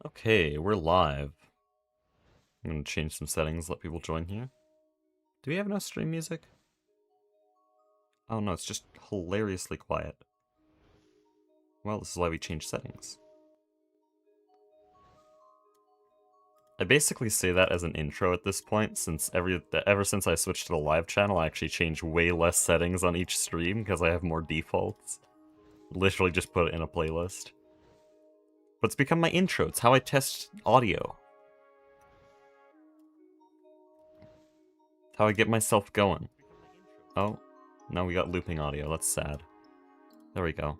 Okay, we're live. I'm gonna change some settings, let people join here. Do we have no stream music? Oh no, it's just hilariously quiet. Well, this is why we change settings. I basically say that as an intro at this point, since ever since I switched to the live channel, I actually change way less settings on each stream because I have more defaults. Literally just put it in a playlist. But it's become my intro, it's how I test audio. It's how I get myself going. Oh, now we got looping audio, that's sad. There we go.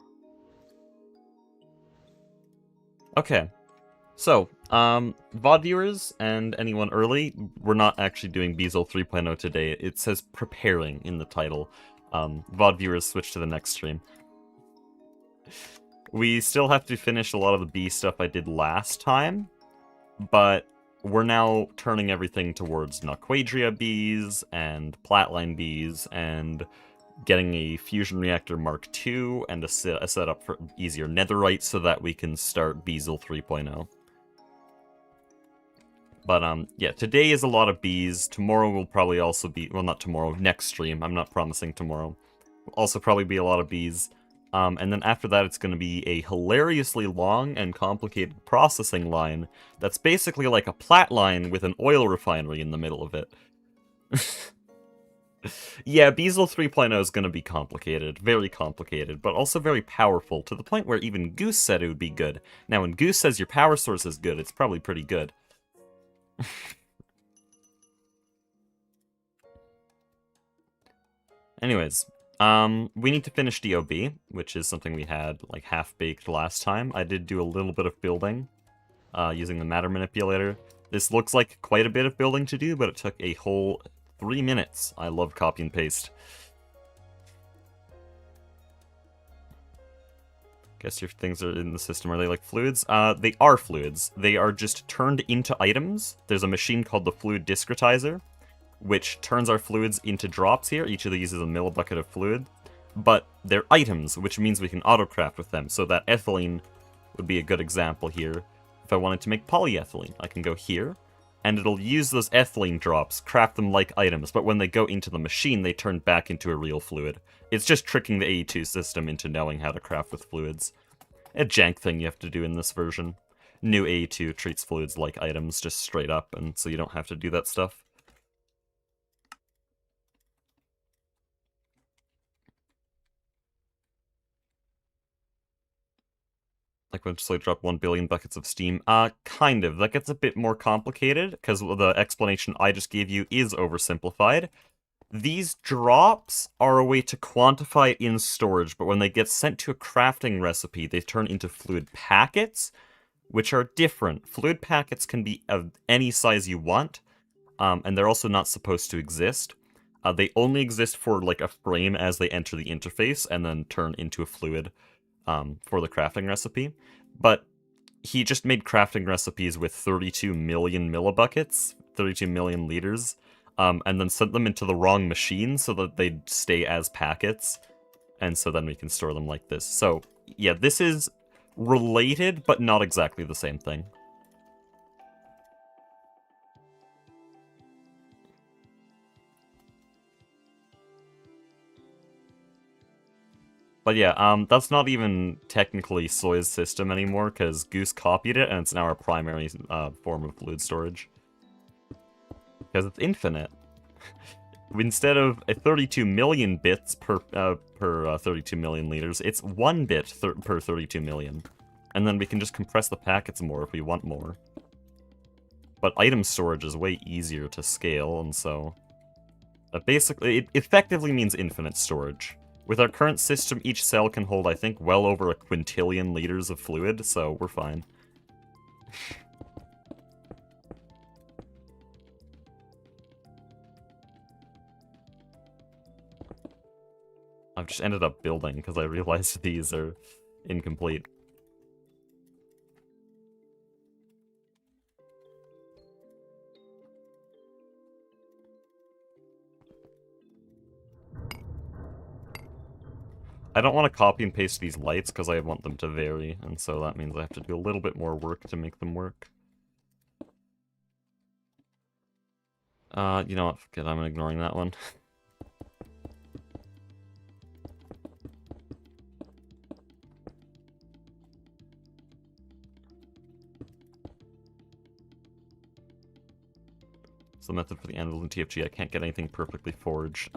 Okay, so, VOD viewers and anyone early, we're not actually doing Biesel 3.0 today. It says preparing in the title. VOD viewers switch to the next stream. We still have to finish a lot of the bee stuff I did last time, but we're now turning everything towards Noquadria bees and Platline bees and getting a fusion reactor Mark II and a setup for easier netherite so that we can start Biesel 3.0. But, yeah, today is a lot of bees. Tomorrow will probably also be... Well, not tomorrow. Next stream. I'm not promising tomorrow. Will also probably be a lot of bees. And then after that, it's going to be a hilariously long and complicated processing line that's basically like a plat line with an oil refinery in the middle of it. Yeah, Biesel 3.0 is going to be complicated. Very complicated, but also very powerful, to the point where even Goose said it would be good. Now, when Goose says your power source is good, it's probably pretty good. Anyways, we need to finish DOB, which is something we had, like, half-baked last time. I did do a little bit of building, using the matter manipulator. This looks like quite a bit of building to do, but it took a whole 3 minutes. I love copy and paste. Guess your things are in the system. Are they like fluids? They are fluids. They are just turned into items. There's a machine called the Fluid Discretizer, which turns our fluids into drops here. Each of these is a millibucket of fluid. But they're items, which means we can autocraft with them. So that ethylene would be a good example here. If I wanted to make polyethylene, I can go here, and it'll use those ethylene drops, craft them like items, but when they go into the machine, they turn back into a real fluid. It's just tricking the AE2 system into knowing how to craft with fluids. A jank thing you have to do in this version. New AE2 treats fluids like items, just straight up, and so you don't have to do that stuff. Like when just like drop 1 billion buckets of steam? Kind of. That gets a bit more complicated, because the explanation I just gave you is oversimplified. These drops are a way to quantify it in storage, but when they get sent to a crafting recipe, they turn into fluid packets, which are different. Fluid packets can be of any size you want, and they're also not supposed to exist. They only exist for like a frame as they enter the interface, and then turn into a fluid for the crafting recipe. But he just made crafting recipes with 32 million millibuckets, 32 million liters, and then sent them into the wrong machine so that they'd stay as packets, and so then we can store them like this. So, yeah, this is related, but not exactly the same thing. But yeah, that's not even technically Soy's system anymore, because Goose copied it, and it's now our primary form of fluid storage. Because it's infinite. Instead of 32 million bits per 32 million liters, it's 1 bit per 32 million. And then we can just compress the packets more if we want more. But item storage is way easier to scale, and so... basically, it effectively means infinite storage. With our current system, each cell can hold, I think, well over a quintillion liters of fluid, so we're fine. I've just ended up building because I realized these are incomplete. I don't want to copy and paste these lights because I want them to vary, and so that means I have to do a little bit more work to make them work. You know what, forget it, I'm ignoring that one. So the method for the anvil in TFG, I can't get anything perfectly forged.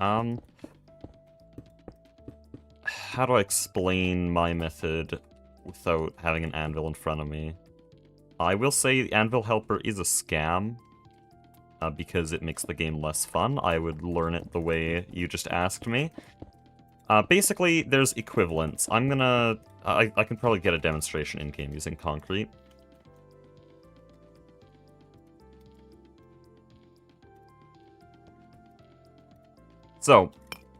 How do I explain my method without having an anvil in front of me? I will say the anvil helper is a scam, because it makes the game less fun. I would learn it the way you just asked me. Basically, there's equivalents. I'm gonna... I can probably get a demonstration in-game using concrete. So,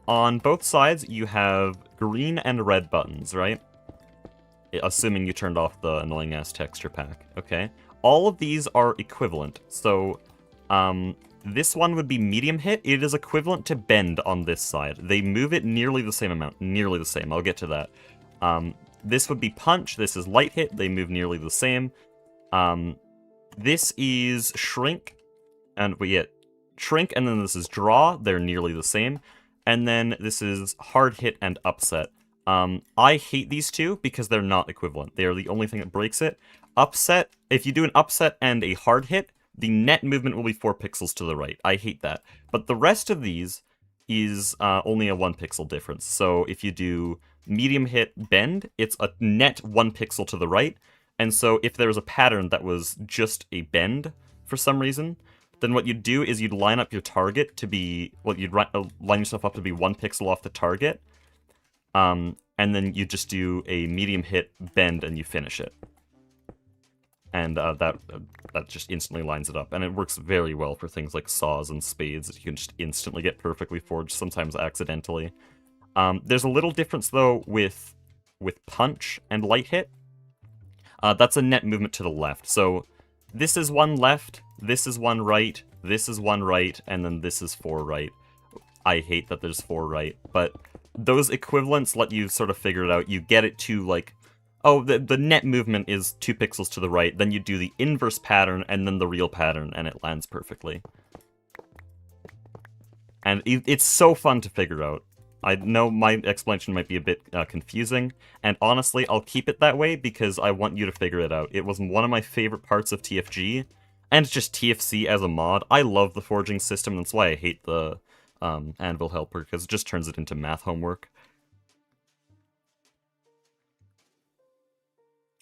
on both sides, you have green and red buttons, right? Assuming you turned off the annoying-ass texture pack, okay? All of these are equivalent, so this one would be medium hit. It is equivalent to bend on this side. They move it nearly the same amount, nearly the same. I'll get to that. This would be punch, this is light hit, they move nearly the same. This is shrink, and we get shrink, and then this is draw, they're nearly the same. And then this is hard hit and upset. I hate these two because they're not equivalent. They are the only thing that breaks it. Upset, if you do an upset and a hard hit, the net movement will be 4 pixels to the right. I hate that. But the rest of these is only a 1 pixel difference. So if you do medium hit bend, it's a net 1 pixel to the right. And so if there was a pattern that was just a bend for some reason, then what you'd do is you'd line up your target to be, well, you'd line yourself up to be 1 pixel off the target. And then you just do a medium hit bend and you finish it. And that just instantly lines it up. And it works very well for things like saws and spades that you can just instantly get perfectly forged, sometimes accidentally. There's a little difference, though, with punch and light hit. That's a net movement to the left. So this is 1 left, this is 1 right, this is 1 right, and then this is 4 right. I hate that there's 4 right, but those equivalents let you sort of figure it out. You get it to, like, oh, the net movement is 2 pixels to the right, then you do the inverse pattern and then the real pattern, and it lands perfectly. And it's so fun to figure out. I know my explanation might be a bit confusing, and honestly, I'll keep it that way because I want you to figure it out. It was one of my favorite parts of TFG, and just TFC as a mod. I love the forging system, that's why I hate the anvil helper, because it just turns it into math homework.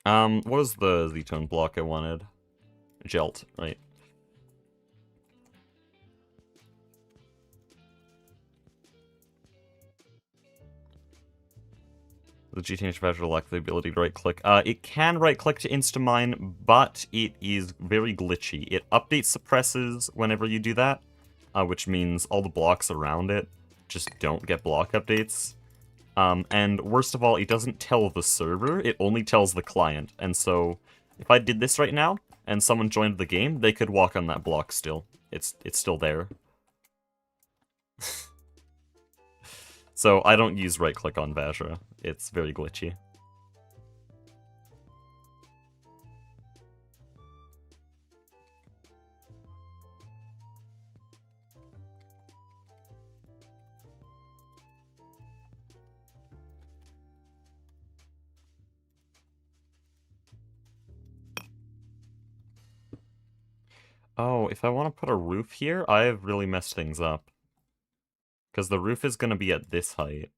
What was the Z-tone block I wanted? Gelt, right. The GTH badge will lack the ability to right-click. It can right-click to Instamine, but it is very glitchy. It update suppresses whenever you do that, which means all the blocks around it just don't get block updates. And worst of all, it doesn't tell the server, it only tells the client. And so, if I did this right now, and someone joined the game, they could walk on that block still. It's still there. So I don't use right-click on Vajra. It's very glitchy. Oh, if I want to put a roof here, I have really messed things up. Because the roof is going to be at this height.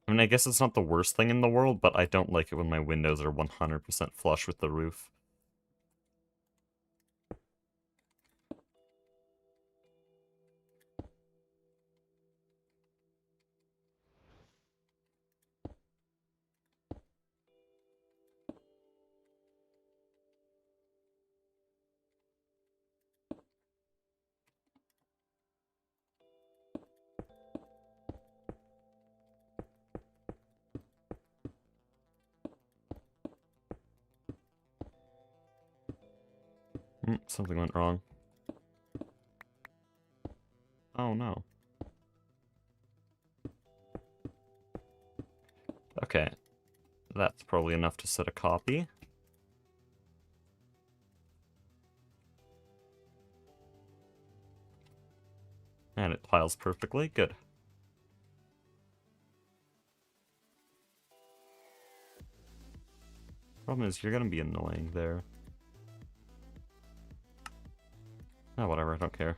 I mean, I guess it's not the worst thing in the world, but I don't like it when my windows are 100% flush with the roof. Something went wrong. don't know. Okay. That's probably enough to set a copy. And it tiles perfectly. Good. Problem is, you're gonna be annoying there. Oh, whatever, I don't care.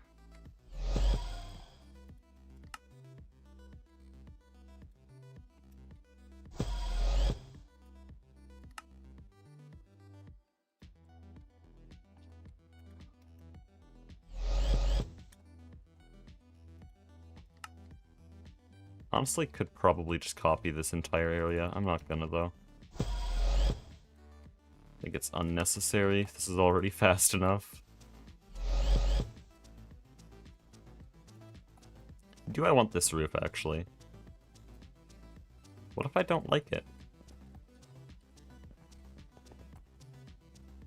Honestly, could probably just copy this entire area. I'm not gonna, though. I think it's unnecessary. This is already fast enough. Do I want this roof, actually? What if I don't like it?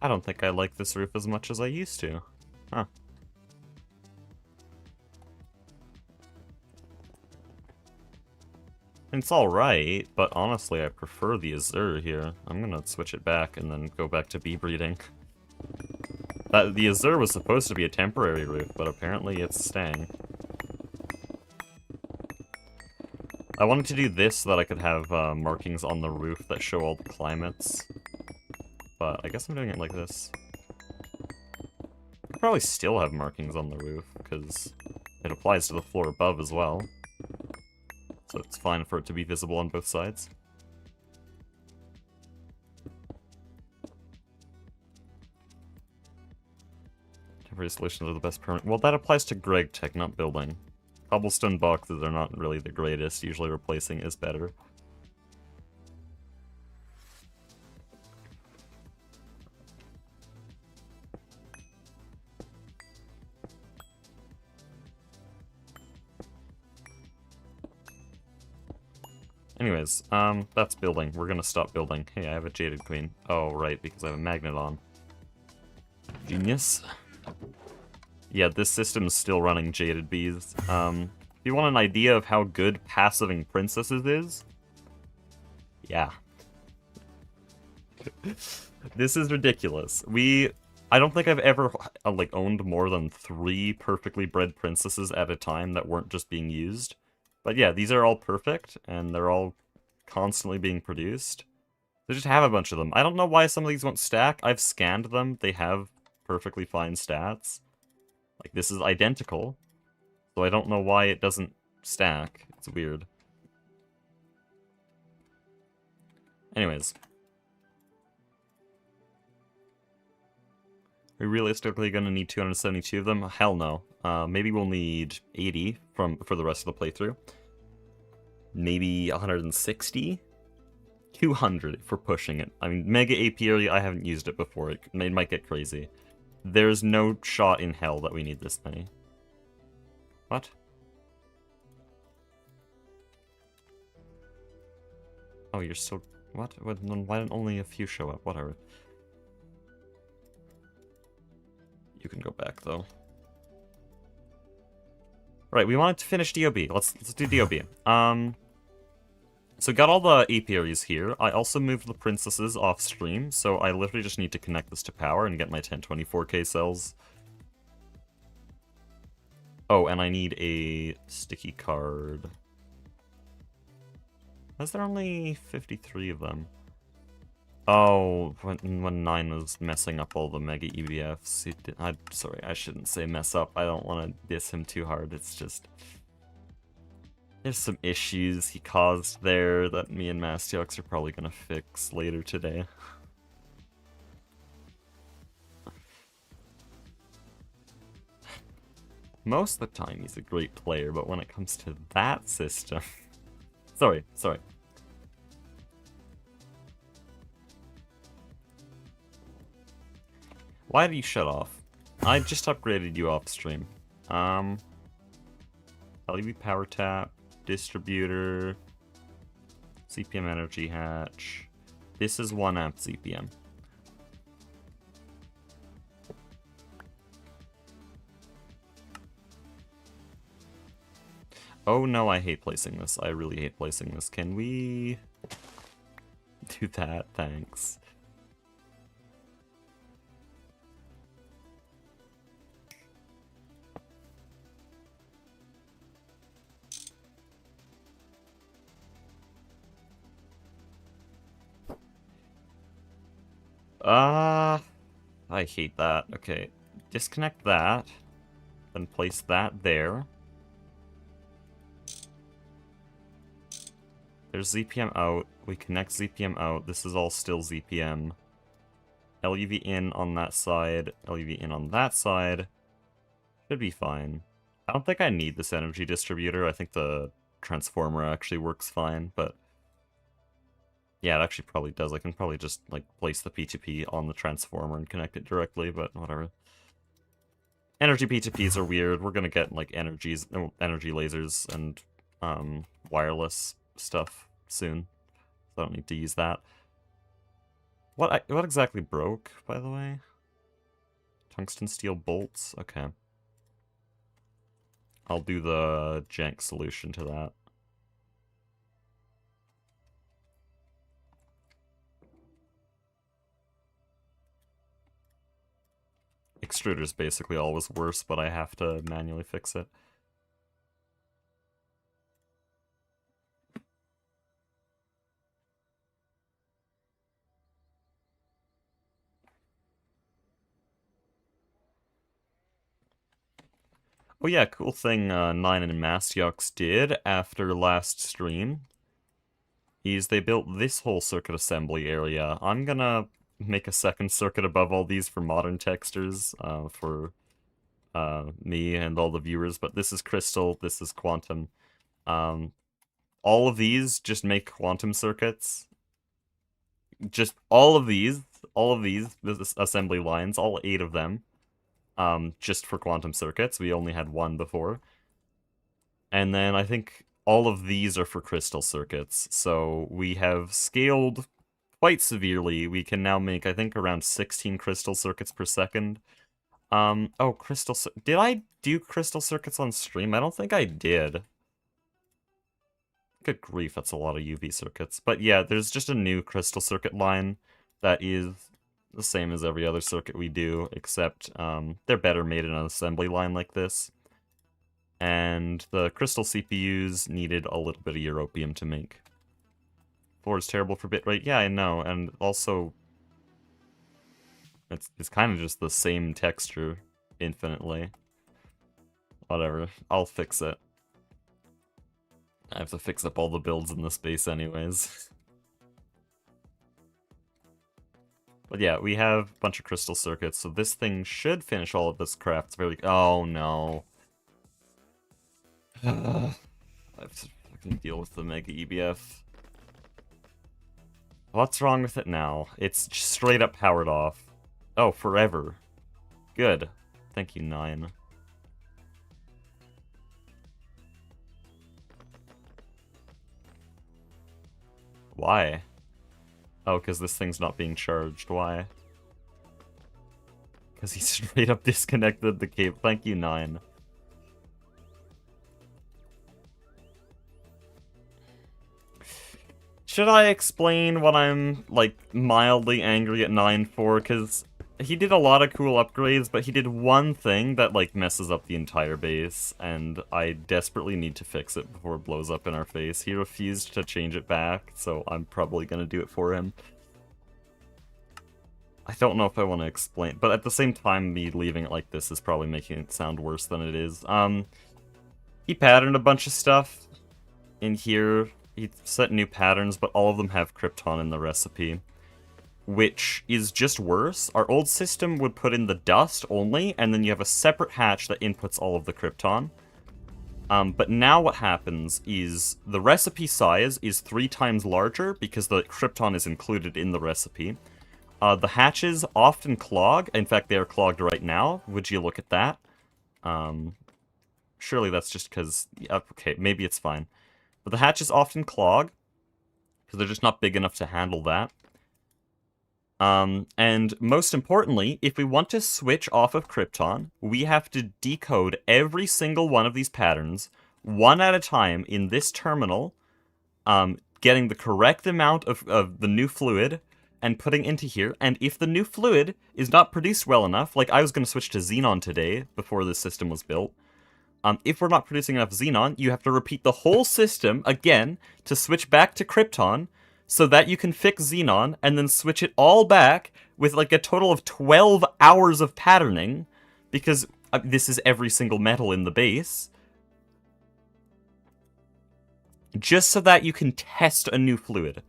I don't think I like this roof as much as I used to. Huh. It's alright, but honestly I prefer the Azure here. I'm gonna switch it back and then go back to bee breeding. The Azure was supposed to be a temporary roof, but apparently it's staying. I wanted to do this so that I could have markings on the roof that show all the climates. But I guess I'm doing it like this. I could probably still have markings on the roof, because it applies to the floor above as well. So it's fine for it to be visible on both sides. Temporary solutions are the best permanent. Well, that applies to Greg Tech, not building. Cobblestone boxes are not really the greatest. Usually replacing is better. Anyways, that's building. We're gonna stop building. Hey, I have a Jaded Queen. Oh, right, because I have a magnet on. Genius. Yeah, this system is still running Jaded Bees. If you want an idea of how good passiving princesses is, yeah. This is ridiculous. I don't think I've ever, owned more than 3 perfectly bred princesses at a time that weren't just being used. But yeah, these are all perfect, and they're all constantly being produced. They just have a bunch of them. I don't know why some of these won't stack. I've scanned them. They have perfectly fine stats. Like, this is identical. So I don't know why it doesn't stack. It's weird. Anyways. Are we realistically going to need 272 of them? Hell no. Maybe we'll need 80 for the rest of the playthrough. Maybe 160? 200 if we're pushing it. I mean, Mega Apiary, I haven't used it before. It might get crazy. There's no shot in hell that we need this many. What? Oh, you're still... What? Why didn't only a few show up? Whatever. You can go back, though. Right, we wanted to finish DOB. Let's do DOB. So got all the apiaries here. I also moved the princesses off stream, so I literally just need to connect this to power and get my 1024K cells. Oh, and I need a sticky card. Why is there only 53 of them? Oh, when 9 was messing up all the Mega EBFs, sorry, I shouldn't say mess up. I don't want to diss him too hard. It's just... There's some issues he caused there that me and Mastiox are probably going to fix later today. Most of the time he's a great player, but when it comes to that system... Sorry. Why did you shut off? I just upgraded you off stream. LED power tap, distributor, ZPM energy hatch. This is 1 amp ZPM. Oh no, I hate placing this. I really hate placing this. Can we do that? Thanks. I hate that. Okay, disconnect that, then place that there. There's ZPM out. We connect ZPM out. This is all still ZPM. LUV in on that side. LUV in on that side. Should be fine. I don't think I need this energy distributor. I think the transformer actually works fine, but yeah, it actually probably does. I can probably just like place the P2P on the transformer and connect it directly, but whatever. Energy P2Ps are weird. We're gonna get like energy lasers and wireless stuff soon. So I don't need to use that. What exactly broke, by the way? Tungsten steel bolts? Okay. I'll do the jank solution to that. Extruder's basically always worse, but I have to manually fix it. Oh yeah, cool thing 9 and Mastyux did after last stream is they built this whole circuit assembly area. I'm gonna make a second circuit above all these for modern textures for me and all the viewers, but this is crystal, this is quantum. All of these just make quantum circuits. Just all of these assembly lines, all 8 of them, just for quantum circuits. We only had 1 before. And then I think all of these are for crystal circuits, so we have scaled quite severely. We can now make, I think, around 16 crystal circuits per second. Oh, did I do crystal circuits on stream? I don't think I did. Good grief, that's a lot of UV circuits. But yeah, there's just a new crystal circuit line that is the same as every other circuit we do, except they're better made in an assembly line like this. And the crystal CPUs needed a little bit of europium to make. 4 is terrible for bitrate. Yeah, I know, and also it's kind of just the same texture infinitely. Whatever, I'll fix it. I have to fix up all the builds in this base anyways. But yeah, we have a bunch of crystal circuits, so this thing should finish all of this craft. It's very... Oh no. I have to fucking deal with the Mega EBF. What's wrong with it now? It's just straight up powered off. Oh, forever. Good. Thank you, 9. Why? Oh, because this thing's not being charged. Why? Because he straight up disconnected the cable. Thank you, 9. Should I explain what I'm, like, mildly angry at 9 for? Because he did a lot of cool upgrades, but he did one thing that, like, messes up the entire base, and I desperately need to fix it before it blows up in our face. He refused to change it back, so I'm probably gonna do it for him. I don't know if I want to explain, but at the same time, me leaving it like this is probably making it sound worse than it is. He patterned a bunch of stuff in here. He set new patterns, but all of them have Krypton in the recipe, which is just worse. Our old system would put in the dust only, and then you have a separate hatch that inputs all of the Krypton. But now what happens is the recipe size is 3 times larger because the Krypton is included in the recipe. The hatches often clog. In fact, they are clogged right now. Would you look at that? Surely that's just because... Okay, maybe it's fine. But the hatches often clog, because they're just not big enough to handle that. And most importantly, if we want to switch off of Krypton, we have to decode every single one of these patterns one at a time in this terminal, getting the correct amount of the new fluid, and putting into here, and if the new fluid is not produced well enough, like I was going to switch to xenon today, before this system was built, if we're not producing enough xenon, you have to repeat the whole system again to switch back to krypton, so that you can fix xenon, and then switch it all back with like a total of 12 hours of patterning, because this is every single metal in the base, just so that you can test a new fluid.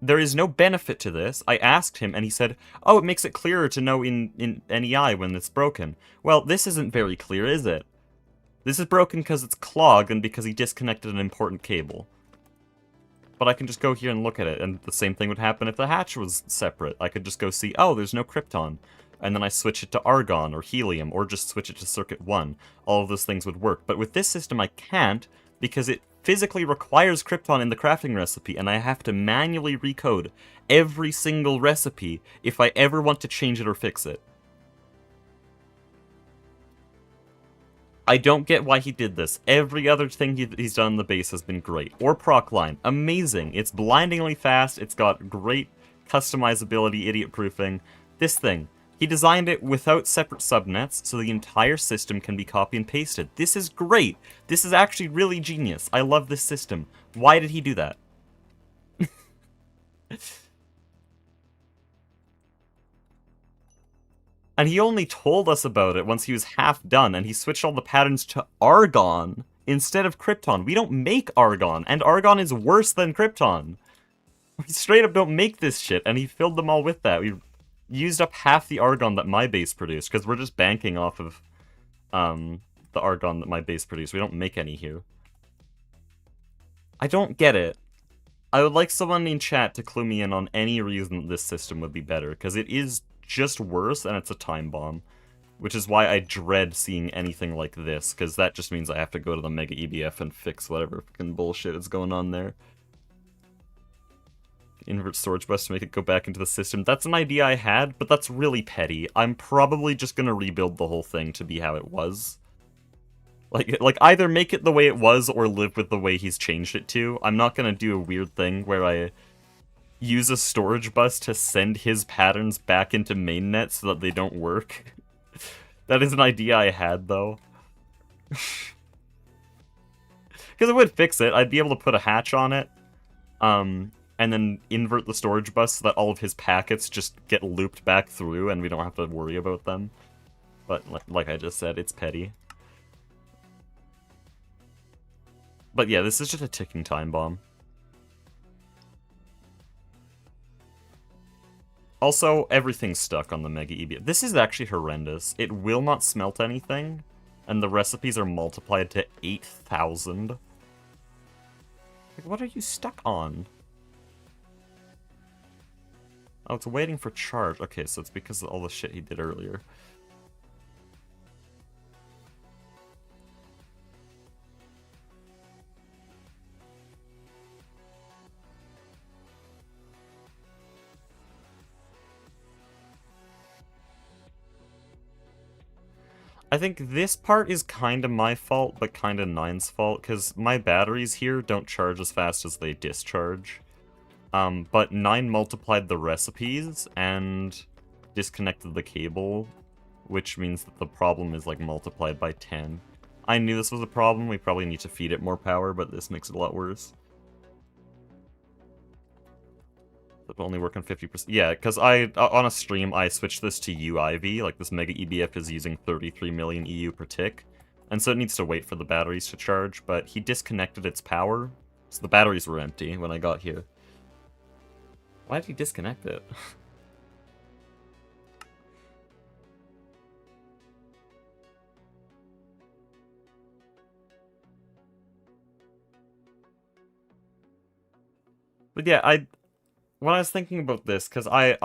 There is no benefit to this. I asked him, and he said, oh, it makes it clearer to know in NEI when it's broken. Well, this isn't very clear, is it? This is broken because it's clogged and because he disconnected an important cable. But I can just go here and look at it, and the same thing would happen if the hatch was separate. I could just go see, oh, there's no krypton. And then I switch it to argon or helium, or just switch it to circuit 1. All of those things would work. But with this system, I can't, because it physically requires krypton in the crafting recipe, and I have to manually recode every single recipe if I ever want to change it or fix it. I don't get why he did this. Every other thing he's done in the base has been great. Or proc line, amazing. It's blindingly fast, it's got great customizability, idiot proofing. This thing, he designed it without separate subnets, so the entire system can be copy and pasted. This is great! This is actually really genius. I love this system. Why did he do that? And he only told us about it once he was half done, and he switched all the patterns to argon instead of krypton. We don't make argon, and argon is worse than krypton. We straight up don't make this shit, and he filled them all with that. We used up half the argon that my base produced, because we're just banking off of the argon that my base produced. We don't make any here. I don't get it. I would like someone in chat to clue me in on any reason this system would be better, because it is just worse, and it's a time bomb. Which is why I dread seeing anything like this, because that just means I have to go to the Mega EBF and fix whatever fucking bullshit is going on there. Invert storage bus to make it go back into the system. That's an idea I had, but that's really petty. I'm probably just gonna rebuild the whole thing to be how it was. Like either make it the way it was or live with the way he's changed it to. I'm not gonna do a weird thing where I use a storage bus to send his patterns back into mainnet so that they don't work. That is an idea I had, though. Because it would fix it. I'd be able to put a hatch on it. And then invert the storage bus so that all of his packets just get looped back through and we don't have to worry about them. But like I just said, it's petty. But yeah, this is just a ticking time bomb. Also, everything's stuck on the Mega EB. This is actually horrendous. It will not smelt anything, and the recipes are multiplied to 8,000. Like, what are you stuck on? Oh, it's waiting for charge. Okay, so it's because of all the shit he did earlier. I think this part is kind of my fault, but kind of Nine's fault, because my batteries here don't charge as fast as they discharge. But 9 multiplied the recipes and disconnected the cable, which means that the problem is like multiplied by 10. I knew this was a problem, we probably need to feed it more power, but this makes it a lot worse. It'll only work on 50%. Yeah, because on a stream, I switched this to UIV, like this Mega EBF is using 33 million EU per tick, and so it needs to wait for the batteries to charge, but he disconnected its power, so the batteries were empty when I got here. Why did he disconnect it? But yeah, when I was thinking about this, because I've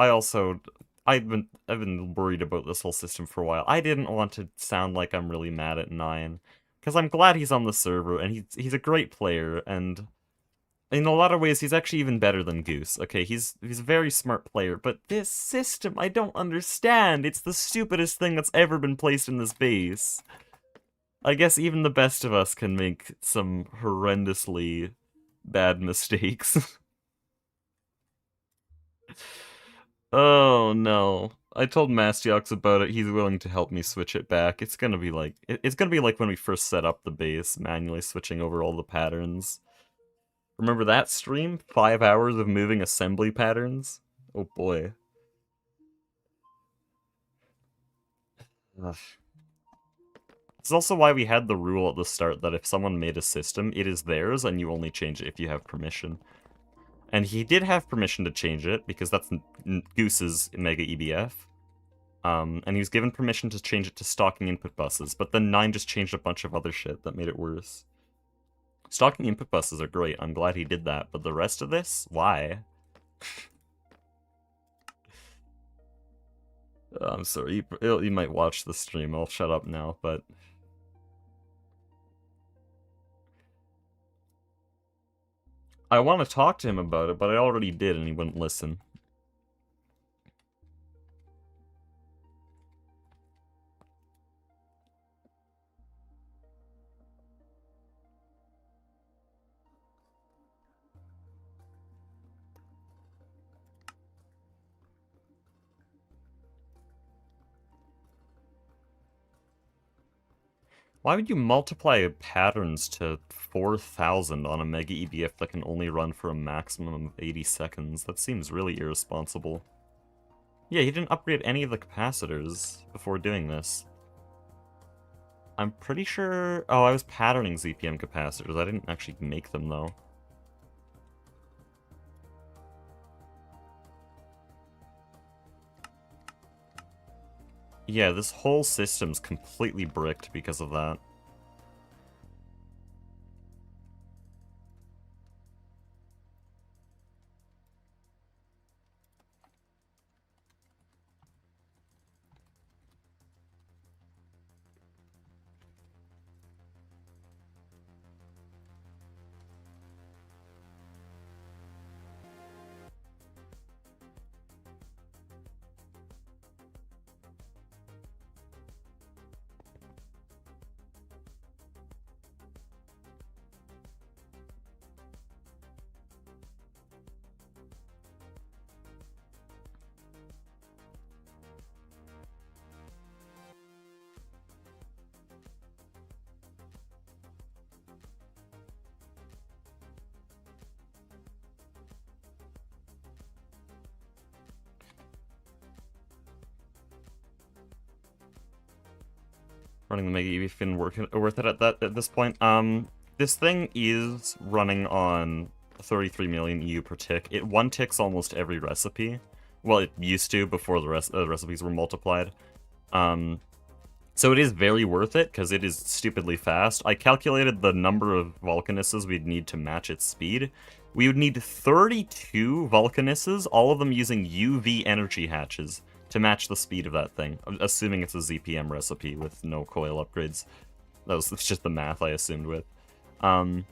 been worried about this whole system for a while. I didn't want to sound like I'm really mad at Nine, because I'm glad he's on the server, and he's a great player, and in a lot of ways, he's actually even better than Goose. Okay, he's a very smart player, but this system, I don't understand. It's the stupidest thing that's ever been placed in this base. I guess even the best of us can make some horrendously bad mistakes. Oh no. I told Mastiox about it. He's willing to help me switch it back. It's gonna be like it's gonna be like when we first set up the base, manually switching over all the patterns. Remember that stream? 5 hours of moving assembly patterns? Oh boy. Ugh. It's also why we had the rule at the start that if someone made a system, it is theirs and you only change it if you have permission. And he did have permission to change it, because that's Goose's Mega EBF. And he was given permission to change it to stocking input buses, but then 9 just changed a bunch of other shit that made it worse. Stocking input buses are great, I'm glad he did that, but the rest of this? Why? I'm sorry, you might watch the stream, I'll shut up now, but... I want to talk to him about it, but I already did and he wouldn't listen. Why would you multiply patterns to 4,000 on a Mega EBF that can only run for a maximum of 80 seconds? That seems really irresponsible. Yeah, he didn't upgrade any of the capacitors before doing this. I'm pretty sure... Oh, I was patterning ZPM capacitors. I didn't actually make them, though. Yeah, this whole system's completely bricked because of that. Running the Mega EV fin worth it at this point. This thing is running on 33 million EU per tick. It one ticks almost every recipe. Well, it used to before the recipes were multiplied. So it is very worth it, because it is stupidly fast. I calculated the number of Vulcanuses we'd need to match its speed. We would need 32 Vulcanuses, all of them using UV energy hatches, to match the speed of that thing, assuming it's a ZPM recipe with no coil upgrades. That's just the math I assumed with. So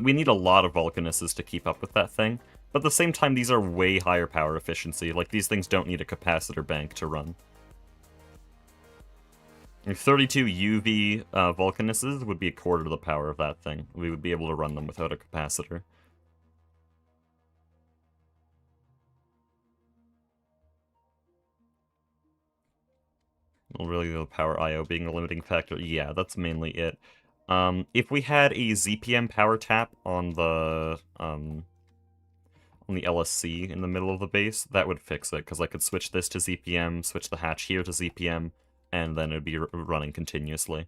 we need a lot of Vulcanuses to keep up with that thing, but at the same time, these are way higher power efficiency. Like, these things don't need a capacitor bank to run. 32 UV Vulcanuses would be a quarter of the power of that thing. We would be able to run them without a capacitor. Well, really, the power I/O being a limiting factor? Yeah, that's mainly it. If we had a ZPM power tap on the LSC in the middle of the base, that would fix it, because I could switch this to ZPM, switch the hatch here to ZPM, and then it would be running continuously.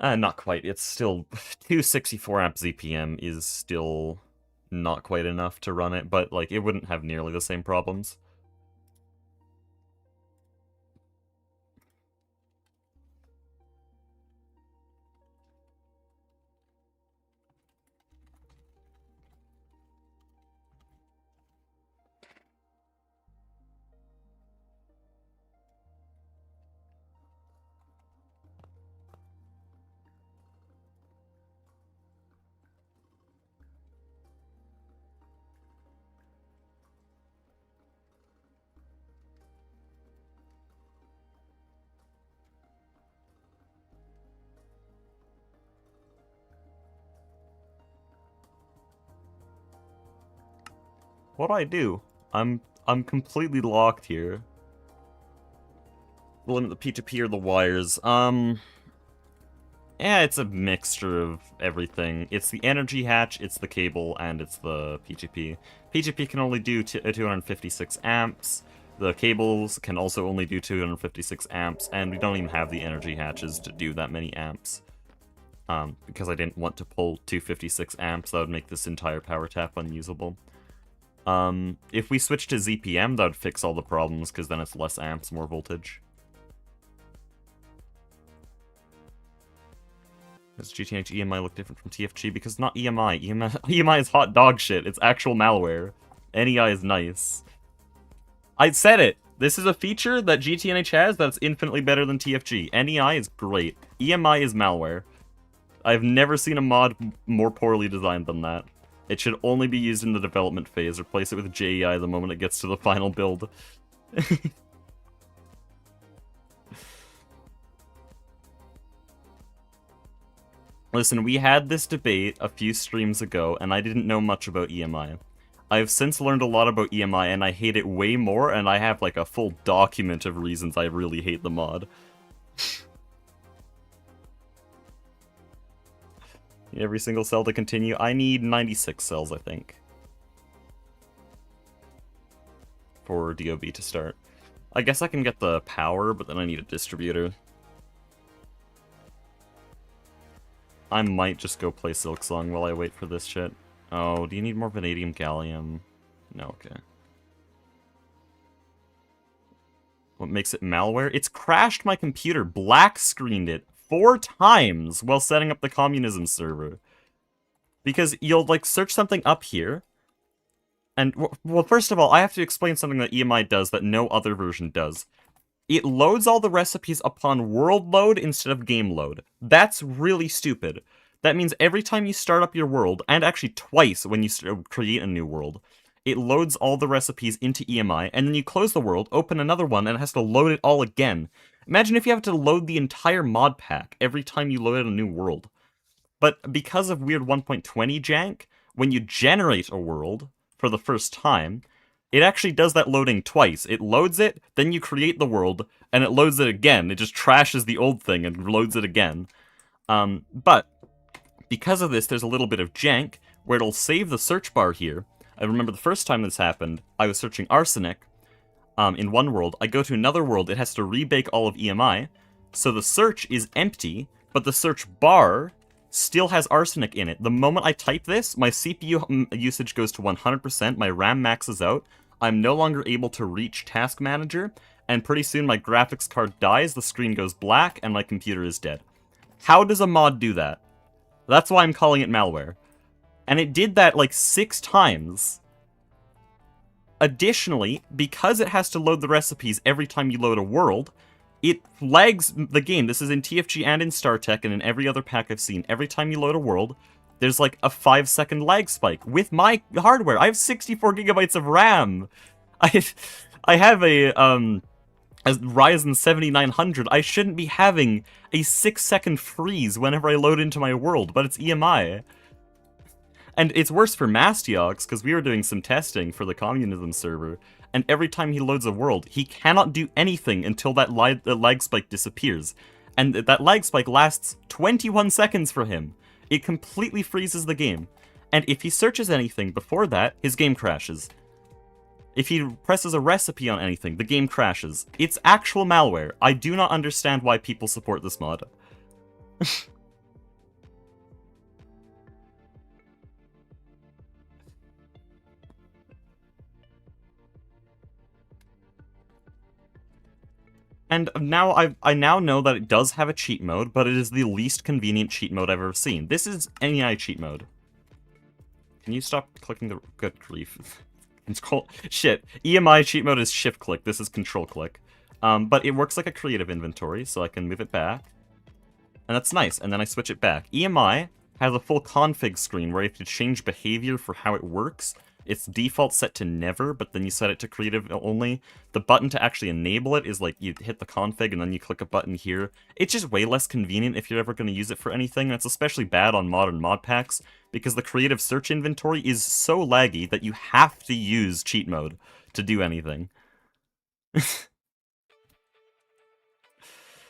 Not quite. It's still... 264 amp ZPM is still not quite enough to run it, but like it wouldn't have nearly the same problems. What do I do? I'm completely locked here. Limit the P2P or the wires. Yeah, it's a mixture of everything. It's the energy hatch, it's the cable, and it's the P2P. P2P can only do 256 amps. The cables can also only do 256 amps, and we don't even have the energy hatches to do that many amps. Because I didn't want to pull 256 amps, that would make this entire power tap unusable. If we switch to ZPM, that would fix all the problems, because then it's less amps, more voltage. Does GTH EMI look different from TFG? Because it's not EMI. EMI is hot dog shit. It's actual malware. NEI is nice. I said it! This is a feature that GTNH has that's infinitely better than TFG. NEI is great. EMI is malware. I've never seen a mod more poorly designed than that. It should only be used in the development phase. Replace it with JEI the moment it gets to the final build. Listen, we had this debate a few streams ago, and I didn't know much about EMI. I've since learned a lot about EMI, and I hate it way more, and I have like a full document of reasons I really hate the mod. Every single cell to continue. I need 96 cells, I think, for DOB to start. I guess I can get the power, but then I need a distributor. I might just go play Silksong while I wait for this shit. Oh, do you need more vanadium gallium? No, okay. What makes it malware? It's crashed my computer, black screened it 4 times while setting up the communism server. Because you'll, like, search something up here, and, well, first of all, I have to explain something that EMI does that no other version does. It loads all the recipes upon world load instead of game load. That's really stupid. That means every time you start up your world, and actually twice when you create a new world, it loads all the recipes into EMI, and then you close the world, open another one, and it has to load it all again. Imagine if you have to load the entire mod pack every time you load a new world. But because of weird 1.20 jank, when you generate a world for the first time, it actually does that loading twice. It loads it, then you create the world, and it loads it again. It just trashes the old thing and loads it again. But because of this, there's a little bit of jank, where it'll save the search bar here. I remember the first time this happened, I was searching arsenic in one world. I go to another world, it has to rebake all of EMI, so the search is empty, but the search bar still has arsenic in it. The moment I type this, my CPU usage goes to 100%, my RAM maxes out, I'm no longer able to reach Task Manager, and pretty soon my graphics card dies, the screen goes black, and my computer is dead. How does a mod do that? That's why I'm calling it malware. And it did that like 6 times. Additionally, because it has to load the recipes every time you load a world, it lags the game. This is in TFG and in StarTech and in every other pack I've seen. Every time you load a world, there's like a 5-second lag spike with my hardware. I have 64 gigabytes of RAM. I have a Ryzen 7900. I shouldn't be having a 6-second freeze whenever I load into my world, but it's EMI. And it's worse for Mastiox, because we were doing some testing for the communism server, and every time he loads a world, he cannot do anything until that lag spike disappears. And that lag spike lasts 21 seconds for him. It completely freezes the game. And if he searches anything before that, his game crashes. If he presses a recipe on anything, the game crashes. It's actual malware. I do not understand why people support this mod. And now I now know that it does have a cheat mode, but it is the least convenient cheat mode I've ever seen. This is NEI cheat mode. Can you stop clicking the... Good grief. It's called... Shit. EMI cheat mode is shift click. This is control click. But it works like a creative inventory, so I can move it back. And that's nice. And then I switch it back. EMI has a full config screen where you have to change behavior for how it works. It's default set to never, but then you set it to creative only. The button to actually enable it is like you hit the config and then you click a button here. It's just way less convenient if you're ever going to use it for anything, and it's especially bad on modern mod packs, because the creative search inventory is so laggy that you have to use cheat mode to do anything.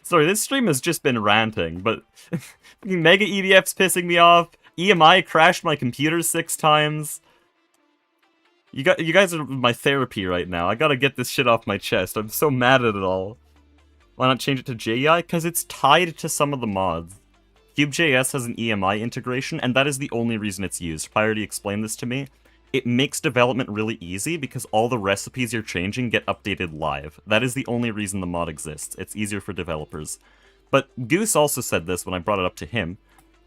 Sorry, this stream has just been ranting, but Mega EDF's pissing me off. EMI crashed my computer 6 times. You guys are my therapy right now. I gotta get this shit off my chest. I'm so mad at it all. Why not change it to JEI? Because it's tied to some of the mods. Cube.js has an EMI integration, and that is the only reason it's used. Priority explained this to me. It makes development really easy because all the recipes you're changing get updated live. That is the only reason the mod exists. It's easier for developers. But Goose also said this when I brought it up to him.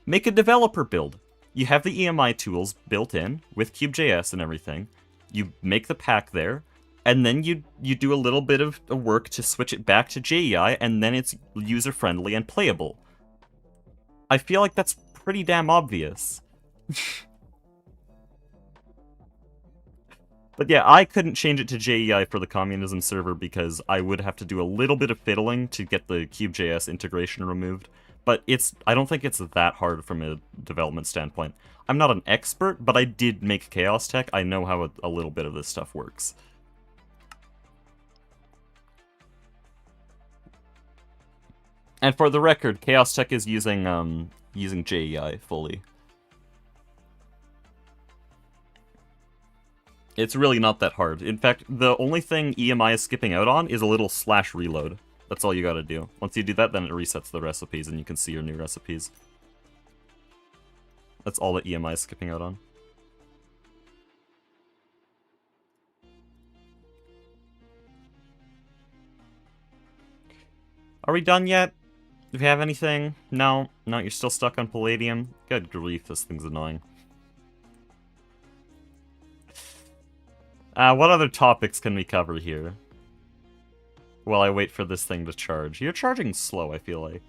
Make a developer build. You have the EMI tools built in with Cube.js and everything. You make the pack there, and then you do a little bit of work to switch it back to JEI, and then it's user-friendly and playable. I feel like that's pretty damn obvious. But yeah, I couldn't change it to JEI for the communism server because I would have to do a little bit of fiddling to get the Cube.js integration removed. But I don't think it's that hard from a development standpoint. I'm not an expert, but I did make Chaos Tech. I know how a little bit of this stuff works. And for the record, Chaos Tech is using JEI fully. It's really not that hard. In fact, the only thing EMI is skipping out on is a little /reload. That's all you gotta do. Once you do that, then it resets the recipes and you can see your new recipes. That's all that EMI is skipping out on. Are we done yet? Do we have anything? No? No, you're still stuck on Palladium? Good grief, this thing's annoying. What other topics can we cover here? While I wait for this thing to charge. You're charging slow, I feel like.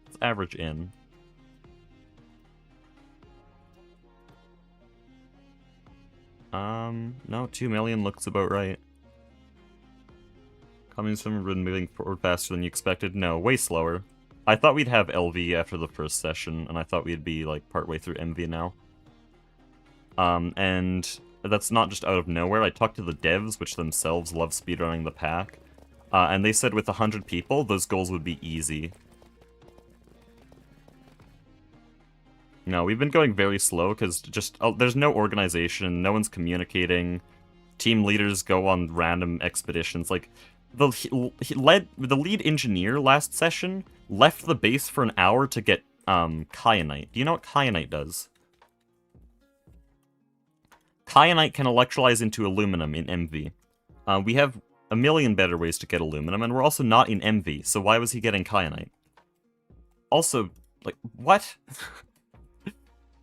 Let's average in. No, 2 million looks about right. Communism have been moving forward faster than you expected? No, way slower. I thought we'd have LV after the first session, and I thought we'd be, like, partway through MV now. And that's not just out of nowhere. I talked to the devs, which themselves love speedrunning the pack, and they said with 100 people, those goals would be easy. No, we've been going very slow, because there's no organization, no one's communicating, team leaders go on random expeditions, like, the lead engineer last session left the base for an hour to get, kyanite. Do you know what kyanite does? Kyanite can electrolyze into aluminum in MV. We have a million better ways to get aluminum, and we're also not in MV, so why was he getting kyanite? Also, like, what?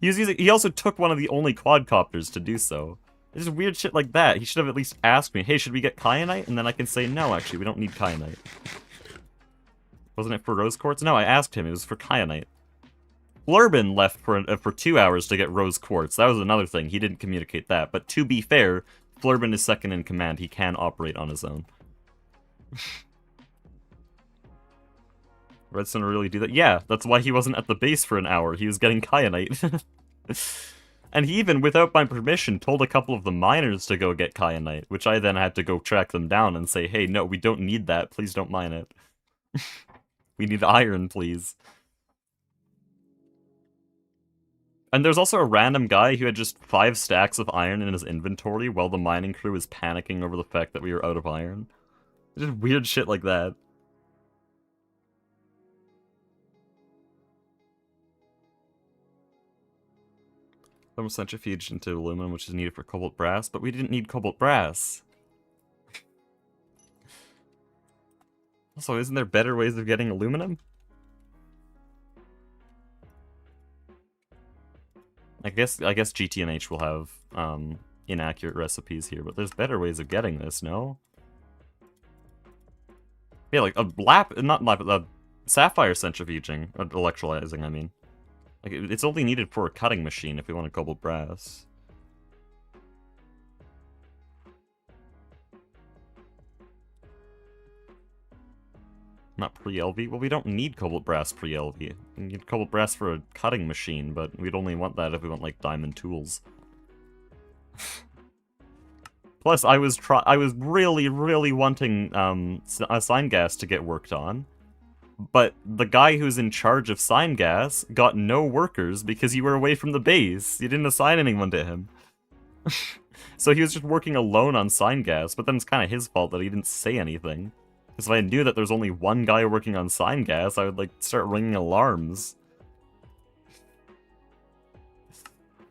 He also took one of the only quadcopters to do so. There's weird shit like that. He should have at least asked me, hey, should we get kyanite? And then I can say, no, actually, we don't need kyanite. Wasn't it for rose quartz? No, I asked him. It was for kyanite. Flurbin left for 2 hours to get rose quartz. That was another thing. He didn't communicate that. But to be fair, Flurbin is second in command. He can operate on his own. Redstone really do that? Yeah, that's why he wasn't at the base for an hour. He was getting kyanite. And he even, without my permission, told a couple of the miners to go get kyanite, which I then had to go track them down and say, hey, no, we don't need that. Please don't mine it. We need iron, please. And there's also a random guy who had just 5 stacks of iron in his inventory while the mining crew was panicking over the fact that we were out of iron. Just weird shit like that. Thermocentrifuged into aluminum, which is needed for cobalt brass, but we didn't need cobalt brass. Also, isn't there better ways of getting aluminum? I guess GTNH will have inaccurate recipes here, but there's better ways of getting this, no? Yeah, like a sapphire centrifuging, or electrolyzing, I mean. Like, it's only needed for a cutting machine if we want to cobalt brass. Not pre-LV? Well, we don't need cobalt brass pre-LV. We need cobalt brass for a cutting machine, but we'd only want that if we want, like, diamond tools. Plus, I was really, really wanting, sign gas to get worked on. But the guy who's in charge of sign gas got no workers because you were away from the base. You didn't assign anyone to him. So he was just working alone on sign gas, but then it's kind of his fault that he didn't say anything. Because if I knew that there's only one guy working on sign gas, I would, like, start ringing alarms.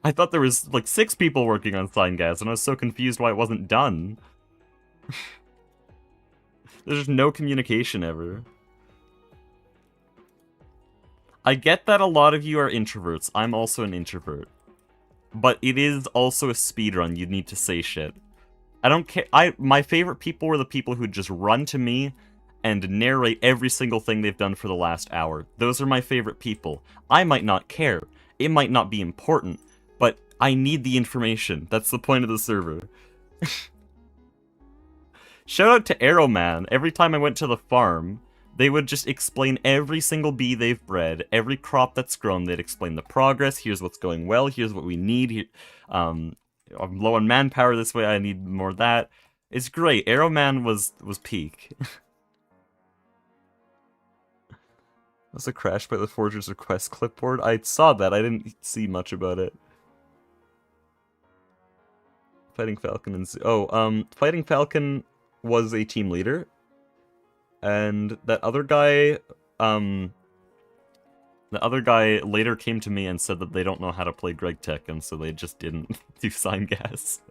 I thought there was, like, 6 people working on sign gas, and I was so confused why it wasn't done. There's just no communication ever. I get that a lot of you are introverts. I'm also an introvert. But it is also a speedrun. You need to say shit. I don't care. My favorite people were the people who just run to me and narrate every single thing they've done for the last hour. Those are my favorite people. I might not care. It might not be important. But I need the information. That's the point of the server. Shout out to Arrowman. Every time I went to the farm, they would just explain every single bee they've bred, every crop that's grown. They'd explain the progress. Here's what's going well. Here's what we need. Here, I'm low on manpower this way. I need more of that. It's great. Arrowman was peak. Was a crash by the Forger's Request clipboard? I saw that. I didn't see much about it. Fighting Falcon and... Fighting Falcon was a team leader. And that other guy, later came to me and said that they don't know how to play Greg Tech, and so they just didn't do sign gas.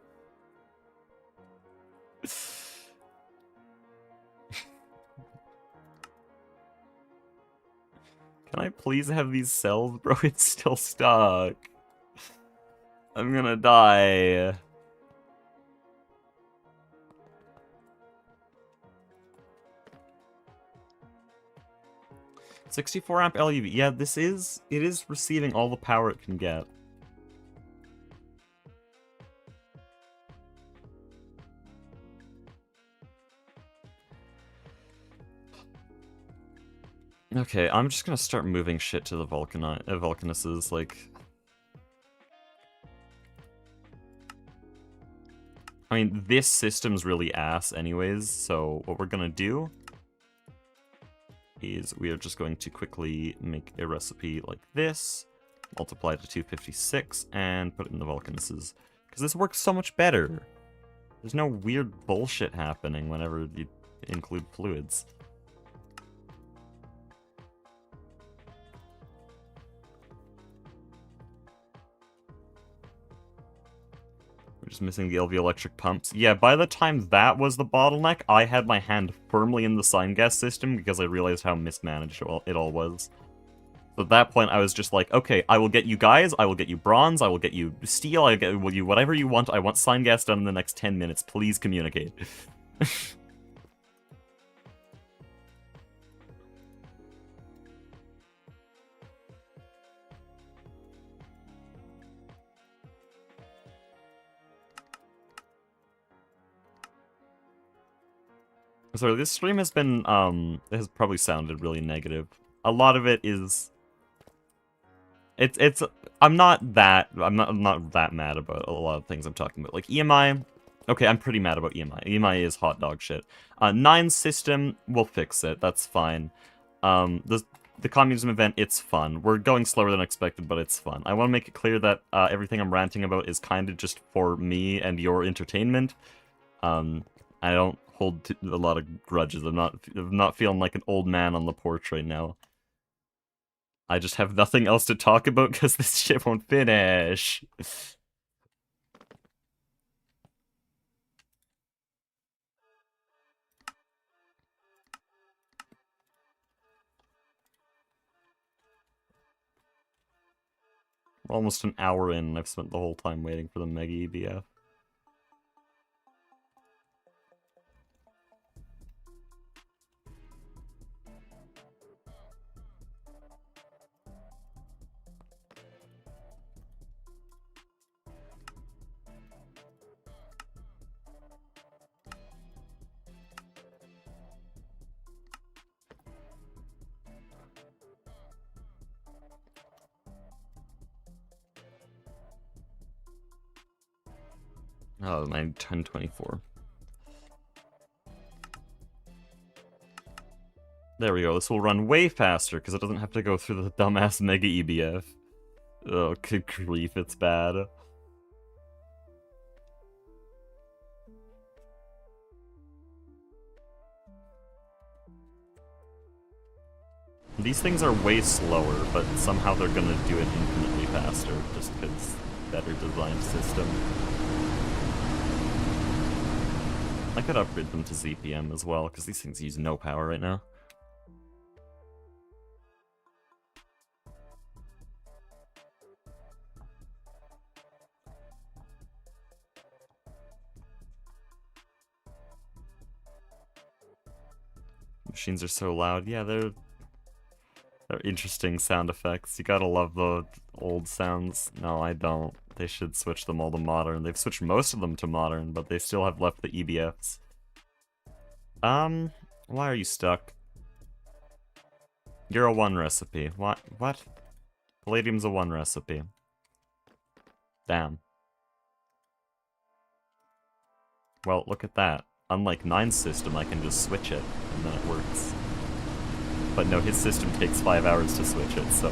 Can I please have these cells, bro? It's still stuck. I'm gonna die. 64 amp LUV. Yeah, it is receiving all the power it can get. Okay, I'm just gonna start moving shit to the Vulcanuses, like... I mean, this system's really ass anyways, so what we're gonna do is we are just going to quickly make a recipe like this, multiply to 256, and put it in the Vulcanuses. Because this works so much better. There's no weird bullshit happening whenever you include fluids. We're just missing the LV electric pumps. Yeah, by the time that was the bottleneck, I had my hand firmly in the sign gas system because I realized how mismanaged it all was. So at that point, I was just like, okay, I will get you guys, I will get you bronze, I will get you steel, I will get you whatever you want. I want sign gas done in the next 10 minutes. Please communicate. Sorry, this stream has been, has probably sounded really negative. A lot of it is... I'm not that mad about a lot of things I'm talking about. Like, EMI... Okay, I'm pretty mad about EMI. EMI is hot dog shit. 9 system, we'll fix it. That's fine. The communism event, it's fun. We're going slower than expected, but it's fun. I want to make it clear that everything I'm ranting about is kind of just for me and your entertainment. I don't hold a lot of grudges. I'm not feeling like an old man on the porch right now. I just have nothing else to talk about because this shit won't finish. We're almost an hour in and I've spent the whole time waiting for the Mega EBF. Oh, my 1024. There we go. This will run way faster because it doesn't have to go through the dumbass mega EBF. Oh, good grief, it's bad. These things are way slower, but somehow they're gonna do it infinitely faster, just because better designed system. I could upgrade them to ZPM as well, because these things use no power right now. Machines are so loud. Yeah, they're interesting sound effects. You gotta love the old sounds. No, I don't. They should switch them all to modern. They've switched most of them to modern, but they still have left the EBFs. Why are you stuck? You're a 1 recipe. What? What? Palladium's a 1 recipe. Damn. Well, look at that. Unlike 9's system, I can just switch it, and then it works. But no, his system takes 5 hours to switch it, so...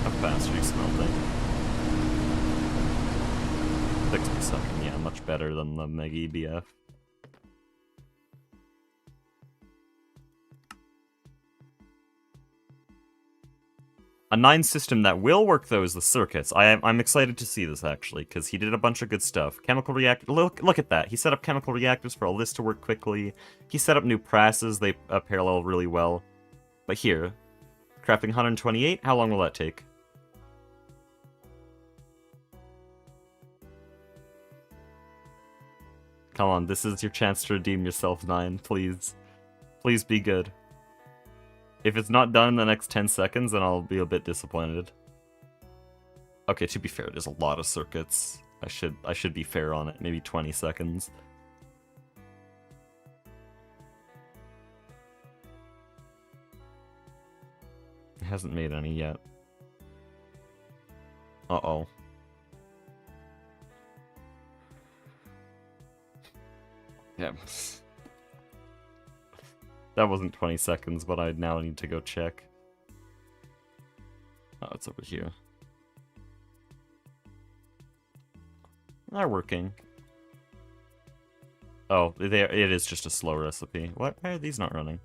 How fast are you smelting? 6 per second, yeah, much better than the Mega EBF. A 9 system that will work, though, is the circuits. I'm excited to see this, actually, because he did a bunch of good stuff. Chemical reactor... Look at that. He set up chemical reactors for all this to work quickly. He set up new presses. They parallel really well. But here, crafting 128, how long will that take? Come on, this is your chance to redeem yourself, 9, please. Please be good. If it's not done in the next 10 seconds, then I'll be a bit disappointed. Okay, to be fair, there's a lot of circuits. I should be fair on it. Maybe 20 seconds. It hasn't made any yet. Uh-oh. Yeah. That wasn't 20 seconds, but I now need to go check. Oh, it's over here. They're working. Oh, it is just a slow recipe. Why are these not running?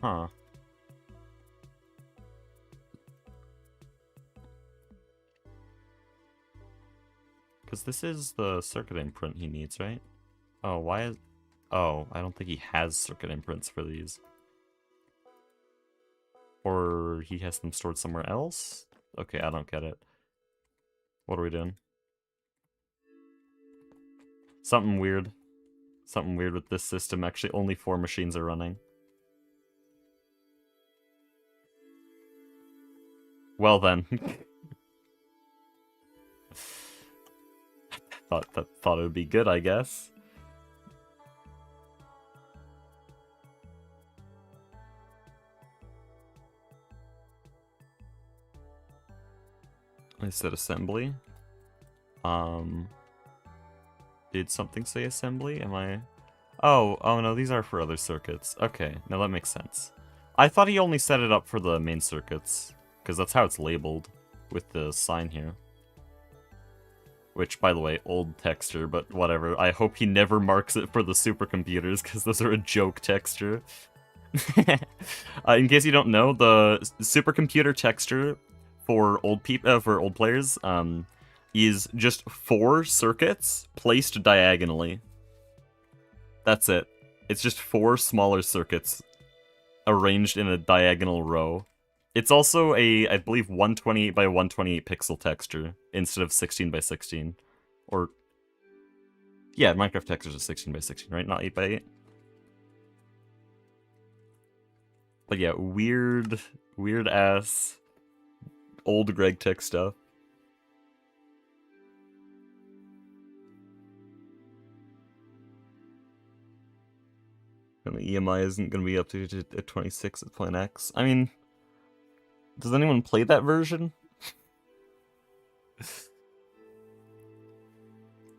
Huh. Because this is the circuit imprint he needs, right? Oh, why is... Oh, I don't think he has circuit imprints for these. Or he has them stored somewhere else? Okay, I don't get it. What are we doing? Something weird. Something weird with this system. Actually, only 4 machines are running. Well then. Thought it would be good, I guess. I said assembly. Did something say assembly? Am I... Oh no, these are for other circuits. Okay, now that makes sense. I thought he only set it up for the main circuits, because that's how it's labeled with the sign here. Which, by the way, old texture, but whatever. I hope he never marks it for the supercomputers, because those are a joke texture. In case you don't know, the supercomputer texture for old players, is just 4 circuits placed diagonally. That's it. It's just 4 smaller circuits arranged in a diagonal row. It's also a, I believe, 128 by 128 pixel texture instead of 16 by 16. Or, yeah, Minecraft textures are 16 by 16, right? Not 8 by 8. But yeah, weird ass old Greg Tech stuff. And the EMI isn't going to be updated at 26 at Plan X. I mean, does anyone play that version?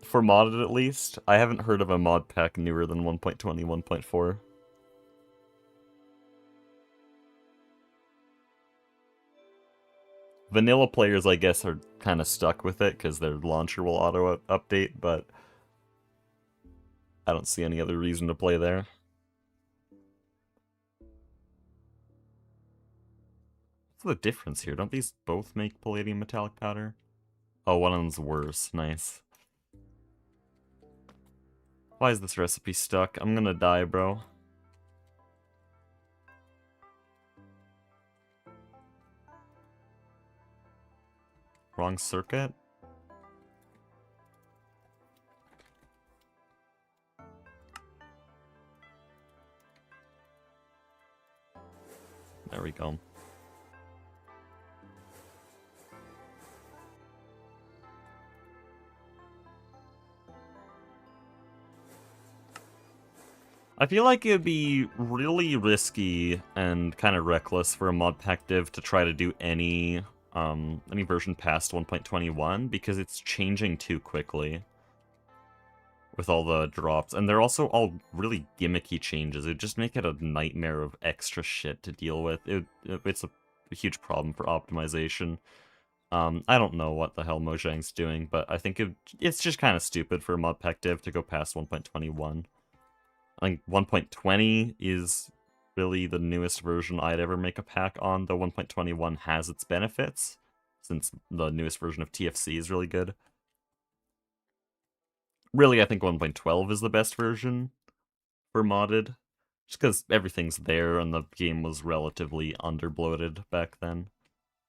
For modded at least? I haven't heard of a mod pack newer than 1.20, 1.4. Vanilla players, I guess, are kind of stuck with it because their launcher will auto-update, but I don't see any other reason to play there. What's the difference here? Don't these both make palladium metallic powder? Oh, one of them's worse. Nice. Why is this recipe stuck? I'm gonna die, bro. Wrong circuit? There we go. I feel like it'd be really risky and kind of reckless for a mod pack div to try to do any version past 1.21 because it's changing too quickly with all the drops, and they're also all really gimmicky changes. It'd just make it a nightmare of extra shit to deal with. It's a huge problem for optimization. I don't know what the hell Mojang's doing, but I think it's just kind of stupid for a mod pack div to go past 1.21. I think 1.20 is really the newest version I'd ever make a pack on, though 1.21 has its benefits, since the newest version of TFC is really good. Really, I think 1.12 is the best version for modded, just because everything's there and the game was relatively underbloated back then,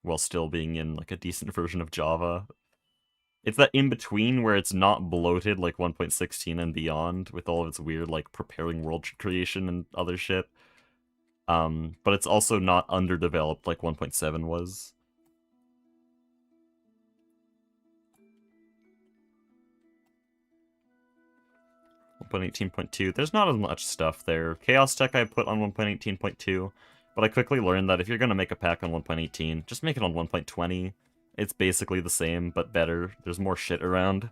while still being in like a decent version of Java. It's that in-between where it's not bloated like 1.16 and beyond, with all of its weird, like, preparing world creation and other shit. But it's also not underdeveloped like 1.7 was. .18.2, there's not as much stuff there. Chaos Tech I put on 1.18.2, but I quickly learned that if you're gonna make a pack on 1.18, just make it on 1.20. It's basically the same, but better. There's more shit around.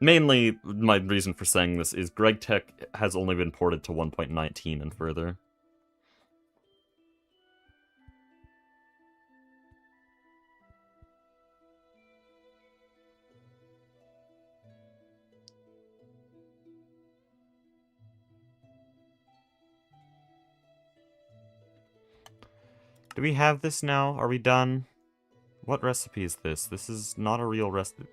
Mainly, my reason for saying this is Greg Tech has only been ported to 1.19 and further. Do we have this now? Are we done? What recipe is this? This is not a real recipe.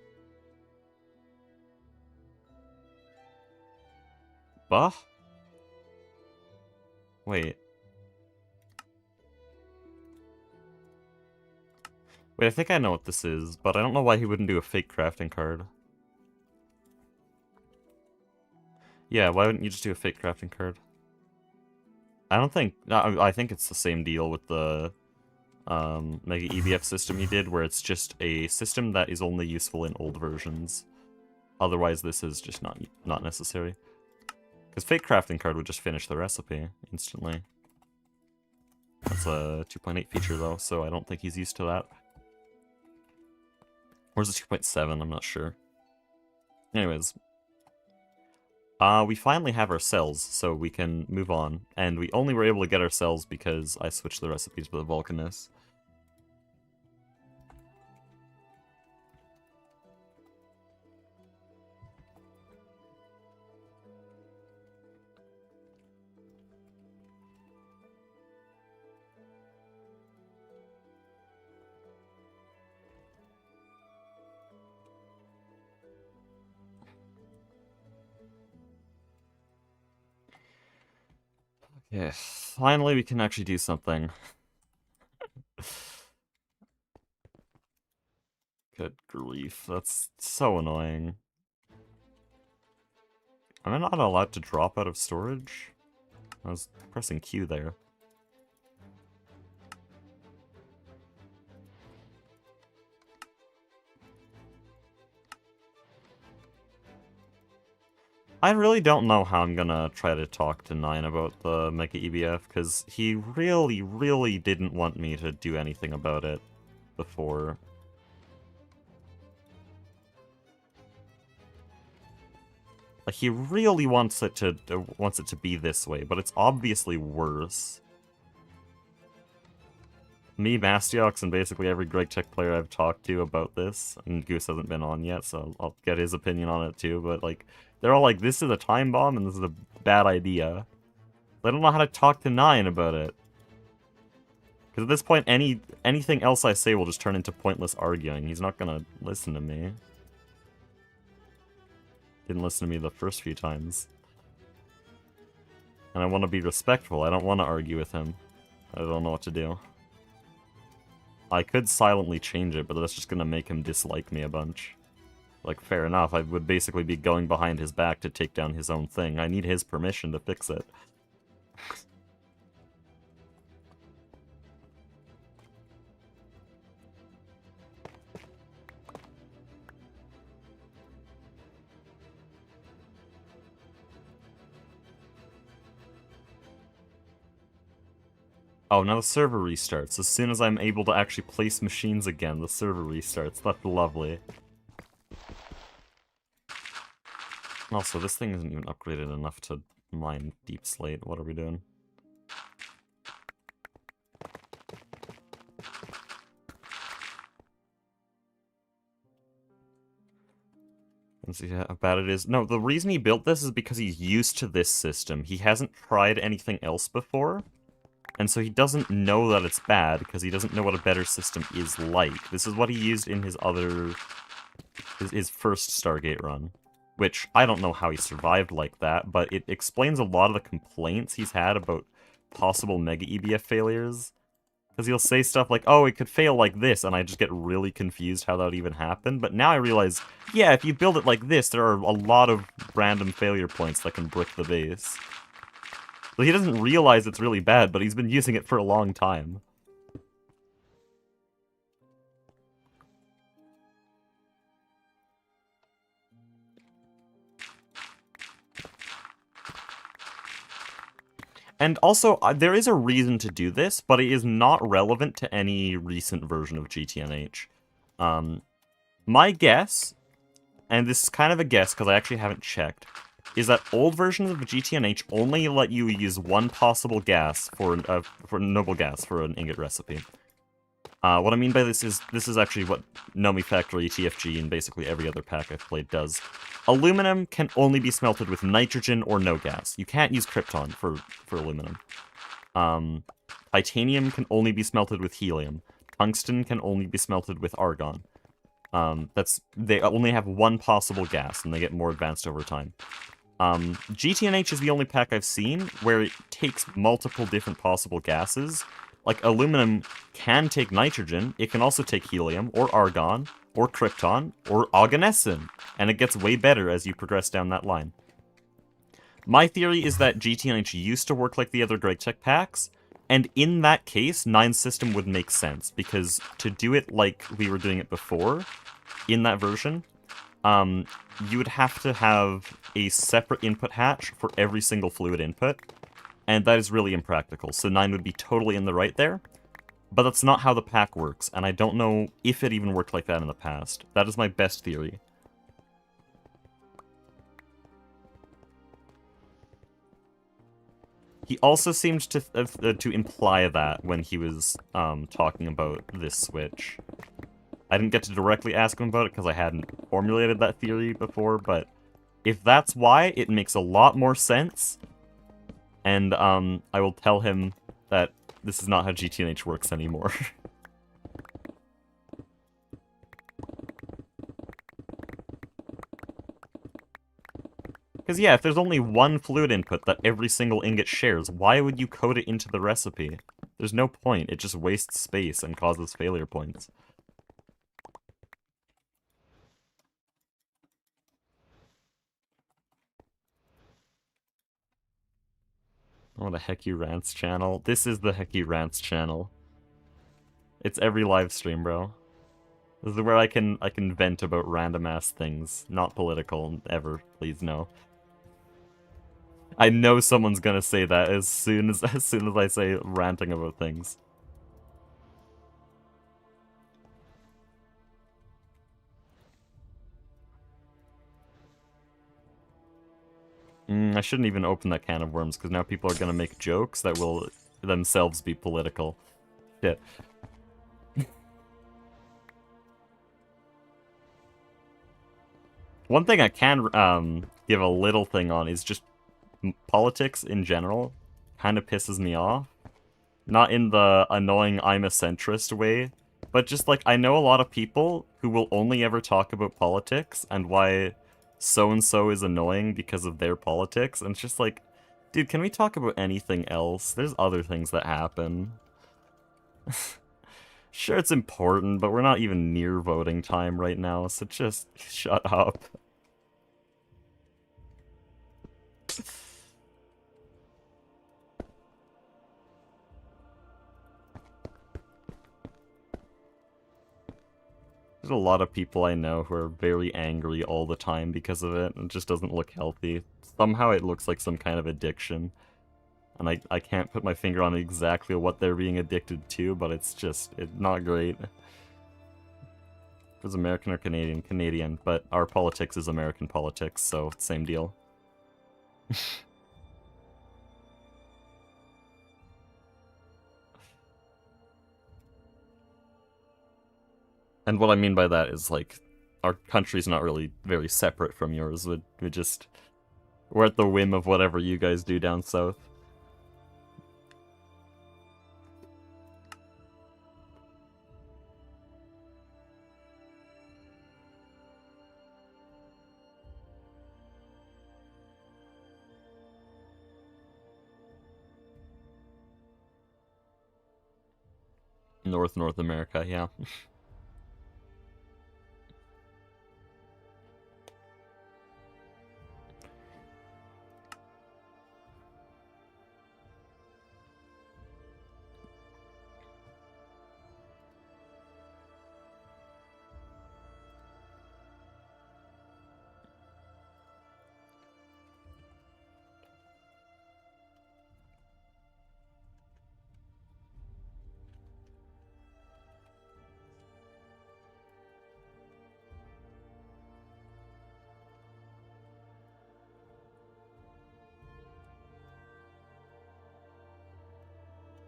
Bah? Wait. Wait, I think I know what this is, but I don't know why he wouldn't do a fake crafting card. Yeah, why wouldn't you just do a fake crafting card? I don't think... I think it's the same deal with the Mega EBF system you did, where it's just a system that is only useful in old versions. Otherwise, this is just not necessary. Because fake crafting card would just finish the recipe instantly. That's a 2.8 feature, though, so I don't think he's used to that. Where's the 2.7? I'm not sure. Anyways. We finally have our cells, so we can move on. And we only were able to get our cells because I switched the recipes with the Vulcanus. Okay, finally we can actually do something. Good grief, that's so annoying. Am I not allowed to drop out of storage? I was pressing Q there. I really don't know how I'm gonna try to talk to Nine about the Mega EBF, because he really, really didn't want me to do anything about it before. Like, he really wants it to be this way, but it's obviously worse. Me, Mastiox, and basically every Greg Tech player I've talked to about this, and Goose hasn't been on yet, so I'll get his opinion on it too, but like, they're all like, this is a time bomb and this is a bad idea. I don't know how to talk to Nine about it. Because at this point, anything else I say will just turn into pointless arguing. He's not gonna listen to me. Didn't listen to me the first few times. And I want to be respectful. I don't want to argue with him. I don't know what to do. I could silently change it, but that's just gonna make him dislike me a bunch. Like, fair enough, I would basically be going behind his back to take down his own thing. I need his permission to fix it. Oh, now the server restarts. As soon as I'm able to actually place machines again, the server restarts. That's lovely. Also, this thing isn't even upgraded enough to mine Deep Slate. What are we doing? Let's see how bad it is. No, the reason he built this is because he's used to this system. He hasn't tried anything else before. And so he doesn't know that it's bad, because he doesn't know what a better system is like. This is what he used in his his first Stargate run. Which, I don't know how he survived like that, but it explains a lot of the complaints he's had about possible Mega EBF failures. Because he'll say stuff like, oh, it could fail like this, and I just get really confused how that would even happen. But now I realize, yeah, if you build it like this, there are a lot of random failure points that can brick the base. So he doesn't realize it's really bad, but he's been using it for a long time. And also, there is a reason to do this, but it is not relevant to any recent version of GTNH. My guess, and this is kind of a guess because I actually haven't checked, is that old versions of GTNH only let you use one possible gas for noble gas for an ingot recipe. What I mean by this is actually what Nomi Factory, TFG, and basically every other pack I've played does. Aluminum can only be smelted with nitrogen or no gas. You can't use krypton for aluminum. Titanium can only be smelted with helium. Tungsten can only be smelted with argon. They only have one possible gas, and they get more advanced over time. GTNH is the only pack I've seen where it takes multiple different possible gases. Like, aluminum can take nitrogen, it can also take helium, or argon, or krypton, or oganesson, and it gets way better as you progress down that line. My theory is that GTNH used to work like the other Greg Tech packs, and in that case, Nine's system would make sense, because to do it like we were doing it before, in that version, you would have to have a separate input hatch for every single fluid input, and that is really impractical, so 9 would be totally in the right there. But that's not how the pack works, and I don't know if it even worked like that in the past. That is my best theory. He also seemed to imply that when he was talking about this switch. I didn't get to directly ask him about it because I hadn't formulated that theory before, but if that's why, it makes a lot more sense. And I will tell him that this is not how GTNH works anymore. Because yeah, if there's only one fluid input that every single ingot shares, why would you code it into the recipe? There's no point, it just wastes space and causes failure points. Oh, the Heck You Rants channel. This is the Heck You Rants channel. It's every live stream, bro. This is where I can vent about random ass things. Not political, ever, please no. I know someone's gonna say that as soon as I say ranting about things. I shouldn't even open that can of worms, because now people are gonna make jokes that will themselves be political. Shit. One thing I can give a little thing on is just politics in general kind of pisses me off. Not in the annoying I'm a centrist way, but just like I know a lot of people who will only ever talk about politics and why so-and-so is annoying because of their politics, and it's just like, dude, can we talk about anything else? There's other things that happen. Sure, it's important, but we're not even near voting time right now, so just shut up. There's a lot of people I know who are very angry all the time because of it, and it just doesn't look healthy. Somehow it looks like some kind of addiction. And I can't put my finger on exactly what they're being addicted to, but it's not great. If it's American or Canadian, Canadian, but our politics is American politics, so same deal. And what I mean by that is, like, our country's not really very separate from yours. We're at the whim of whatever you guys do down south. North America, yeah.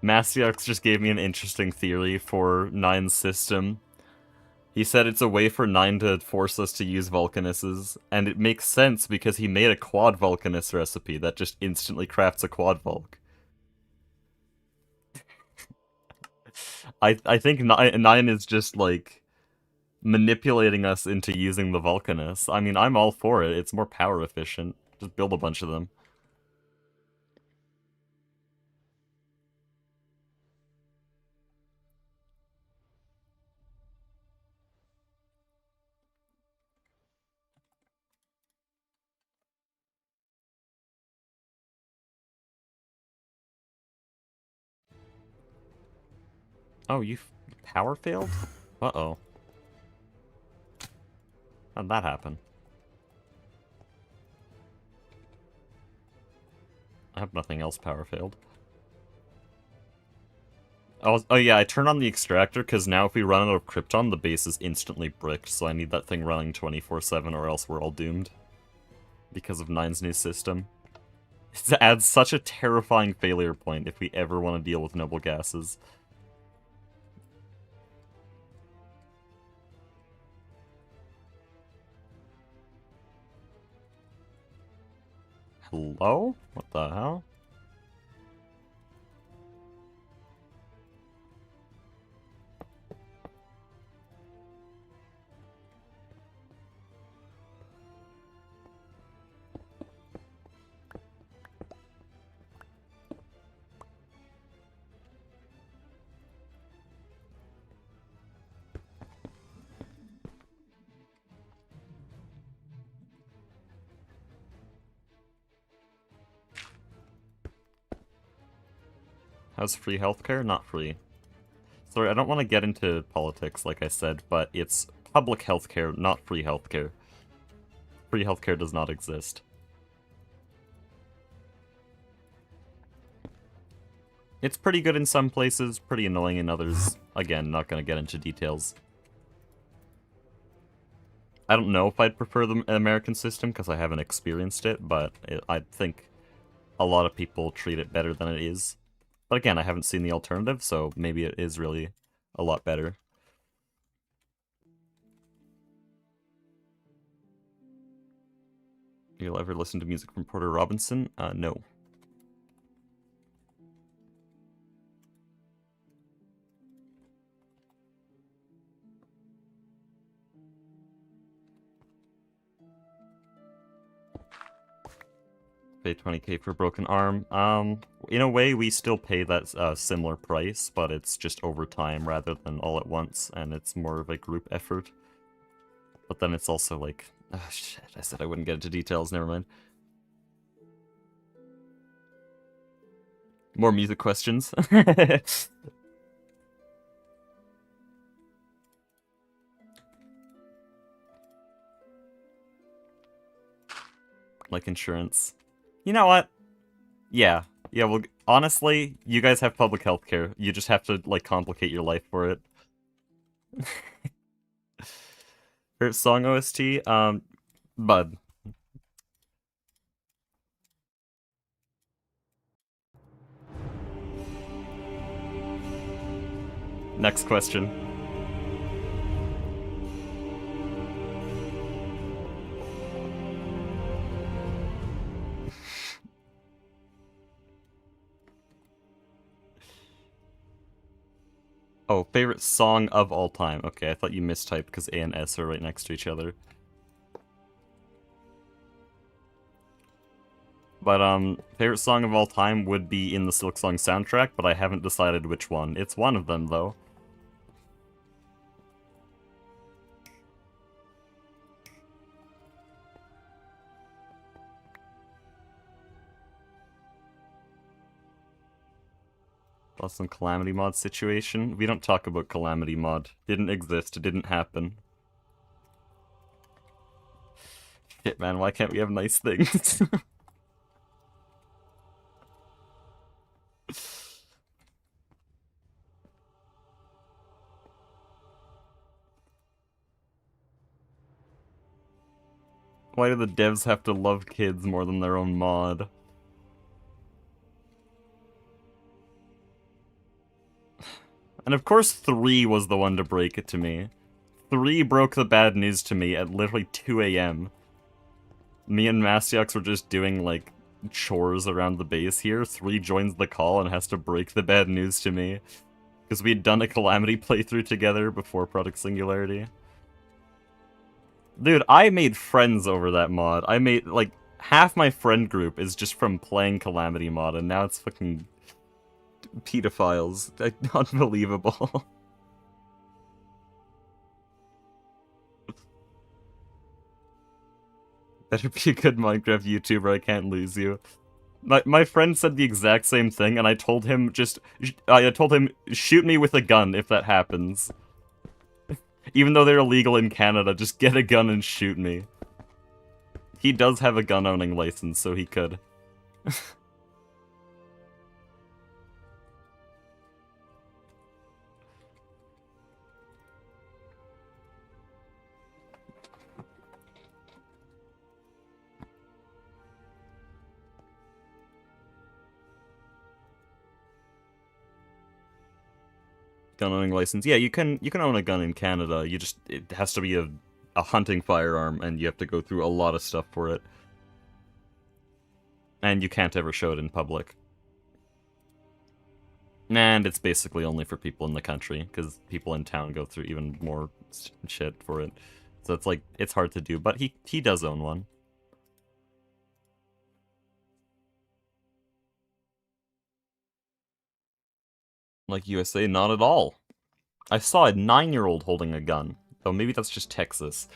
Masiax just gave me an interesting theory for Nine's system. He said it's a way for Nine to force us to use Vulcanuses, and it makes sense because he made a quad Vulcanus recipe that just instantly crafts a quad Vulc. I think Nine is just, like, manipulating us into using the Vulcanus. I mean, I'm all for it. It's more power efficient. Just build a bunch of them. Oh, you power failed? Uh-oh. How'd that happen? I have nothing else power failed. Oh yeah, I turned on the extractor because now if we run out of Krypton, the base is instantly bricked, so I need that thing running 24/7 or else we're all doomed. Because of Nine's new system. It adds such a terrifying failure point if we ever want to deal with noble gases. Hello? What the hell? How's free healthcare? Not free. Sorry, I don't want to get into politics, like I said, but it's public healthcare, not free healthcare. Free healthcare does not exist. It's pretty good in some places, pretty annoying in others. Again, not gonna get into details. I don't know if I'd prefer the American system, because I haven't experienced it, but I think a lot of people treat it better than it is. But again, I haven't seen the alternative, so maybe it is really a lot better. You'll ever listen to music from Porter Robinson? No. Pay 20k for a broken arm. In a way, we still pay that similar price, but it's just over time rather than all at once, and it's more of a group effort. But then it's also like, oh shit, I said I wouldn't get into details, never mind. More music questions. Like insurance. You know what? Yeah. Yeah, well, honestly, you guys have public health care. You just have to, like, complicate your life for it. Favorite song OST? Bud. Next question. Oh, favorite song of all time. Okay, I thought you mistyped because A and S are right next to each other. But, favorite song of all time would be in the Silksong soundtrack, but I haven't decided which one. It's one of them, though. Plus some Calamity Mod situation. We don't talk about Calamity Mod. Didn't exist, it didn't happen. Shit, man, why can't we have nice things? Why do the devs have to love kids more than their own mod? And of course 3 was the one to break it to me. 3 broke the bad news to me at literally 2 AM. Me and Mastiox were just doing, like, chores around the base here. 3 joins the call and has to break the bad news to me. Because we had done a Calamity playthrough together before Product Singularity. Dude, I made friends over that mod. I made, like, half my friend group is just from playing Calamity mod, and now it's fucking pedophiles. Unbelievable. Better be a good Minecraft YouTuber, I can't lose you. My friend said the exact same thing, and I told him shoot me with a gun if that happens. Even though they're illegal in Canada, just get a gun and shoot me. He does have a gun-owning license, so he could. Gun-owning license. Yeah, you can own a gun in Canada. It has to be a hunting firearm, and you have to go through a lot of stuff for it. And you can't ever show it in public. And it's basically only for people in the country, because people in town go through even more shit for it. So it's like, it's hard to do, but he does own one. Like USA, not at all. I saw a 9-year-old holding a gun. Oh, maybe that's just Texas.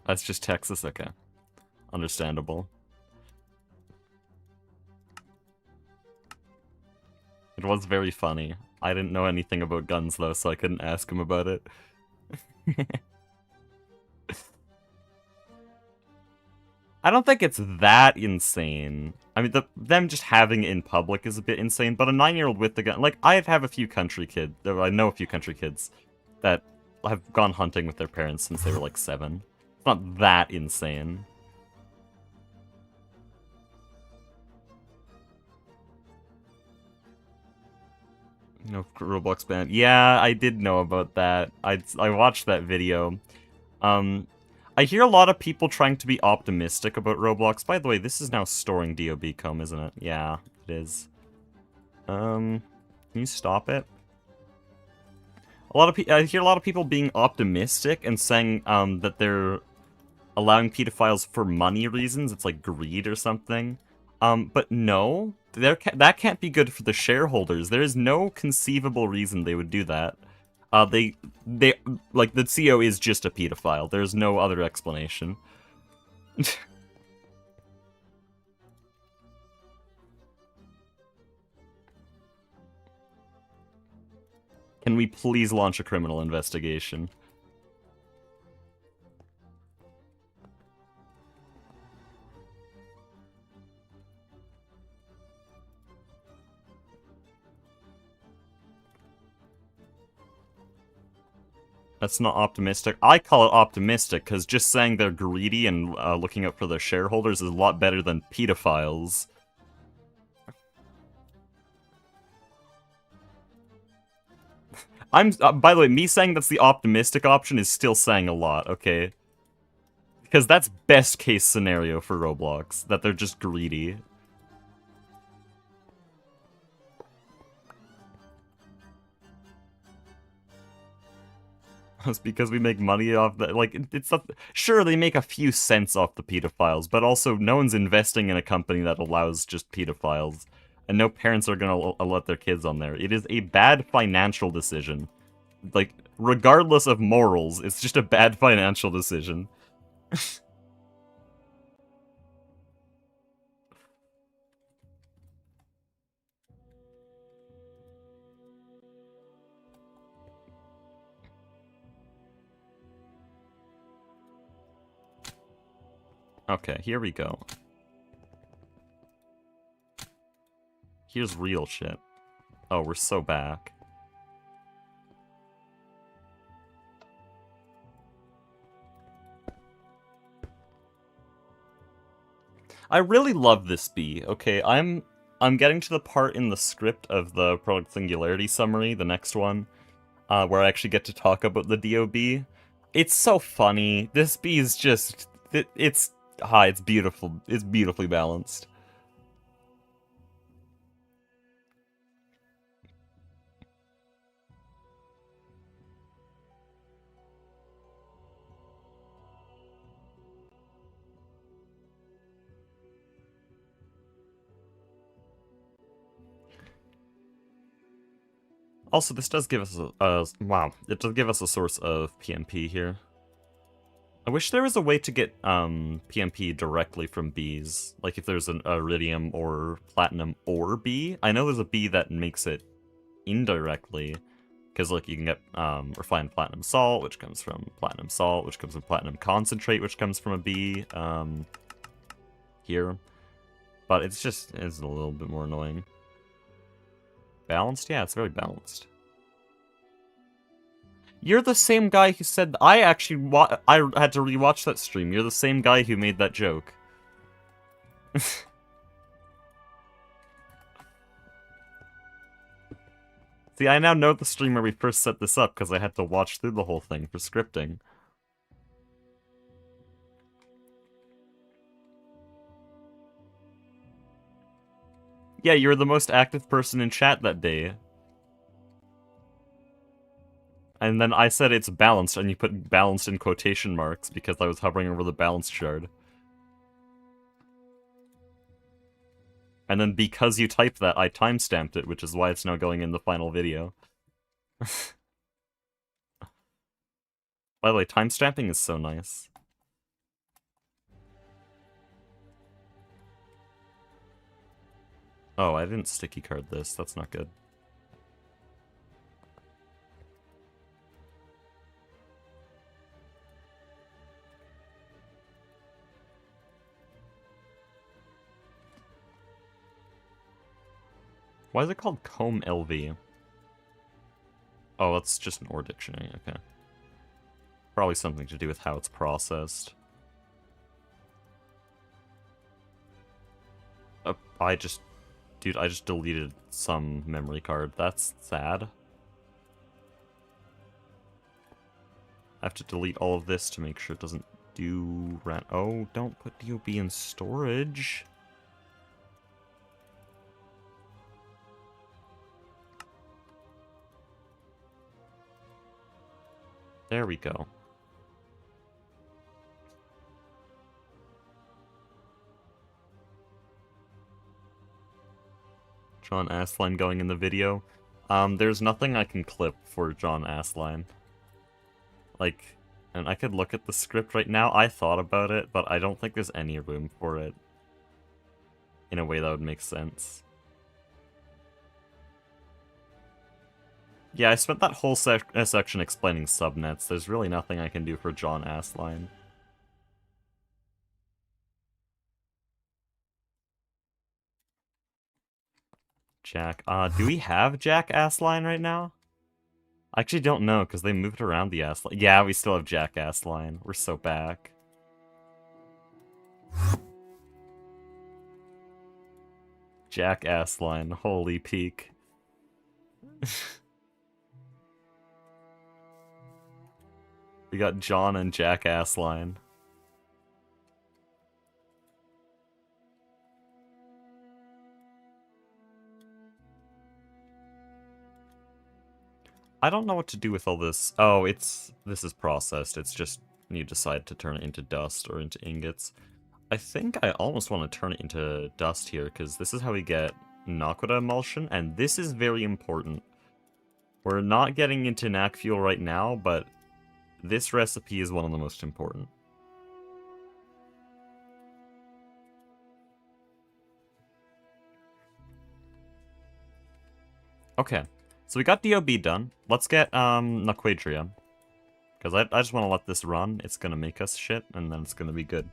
That's just Texas? Okay. Understandable. It was very funny. I didn't know anything about guns, though, so I couldn't ask him about it. I don't think it's that insane. I mean, them just having it in public is a bit insane, but a 9-year-old with the gun... Like, I have a few country kids... I know a few country kids that have gone hunting with their parents since they were, like, 7. It's not that insane. No Roblox ban. Yeah, I did know about that. I watched that video. I hear a lot of people trying to be optimistic about Roblox. By the way, this is now storing DOB com, isn't it? Yeah, it is. Can you stop it? I hear a lot of people being optimistic and saying that they're allowing pedophiles for money reasons. It's like greed or something. But no, that can't be good for the shareholders. There is no conceivable reason they would do that. They like the CEO is just a pedophile. There's no other explanation. Can we please launch a criminal investigation? That's not optimistic. I call it optimistic, because just saying they're greedy and looking out for their shareholders is a lot better than pedophiles. by the way, me saying that's the optimistic option is still saying a lot, okay? Because that's best case scenario for Roblox, that they're just greedy. It's because we make money off that. Like, it's not, sure, they make a few cents off the pedophiles, but also no one's investing in a company that allows just pedophiles. And no parents are gonna let their kids on there. It is a bad financial decision. Like, regardless of morals, it's just a bad financial decision. Okay, here we go. Here's real shit. Oh, we're so back. I really love this bee. Okay, I'm getting to the part in the script of the product Singularity summary, the next one, where I actually get to talk about the DOB. It's so funny. This bee is just it's beautiful. It's beautifully balanced. Also, this does give us wow, it does give us a source of PMP here. I wish there was a way to get PMP directly from bees, like if there's an iridium or platinum or bee. I know there's a bee that makes it indirectly, because like you can get refined platinum salt, which comes from platinum salt, which comes from platinum concentrate, which comes from a bee here. But it's a little bit more annoying. Balanced? Yeah, it's very balanced. You're the same guy who said... I actually... I had to rewatch that stream. You're the same guy who made that joke. See, I now know the stream where we first set this up, because I had to watch through the whole thing for scripting. Yeah, you were the most active person in chat that day. And then I said it's balanced, and you put balanced in quotation marks because I was hovering over the balanced shard. And then because you typed that, I timestamped it, which is why it's now going in the final video. By the way, timestamping is so nice. Oh, I didn't sticky card this. That's not good. Why is it called Comb LV? Oh, that's just an ore dictionary, okay. Probably something to do with how it's processed. Dude, I just deleted some memory card. That's sad. I have to delete all of this to make sure it doesn't do... Oh, don't put DOB in storage. There we go. John Assline going in the video. There's nothing I can clip for John Assline. Like, and I could look at the script right now. I thought about it, but I don't think there's any room for it in a way that would make sense. Yeah, I spent that whole section explaining subnets. There's really nothing I can do for John Assline. Jack. Do we have Jack Assline right now? I actually don't know, because they moved around the Assline. Yeah, we still have Jack Assline. We're so back. Jack Assline. Holy peak. We got John and Jack Assline. I don't know what to do with all this. Oh, this is processed. It's just you decide to turn it into dust or into ingots. I think I almost want to turn it into dust here, because this is how we get Naquita emulsion, and this is very important. We're not getting into knack fuel right now, but this recipe is one of the most important. Okay, so we got DOB done. Let's get Naquadria. Because I just want to let this run. It's going to make us shit, and then it's going to be good.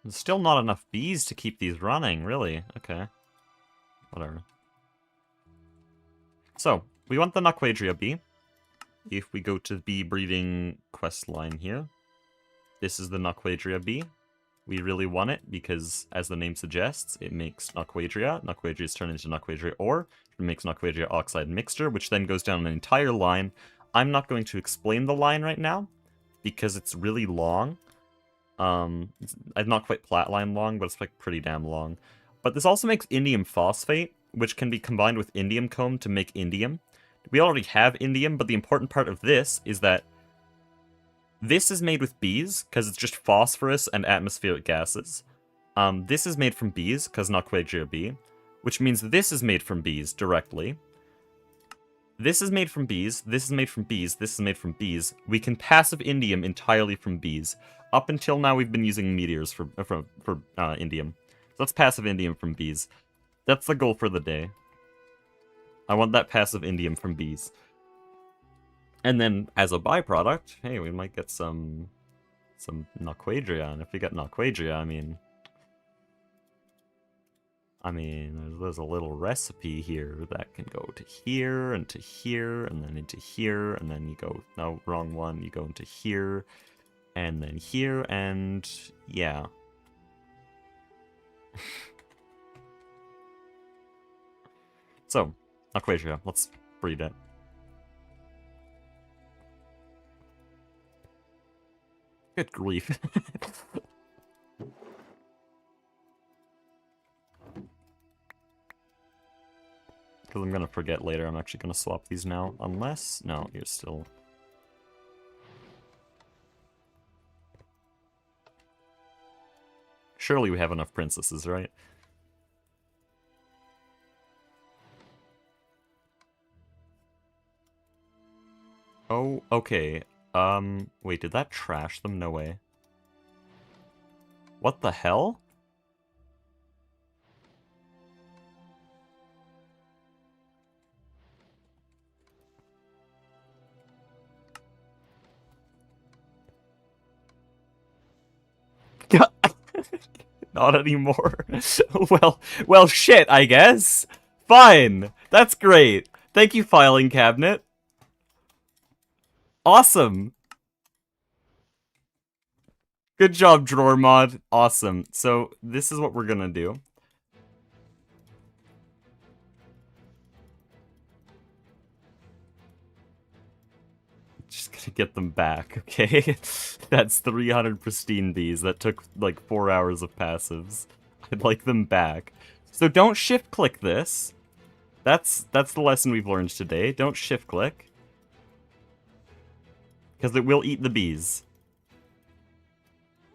There's still not enough bees to keep these running, really. Okay. Whatever. So, we want the Naquadria bee. If we go to the bee breeding quest line here, this is the Naquadria bee. We really want it because, as the name suggests, it makes Naquadria. Naquadria is turned into Naquadria ore. It makes Naquadria oxide mixture, which then goes down an entire line. I'm not going to explain the line right now because it's really long. It's not quite platline long, but it's like pretty damn long. But this also makes indium phosphate, which can be combined with indium comb to make indium. We already have indium, but the important part of this is that this is made with bees, because it's just phosphorus and atmospheric gases. This is made from bees, because Naquadria bee, which means this is made from bees directly. This is made from bees, this is made from bees, this is made from bees. We can passive indium entirely from bees. Up until now, we've been using meteors for indium. So that's passive indium from bees. That's the goal for the day. I want that passive indium from bees. And then, as a byproduct, hey, we might get some Naquadria. And if we get Naquadria, I mean, there's a little recipe here that can go to here, and then into here, and then you go, no, wrong one, you go into here, and then here, and yeah. So, Naquadria, let's breed it. Good grief. Because I'm going to forget later, I'm actually going to swap these now. Unless... No, you're still... Surely we have enough princesses, right? Oh, okay. Wait, did that trash them? No way. What the hell? Not anymore. well, shit, I guess. Fine. That's great. Thank you, filing cabinet. Awesome. Good job, drawer mod. Awesome. So, this is what we're gonna do. Just gonna get them back, okay? That's 300 pristine bees. That took, like, 4 hours of passives. I'd like them back. So don't shift-click this. That's the lesson we've learned today. Don't shift-click. Because it will eat the bees.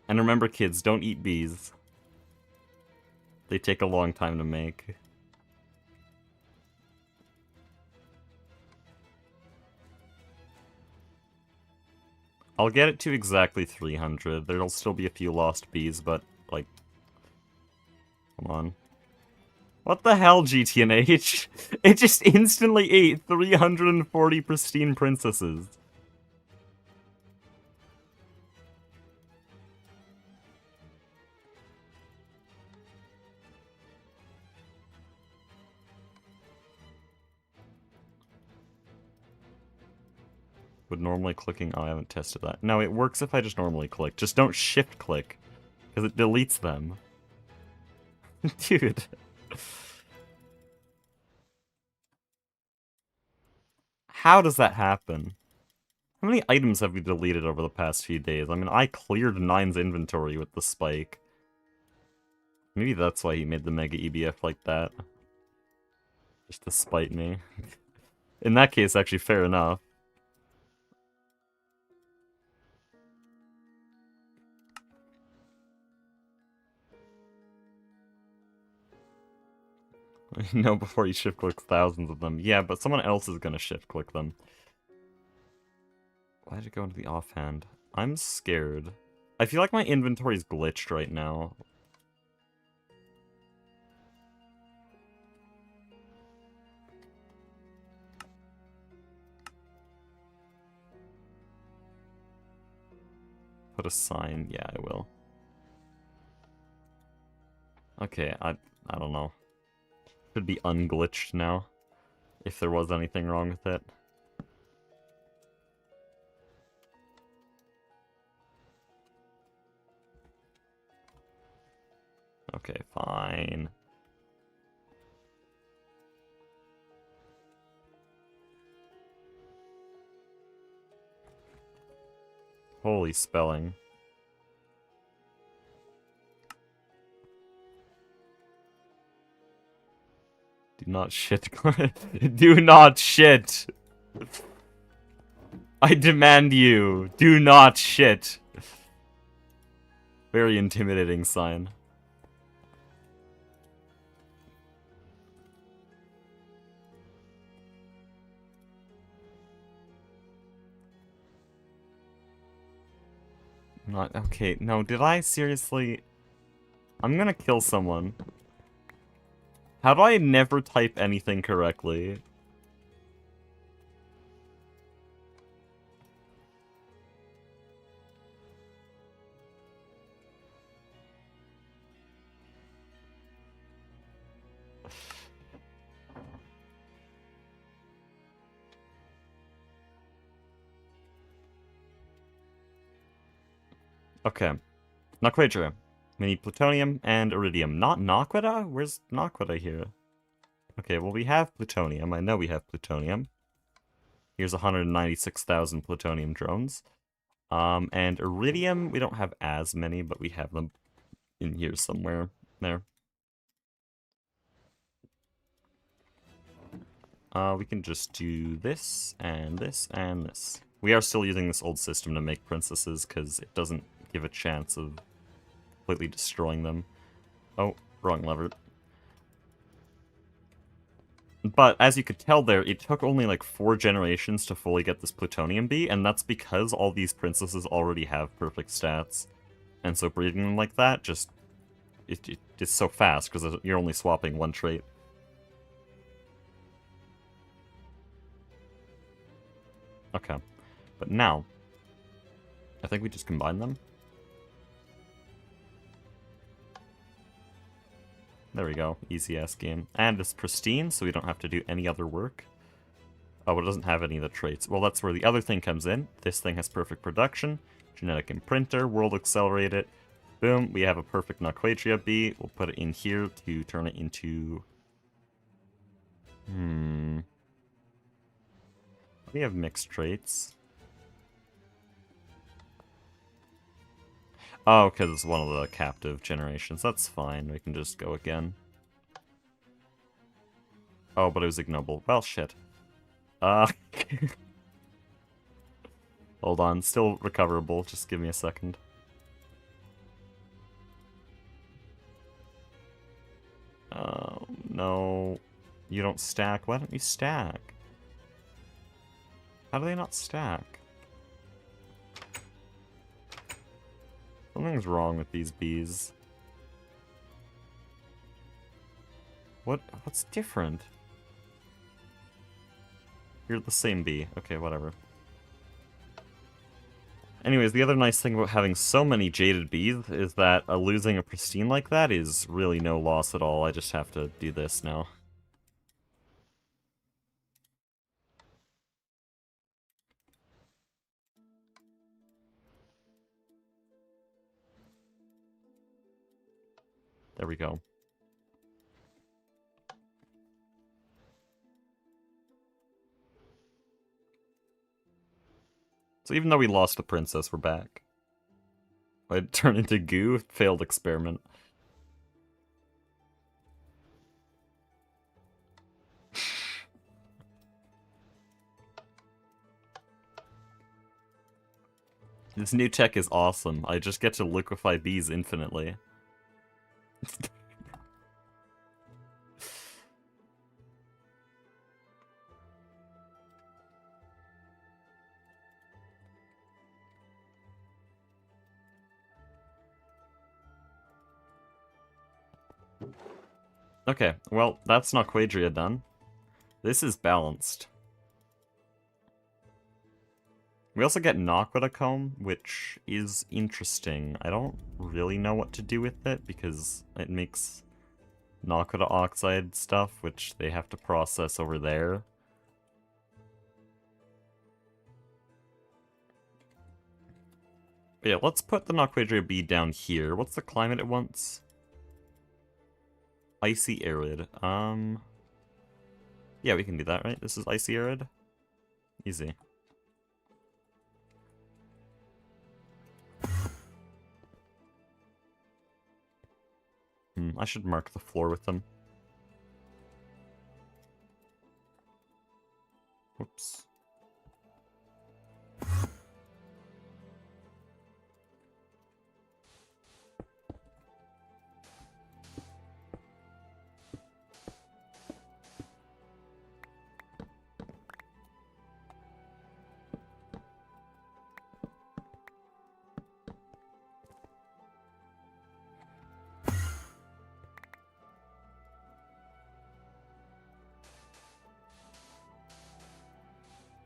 And remember, kids, don't eat bees. They take a long time to make. I'll get it to exactly 300. There'll still be a few lost bees, but, like... Come on. What the hell, GTNH? It just instantly ate 340 pristine princesses. Would normally clicking... Oh, I haven't tested that. No, it works if I just normally click. Just don't shift click, because it deletes them. Dude. How does that happen? How many items have we deleted over the past few days? I mean, I cleared 9's inventory with the spike. Maybe that's why he made the Mega EBF like that. Just to spite me. In that case, actually, fair enough. No, before he shift-clicks thousands of them. Yeah, but someone else is gonna shift-click them. Why did it go into the offhand? I'm scared. I feel like my inventory's glitched right now. Put a sign. Yeah, I will. Okay, I don't know. Should be unglitched now. If there was anything wrong with it. Okay, fine. Holy spelling. Do not shit. Do not shit. I demand you. Do not shit. Very intimidating sign. Not okay. No, did I seriously? I'm gonna kill someone. How do I never type anything correctly? Okay. Not quite sure. We need plutonium and iridium. Not Naquita? Where's Naquita here? Okay, well we have plutonium. I know we have plutonium. Here's 196,000 plutonium drones. And iridium, we don't have as many, but we have them in here somewhere. There. We can just do this, and this, and this. We are still using this old system to make princesses, because it doesn't give a chance of completely destroying them. Oh, wrong lever. But as you could tell there, it took only like 4 generations to fully get this plutonium bee, and that's because all these princesses already have perfect stats. And so breeding them like that just... it's so fast, because you're only swapping one trait. Okay. But now, I think we just combine them. There we go. Easy-ass game. And it's pristine, so we don't have to do any other work. Oh, but it doesn't have any of the traits. Well, that's where the other thing comes in. This thing has perfect production, genetic imprinter, world accelerated. Boom, we have a perfect Naquadria bee. We'll put it in here to turn it into... We have mixed traits. Oh, because it's one of the captive generations. That's fine. We can just go again. Oh, but it was ignoble. Well, shit. Hold on. Still recoverable. Just give me a second. Oh, no. You don't stack. Why don't you stack? How do they not stack? Something's wrong with these bees. What's different? You're the same bee. Okay, whatever. Anyways, the other nice thing about having so many jaded bees is that losing a pristine like that is really no loss at all. I just have to do this now. There we go. So even though we lost the princess, we're back. I'd turn into goo? Failed experiment. This new tech is awesome. I just get to liquefy bees infinitely. Okay, well, that's not Quadria done. This is balanced. We also get Naquita Comb, which is interesting. I don't really know what to do with it, because it makes Naquita Oxide stuff, which they have to process over there. But yeah, let's put the Naquadria bee down here. What's the climate it wants? Icy arid. Yeah, we can do that, right? This is icy arid? Easy. I should mark the floor with them. Whoops.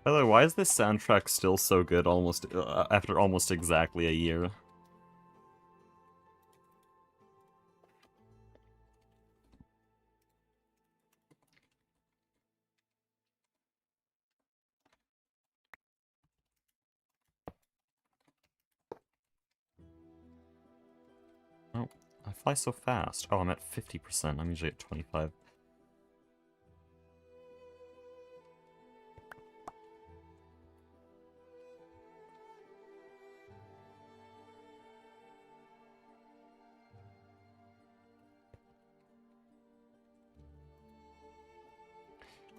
By the way, why is this soundtrack still so good almost after almost exactly a year? Oh, I fly so fast. Oh, I'm at 50%. I'm usually at 25.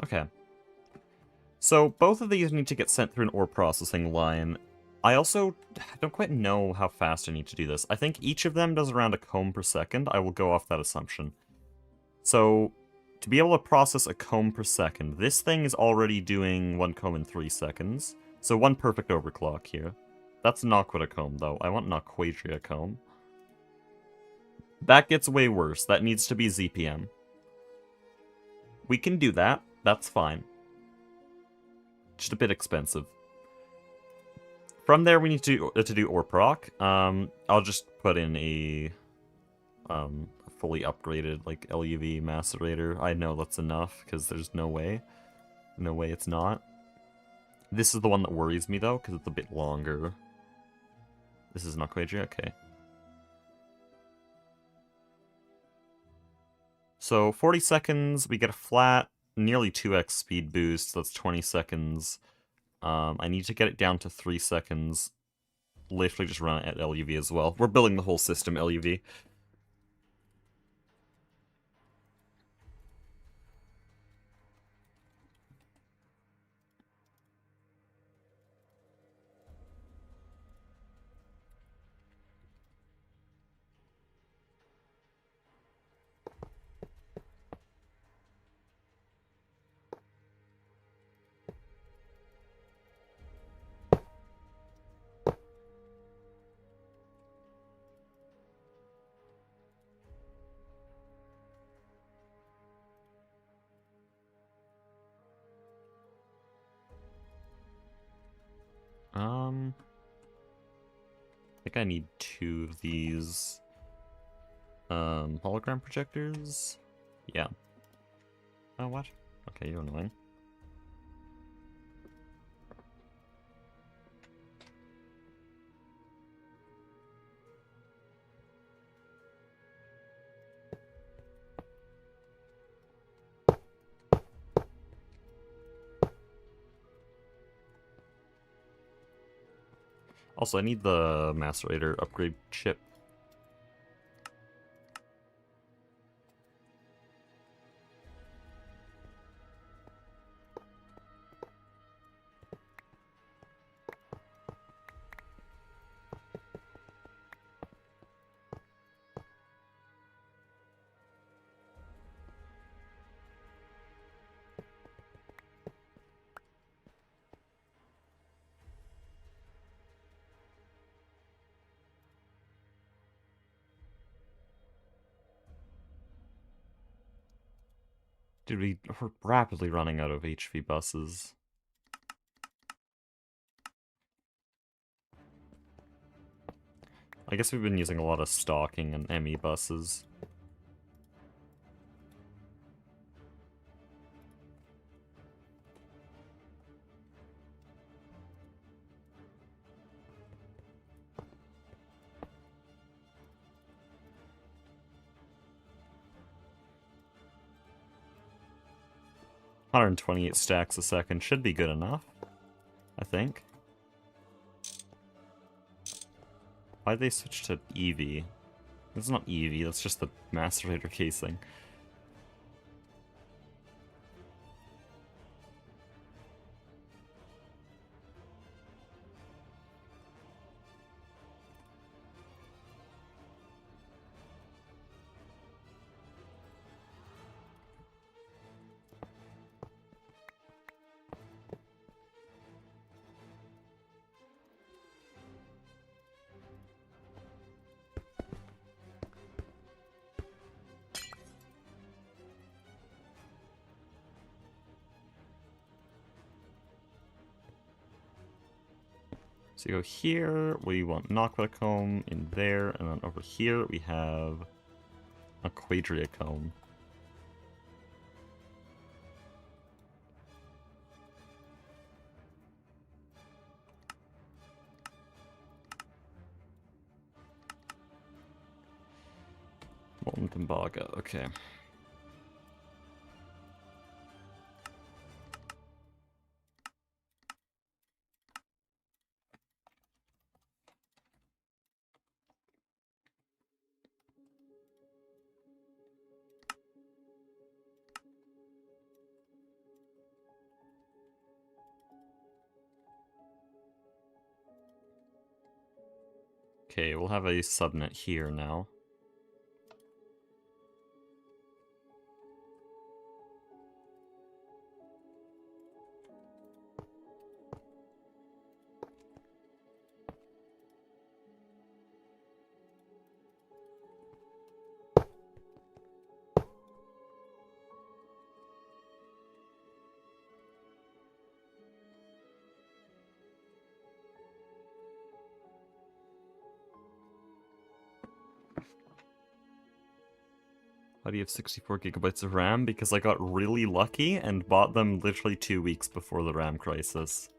Okay. So, both of these need to get sent through an ore processing line. I also don't quite know how fast I need to do this. I think each of them does around a comb per second. I will go off that assumption. So, to be able to process a comb per second, this thing is already doing 1 comb in 3 seconds. So 1 perfect overclock here. That's not quite a comb, though. I want not quadria comb. That gets way worse. That needs to be ZPM. We can do that. That's fine. Just a bit expensive. From there, we need to do Orproc. I'll just put in a fully upgraded like LUV macerator. I know that's enough because there's no way. No way it's not. This is the one that worries me though because it's a bit longer. This is not Quadria? Okay. So 40 seconds, we get a flat, nearly 2x speed boost, so that's 20 seconds. I need to get it down to 3 seconds. Literally just run it at LUV as well. We're building the whole system LUV. I think I need 2 of these hologram projectors. Yeah. Oh, what? Okay, you're annoying. Also, I need the macerator upgrade chip. Dude, we're rapidly running out of HV buses. I guess we've been using a lot of stocking and ME buses. $128 stacks a second should be good enough, I think. Why'd they switch to EV? It's not EV, that's just the macerator casing. So you go here, we want Nocquacomb in there, and then over here we have a Quadriacomb. Molten Timbaga, okay. Okay, we'll have a subnet here now. Why do you have 64 gigabytes of RAM? Because I got really lucky and bought them literally 2 weeks before the RAM crisis.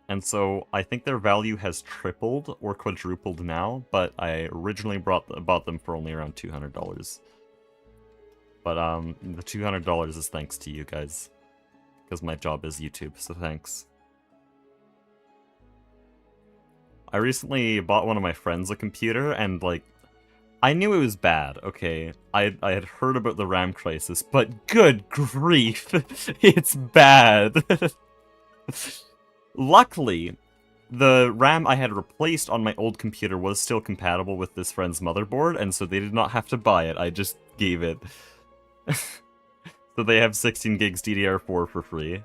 And so I think their value has tripled or quadrupled now, but I originally bought them for only around $200. But the $200 is thanks to you guys, because my job is YouTube, so thanks. I recently bought one of my friends a computer, and like, I knew it was bad, okay? I had heard about the RAM crisis, but good grief, it's bad. Luckily, the RAM I had replaced on my old computer was still compatible with this friend's motherboard, and so they did not have to buy it, I just gave it. So they have 16 gigs DDR4 for free.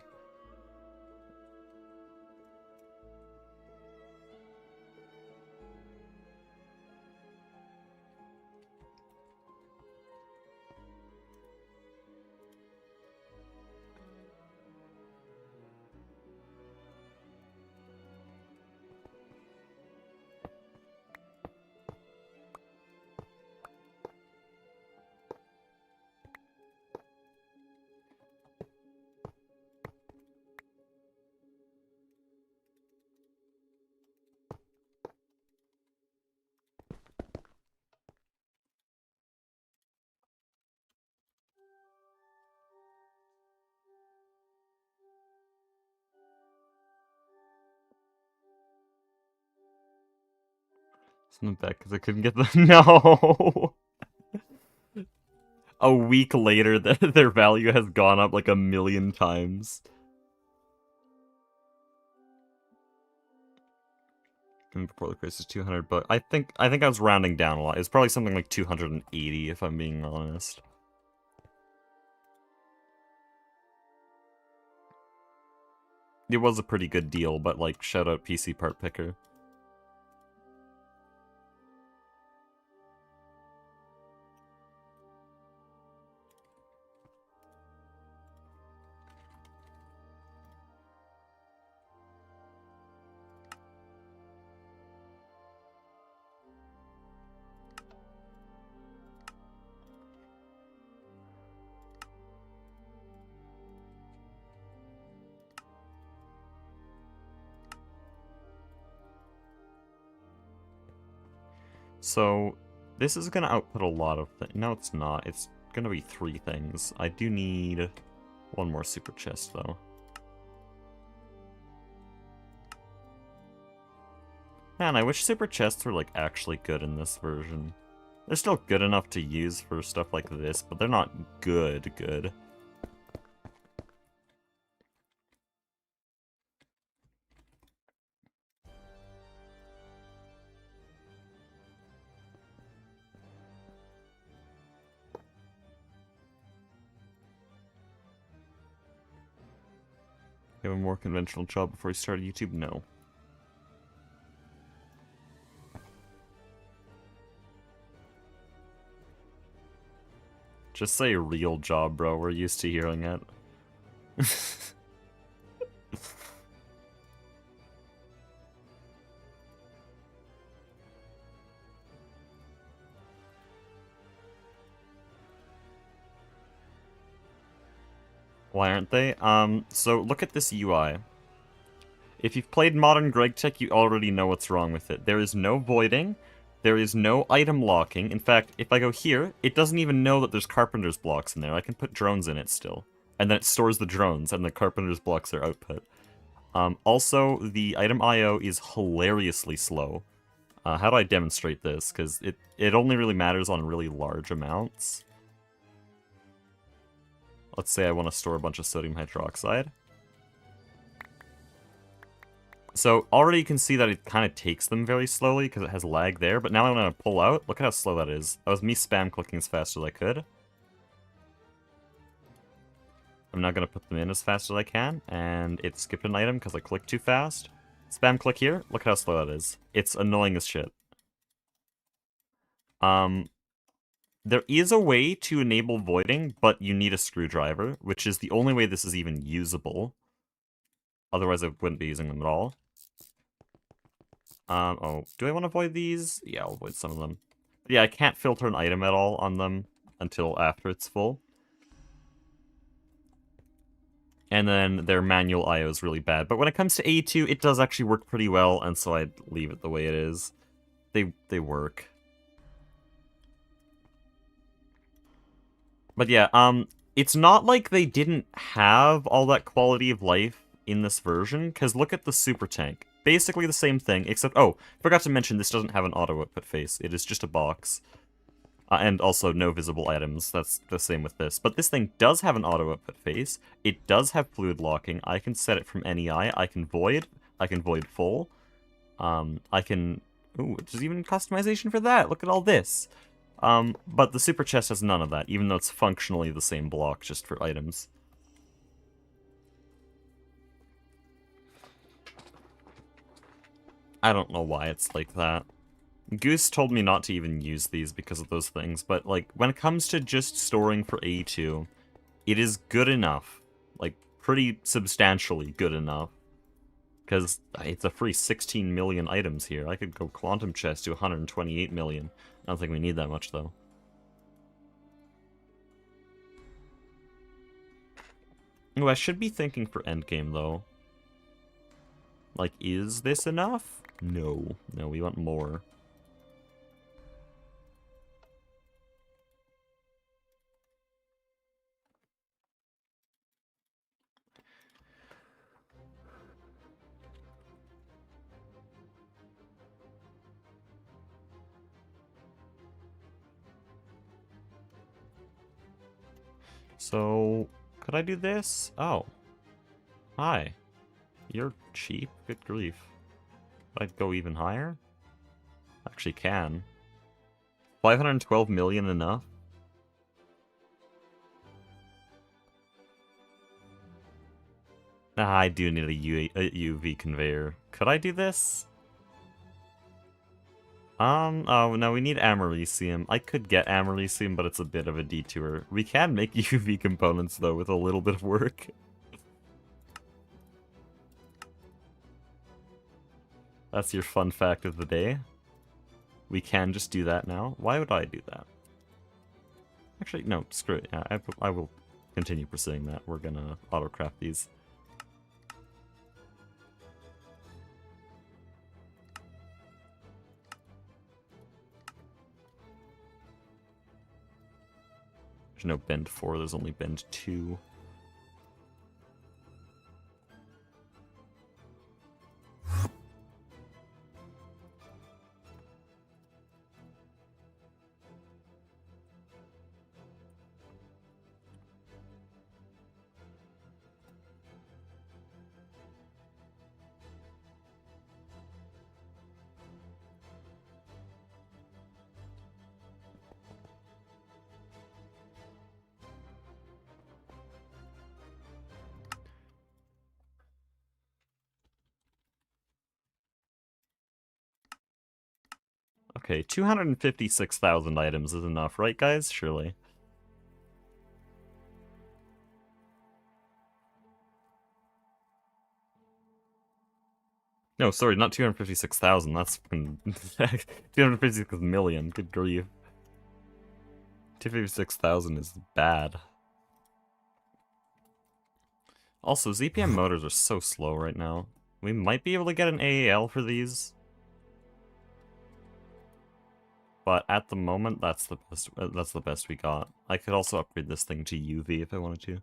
Send them back because I couldn't get them. No! A week later, their value has gone up like 1,000,000 times. And before the crisis, 200, but I think I was rounding down a lot. It's probably something like 280, if I'm being honest. It was a pretty good deal, but like, shout out PC Part Picker. So, this is gonna output a lot of things. No, it's not. It's gonna be 3 things. I do need 1 more super chest, though. Man, I wish super chests were, like, actually good in this version. They're still good enough to use for stuff like this, but they're not good. You have a more conventional job before you started YouTube? No. Just say real job, bro. We're used to hearing it. Why aren't they? So look at this UI. If you've played Modern GregTech, you already know what's wrong with it. There is no voiding. There is no item locking. In fact, if I go here, it doesn't even know that there's carpenter's blocks in there. I can put drones in it still. And then it stores the drones, and the carpenter's blocks are output. Also, the item IO is hilariously slow. How do I demonstrate this? Because it only really matters on really large amounts. Let's say I want to store a bunch of sodium hydroxide. So already you can see that it kind of takes them very slowly because it has lag there, but now I'm going to pull out. Look at how slow that is. That was me spam clicking as fast as I could. I'm not going to put them in as fast as I can, and it skipped an item because I clicked too fast. Spam click here. Look how slow that is. It's annoying as shit. There is a way to enable voiding, but you need a screwdriver, which is the only way this is even usable. Otherwise I wouldn't be using them at all. Oh, do I want to avoid these? Yeah, I'll avoid some of them. Yeah, I can't filter an item at all on them until after it's full. And then their manual IO is really bad. But when it comes to A2, it does actually work pretty well, and so I'd leave it the way it is. They work. But yeah, it's not like they didn't have all that quality of life in this version, because look at the super tank. Basically the same thing, except, oh, forgot to mention this doesn't have an auto output face. It is just a box. And also no visible items. That's the same with this. But this thing does have an auto output face. It does have fluid locking. I can set it from NEI. I can void full. I can... Ooh, there's even customization for that. Look at all this. But the super chest has none of that, even though it's functionally the same block, just for items. I don't know why it's like that. Goose told me not to even use these because of those things, but like when it comes to just storing for A2, it is good enough. Like pretty substantially good enough. Because it's a free 16 million items here. I could go quantum chest to 128 million. I don't think we need that much though. Oh, I should be thinking for endgame though. Like, is this enough? No. No, we want more. So, could I do this? Oh. Hi. You're cheap? Good grief. Could I go even higher? Actually can. 512 million enough? Ah, I do need a UV conveyor. Could I do this? Oh, no, we need Americium. I could get Americium, but it's a bit of a detour. We can make UV components, though, with a little bit of work. That's your fun fact of the day. We can just do that now. Why would I do that? Actually, no, screw it. Yeah, I will continue pursuing that. We're gonna autocraft these. There's no bend 4, there's only bend 2. Okay, 256,000 items is enough, right guys? Surely. No, sorry, not 256,000, that's 256 million, good grief. 256,000 is bad. Also, ZPM motors are so slow right now. We might be able to get an AAL for these. But at the moment, that's the best we got. I could also upgrade this thing to UV if I wanted to.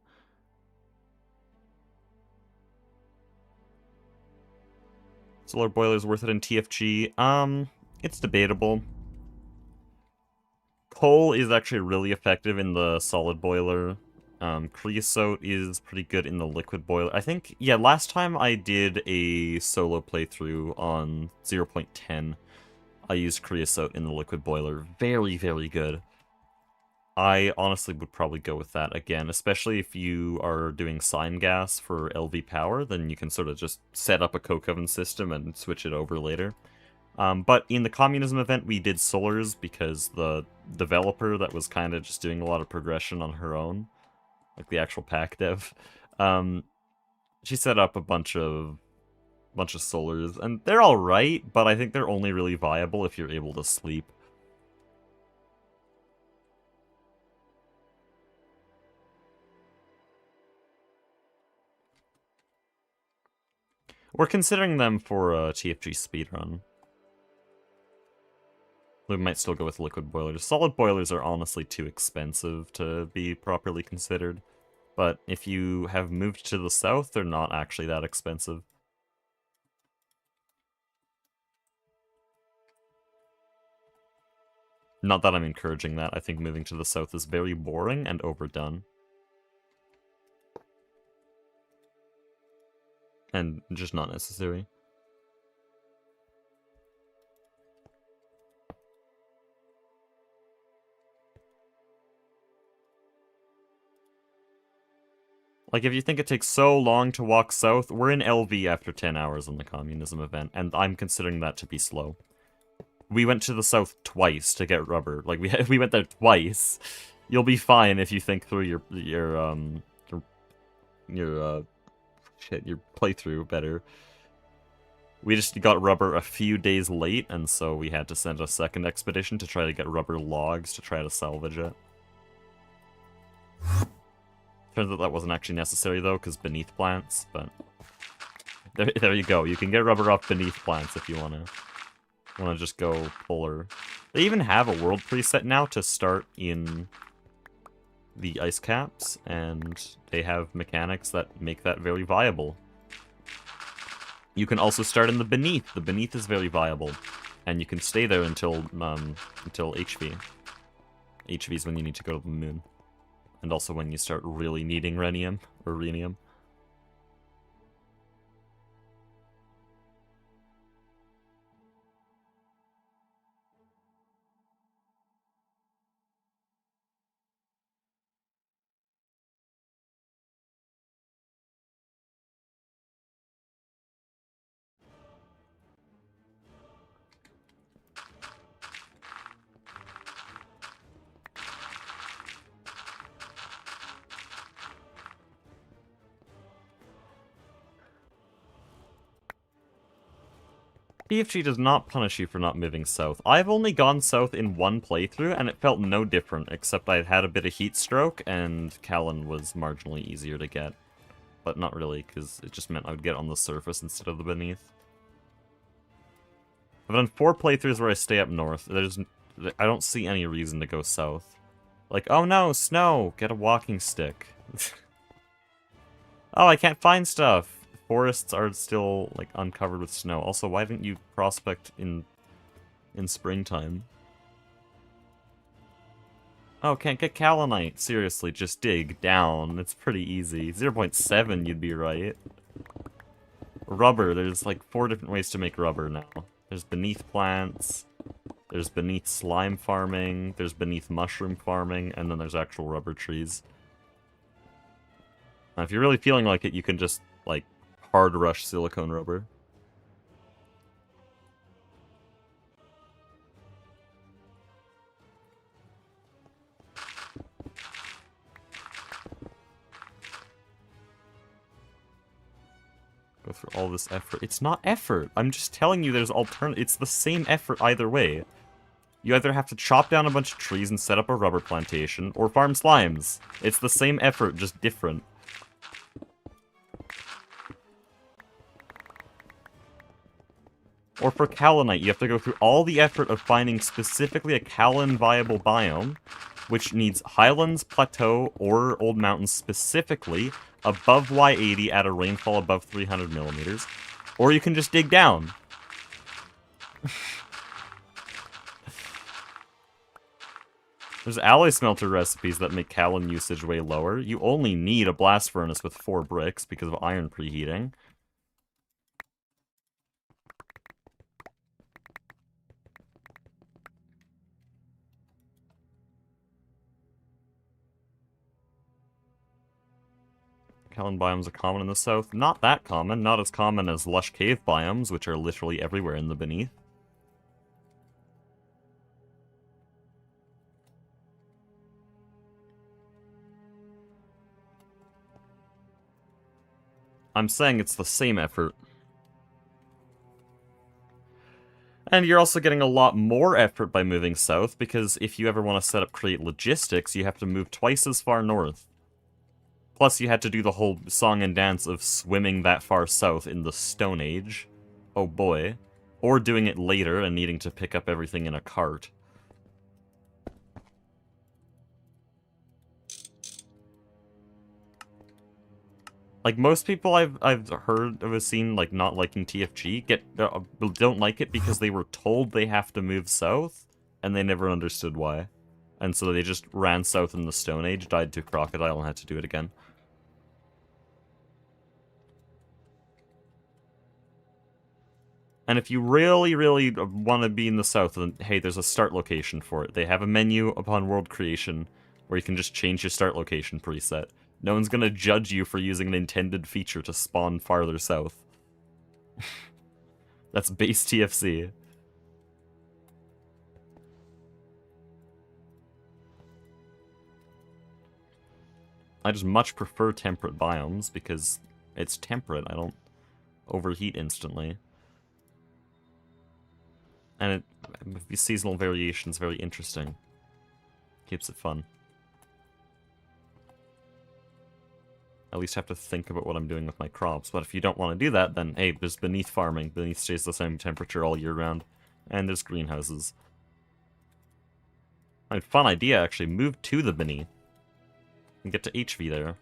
Solar boiler's worth it in TFG. It's debatable. Coal is actually really effective in the solid boiler. Creosote is pretty good in the liquid boiler. I think, yeah, last time I did a solo playthrough on 0.10, I used creosote in the liquid boiler. Very, very good. I honestly would probably go with that again, especially if you are doing sign gas for LV power, then you can sort of just set up a coke oven system and switch it over later. But in the communism event, we did solars because the developer that was kind of just doing a lot of progression on her own, like the actual pack dev, she set up a bunch of solars, and they're all right, but I think they're only really viable if you're able to sleep. We're considering them for a TFG speedrun. We might still go with liquid boilers. Solid boilers are honestly too expensive to be properly considered. But if you have moved to the south, they're not actually that expensive. Not that I'm encouraging that. I think moving to the south is very boring and overdone. And just not necessary. Like, if you think it takes so long to walk south, we're in LV after 10 hours on the communism event, and I'm considering that to be slow. We went to the south twice to get rubber. Like, we went there twice. You'll be fine if you think through your playthrough better. We just got rubber a few days late, and so we had to send a second expedition to try to get rubber logs to try to salvage it. Turns out that wasn't actually necessary, though, because beneath plants, but... There you go. You can get rubber off beneath plants if you want to just go polar. They even have a world preset now to start in the ice caps, and they have mechanics that make that very viable. You can also start in the beneath. The beneath is very viable, and you can stay there until HV. HV is when you need to go to the moon. And also when you start really needing rhenium, or rhenium. BFG does not punish you for not moving south. I've only gone south in one playthrough, and it felt no different, except I had a bit of heat stroke, and Callan was marginally easier to get. But not really, because it just meant I would get on the surface instead of the beneath. I've done 4 playthroughs where I stay up north. I don't see any reason to go south. Like, oh no, snow! Get a walking stick. Oh, I can't find stuff! Forests are still, like, uncovered with snow. Also, why didn't you prospect in springtime? Oh, can't get Kaolinite. Seriously, just dig down. It's pretty easy. 0.7, you'd be right. Rubber, there's like 4 different ways to make rubber now. There's beneath plants, there's beneath slime farming, there's beneath mushroom farming, and then there's actual rubber trees. Now, if you're really feeling like it, you can just, like, hard rush silicone rubber. Go through all this effort. It's not effort. I'm just telling you there's it's the same effort either way. You either have to chop down a bunch of trees and set up a rubber plantation, or farm slimes. It's the same effort, just different. Or for Kaolinite, you have to go through all the effort of finding specifically a Kaolin-viable biome, which needs highlands, plateau, or old mountains specifically, above Y80 at a rainfall above 300 millimeters. Or you can just dig down. There's alloy smelter recipes that make Kaolin usage way lower. You only need a blast furnace with 4 bricks because of iron preheating. Kaolin biomes are common in the south. Not that common. Not as common as lush cave biomes, which are literally everywhere in the beneath. I'm saying it's the same effort. And you're also getting a lot more effort by moving south, because if you ever want to set up create logistics, you have to move twice as far north. Plus, you had to do the whole song and dance of swimming that far south in the Stone Age. Oh boy. Or doing it later and needing to pick up everything in a cart. Like, most people I've heard of a scene, like, not liking TFG, don't like it because they were told they have to move south, and they never understood why. And so they just ran south in the Stone Age, died to a crocodile, and had to do it again. And if you really, really want to be in the south, then hey, there's a start location for it. They have a menu upon world creation where you can just change your start location preset. No one's gonna judge you for using an intended feature to spawn farther south. That's base TFC. I just much prefer temperate biomes because it's temperate. I don't overheat instantly. And the seasonal variation is very interesting. Keeps it fun. At least have to think about what I'm doing with my crops. But if you don't want to do that, then hey, there's beneath farming. Beneath stays the same temperature all year round. And there's greenhouses. I mean, fun idea, actually. Move to the beneath. And get to HV there.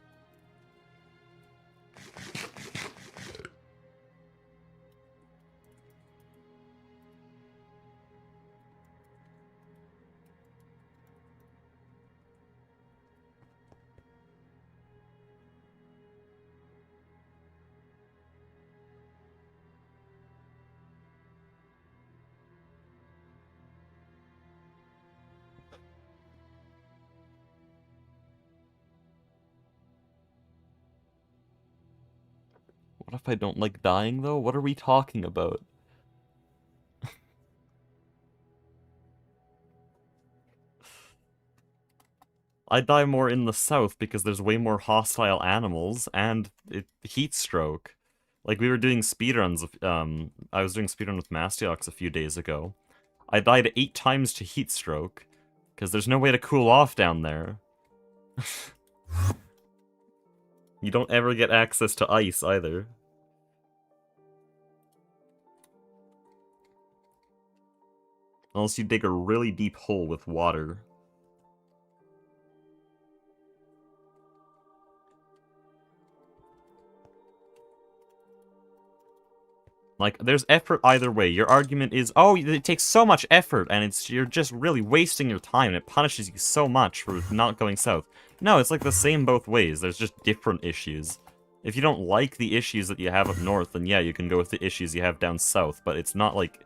What if I don't like dying, though? What are we talking about? I die more in the south because there's way more hostile animals and heat stroke. Like, we were doing speedruns I was doing speedrun with Mastiox a few days ago. I died 8 times to heat stroke because there's no way to cool off down there. You don't ever get access to ice either. Unless you dig a really deep hole with water. Like, there's effort either way. Your argument is, oh, it takes so much effort, and you're just really wasting your time, and it punishes you so much for not going south. No, it's like the same both ways. There's just different issues. If you don't like the issues that you have up north, then yeah, you can go with the issues you have down south, but it's not like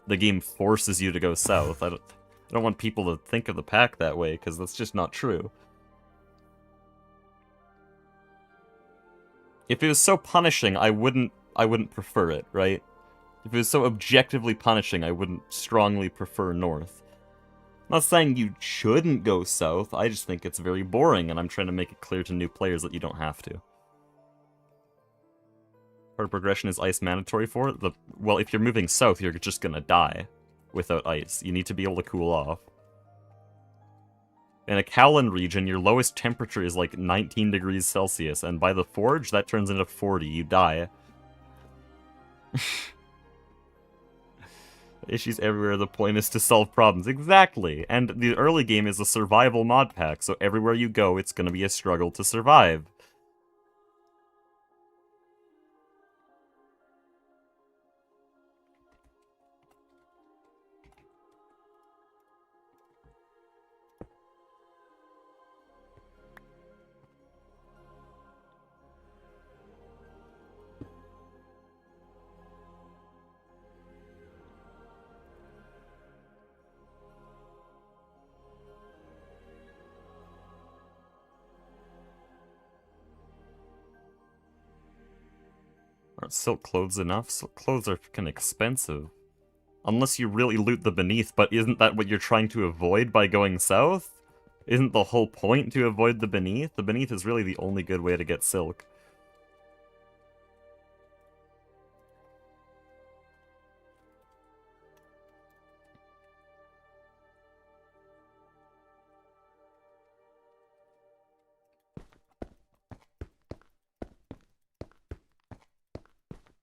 the game forces you to go south. I don't want people to think of the pack that way, because that's just not true. If it was so punishing, I wouldn't prefer it, right? If it was so objectively punishing, I wouldn't strongly prefer north. I'm not saying you shouldn't go south, I just think it's very boring, and I'm trying to make it clear to new players that you don't have to. Part of progression is ice mandatory for it? Well, if you're moving south, you're just gonna die without ice. You need to be able to cool off. In a Kowloon region, your lowest temperature is like 19 degrees Celsius, and by the Forge, that turns into 40. You die. Issues everywhere, the point is to solve problems. Exactly! And the early game is a survival mod pack, so everywhere you go, it's gonna be a struggle to survive. Aren't silk clothes enough? Silk clothes are fucking expensive. Unless you really loot the beneath, but isn't that what you're trying to avoid by going south? Isn't the whole point to avoid the beneath? The beneath is really the only good way to get silk.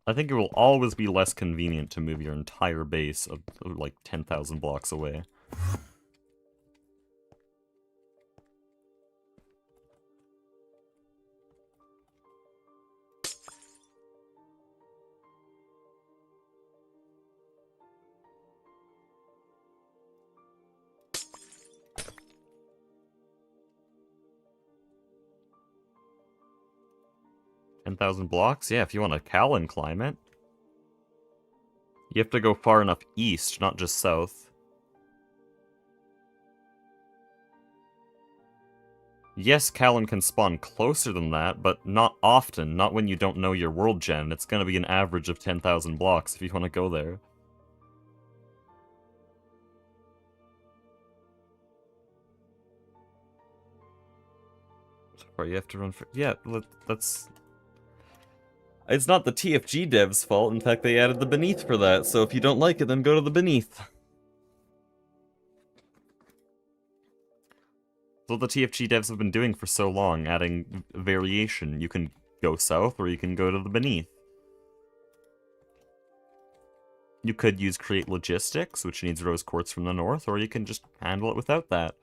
I think it will always be less convenient to move your entire base of like 10,000 blocks away. $10,000 blocks? Yeah, if you want a Callan climate. You have to go far enough east, not just south. Yes, Callan can spawn closer than that, but not often, not when you don't know your world gen. It's gonna be an average of 10,000 blocks if you want to go there. So far you have to run for... Yeah, that's... It's not the TFG devs' fault, in fact they added the beneath for that, so if you don't like it, then go to the beneath. That's what the TFG devs have been doing for so long, adding variation. You can go south, or you can go to the beneath. You could use create logistics, which needs rose quartz from the north, or you can just handle it without that.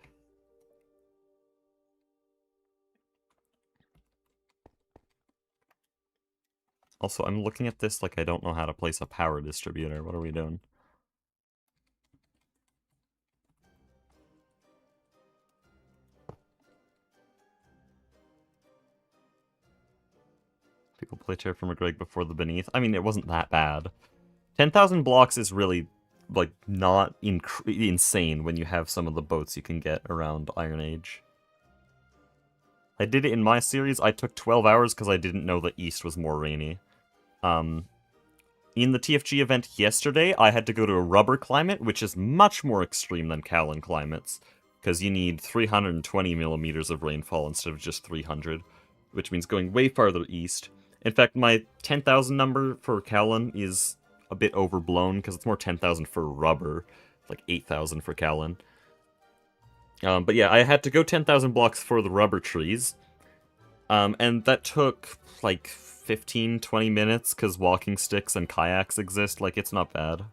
Also, I'm looking at this like I don't know how to place a power distributor. What are we doing? People play Terraformer Greg before the beneath. I mean, it wasn't that bad. 10,000 blocks is really, like, not insane when you have some of the boats you can get around Iron Age. I did it in my series. I took 12 hours because I didn't know the east was more rainy. In the TFG event yesterday, I had to go to a rubber climate, which is much more extreme than Callan climates, because you need 320 millimeters of rainfall instead of just 300, which means going way farther east. In fact, my 10,000 number for Callan is a bit overblown, because it's more 10,000 for rubber, like 8,000 for Callan. But yeah, I had to go 10,000 blocks for the rubber trees, and that took, like, 15-20 minutes, because walking sticks and kayaks exist. Like, it's not bad.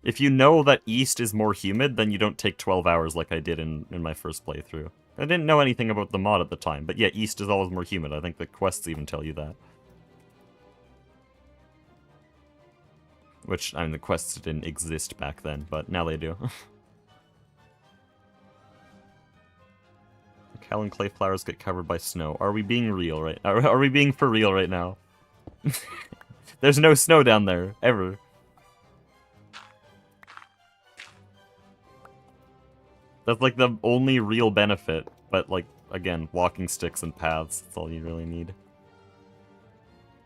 If you know that east is more humid, then you don't take 12 hours like I did in my first playthrough. I didn't know anything about the mod at the time, but yeah, east is always more humid. I think the quests even tell you that. Which, I mean, the quests didn't exist back then, but now they do. Callan clay flowers get covered by snow. Are we being real right? Are we being for real right now? There's no snow down there, ever. That's like the only real benefit, but like, again, walking sticks and paths, that's all you really need.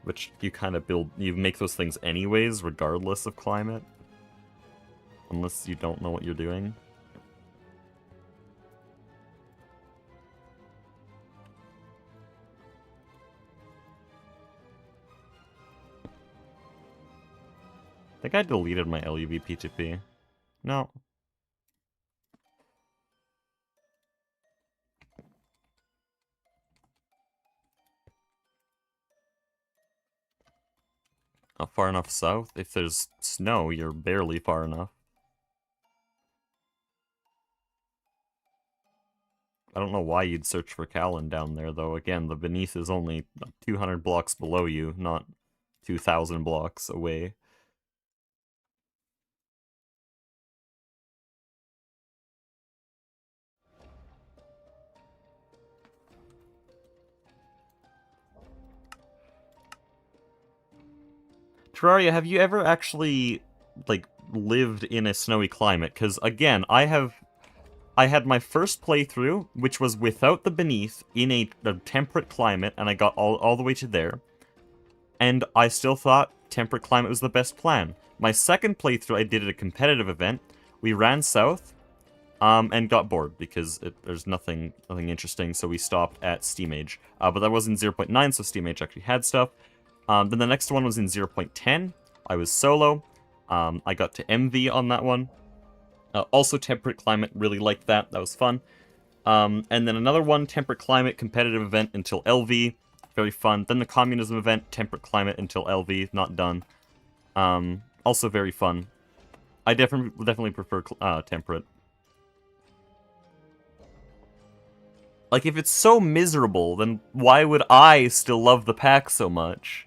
Which you kind of build, you make those things anyways, regardless of climate. Unless you don't know what you're doing. I think I deleted my LUV P2P. No. Not far enough south? If there's snow, you're barely far enough. I don't know why you'd search for Callan down there, though. Again, the beneath is only 200 blocks below you, not 2,000 blocks away. Terraria, have you ever actually, like, lived in a snowy climate? Because, again, I had my first playthrough, which was without the beneath, in a temperate climate, and I got all the way to there. And I still thought temperate climate was the best plan. My second playthrough, I did at a competitive event. We ran south, and got bored, because there's nothing interesting, so we stopped at Steam Age. But that was in 0.9, so Steam Age actually had stuff. Then the next one was in 0.10. I was solo. I got to MV on that one. Also temperate climate, really liked that. That was fun. And then another one, temperate climate, competitive event until LV. Very fun. Then the communism event, temperate climate until LV, not done. Also very fun. I definitely prefer temperate. Like, if it's so miserable, then why would I still love the pack so much?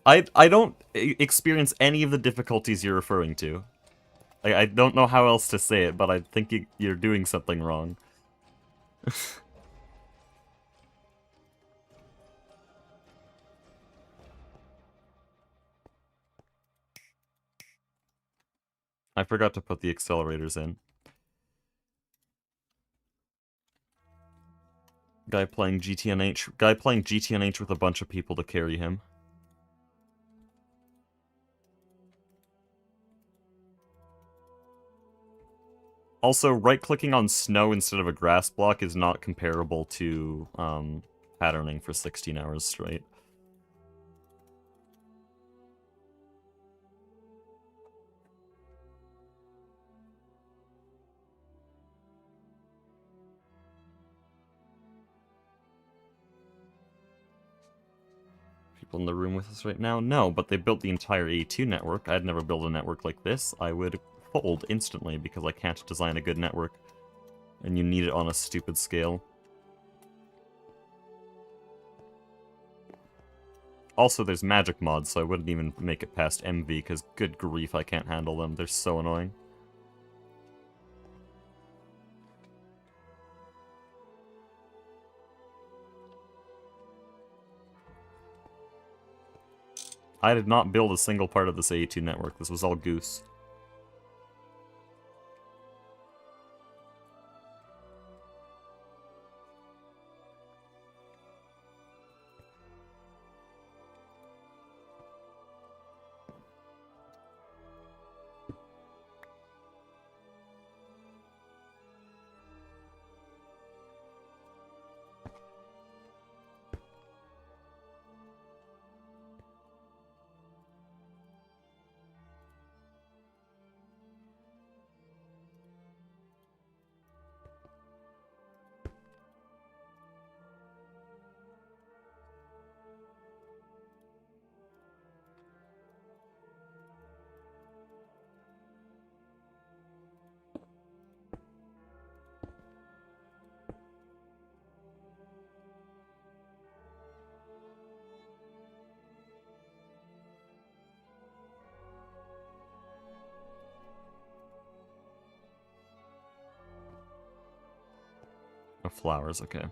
I don't experience any of the difficulties you're referring to. I don't know how else to say it, but I think you're doing something wrong. I forgot to put the accelerators in. Guy playing GTNH with a bunch of people to carry him. Also, right-clicking on snow instead of a grass block is not comparable to patterning for 16 hours straight. People in the room with us right now? No, but they built the entire A2 network. I'd never built a network like this. I would fold instantly because I can't design a good network. And you need it on a stupid scale. Also, there's magic mods, so I wouldn't even make it past MV, because good grief, I can't handle them. They're so annoying. I did not build a single part of this A2 network. This was all Goose. Oh, flowers, okay.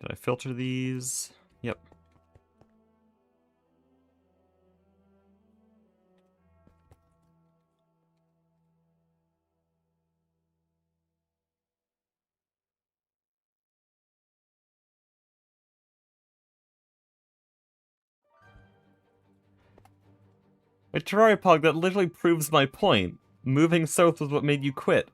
Did I filter these? Yep. Wait, Terrariopog, that literally proves my point. Moving south was what made you quit.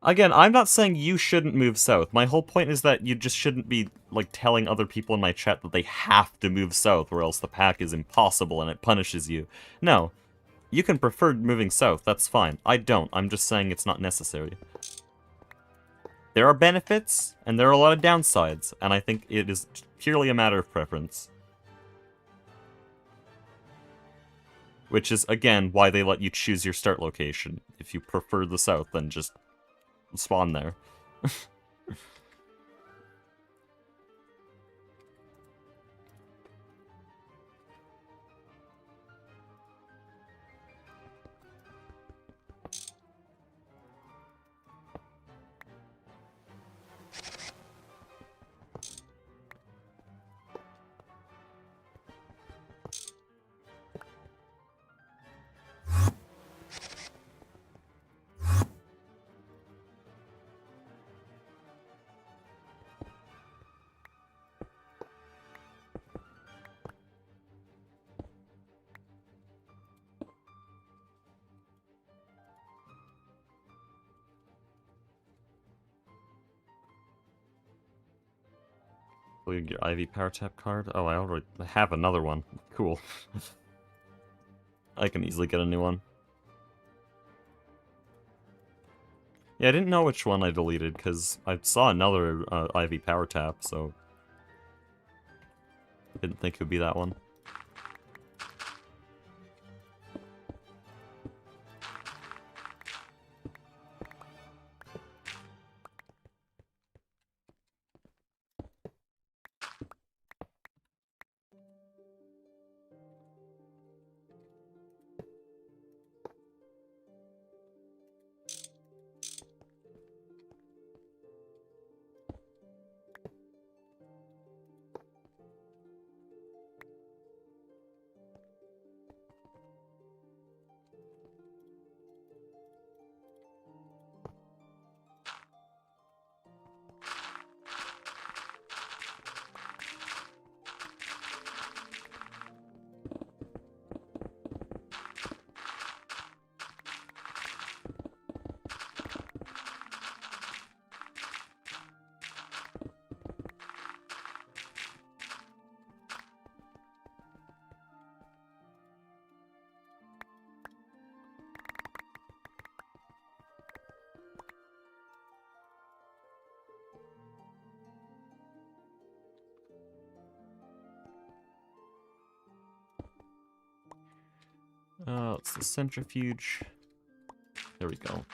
Again, I'm not saying you shouldn't move south. My whole point is that you just shouldn't be, like, telling other people in my chat that they have to move south or else the pack is impossible and it punishes you. No. You can prefer moving south, that's fine. I don't. I'm just saying it's not necessary. There are benefits, and there are a lot of downsides, and I think it is purely a matter of preference. Which is, again, why they let you choose your start location. If you prefer the south, then just spawn there. Include your IV power tap card. Oh, I already have another one. Cool. I can easily get a new one. Yeah, I didn't know which one I deleted, because I saw another IV power tap, so... I didn't think it would be that one. It's the centrifuge. There we go.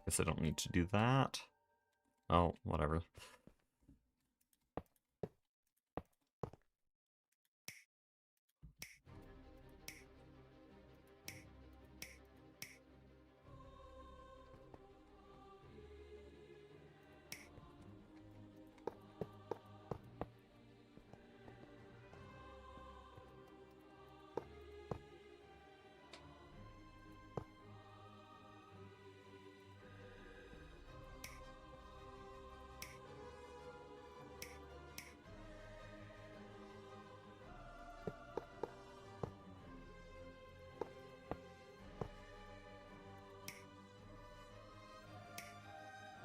Guess I don't need to do that. Oh, whatever.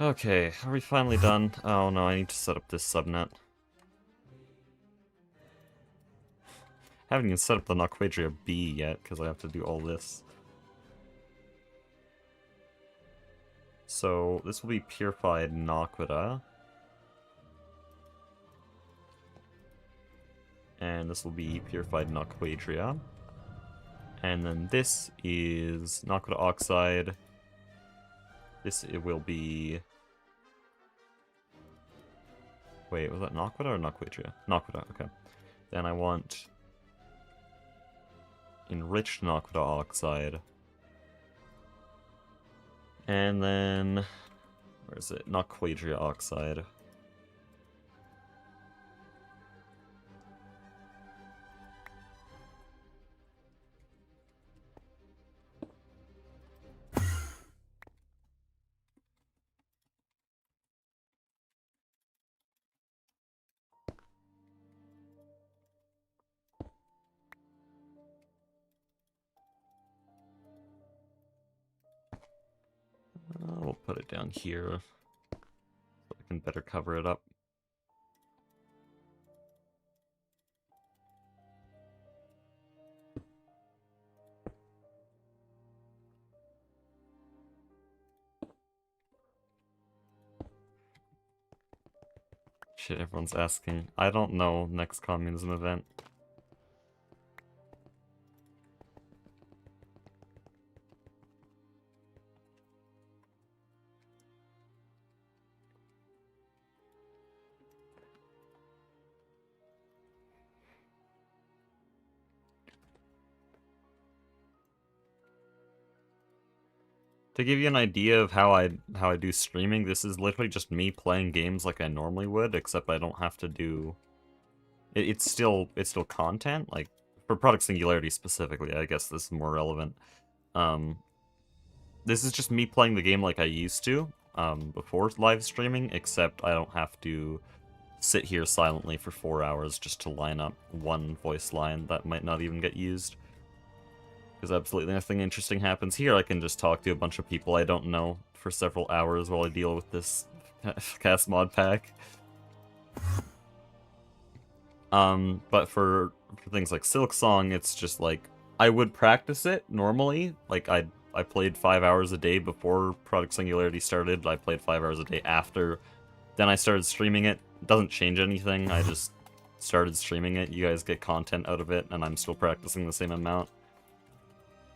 Okay, are we finally done? Oh no, I need to set up this subnet. Haven't even set up the Naquadria B yet, because I have to do all this. So, this will be purified Naquita. And this will be purified Naquadria. And then this is Naquita oxide. This it will be... Wait, was that Naquita or Naquadria? Naquita, okay. Then I want enriched Naquita oxide. And then... Where is it? Naquadria oxide. We'll put it down here so I can better cover it up. Shit, everyone's asking. I don't know next communism event. To give you an idea of how I do streaming, this is literally just me playing games like I normally would, except I don't have to do... It's still content, like, for Product Singularity specifically, I guess this is more relevant. This is just me playing the game like I used to, before live streaming, except I don't have to sit here silently for 4 hours just to line up one voice line that might not even get used. Because absolutely nothing interesting happens here. I can just talk to a bunch of people I don't know for several hours while I deal with this cast mod pack. But for things like Silksong, it's just like, I would practice it normally. Like, I played 5 hours a day before Product Singularity started. I played 5 hours a day after. Then I started streaming it. It doesn't change anything. I just started streaming it. You guys get content out of it, and I'm still practicing the same amount.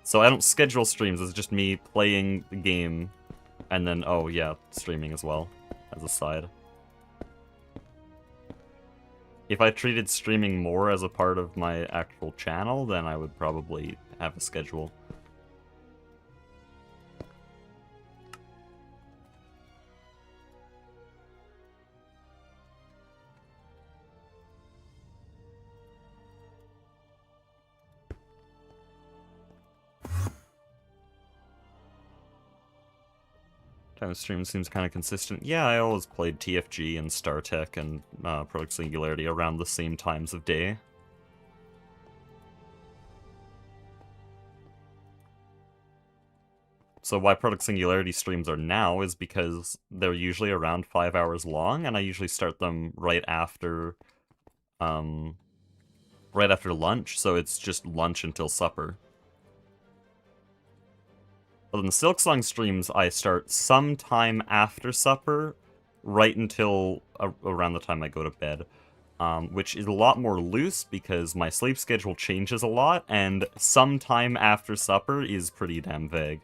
So I don't schedule streams. It's just me playing the game, and then, oh yeah, streaming as well, as a side. If I treated streaming more as a part of my actual channel, then I would probably have a schedule. Time of stream seems kind of consistent. Yeah, I always played TFG and StarTech and Product Singularity around the same times of day. So why Product Singularity streams are now is because they're usually around 5 hours long, and I usually start them right after lunch, so it's just lunch until supper. But in the Silksong streams, I start sometime after supper, right until around the time I go to bed. Which is a lot more loose because my sleep schedule changes a lot, and sometime after supper is pretty damn vague.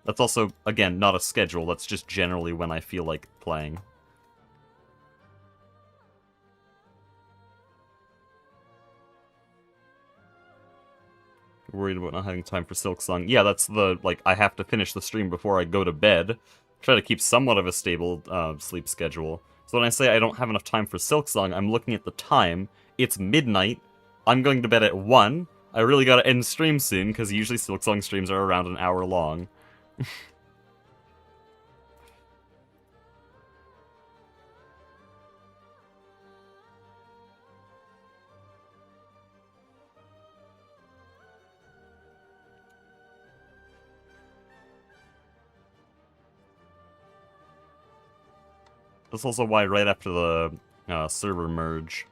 That's also, again, not a schedule, that's just generally when I feel like playing. Worried about not having time for Silksong. Yeah, that's the, like, I have to finish the stream before I go to bed. Try to keep somewhat of a stable sleep schedule. So when I say I don't have enough time for Silksong, I'm looking at the time. It's midnight. I'm going to bed at 1. I really gotta end stream soon, because usually Silksong streams are around an hour long. That's also why right after the server merge,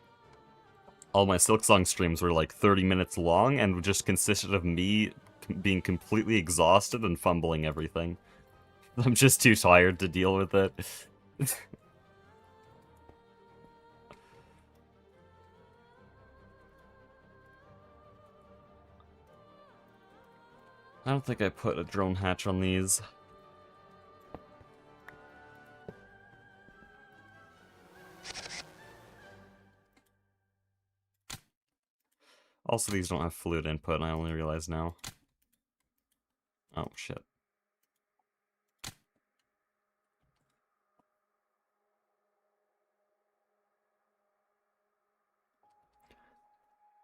all my Silksong streams were like 30 minutes long and just consisted of me being completely exhausted and fumbling everything. I'm just too tired to deal with it. I don't think I put a drone hatch on these. Also, these don't have fluid input, and I only realize now. Oh, shit.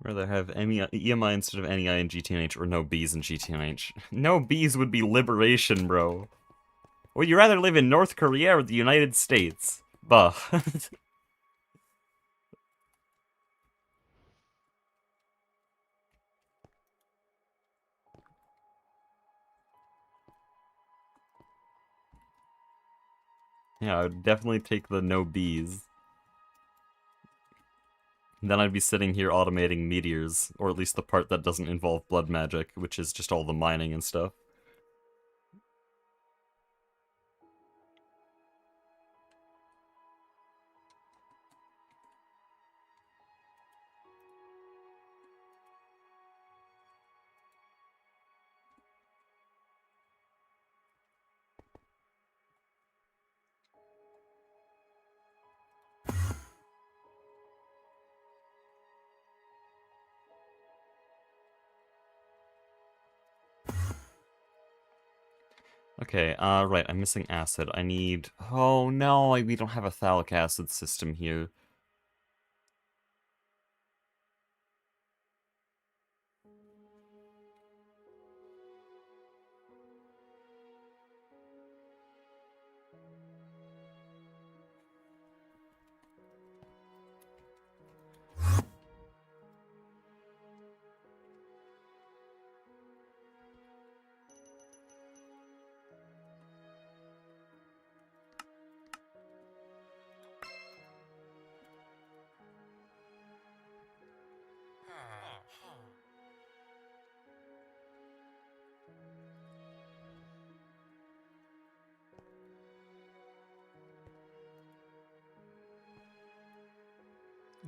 Rather have EMI instead of NEI in GTNH, or no Bs in GTNH. No Bs would be liberation, bro. Would you rather live in North Korea or the United States? Bah. Yeah, I would definitely take the no Bs. Then I'd be sitting here automating meteors, or at least the part that doesn't involve blood magic, which is just all the mining and stuff. Okay, right, I'm missing acid. I need... Oh, no, we don't have a phthalic acid system here.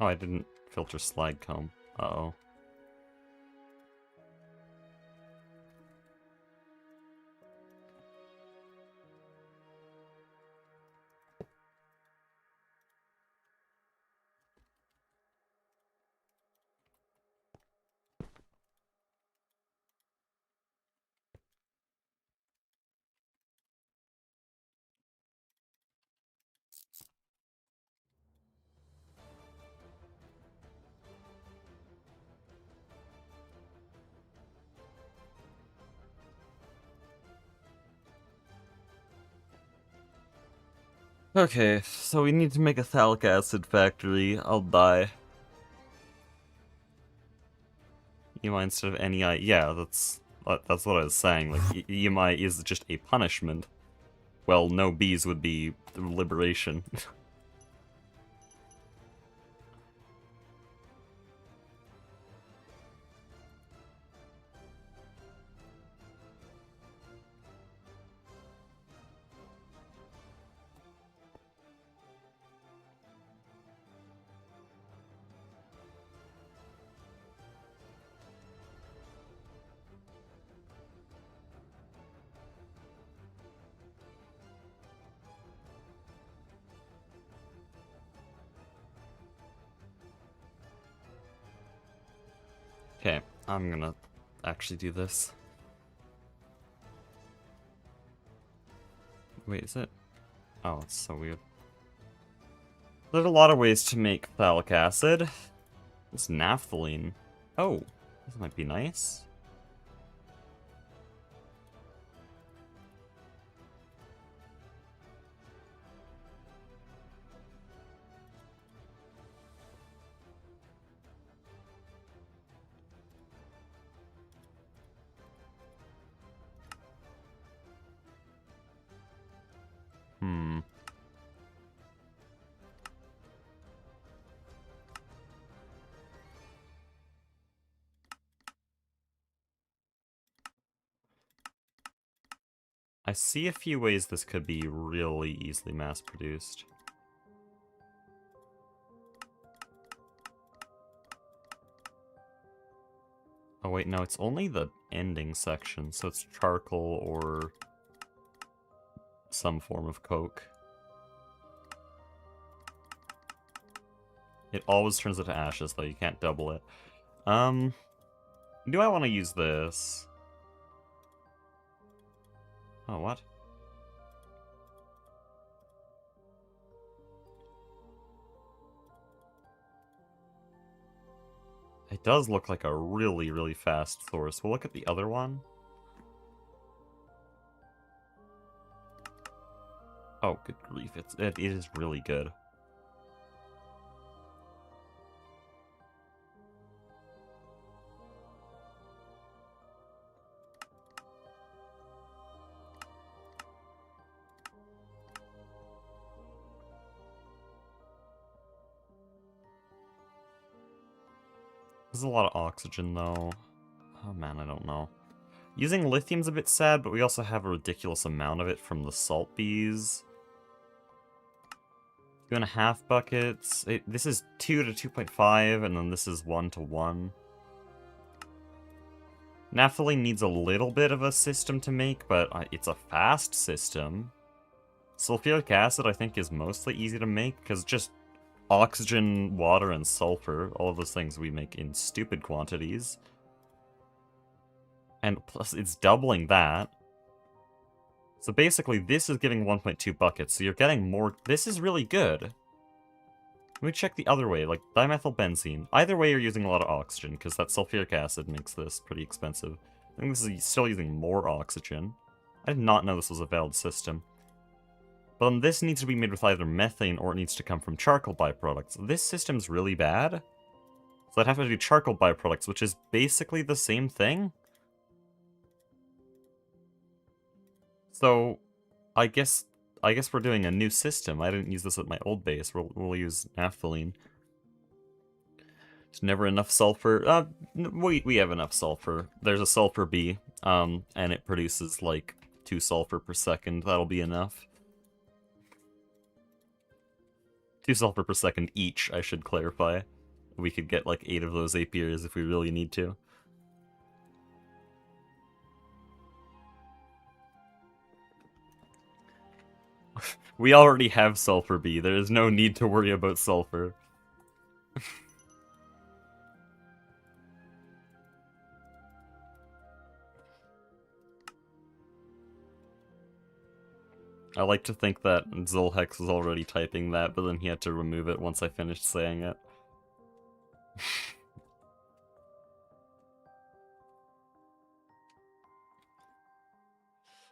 Oh, I didn't filter slag comb. Uh-oh. Okay, so we need to make a phthalic acid factory. I'll die. EMI instead of NEI. Yeah, that's what I was saying. Like, EMI is just a punishment. Well, no bees would be liberation. Okay, I'm gonna actually do this. Wait, is it? Oh, it's so weird. There's a lot of ways to make phthalic acid. It's naphthalene. Oh, this might be nice. Hmm. I see a few ways this could be really easily mass-produced. Oh wait, no, it's only the ending section, so it's charcoal or some form of coke. It always turns into ashes, though. You can't double it. Do I want to use this? Oh, what? It does look like a really, really fast source. We'll look at the other one. Oh, good grief. It is really good. There's a lot of oxygen, though. Oh man, I don't know. Using lithium's a bit sad, but we also have a ridiculous amount of it from the salt bees. 2.5 buckets. This is 2 to 2.5, and then this is 1 to 1. Naphthalene needs a little bit of a system to make, but it's a fast system. Sulfuric acid, I think, is mostly easy to make, because just oxygen, water, and sulfur, all of those things we make in stupid quantities. And plus, it's doubling that. So basically, this is giving 1.2 buckets, so you're getting more. This is really good. Let me check the other way, like dimethylbenzene. Either way, you're using a lot of oxygen, because that sulfuric acid makes this pretty expensive. I think this is still using more oxygen. I did not know this was a valid system. But then this needs to be made with either methane or it needs to come from charcoal byproducts. This system's really bad. So I'd have to do charcoal byproducts, which is basically the same thing. So, I guess we're doing a new system. I didn't use this at my old base. We'll use naphthalene. There's never enough sulfur. We have enough sulfur. There's a sulfur bee, and it produces like 2 sulfur per second. That'll be enough. 2 sulfur per second each, I should clarify. We could get like 8 of those apiaries if we really need to. We already have sulfur bee. There is no need to worry about sulfur. I like to think that Zolhex was already typing that, but then he had to remove it once I finished saying it.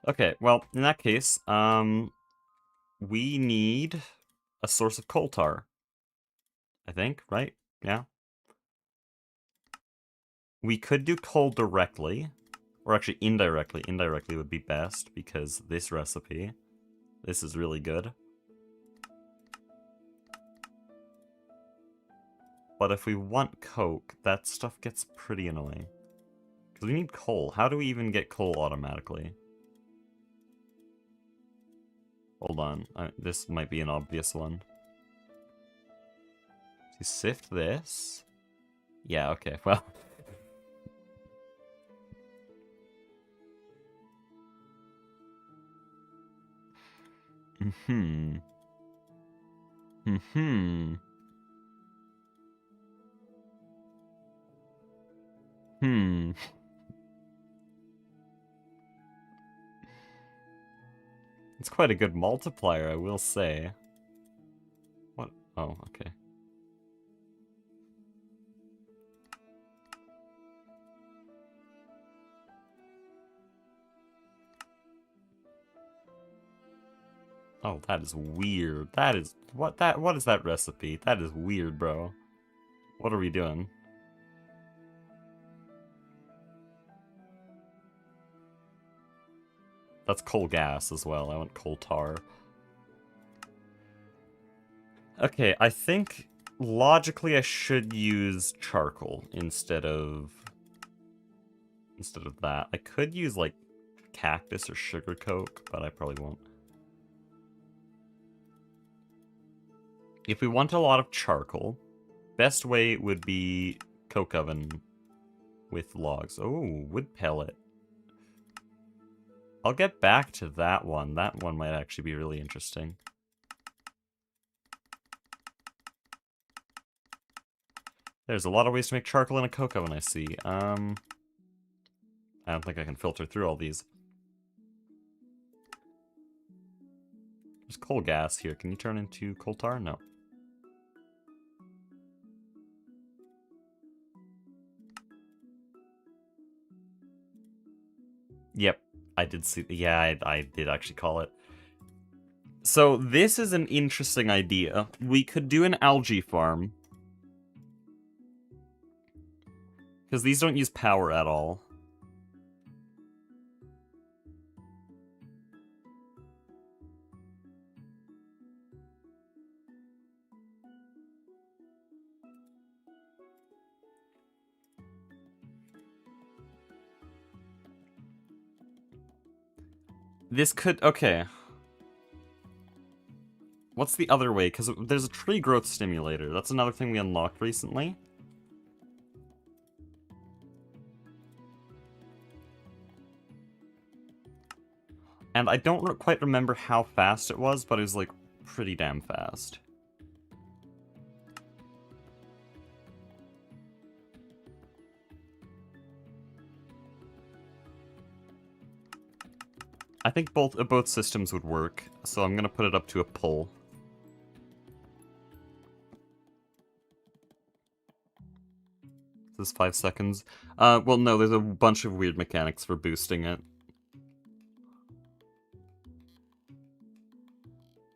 Okay, well, in that case, we need a source of coal tar. I think, right? Yeah. We could do coal directly, or actually indirectly. Indirectly would be best, because this recipe, this is really good. But if we want coke, that stuff gets pretty annoying. Because we need coal. How do we even get coal automatically? Hold on. This might be an obvious one. To sift this? Yeah, okay, well. Hmm. It's quite a good multiplier, I will say. What? Oh, okay. Oh, that is weird. That is... What is that recipe? That is weird, bro. What are we doing? That's coal gas as well. I want coal tar. Okay, I think logically I should use charcoal instead of that. I could use like cactus or sugar coke, but I probably won't. If we want a lot of charcoal, best way would be coke oven with logs. Oh, wood pellet. I'll get back to that one. That one might actually be really interesting. There's a lot of ways to make charcoal in a coke oven, I see. I don't think I can filter through all these. There's coal gas here. Can you turn into coal tar? No. Yep, I did see. Yeah, I did actually call it. So this is an interesting idea. We could do an algae farm. Because these don't use power at all. This could... Okay. What's the other way? Because there's a tree growth stimulator. That's another thing we unlocked recently. And I don't quite remember how fast it was, but it was, like, pretty damn fast. I think both systems would work, so I'm gonna put it up to a pull. This is 5 seconds. Well, no, there's a bunch of weird mechanics for boosting it.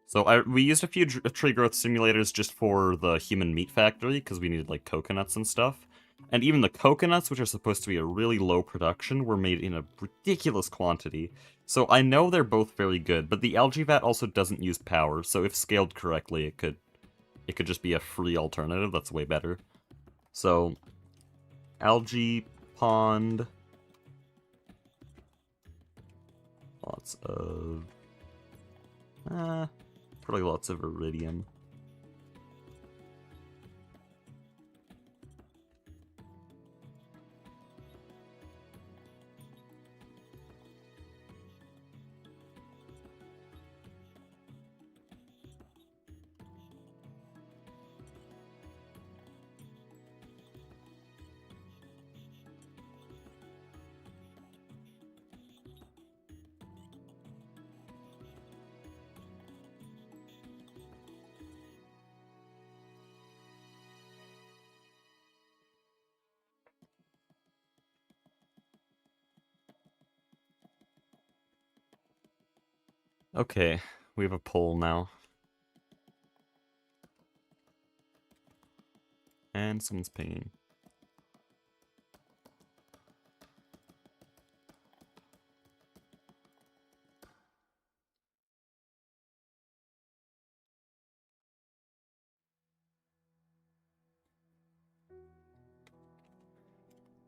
So we used a few tree growth simulators just for the human meat factory, because we needed, like, coconuts and stuff. And even the coconuts, which are supposed to be a really low production, were made in a ridiculous quantity. So I know they're both very good, but the algae vat also doesn't use power, so if scaled correctly, it could just be a free alternative that's way better. So, algae pond. Lots of... probably lots of iridium. Okay, we have a poll now. And someone's pinging.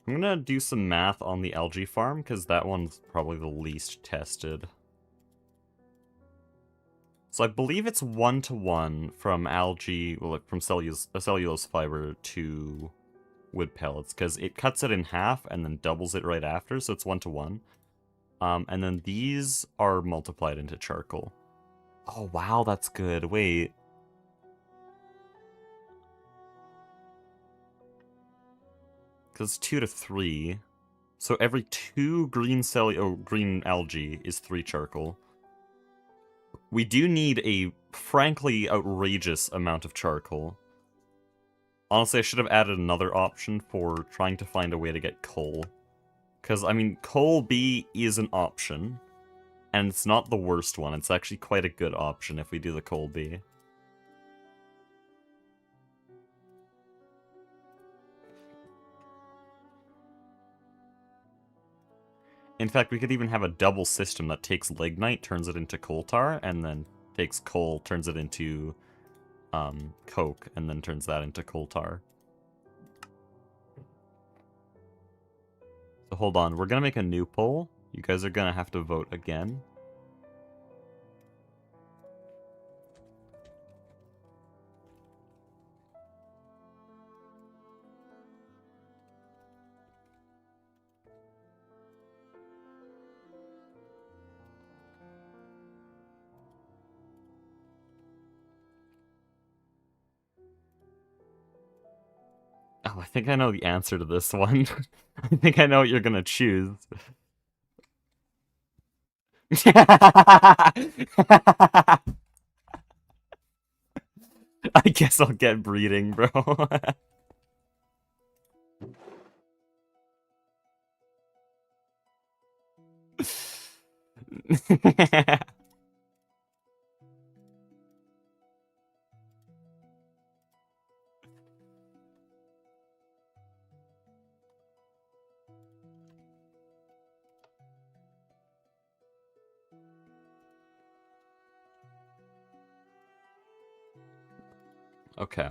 I'm gonna do some math on the algae farm, because that one's probably the least tested. So I believe it's 1-to-1 from algae, well, from cellulose fiber to wood pellets, because it cuts it in half and then doubles it right after, so it's 1-to-1. And then these are multiplied into charcoal. Oh wow, that's good. Wait. Because 2-to-3. So every 2 green algae is 3 charcoal. We do need a frankly outrageous amount of charcoal. Honestly, I should have added another option for trying to find a way to get coal. Because, I mean, coal B is an option. And it's not the worst one. It's actually quite a good option if we do the coal B. In fact, we could even have a double system that takes lignite, turns it into coal tar, and then takes coal, turns it into coke, and then turns that into coal tar. So hold on, we're gonna make a new poll. You guys are gonna have to vote again. Oh, I think I know the answer to this one. I think I know what you're gonna choose. I guess I'll get breeding, bro. Okay.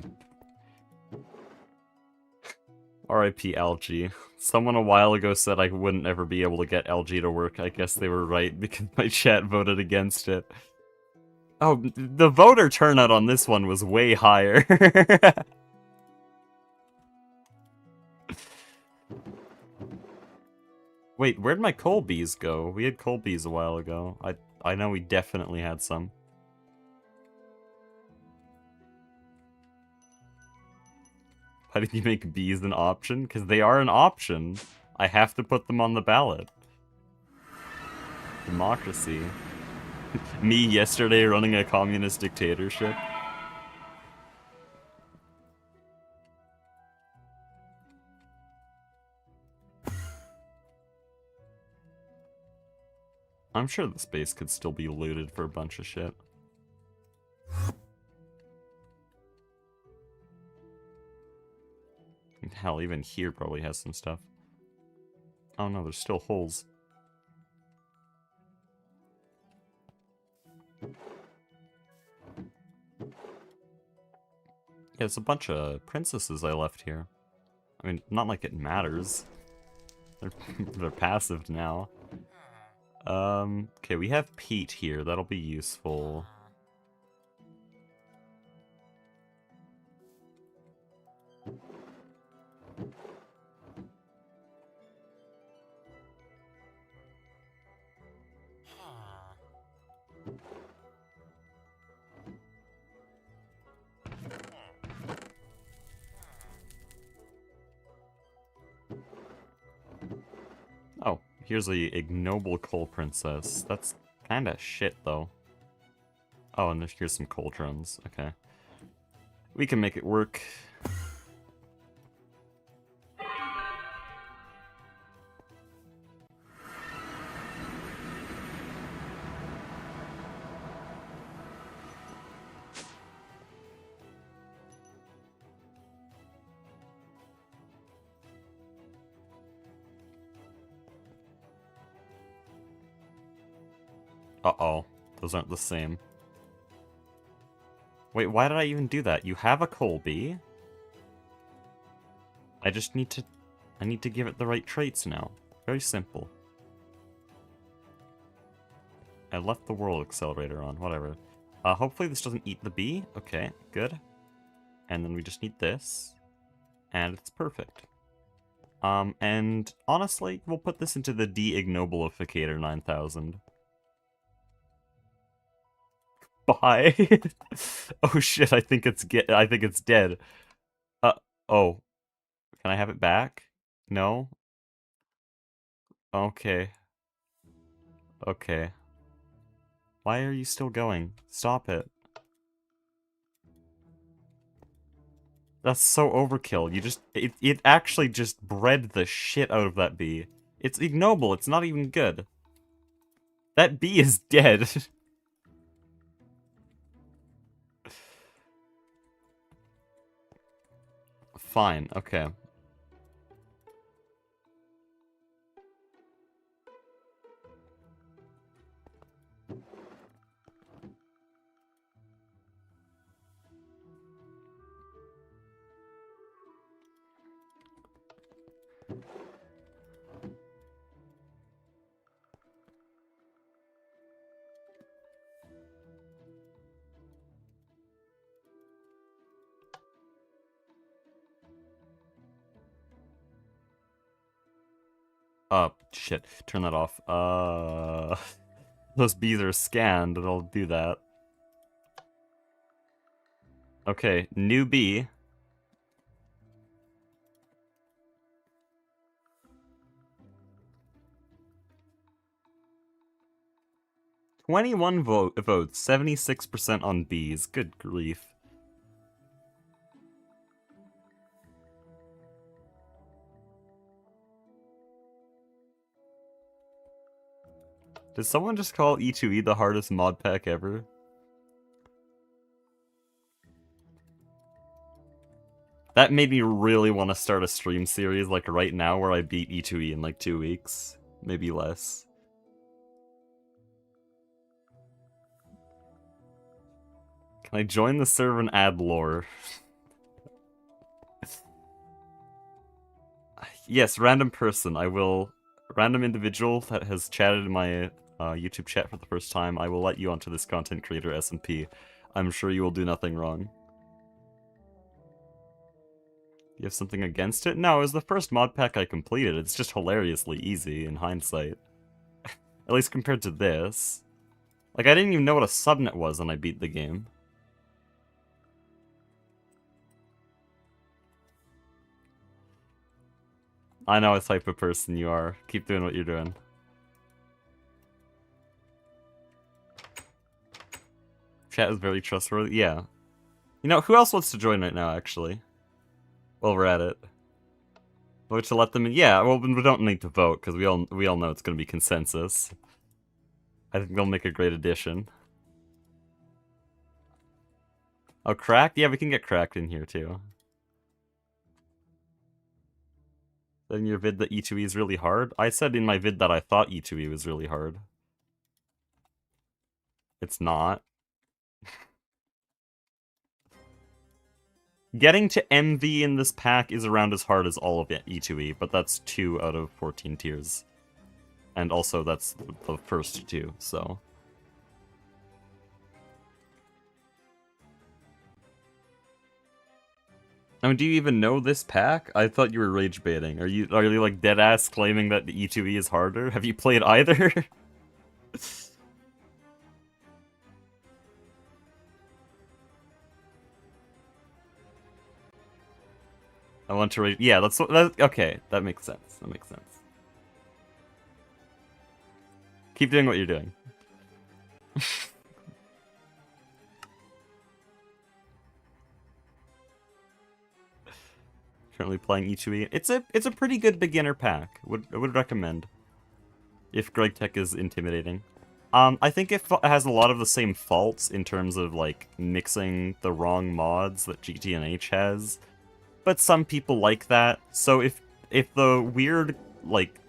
RIP algae. Someone a while ago said I wouldn't ever be able to get algae to work. I guess they were right because my chat voted against it. Oh, the voter turnout on this one was way higher. Wait, where'd my coal bees go? We had coal bees a while ago. I know we definitely had some. Why did you make bees an option? Because they are an option. I have to put them on the ballot. Democracy. Me yesterday running a communist dictatorship. I'm sure the space could still be looted for a bunch of shit. Hell, even here probably has some stuff. Oh no, there's still holes. Yeah, there's a bunch of princesses I left here. I mean, not like it matters. They're passive now. Okay, we have peat here. That'll be useful. Oh, here's a ignoble coal princess. That's kinda shit, though. Oh, and here's some cauldrons. Okay. We can make it work. Uh-oh. Those aren't the same. Wait, why did I even do that? You have a coal bee? I just need to... I need to give it the right traits now. Very simple. I left the world accelerator on, whatever. Hopefully this doesn't eat the bee. Okay, good. And then we just need this. And it's perfect. And honestly, we'll put this into the de-ignobilificator 9000. Bye. Oh shit, I think it's dead. Oh. Can I have it back? No? Okay. Okay. Why are you still going? Stop it. That's so overkill. You just... It actually just bred the shit out of that bee. It's ignoble. It's not even good. That bee is dead. Fine. Okay. Shit. Turn that off. Those bees are scanned, and I'll do that. Okay, new bee. "21 votes, 76% on bees. Good grief. Did someone just call E2E the hardest mod pack ever? That made me really want to start a stream series like right now where I beat E2E in like 2 weeks. Maybe less. Can I join the server and add lore? Yes, random person. I will... Random individual that has chatted in my YouTube chat for the first time, I will let you onto this content creator SMP. I'm sure you will do nothing wrong. You have something against it? No, it was the first mod pack I completed. It's just hilariously easy in hindsight. At least compared to this. Like, I didn't even know what a subnet was when I beat the game. I know what type of person you are. Keep doing what you're doing. Chat is very trustworthy. Yeah. You know, who else wants to join right now, actually? While we're at it. Vote to let them in. Yeah, well, we don't need to vote, because we all know it's going to be consensus. I think they'll make a great addition. Oh, cracked? Yeah, we can get cracked in here, too. In your vid that E2E is really hard? I said in my vid that I thought E2E was really hard. It's not. Getting to MV in this pack is around as hard as all of E2E, but that's 2 out of 14 tiers. And also, that's the first 2, so... I mean, do you even know this pack? I thought you were rage baiting. Are you like dead ass claiming that the E2E is harder? Have you played either? I want to rage. Yeah, that's okay. That makes sense. That makes sense. Keep doing what you're doing. Currently playing E2E. It's a pretty good beginner pack. I would recommend. If Greg Tech is intimidating. I think it has a lot of the same faults in terms of like mixing the wrong mods that GTNH has. But some people like that. So if the weird like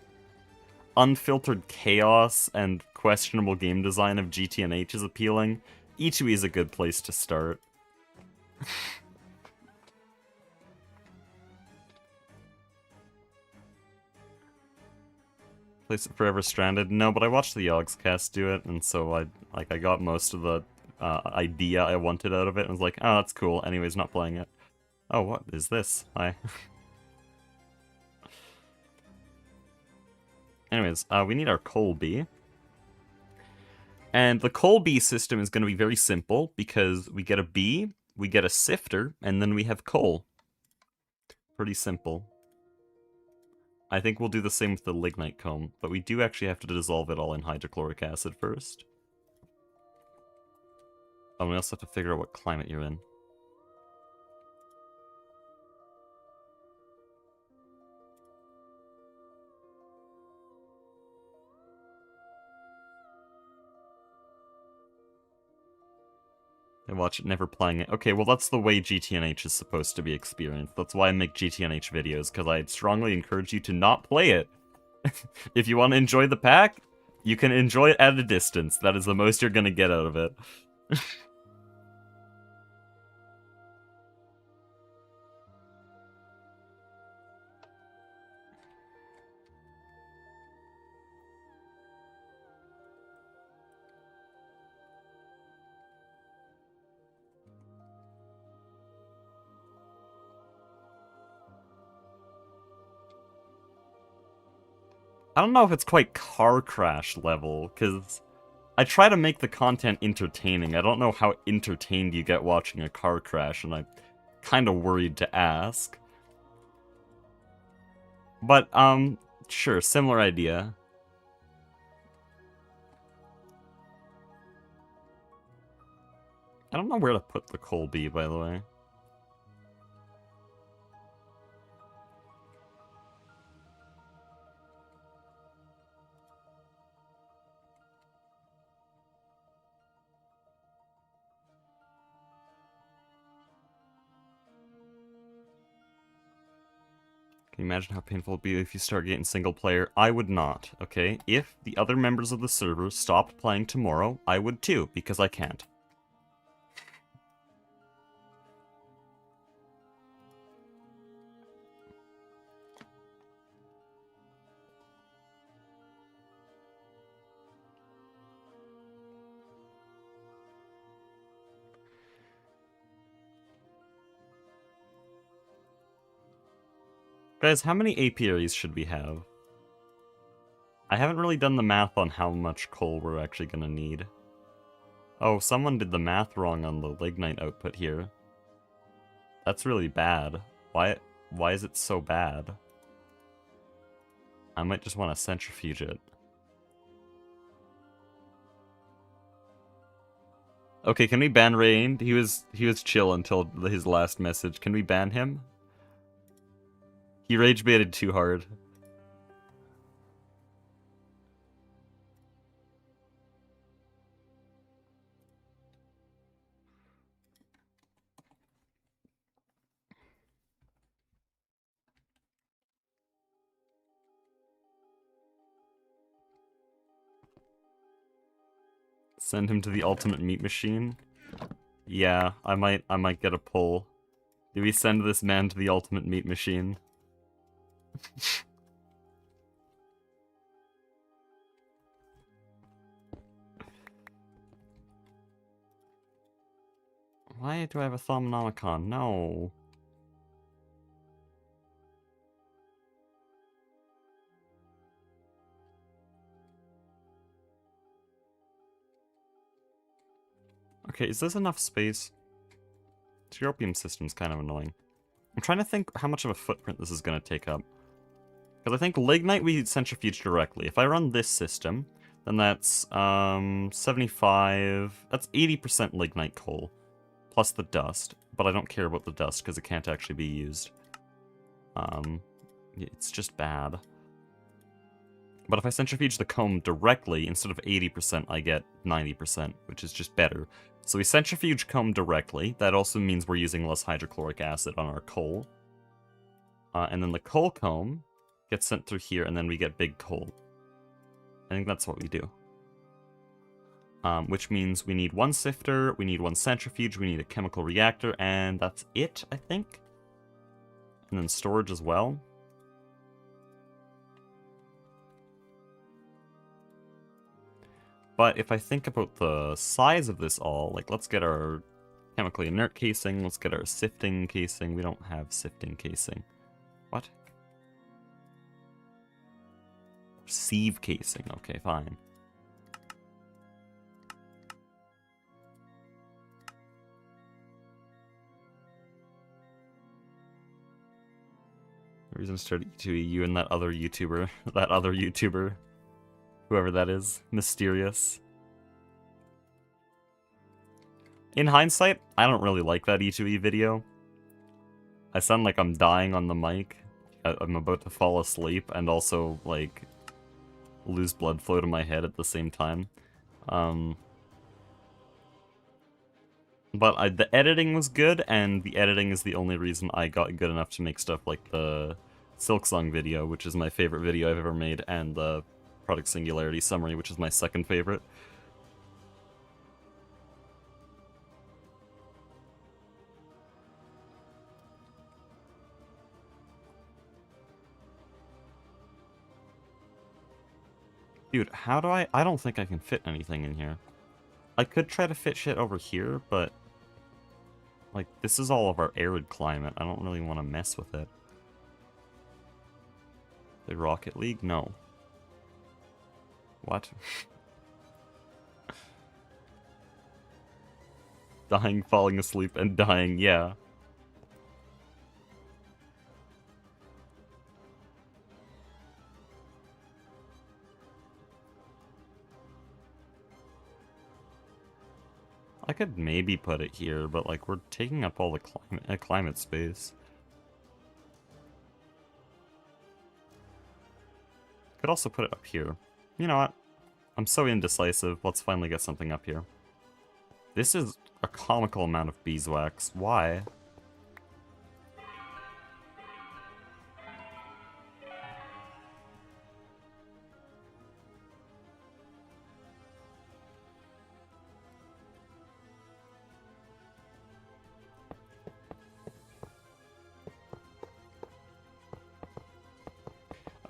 unfiltered chaos and questionable game design of GTNH is appealing, E2E is a good place to start. Place it Forever Stranded? No, but I watched the Yogscast do it, and so I got most of the idea I wanted out of it, and was like, oh, that's cool. Anyways, not playing it. Oh, what is this? Hi. Anyways, we need our coal bee. And the coal bee system is going to be very simple, because we get a bee, we get a sifter, and then we have coal. Pretty simple. I think we'll do the same with the lignite comb, but we do actually have to dissolve it all in hydrochloric acid first. Oh, we also have to figure out what climate you're in. I watch it never playing it. Okay, well that's the way GTNH is supposed to be experienced. That's why I make GTNH videos, because I strongly encourage you to not play it. If you want to enjoy the pack, you can enjoy it at a distance. That is the most you're going to get out of it. I don't know if it's quite car crash level, because I try to make the content entertaining. I don't know how entertained you get watching a car crash, and I'm kind of worried to ask. But, sure, similar idea. I don't know where to put the coal bee, by the way. Can you imagine how painful it would be if you start getting single player? I would not, okay? If the other members of the server stopped playing tomorrow, I would too, because I can't. Guys, how many apiaries should we have? I haven't really done the math on how much coal we're actually gonna need. Oh, someone did the math wrong on the lignite output here. That's really bad. Why is it so bad? I might just want to centrifuge it. Okay, can we ban Rain? He was chill until his last message. Can we ban him? He rage baited too hard. Send him to the ultimate meat machine. Yeah, I might get a pull. Do we send this man to the ultimate meat machine? Why do I have a Thaumonomicon? No. Okay, is this enough space? This European system's kind of annoying. I'm trying to think how much of a footprint this is going to take up. Because I think lignite we centrifuge directly. If I run this system, then that's 75... That's 80% lignite coal. Plus the dust. But I don't care about the dust because it can't actually be used. It's just bad. But if I centrifuge the comb directly, instead of 80%, I get 90%, which is just better. So we centrifuge comb directly. That also means we're using less hydrochloric acid on our coal. And then the coal comb gets sent through here, and then we get big coal. I think that's what we do. Which means we need one sifter, we need one centrifuge, we need a chemical reactor, and that's it, I think. And then storage as well. But if I think about the size of this all, like, let's get our chemically inert casing, let's get our sifting casing. We don't have sifting casing. What? Sieve casing. Okay, fine. The reason to start E2E, you and that other YouTuber, whoever that is, mysterious. In hindsight, I don't really like that E2E video. I sound like I'm dying on the mic. I'm about to fall asleep and also, like, lose blood flow to my head at the same time. But the editing was good, and the editing is the only reason I got good enough to make stuff like the Silksong video, which is my favorite video I've ever made, and the Product Singularity summary, which is my second favorite. Dude, how do I don't think I can fit anything in here. I could try to fit shit over here, but like, this is all of our arid climate. I don't really want to mess with it. The Rocket League? No. What? Dying, falling asleep, and dying, yeah. I could maybe put it here, but like, we're taking up all the climate space. Could also put it up here. You know what? I'm so indecisive. Let's finally get something up here. This is a comical amount of beeswax. Why?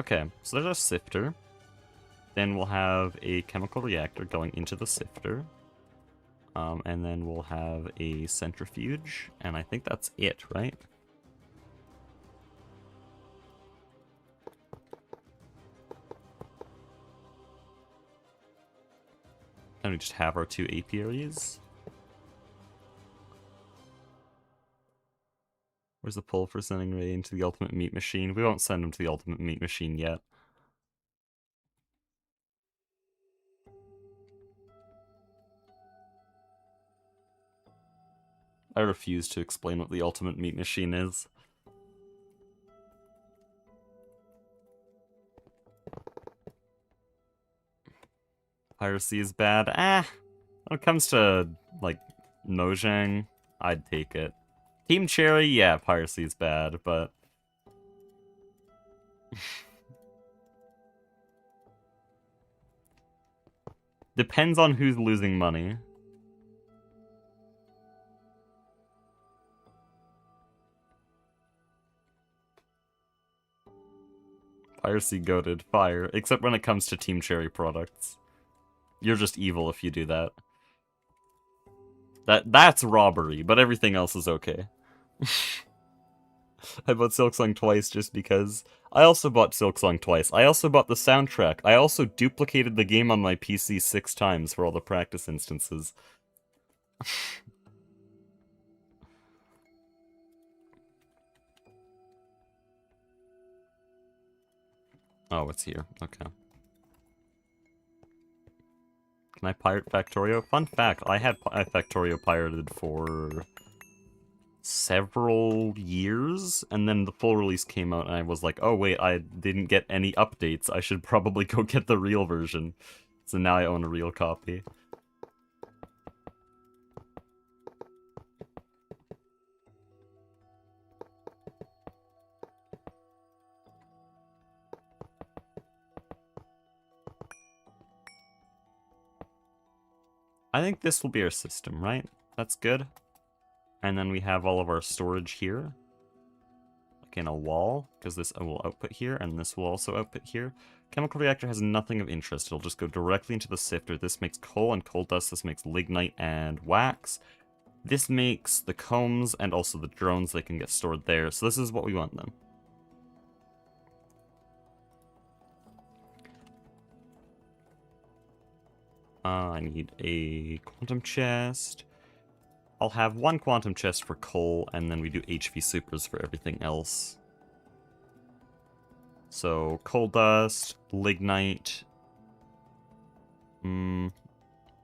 Okay, so there's our sifter. Then we'll have a chemical reactor going into the sifter. And then we'll have a centrifuge, and I think that's it, right? And we just have our two apiaries. Where's the pull for sending Ray into the ultimate meat machine? We won't send him to the ultimate meat machine yet. I refuse to explain what the ultimate meat machine is. Piracy is bad. When it comes to, like, Mojang, I'd take it. Team Cherry, yeah, piracy is bad, but... Depends on who's losing money. Piracy goated, fire, except when it comes to Team Cherry products. You're just evil if you do that. That's robbery, but everything else is okay. I bought Silksong twice just because. I also bought Silksong twice. I also bought the soundtrack. I also duplicated the game on my PC 6 times for all the practice instances. Oh, it's here. Okay. Can I pirate Factorio? Fun fact, I had Factorio pirated for several years, and then the full release came out, and I was like, oh wait, I didn't get any updates. I should probably go get the real version. So now I own a real copy. I think this will be our system, right? That's good. And then we have all of our storage here. Like in a wall, because this will output here, and this will also output here. Chemical reactor has nothing of interest. It'll just go directly into the sifter. This makes coal and coal dust. This makes lignite and wax. This makes the combs and also the drones. They can get stored there. So this is what we want then. I need a quantum chest. I'll have one quantum chest for coal, and then we do HV supers for everything else. So, coal dust, lignite.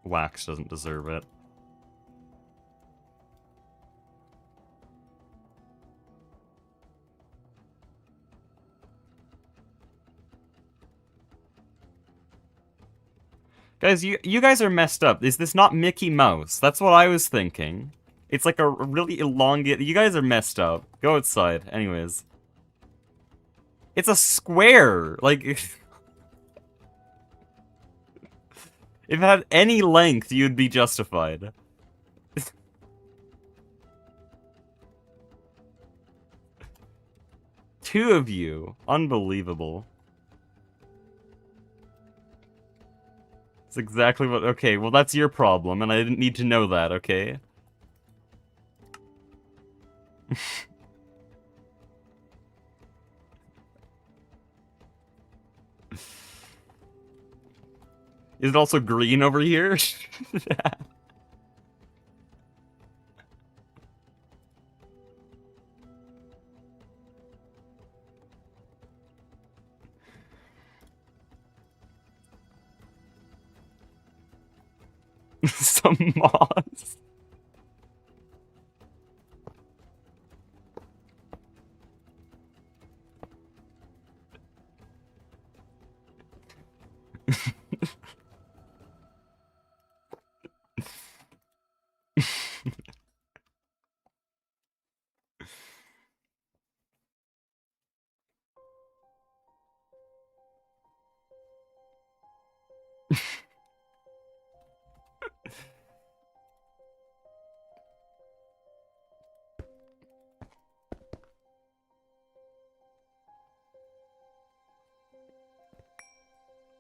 Wax doesn't deserve it. Guys, you guys are messed up. Is this not Mickey Mouse? That's what I was thinking. It's like a really elongated... You guys are messed up. Go outside. Anyways. It's a square! Like... If it had any length, you'd be justified. Two of you. Unbelievable. That's exactly what... Okay, well that's your problem, and I didn't need to know that, okay? Is it also green over here? Some moss.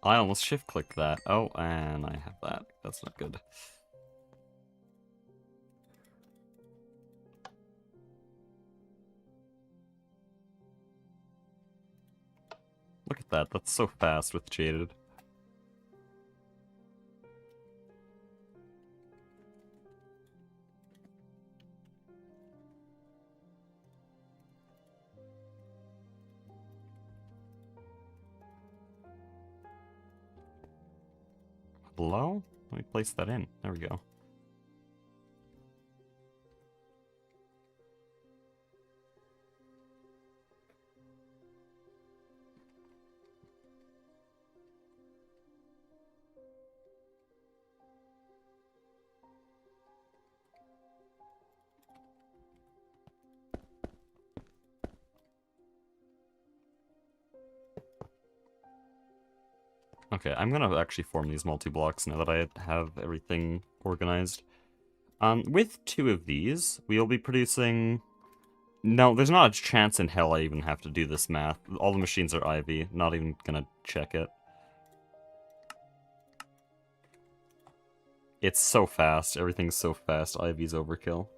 I almost shift-clicked that. Oh, and I have that. That's not good. Look at that. That's so fast with Jaded. Hello? Let me place that in. There we go. Okay, I'm gonna actually form these multi-blocks now that I have everything organized. With 2 of these, we'll be producing... No, there's not a chance in hell I even have to do this math. All the machines are IV, not even gonna check it. It's so fast, everything's so fast, IV's overkill.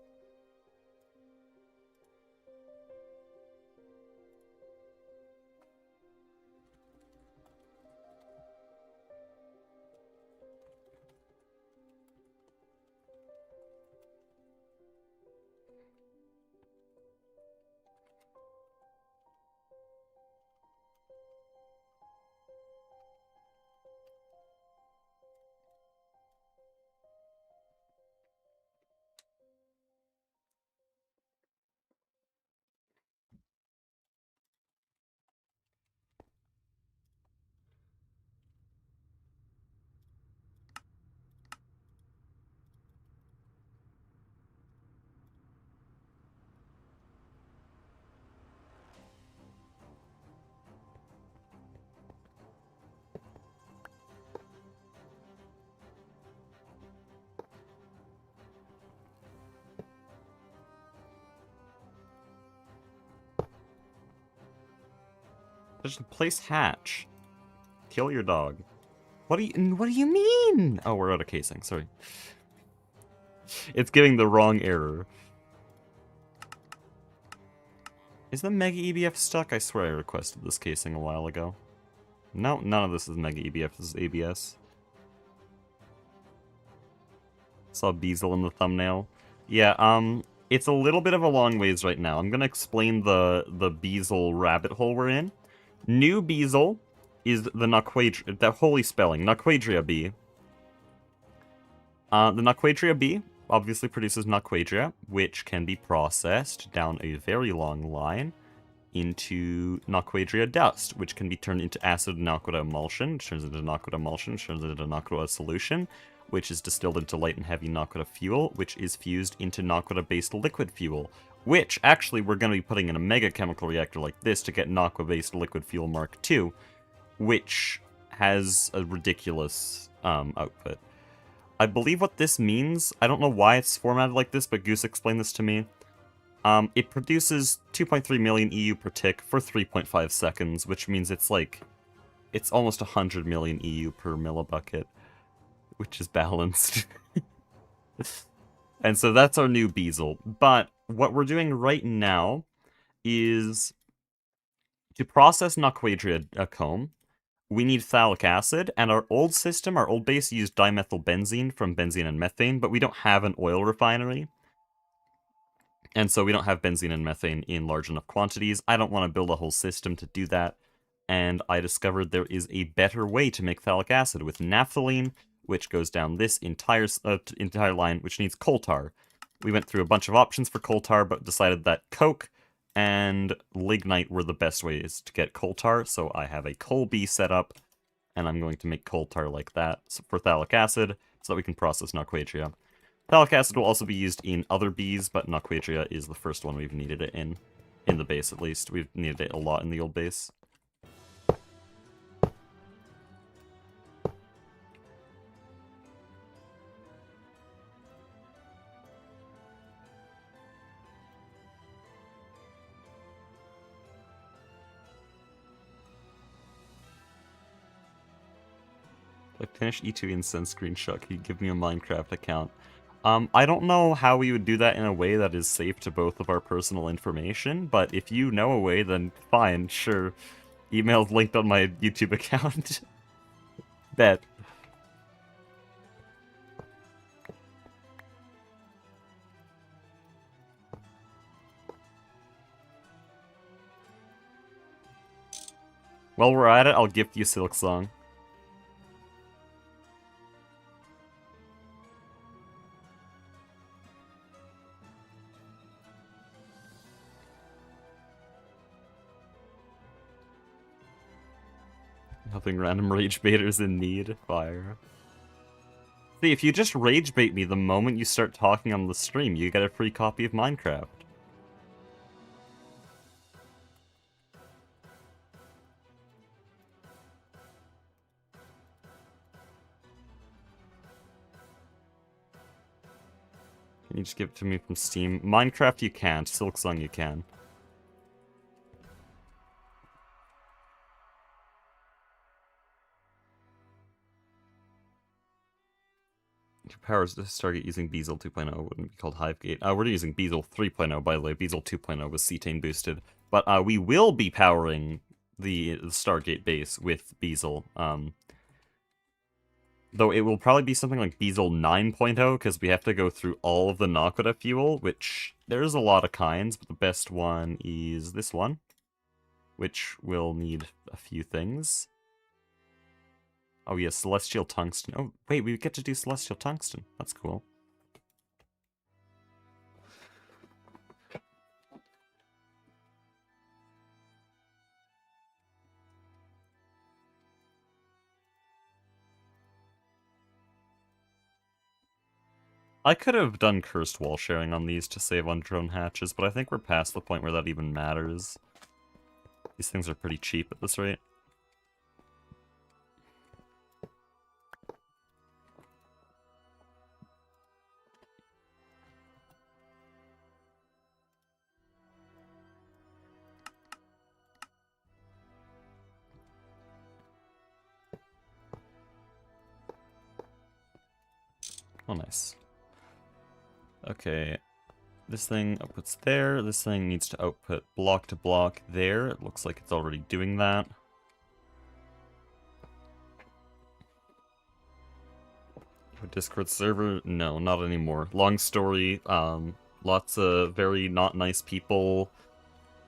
Just place hatch. Kill your dog. What do you mean? Oh, we're out of casing, sorry. It's giving the wrong error. Is the Mega EBF stuck? I swear I requested this casing a while ago. No, none of this is Mega EBF, this is ABS. Saw Biesel in the thumbnail. Yeah, it's a little bit of a long ways right now. I'm gonna explain the Biesel rabbit hole we're in. New Biesel is the Naquadria, the holy spelling, Naquadria bee. The Naquadria bee obviously produces Naquadria, which can be processed down a very long line into Naquadria dust, which can be turned into acid Naquadria emulsion, which turns into Naquadria emulsion, which turns into Naquadria solution, which is distilled into light and heavy Naquadria fuel, which is fused into Naquadria-based liquid fuel, which actually we're going to be putting in a mega chemical reactor like this to get Naquadria-based liquid fuel Mark II, which has a ridiculous output. I believe what this means, I don't know why it's formatted like this, but Goose explained this to me. It produces 2.3 million EU per tick for 3.5 seconds, which means it's like, it's almost 100 million EU per millibucket, which is balanced. And so that's our new Biesel. But what we're doing right now is to process Naquadria comb, we need phthalic acid, and our old system, our old base, used dimethylbenzene from benzene and methane, but we don't have an oil refinery. And so we don't have benzene and methane in large enough quantities. I don't want to build a whole system to do that. And I discovered there is a better way to make phthalic acid with naphthalene, which goes down this entire line, which needs coal tar. We went through a bunch of options for coal tar, but decided that coke and lignite were the best ways to get coal tar, so I have a coal bee set up, and I'm going to make coal tar like that for phthalic acid, so that we can process Naquadria. Phthalic acid will also be used in other bees, but Naquadria is the first one we've needed it in the base at least. We've needed it a lot in the old base. I finished E2 and send screenshot. Can you give me a Minecraft account? I don't know how we would do that in a way that is safe to both of our personal information, but if you know a way, then fine, sure. Email's linked on my YouTube account. Bet. While we're at it, I'll gift you Silk Song. Helping random rage baiters in need. Fire. See, if you just rage bait me the moment you start talking on the stream, you get a free copy of Minecraft. Can you just give it to me from Steam? Minecraft you can't, Silksong you can. Who powers the Stargate using Biesel 2.0? Wouldn't be called Hivegate. We're using Biesel 3.0, by the way. Biesel 2.0 was cetane boosted. But we will be powering the Stargate base with Biesel. Though it will probably be something like Biesel 9.0, because we have to go through all of the Nakoda fuel, which there's a lot of kinds, but the best one is this one, which will need a few things. Oh yeah, Celestial Tungsten. Oh, wait, we get to do Celestial Tungsten. That's cool. I could have done Cursed Wall Sharing on these to save on drone hatches, but I think we're past the point where that even matters. These things are pretty cheap at this rate. Oh, nice. Okay, this thing outputs there. This thing needs to output block to block there. It looks like it's already doing that. Discord server? No, not anymore. Long story. Lots of very not nice people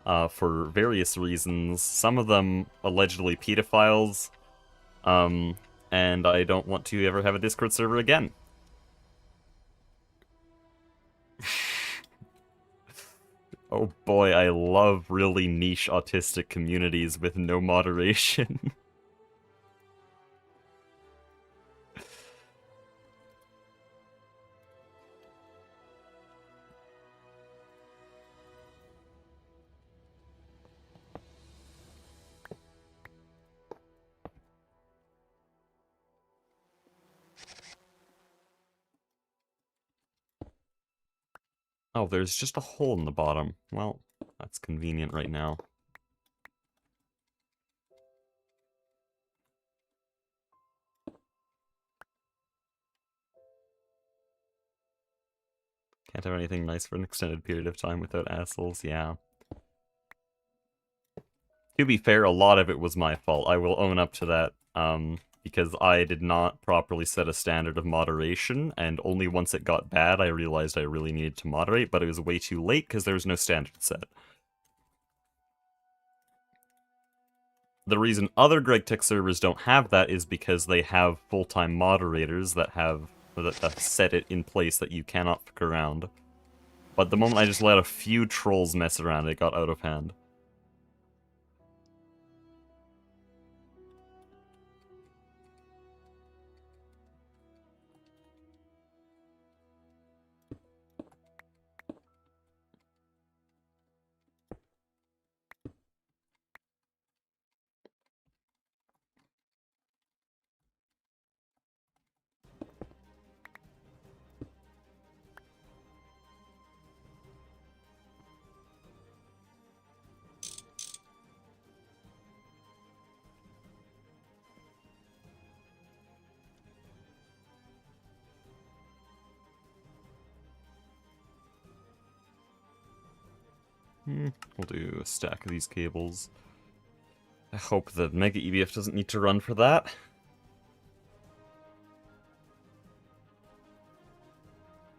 for various reasons. Some of them allegedly pedophiles. And I don't want to ever have a Discord server again. Oh boy, I love really niche autistic communities with no moderation. Oh, there's just a hole in the bottom. Well, that's convenient right now. Can't have anything nice for an extended period of time without assholes, yeah. To be fair, a lot of it was my fault. I will own up to that, because I did not properly set a standard of moderation, and only once it got bad I realized I really needed to moderate, but it was way too late because there was no standard set. The reason other GregTech servers don't have that is because they have full-time moderators that have set it in place that you cannot fuck around. But the moment I just let a few trolls mess around, it got out of hand. We'll do a stack of these cables. I hope the Mega EBF doesn't need to run for that.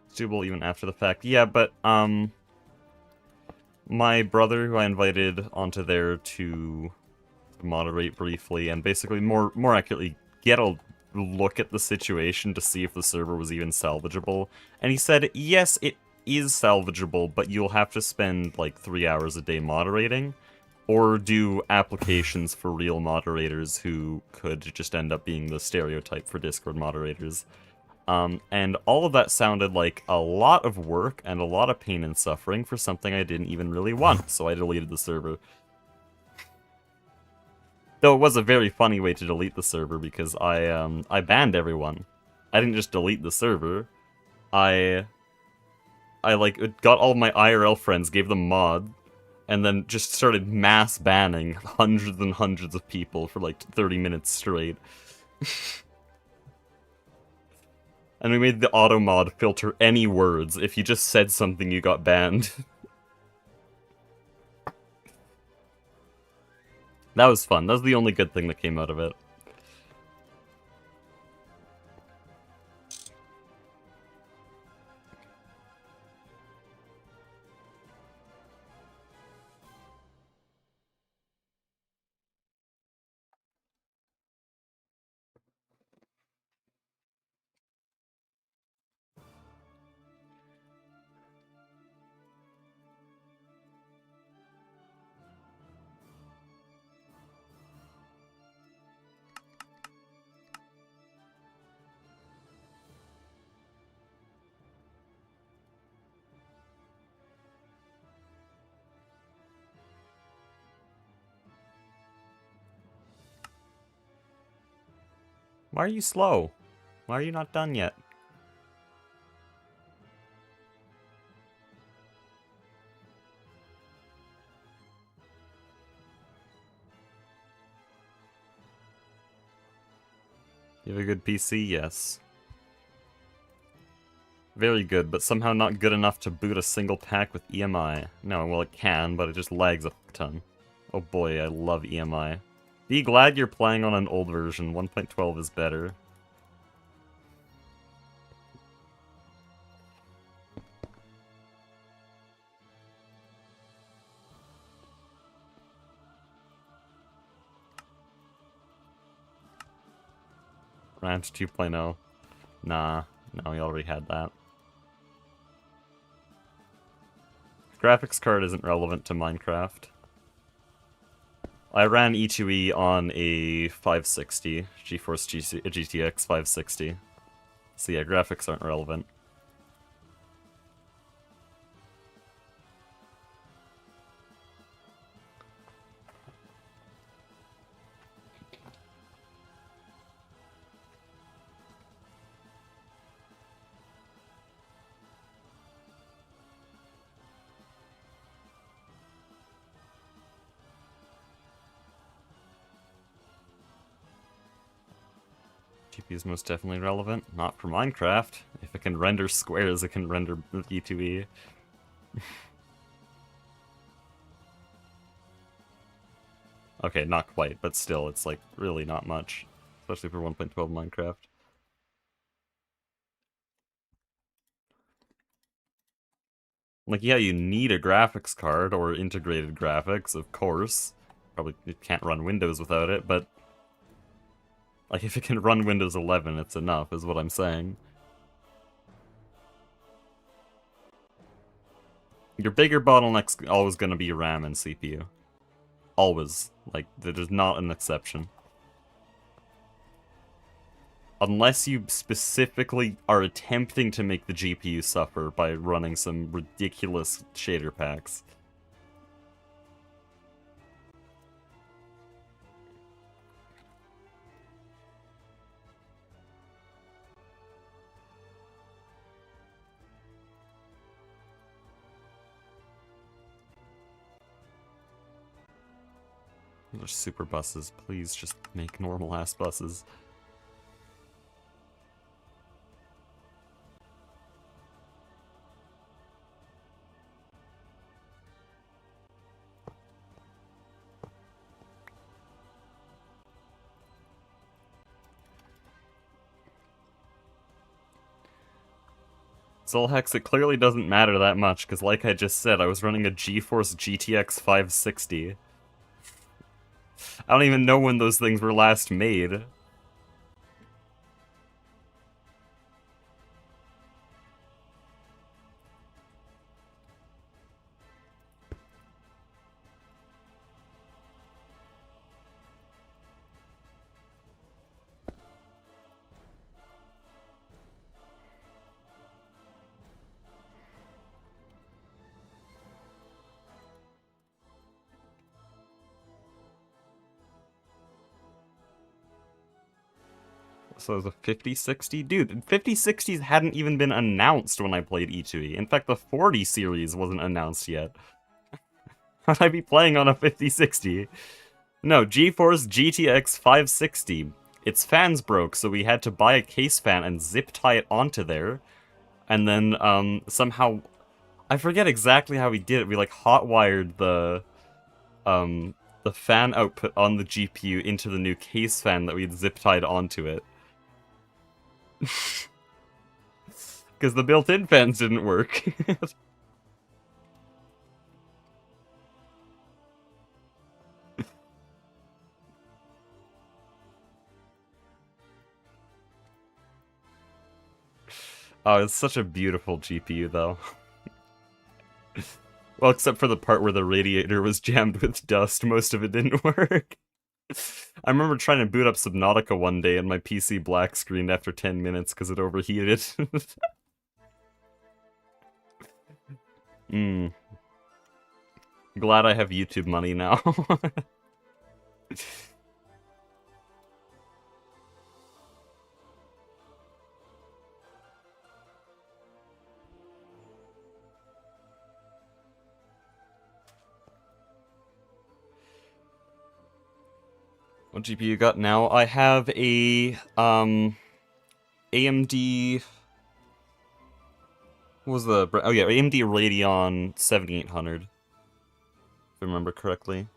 It's doable even after the fact. Yeah, but, my brother, who I invited onto there to moderate briefly, and basically, more accurately, get a look at the situation to see if the server was even salvageable, and he said, yes, it is salvageable, but you'll have to spend, like, 3 hours a day moderating, or do applications for real moderators who could just end up being the stereotype for Discord moderators. And all of that sounded like a lot of work and a lot of pain and suffering for something I didn't even really want, so I deleted the server. Though it was a very funny way to delete the server, because I banned everyone. I didn't just delete the server. I I like got all my IRL friends, gave them mod, and then just started mass banning hundreds and hundreds of people for like 30 minutes straight. And we made the auto mod filter any words. If you just said something, you got banned. That was fun. That was the only good thing that came out of it. Why are you slow? Why are you not done yet? You have a good PC? Yes. Very good, but somehow not good enough to boot a single pack with EMI. No, well it can, but it just lags a ton. Oh boy, I love EMI. Be glad you're playing on an old version. 1.12 is better. Ranch 2.0. Nah, no, we already had that. Graphics card isn't relevant to Minecraft. I ran E2E on a 560, GeForce GTX 560. So yeah, graphics aren't relevant. GPU is most definitely relevant. Not for Minecraft. If it can render squares, it can render E2E. Okay, not quite, but still, it's like really not much. Especially for 1.12 Minecraft. Like, yeah, you need a graphics card or integrated graphics, of course. Probably it can't run Windows without it, but like if it can run Windows 11, it's enough, is what I'm saying. Your bigger bottleneck's always going to be RAM and CPU. Always. Like, there's not an exception. Unless you specifically are attempting to make the GPU suffer by running some ridiculous shader packs. There's super buses. Please just make normal-ass buses. Zolhex, it clearly doesn't matter that much, because like I just said, I was running a GeForce GTX 560. I don't even know when those things were last made. So it was a 5060? Dude, 5060s hadn't even been announced when I played E2E. In fact, the 40 series wasn't announced yet. How'd I be playing on a 5060? No, GeForce GTX 560. Its fans broke, so we had to buy a case fan and zip tie it onto there. And then, somehow... I forget exactly how we did it. We, like, hot-wired the fan output on the GPU into the new case fan that we'd zip-tied onto it. Because the built-in fans didn't work. Oh, it's such a beautiful GPU, though. Well, except for the part where the radiator was jammed with dust, most of it didn't work. I remember trying to boot up Subnautica one day and my PC black screened after 10 minutes because it overheated. Glad I have YouTube money now. What GPU you got now? I have a AMD. What was the? Oh yeah, AMD Radeon 7800. If I remember correctly.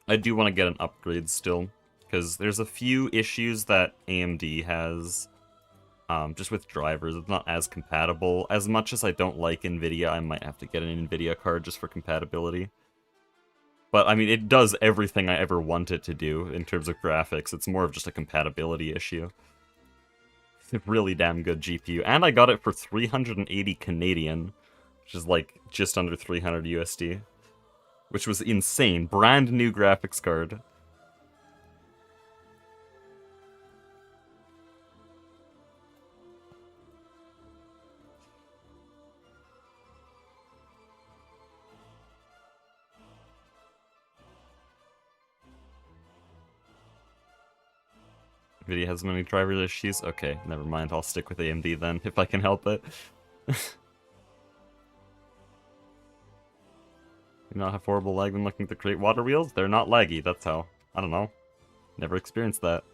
I do want to get an upgrade still, because there's a few issues that AMD has. Just with drivers, it's not as compatible. As much as I don't like NVIDIA, I might have to get an NVIDIA card just for compatibility. But, I mean, it does everything I ever want it to do in terms of graphics. It's more of just a compatibility issue. It's a really damn good GPU. And I got it for 380 Canadian, which is like just under 300 USD. Which was insane. Brand new graphics card. NVIDIA has many driver issues? Okay, never mind. I'll stick with AMD then, if I can help it. You not have horrible lag when looking to create water wheels? They're not laggy, that's how. I don't know. Never experienced that.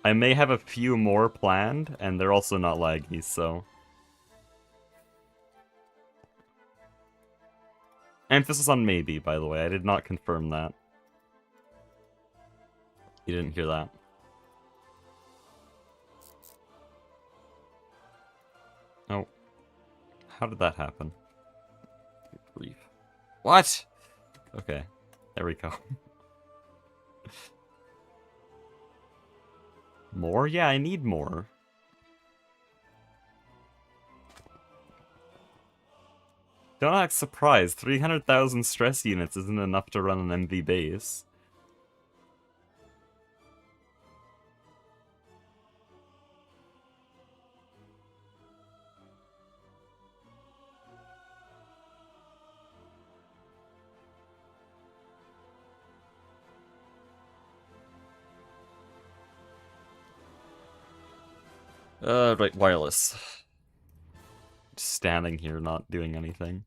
I may have a few more planned, and they're also not laggy, so... Emphasis on maybe, by the way. I did not confirm that. You didn't hear that. Oh. How did that happen? Brief. What? Okay. There we go. More? Yeah, I need more. Don't act surprised. 300,000 stress units isn't enough to run an MV base. Right, wireless. Just standing here, not doing anything.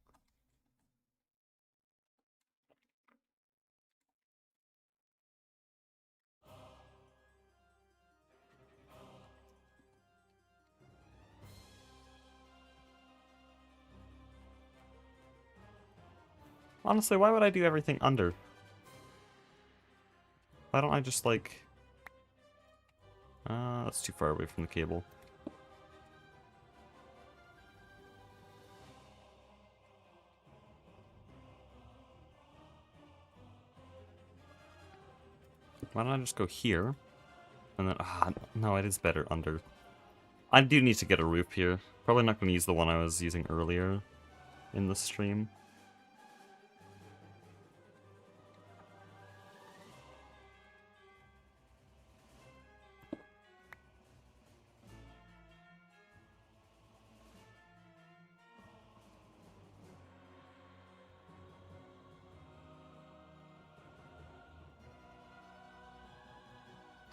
Honestly, why would I do everything under? Why don't I just, like... that's too far away from the cable. Why don't I just go here? And then, no, it is better under. I do need to get a roof here. Probably not going to use the one I was using earlier in the stream.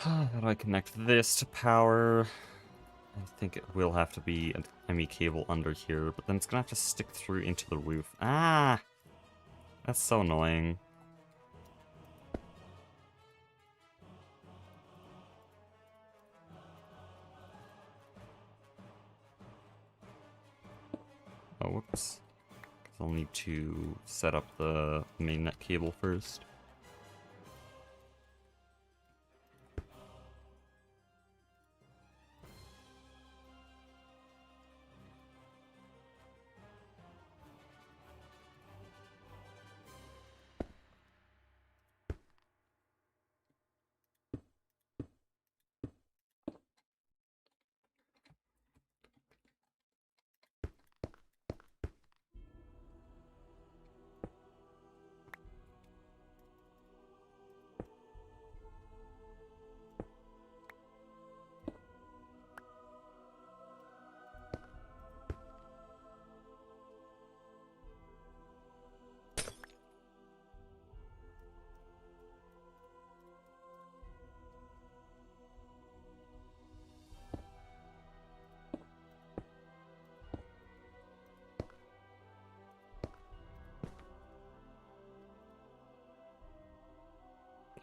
How do I connect this to power? I think it will have to be an ME cable under here, but then it's gonna have to stick through into the roof. Ah! That's so annoying. Oh, whoops. 'Cause I'll need to set up the main net cable first.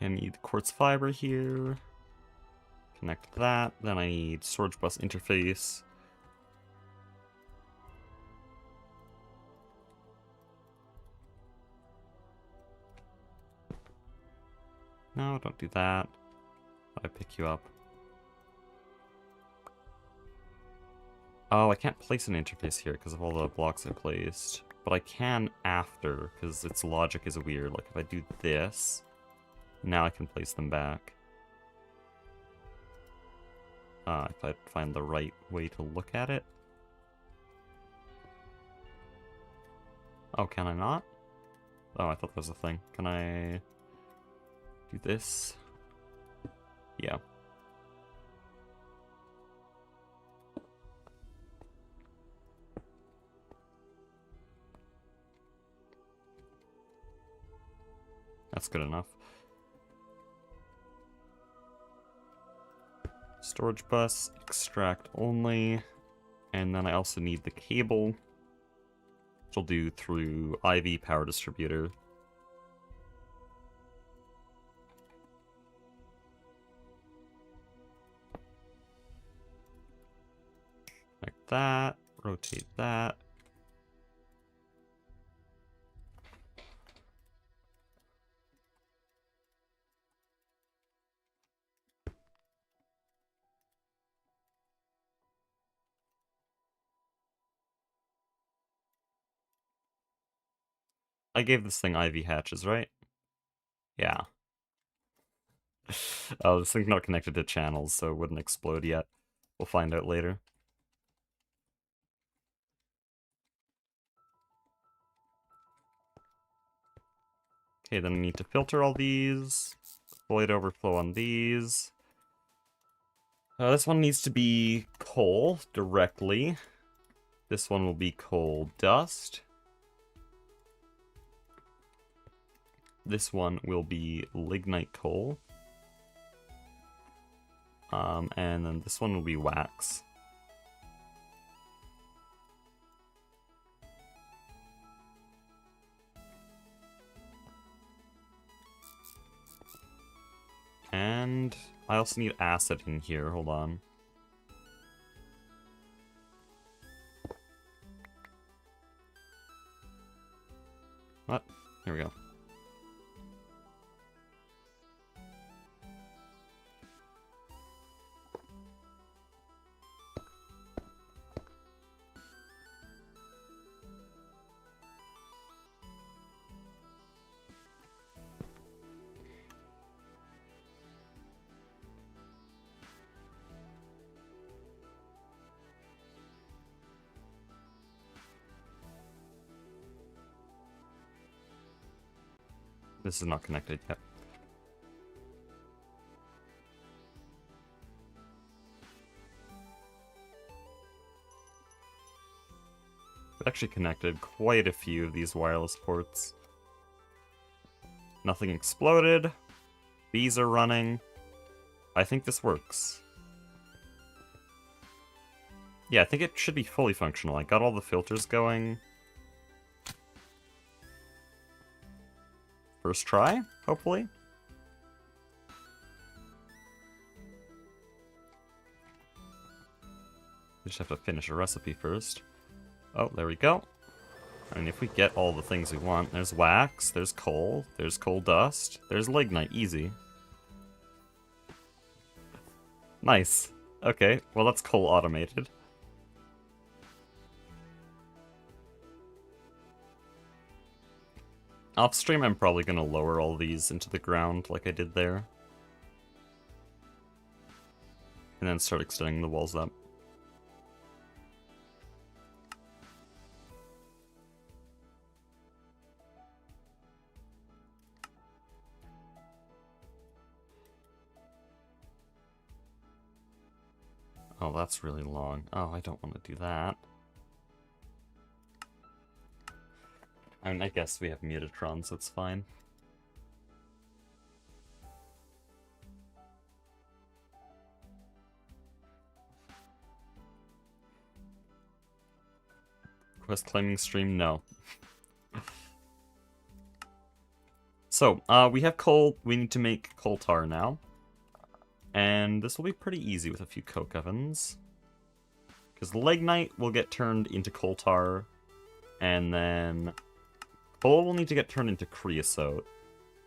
I need quartz fiber here. Connect that. Then I need storage bus interface. No, don't do that. How do I pick you up? Oh, I can't place an interface here because of all the blocks I placed. But I can after, because its logic is weird. Like, if I do this, now I can place them back. If I find the right way to look at it. Oh, can I not? Oh, I thought that was a thing. Can I do this? Yeah. That's good enough. Storage bus, extract only. And then I also need the cable, which I'll do through IV power distributor. Like that, rotate that. I gave this thing IV hatches, right? Yeah. Oh, this thing's not connected to channels, so it wouldn't explode yet. We'll find out later. Okay, then I need to filter all these. Void overflow on these. This one needs to be coal directly. This one will be coal dust. This one will be lignite coal. And then this one will be wax. And I also need acid in here, hold on. What? Here we go. This is not connected yet. I've actually connected quite a few of these wireless ports. Nothing exploded. Bees are running. I think this works. Yeah, I think it should be fully functional. I got all the filters going. First try, hopefully. We just have to finish a recipe first. Oh, there we go. And if we get all the things we want, there's wax, there's coal dust, there's lignite, easy. Nice. Okay, well that's coal automated. Off stream, I'm probably going to lower all these into the ground like I did there. And then start extending the walls up. Oh, that's really long. Oh, I don't want to do that. I mean, I guess we have Mutatron, so it's fine. Quest claiming stream? No. So, we have coal. We need to make coal tar now. And this will be pretty easy with a few coke ovens. Because lignite will get turned into coal tar. And then coal will need to get turned into creosote.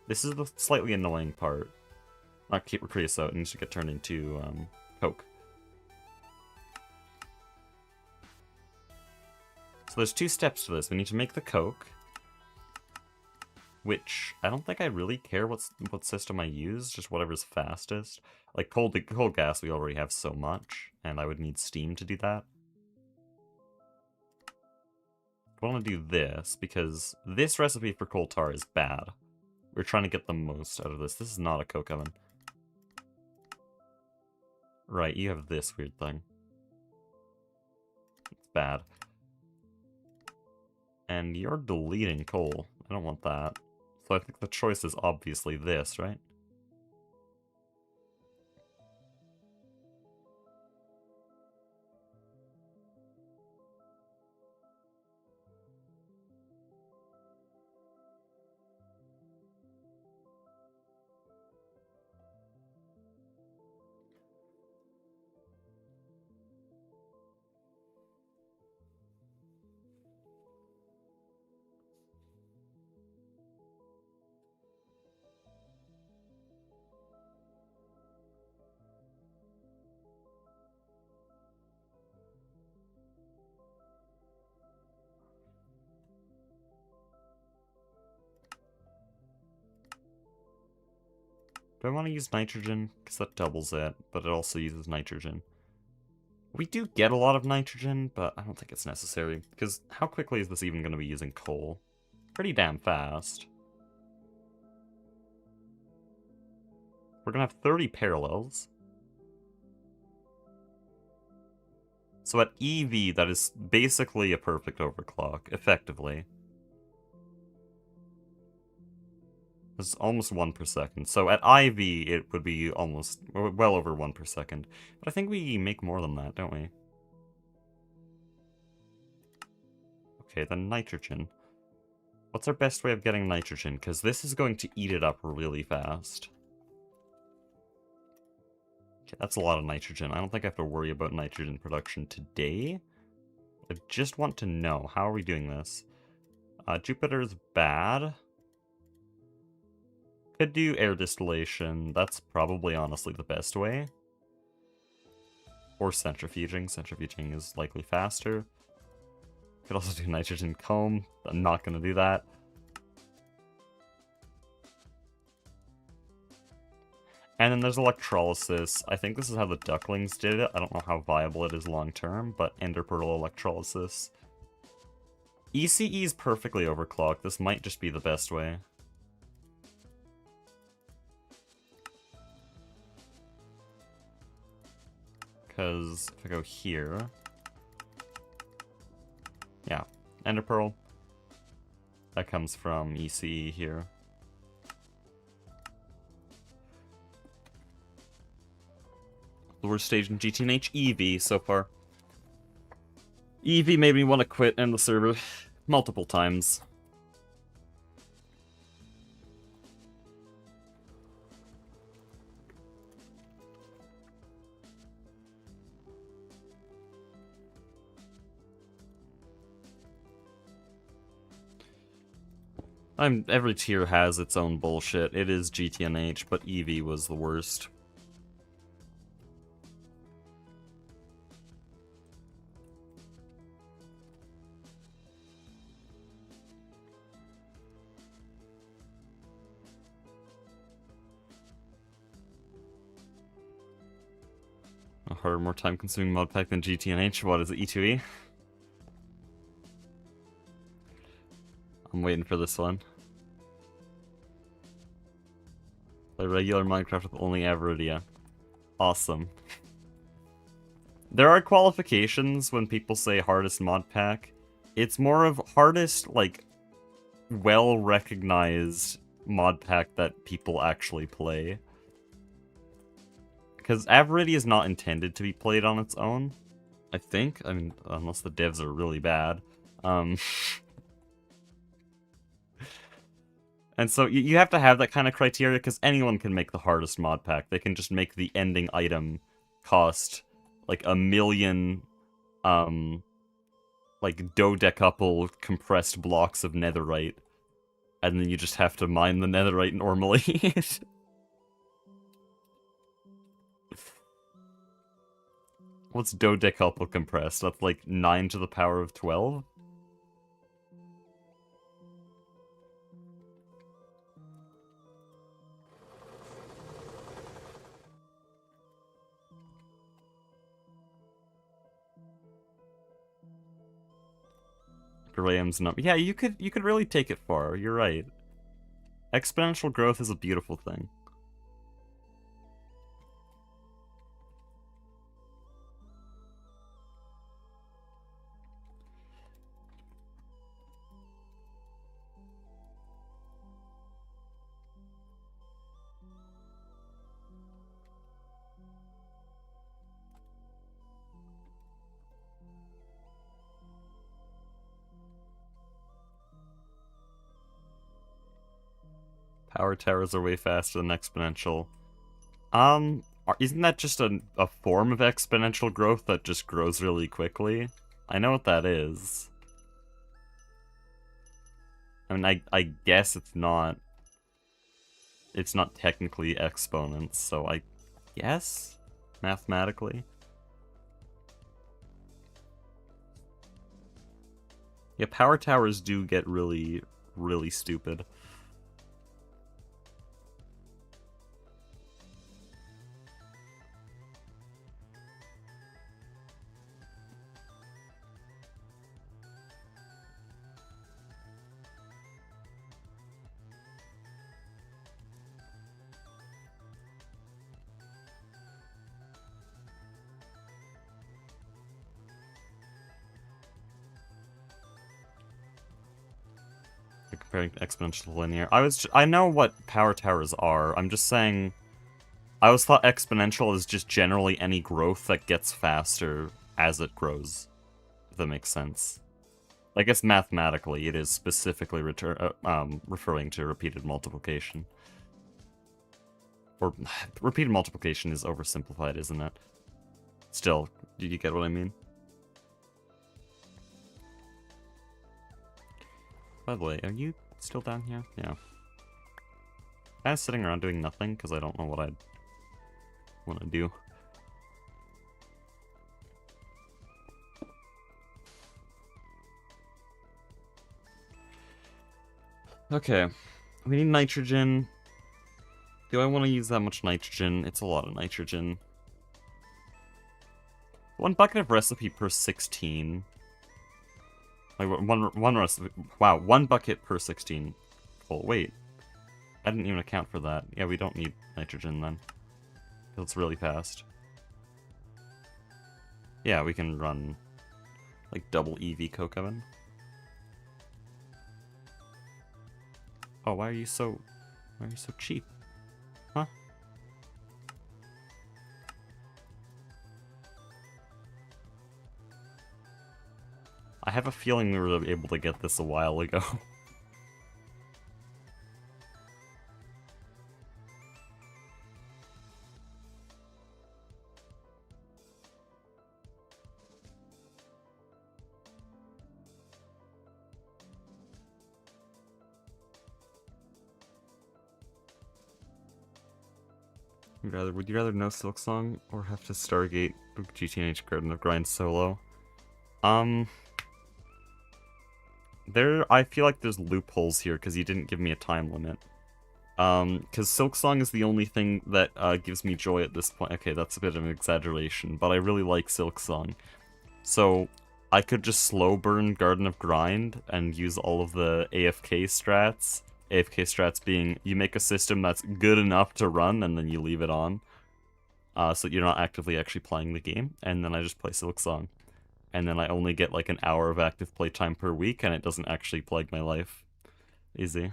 This is the slightly annoying part. Not creosote, it needs to get turned into coke. So there's two steps to this. We need to make the coke, which I don't think I really care what system I use, just whatever's fastest. Like coal gas, we already have so much, and I would need steam to do that. I want to do this because this recipe for coal tar is bad. We're trying to get the most out of this. This is not a coke oven. Right, you have this weird thing. It's bad. And you're deleting coal. I don't want that. So I think the choice is obviously this, right? Do I want to use nitrogen? Because that doubles it, but it also uses nitrogen. We do get a lot of nitrogen, but I don't think it's necessary. Because how quickly is this even going to be using coal? Pretty damn fast. We're going to have 30 parallels. So at EV, that is basically a perfect overclock, effectively. It's almost 1 per second. So at IV, it would be almost, well over 1 per second. But I think we make more than that, don't we? Okay, then nitrogen. What's our best way of getting nitrogen? Because this is going to eat it up really fast. Okay, that's a lot of nitrogen. I don't think I have to worry about nitrogen production today. I just want to know, how are we doing this? Jupiter's bad. Could do air distillation. That's probably honestly the best way. Or centrifuging. Centrifuging is likely faster. Could also do nitrogen comb. I'm not going to do that. And then there's electrolysis. I think this is how the ducklings did it. I don't know how viable it is long term, but ender pearl electrolysis. ECE is perfectly overclocked. This might just be the best way. Because if I go here... Yeah, ender pearl. That comes from ECE here. The worst stage in GTNH? EV so far. EV made me want to quit and the server multiple times. Every tier has its own bullshit. It is GTNH, but EV was the worst. A harder, more time-consuming mod pack than GTNH. What is it, E2E? I'm waiting for this one. Play regular Minecraft with only Averidia. Awesome. There are qualifications when people say hardest mod pack. It's more of hardest, like, well-recognized mod pack that people actually play. Because Averidia is not intended to be played on its own, I think. I mean, unless the devs are really bad. And so you have to have that kind of criteria, because anyone can make the hardest mod pack. They can just make the ending item cost, like, 1 million, like, dodecuple compressed blocks of netherite. And then you just have to mine the netherite normally. What's dodecuple compressed? That's like 9 to the power of 12? Graham's number. Yeah, you could really take it far. You're right. Exponential growth is a beautiful thing. Power towers are way faster than exponential. Isn't that just a form of exponential growth that just grows really quickly? I know what that is. I mean, I guess it's not technically exponents, so I guess mathematically. Yeah, power towers do get really, really stupid. Comparing exponential to linear. I know what power towers are. I'm just saying, I always thought exponential is just generally any growth that gets faster as it grows. If that makes sense. I guess mathematically it is specifically referring to repeated multiplication. Or, repeated multiplication is oversimplified, isn't it? Still, do you get what I mean? By the way, are you still down here? Yeah. Kind of sitting around doing nothing, because I don't know what I'd want to do. Okay. We need nitrogen. Do I want to use that much nitrogen? It's a lot of nitrogen. 1 bucket of recipe per 16. Like, one recipe. Wow, 1 bucket per 16. Oh, wait. I didn't even account for that. Yeah, we don't need nitrogen then. It's really fast. Yeah, we can run, like, double EV coke oven. Oh, why are you so cheap? Huh? have a feeling we were able to get this a while ago. Would you rather know Silksong or have to Stargate GTNH Garden of Grind solo? I feel like there's loopholes here because you didn't give me a time limit. Because Silksong is the only thing that gives me joy at this point. Okay, that's a bit of an exaggeration, but I really like Silksong. So I could just slow burn Garden of Grind and use all of the AFK strats. AFK strats being, you make a system that's good enough to run, and then you leave it on. So you're not actively actually playing the game, and then I just play Silksong. And then I only get like an hour of active playtime per week, and it doesn't actually plague my life. Easy.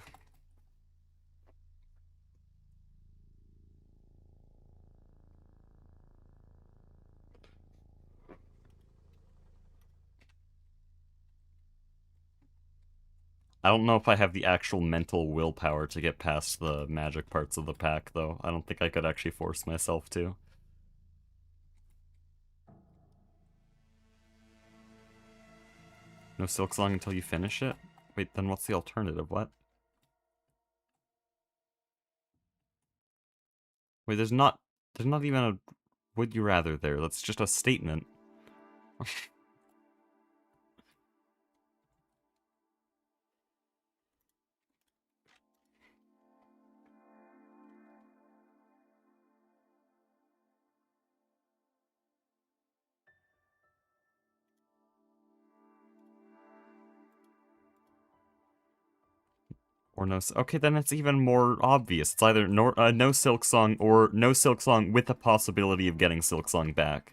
I don't know if I have the actual mental willpower to get past the magic parts of the pack, though. I don't think I could actually force myself to. No Silksong until you finish it? Wait, then what's the alternative? What? Wait, there's not even a would you rather there. That's just a statement. Or no... Okay, then it's even more obvious. It's either no Silksong or no Silksong with the possibility of getting Silksong back.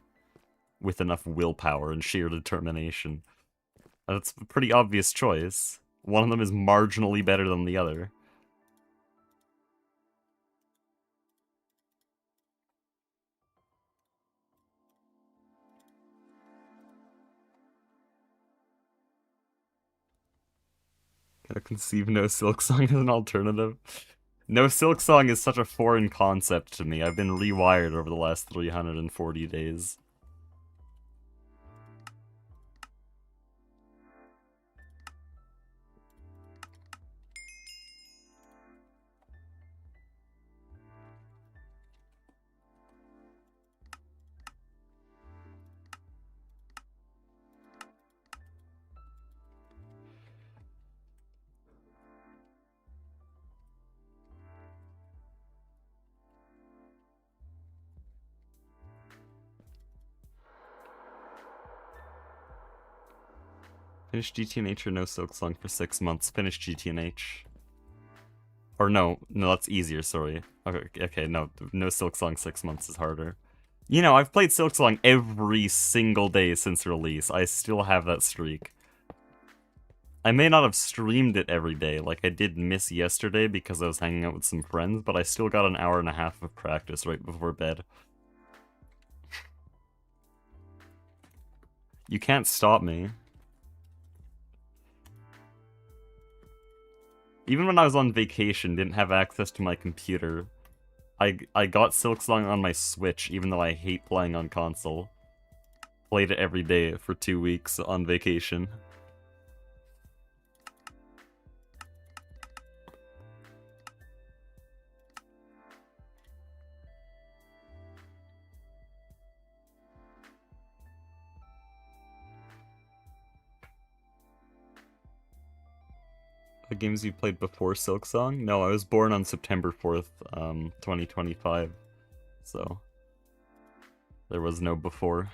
With enough willpower and sheer determination. That's a pretty obvious choice. One of them is marginally better than the other. Gotta conceive No Silksong as an alternative. No Silksong is such a foreign concept to me. I've been rewired over the last 340 days. Finish GTNH or no Silksong for 6 months. Finish GTNH. Or no, that's easier, sorry. Okay, no Silksong 6 months is harder. You know, I've played Silksong every single day since release. I still have that streak. I may not have streamed it every day, like I did miss yesterday because I was hanging out with some friends, but I still got an hour and a half of practice right before bed. You can't stop me. Even when I was on vacation, didn't have access to my computer. I got Silksong on my Switch, even though I hate playing on console. Played it every day for 2 weeks on vacation. The games you played before Silksong? No, I was born on September 4th, 2025. So, there was no before.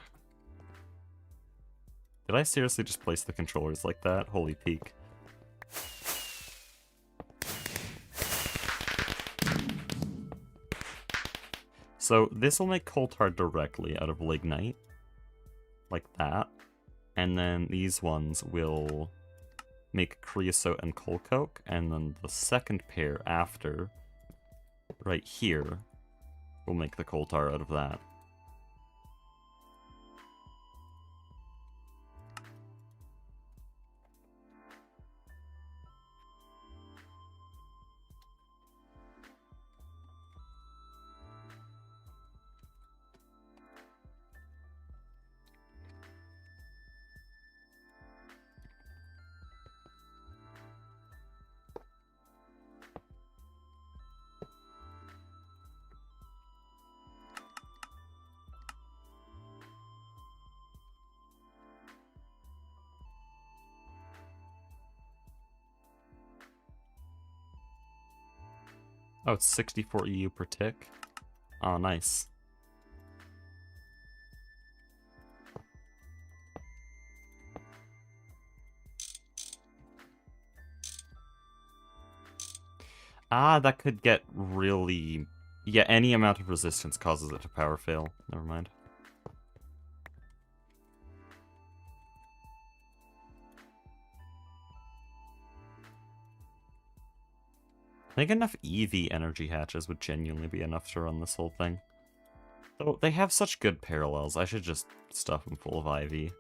Did I seriously just place the controllers like that? Holy peak. So, this will make Coulthard directly out of Lignite. Like that. And then these ones will make Creosote and Coal Coke, and then the second pair after, right here, will make the Coal Tar out of that. Oh, it's 64 EU per tick. Oh, nice. Ah, that could get really... Yeah, any amount of resistance causes it to power fail. Never mind. I think enough EV energy hatches would genuinely be enough to run this whole thing. Though they have such good parallels, I should just stuff them full of IV.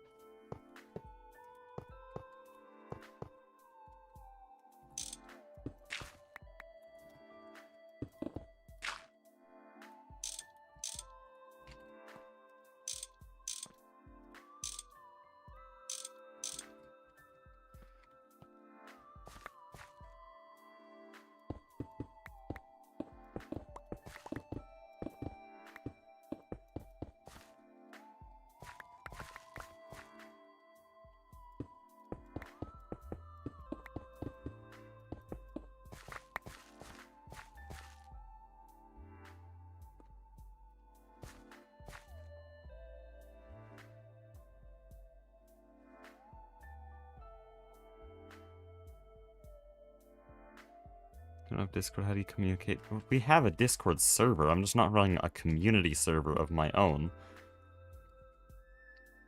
Don't have Discord, how do you communicate? We have a Discord server, I'm just not running a community server of my own.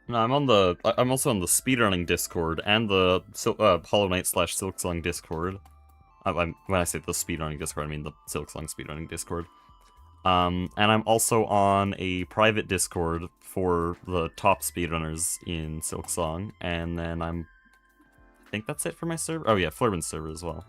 No, I'm also on the speedrunning Discord and the Hollow Knight / Silksong Discord. When I say the speedrunning Discord, I mean the Silksong speedrunning Discord. And I'm also on a private Discord for the top speedrunners in Silksong, and then I think that's it for my server. Oh yeah, Flurbin's server as well.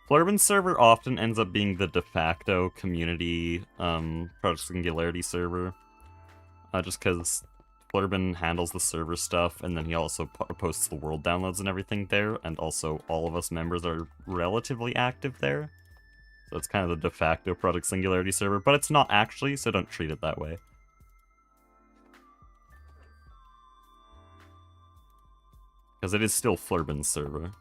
Flurbin's server often ends up being the de facto community Project Singularity server. Just because Flurbin handles the server stuff, and then he also posts the world downloads and everything there, and also all of us members are relatively active there. So it's kind of the de facto Project Singularity server, but it's not actually, so don't treat it that way. Because it is still Flurbin's server.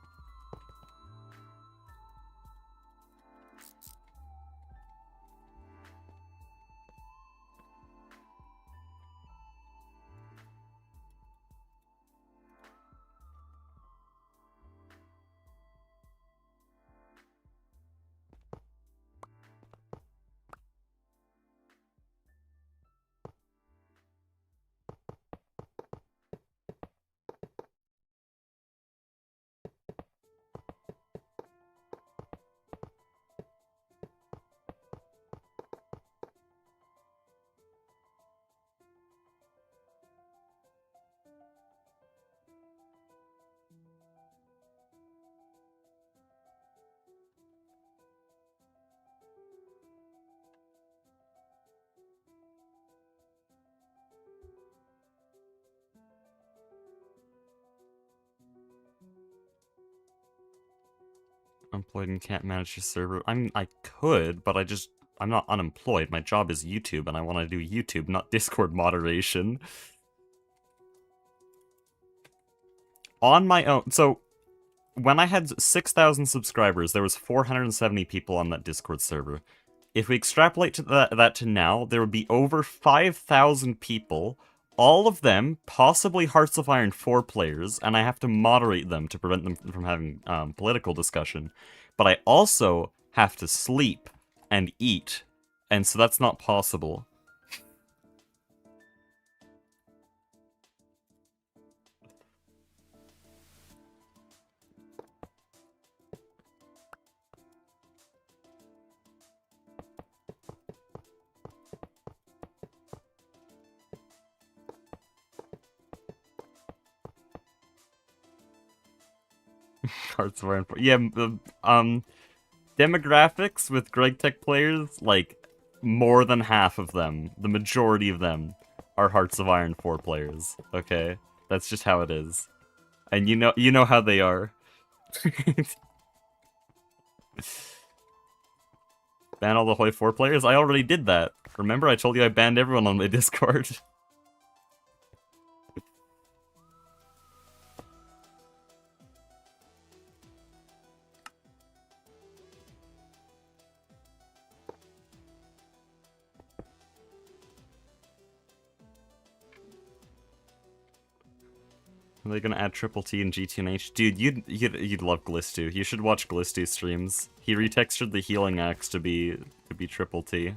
Unemployed and can't manage your server. I mean, I could, but I'm not unemployed. My job is YouTube, and I want to do YouTube, not Discord moderation. On my own, so when I had 6,000 subscribers, there was 470 people on that Discord server. If we extrapolate to that to now, there would be over 5,000 people, all of them possibly Hearts of Iron 4 players, and I have to moderate them to prevent them from having political discussion. But I also have to sleep and eat, and so that's not possible. Hearts of Iron 4. Yeah, demographics with Greg Tech players, like, more than half of them, the majority of them, are Hearts of Iron 4 players, okay? That's just how it is. And you know how they are. Ban all the Hoi 4 players? I already did that. Remember, I told you I banned everyone on my Discord. Are they gonna add Triple T and GTNH? Dude, you'd love Glistu. You should watch Glistu streams. He retextured the healing axe to be Triple T.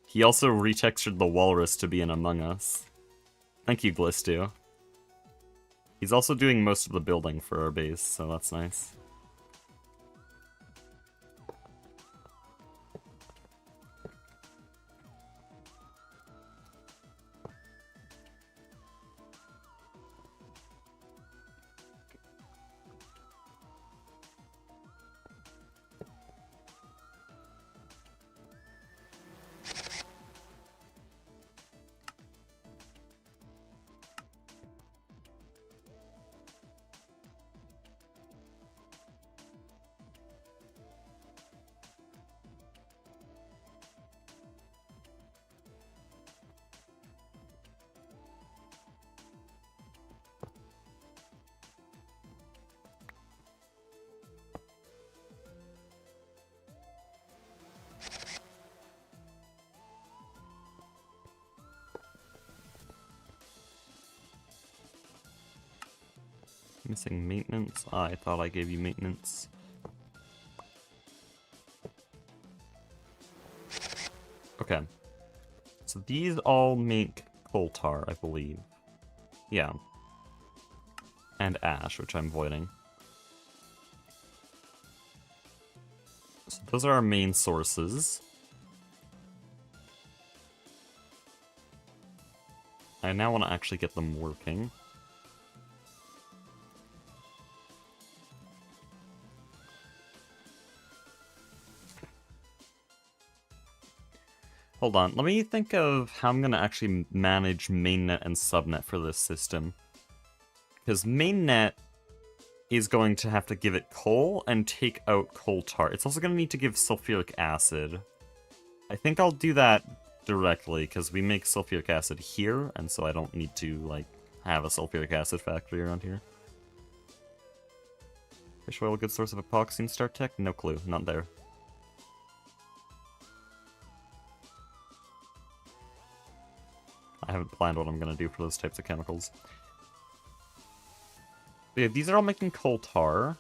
He also retextured the walrus to be an Among Us. Thank you, Glistu. He's also doing most of the building for our base, so that's nice. Missing maintenance? Ah, I thought I gave you maintenance. Okay. So these all make coal tar, I believe. Yeah. And ash, which I'm voiding. So those are our main sources. I now want to actually get them working. Hold on, let me think of how I'm going to actually manage mainnet and subnet for this system. Because mainnet is going to have to give it coal and take out coal tar. It's also going to need to give sulfuric acid. I think I'll do that directly, because we make sulfuric acid here, and so I don't need to, like, have a sulfuric acid factory around here. Fish oil, good source of epoxy in Star Tech? No clue, not there. I haven't planned what I'm going to do for those types of chemicals. But yeah, these are all making coal tar.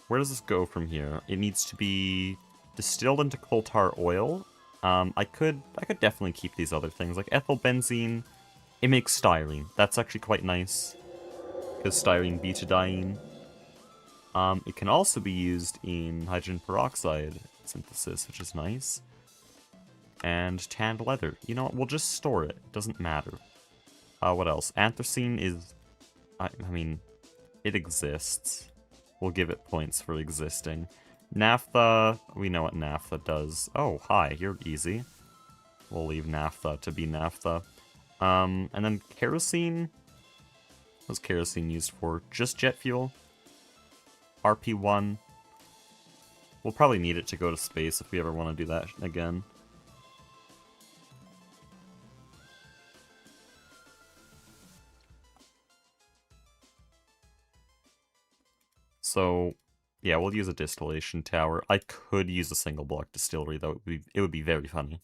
Where does this go from here? It needs to be distilled into coal tar oil. I could definitely keep these other things, like ethyl benzene. It makes styrene. That's actually quite nice, because styrene butadiene. It can also be used in hydrogen peroxide synthesis, which is nice. And tanned leather. You know what? We'll just store it. It doesn't matter. What else? Anthracene is... I mean, it exists. We'll give it points for existing. Naphtha... We know what naphtha does. Oh, hi. You're easy. We'll leave naphtha to be naphtha. And then kerosene... What's kerosene used for? Just jet fuel? RP1. We'll probably need it to go to space if we ever want to do that again. So, yeah, we'll use a distillation tower. I could use a single block distillery, though. It would be very funny.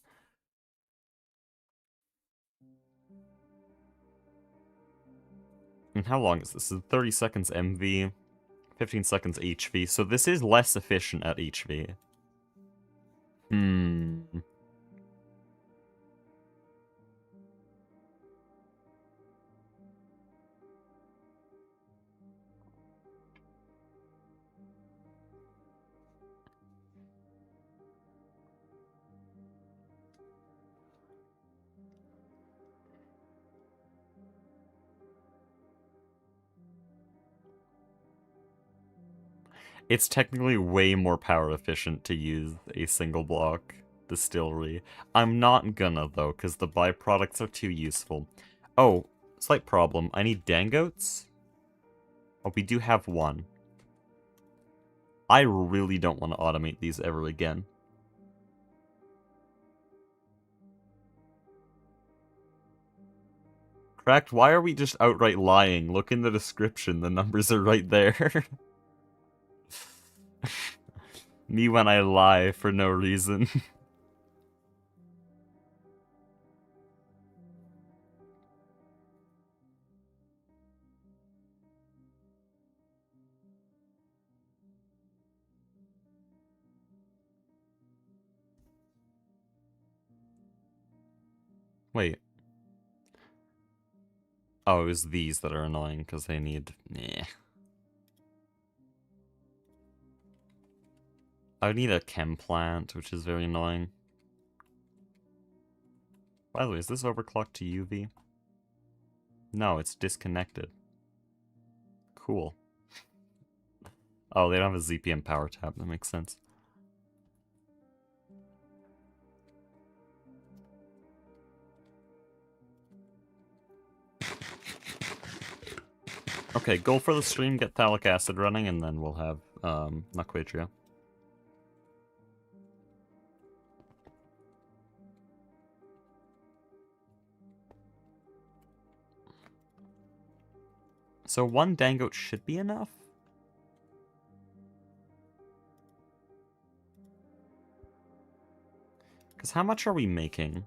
And how long is this? This is 30 seconds MV, 15 seconds HV, so this is less efficient at HV. It's technically way more power efficient to use a single block distillery. I'm not gonna, though, because the byproducts are too useful. Oh, slight problem. I need dangotes? Oh, we do have one. I really don't want to automate these ever again. Cracked, why are we just outright lying? Look in the description, the numbers are right there. Me when I lie for no reason. Wait. Oh, it was these that are annoying, because they need... Nah. I would need a chem plant, which is very annoying. By the way, is this overclocked to UV? No, it's disconnected. Cool. Oh, they don't have a ZPM power tap, that makes sense. Okay, goal for the stream, get phthalic acid running, and then we'll have, Naquatria. So one dangote should be enough? Because how much are we making?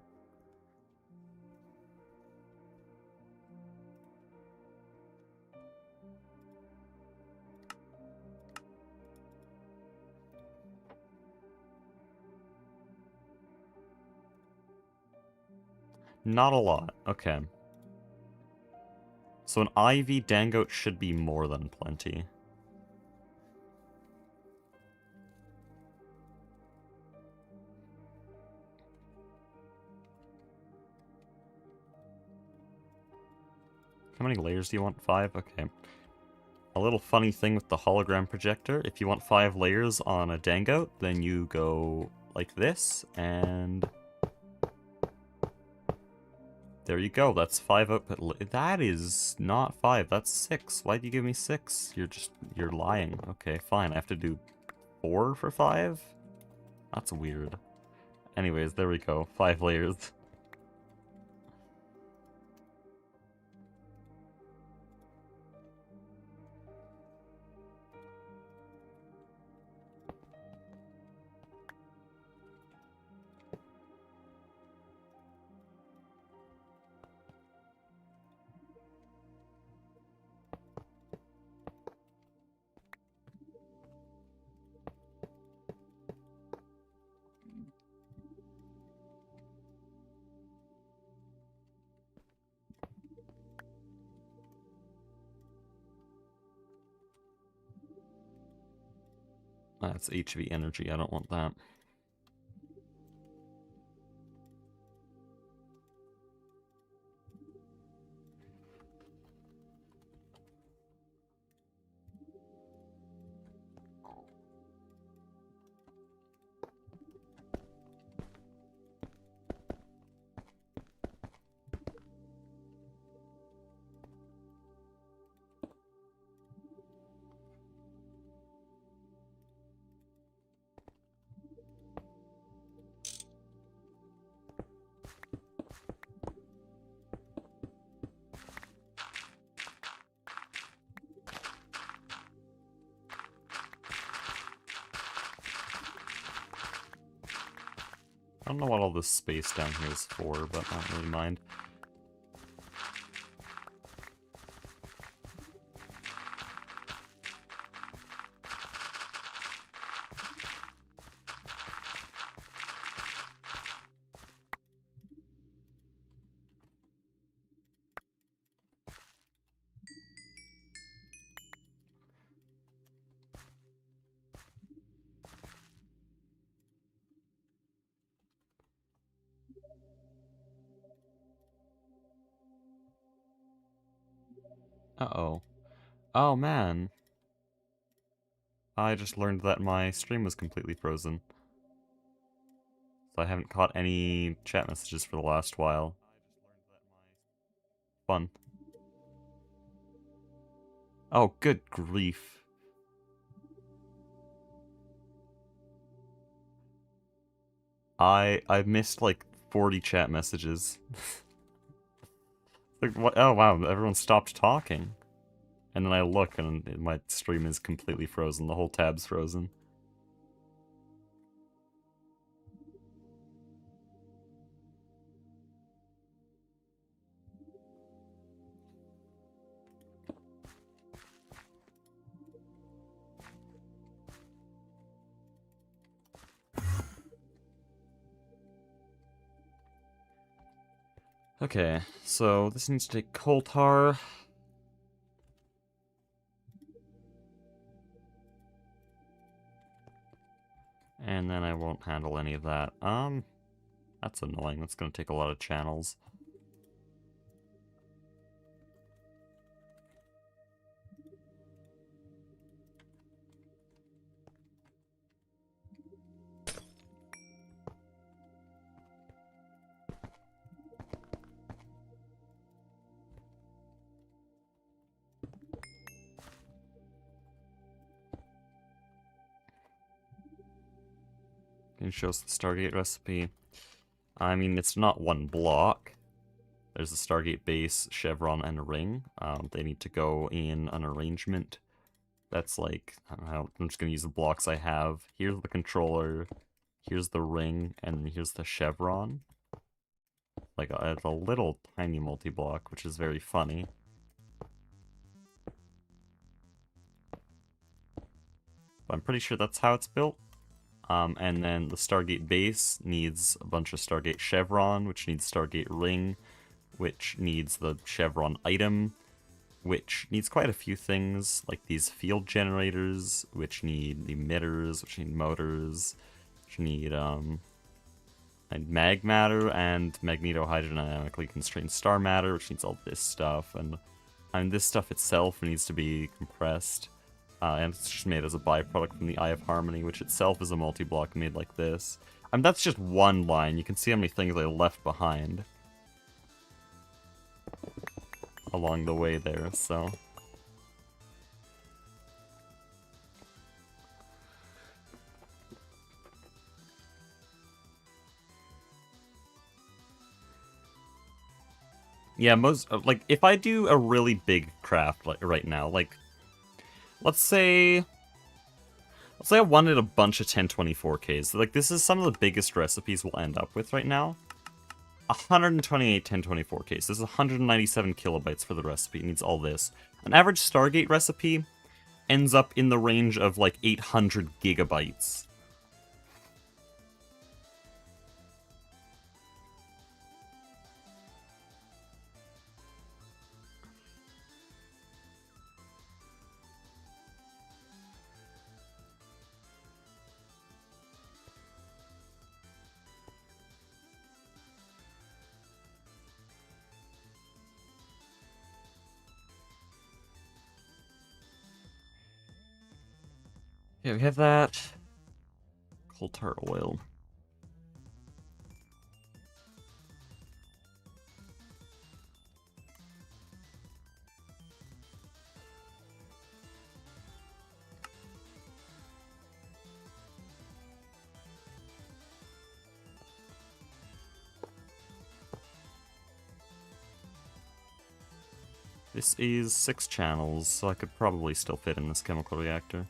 Not a lot, okay. So an IV dangote should be more than plenty. How many layers do you want? 5? Okay. A little funny thing with the hologram projector, if you want 5 layers on a dangote, then you go like this, and... there you go, that's 5 output. That is not 5, that's 6. Why'd you give me 6? You're lying. Okay, fine, I have to do 4 for 5? That's weird. Anyways, there we go, 5 layers. That's HV energy, I don't want that. I don't know what all this space down here is for, but I don't really mind. Uh-oh. Oh, man. I just learned that my stream was completely frozen. So I haven't caught any chat messages for the last while. Fun. Oh, good grief. I missed like 40 chat messages. Like, what? Oh wow, everyone stopped talking. And then I look and my stream is completely frozen. The whole tab's frozen. Okay, so this needs to take coal tar. And then I won't handle any of that. That's annoying. That's gonna take a lot of channels. Can you show us the Stargate recipe? I mean, it's not one block. There's a Stargate base, chevron, and a ring. They need to go in an arrangement that's like, I don't know, I'm just gonna use the blocks I have. Here's the controller, here's the ring, and here's the chevron. Like, it's a little tiny multi-block, which is very funny. But I'm pretty sure that's how it's built. And then the Stargate base needs a bunch of Stargate chevron, which needs Stargate ring, which needs the chevron item, which needs quite a few things, like these field generators, which need emitters, which need motors, which need and mag matter and magnetohydrodynamically constrained star matter, which needs all this stuff, and this stuff itself needs to be compressed. And it's just made as a byproduct from the Eye of Harmony, which itself is a multi-block made like this. That's just one line. You can see how many things I left behind along the way there, so... Yeah, most... like, if I do a really big craft like right now, like... Let's say I wanted a bunch of 1024Ks. Like, this is some of the biggest recipes we'll end up with right now. 128 1024Ks. This is 197 kilobytes for the recipe. It needs all this. An average Stargate recipe ends up in the range of, like, 800 gigabytes. Yeah, we have that. Coal tar oil. This is 6 channels, so I could probably still fit in this chemical reactor.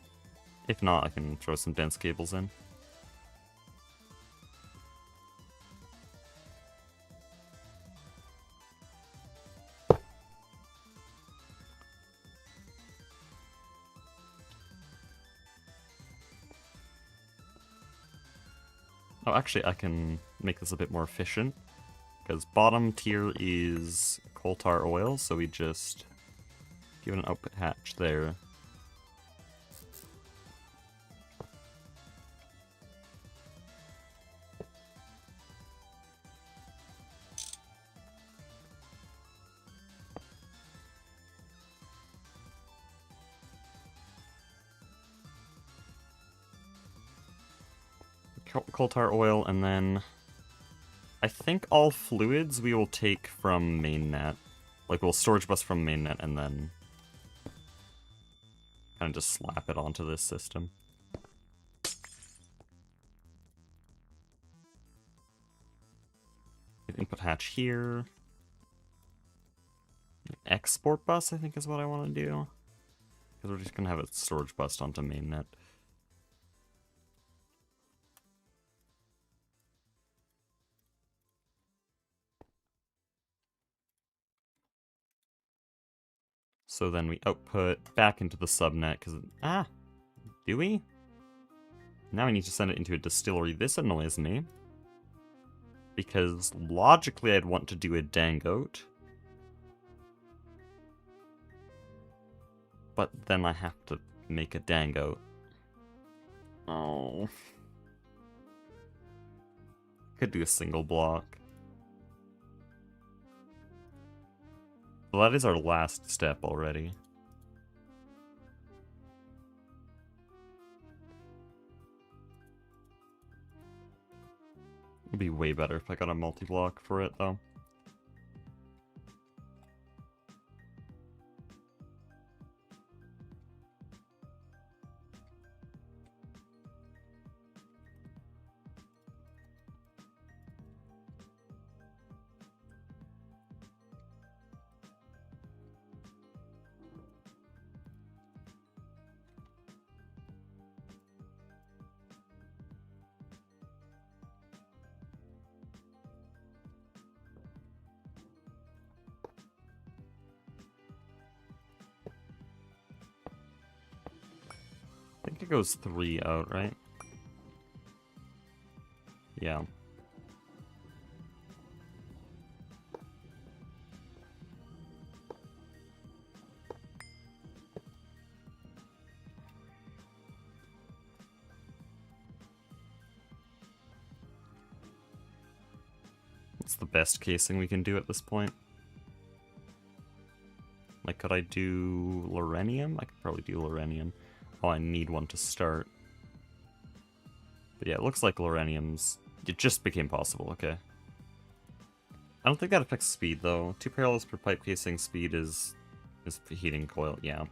If not, I can throw some dense cables in. Oh, actually, I can make this a bit more efficient, because bottom tier is coal tar oil, so we just give it an output hatch there. Coal tar oil, and then I think all fluids we will take from mainnet. Like, we'll storage bus from mainnet and then kind of just slap it onto this system. input hatch here. Export bus, I think, is what I want to do. Because we're just going to have a storage bus onto mainnet. So then we output back into the subnet, because... do we? Now we need to send it into a distillery. This annoys me. Because logically I'd want to do a dangote. But then I have to make a dangote. Oh. Could do a single block. Well, that is our last step already. It'd be way better if I got a multi-block for it, though. I think it goes 3 out, right? Yeah. What's the best casing we can do at this point? Like, could I do Lorenium? I could probably do Lorenium. Oh, I need one to start. But yeah, it looks like Lorenium's... It just became possible, okay. I don't think that affects speed, though. 2 parallels per pipe casing speed is heating coil, yeah.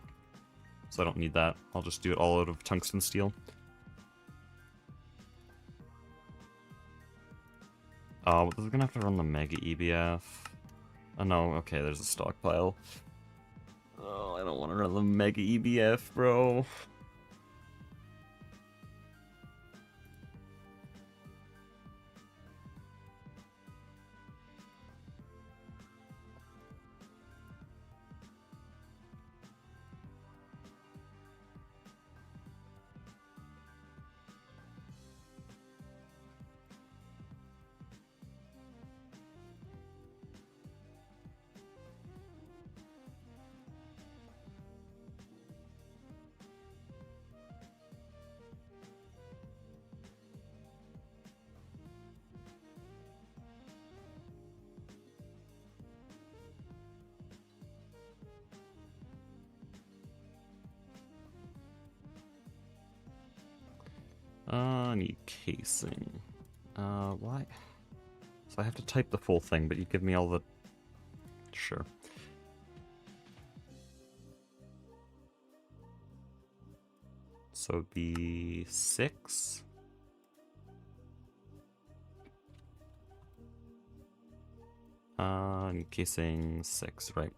So I don't need that. I'll just do it all out of tungsten steel. Oh, but we're gonna have to run the Mega EBF. Oh no, okay, there's a stockpile. Oh, I don't want to run the Mega EBF, bro. I need casing. Why? So I have to type the full thing, but you give me all the... Sure. So it'd be 6. And casing 6, right.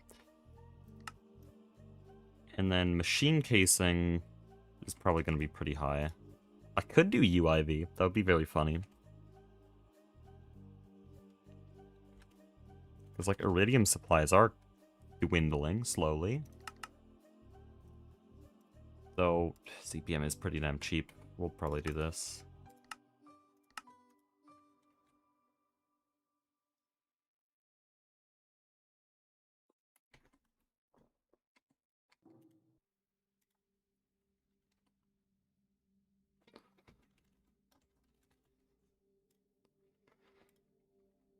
And then machine casing is probably going to be pretty high. I could do UIV. That would be very funny. Because, like, iridium supplies are dwindling slowly. Though, ZPM is pretty damn cheap. We'll probably do this.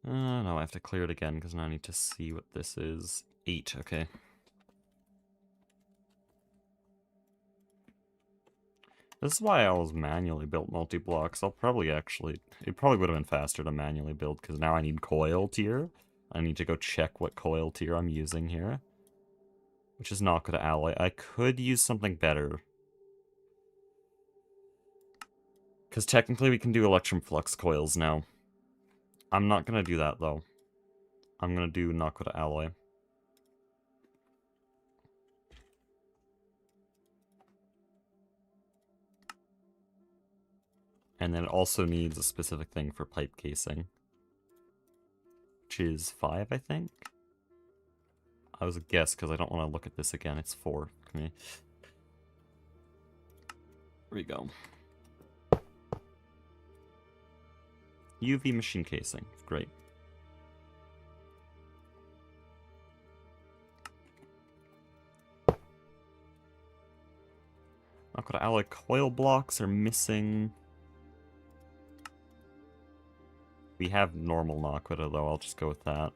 No, I have to clear it again, because now I need to see what this is. 8, okay. This is why I always manually built multi-blocks. It probably would have been faster to manually build, because now I need coil tier. I need to go check what coil tier I'm using here. Which is not good to alloy. I could use something better. Because technically we can do electrum flux coils now. I'm not gonna do that, though. I'm gonna do Nakoda Alloy. And then it also needs a specific thing for pipe casing. Which is 5, I think? I was a guess, because I don't want to look at this again. It's 4. Come here. Here we go. UV machine casing. Great. Nakoda Alloy coil blocks are missing. We have normal Nakoda, though. I'll just go with that.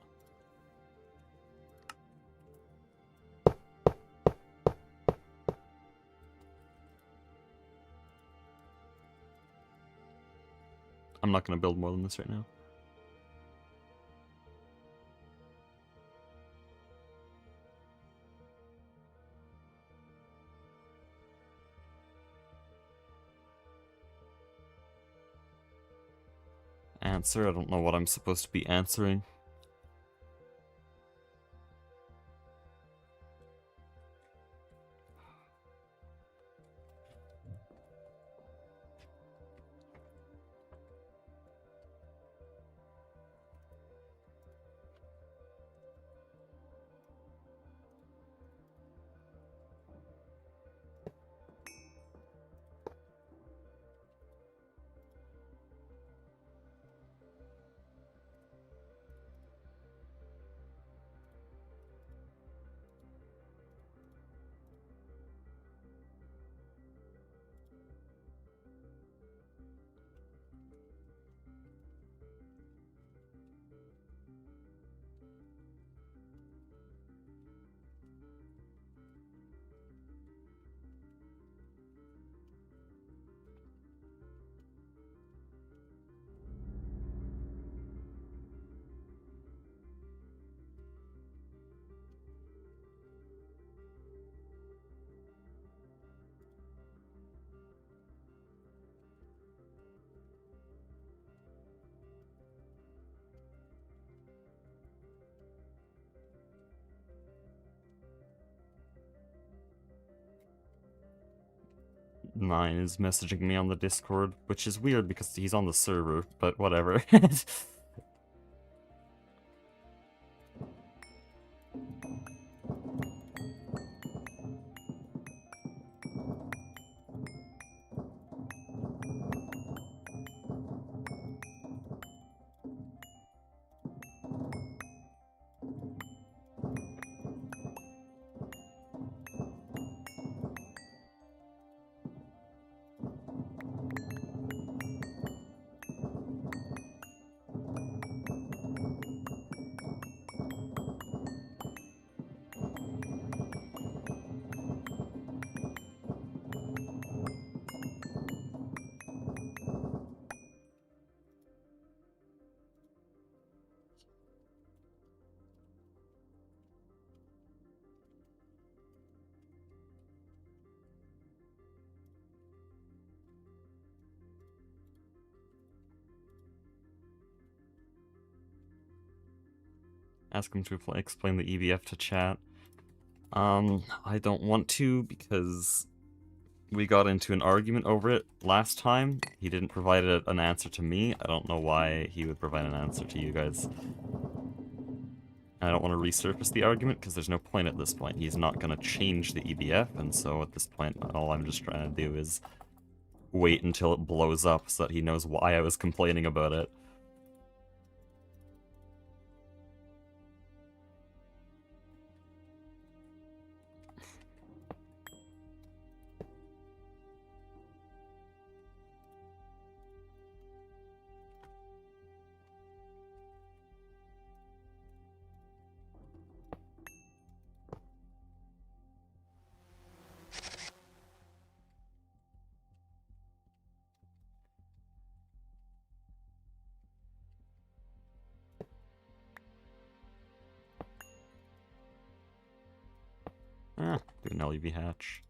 I'm not going to build more than this right now. Answer? I don't know what I'm supposed to be answering. Nine is messaging me on the Discord, which is weird because he's on the server, but whatever. Ask him to explain the EVF to chat. I don't want to because we got into an argument over it last time. He didn't provide an answer to me. I don't know why he would provide an answer to you guys. I don't want to resurface the argument because there's no point at this point. He's not going to change the EVF, and so at this point, all I'm just trying to do is wait until it blows up so that he knows why I was complaining about it. Do an LEV hatch.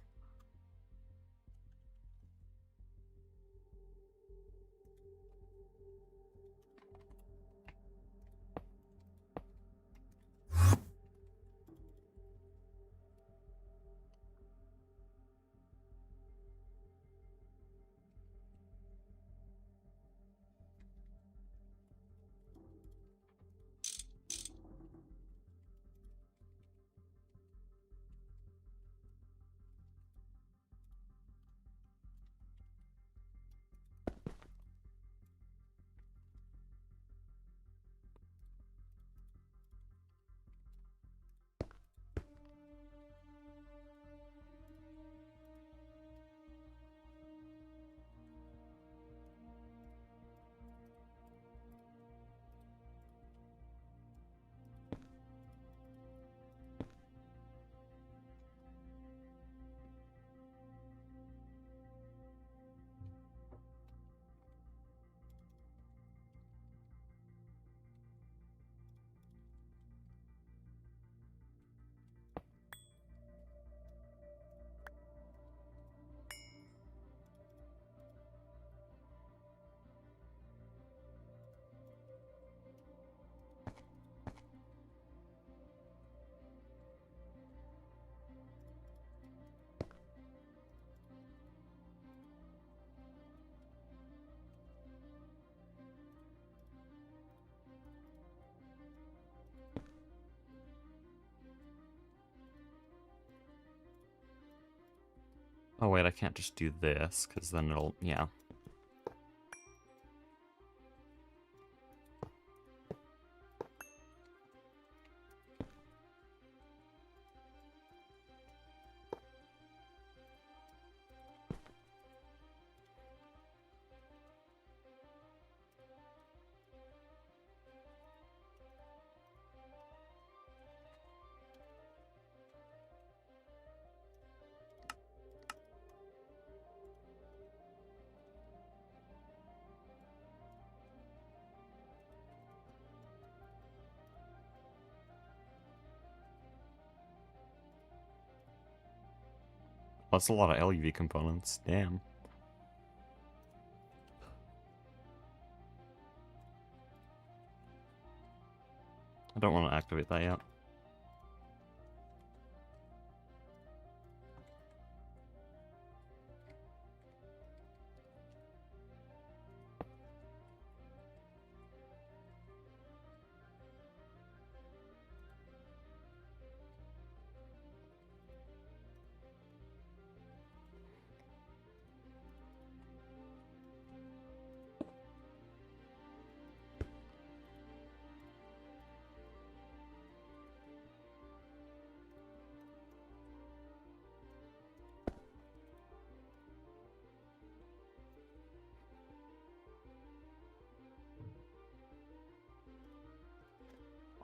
Oh wait, I can't just do this, because then it'll... yeah. That's a lot of LUV components. Damn. I don't want to activate that yet.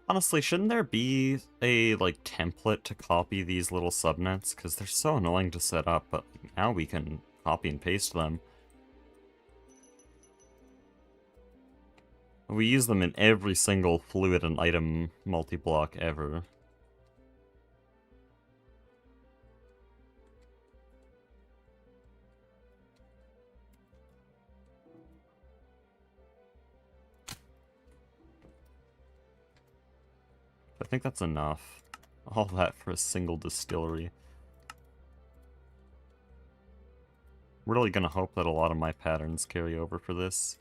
Honestly, shouldn't there be a, like, template to copy these little subnets? Because they're so annoying to set up, but now we can copy and paste them. We use them in every single fluid and item multi-block ever. I think that's enough. All that for a single distillery. Really gonna hope that a lot of my patterns carry over for this.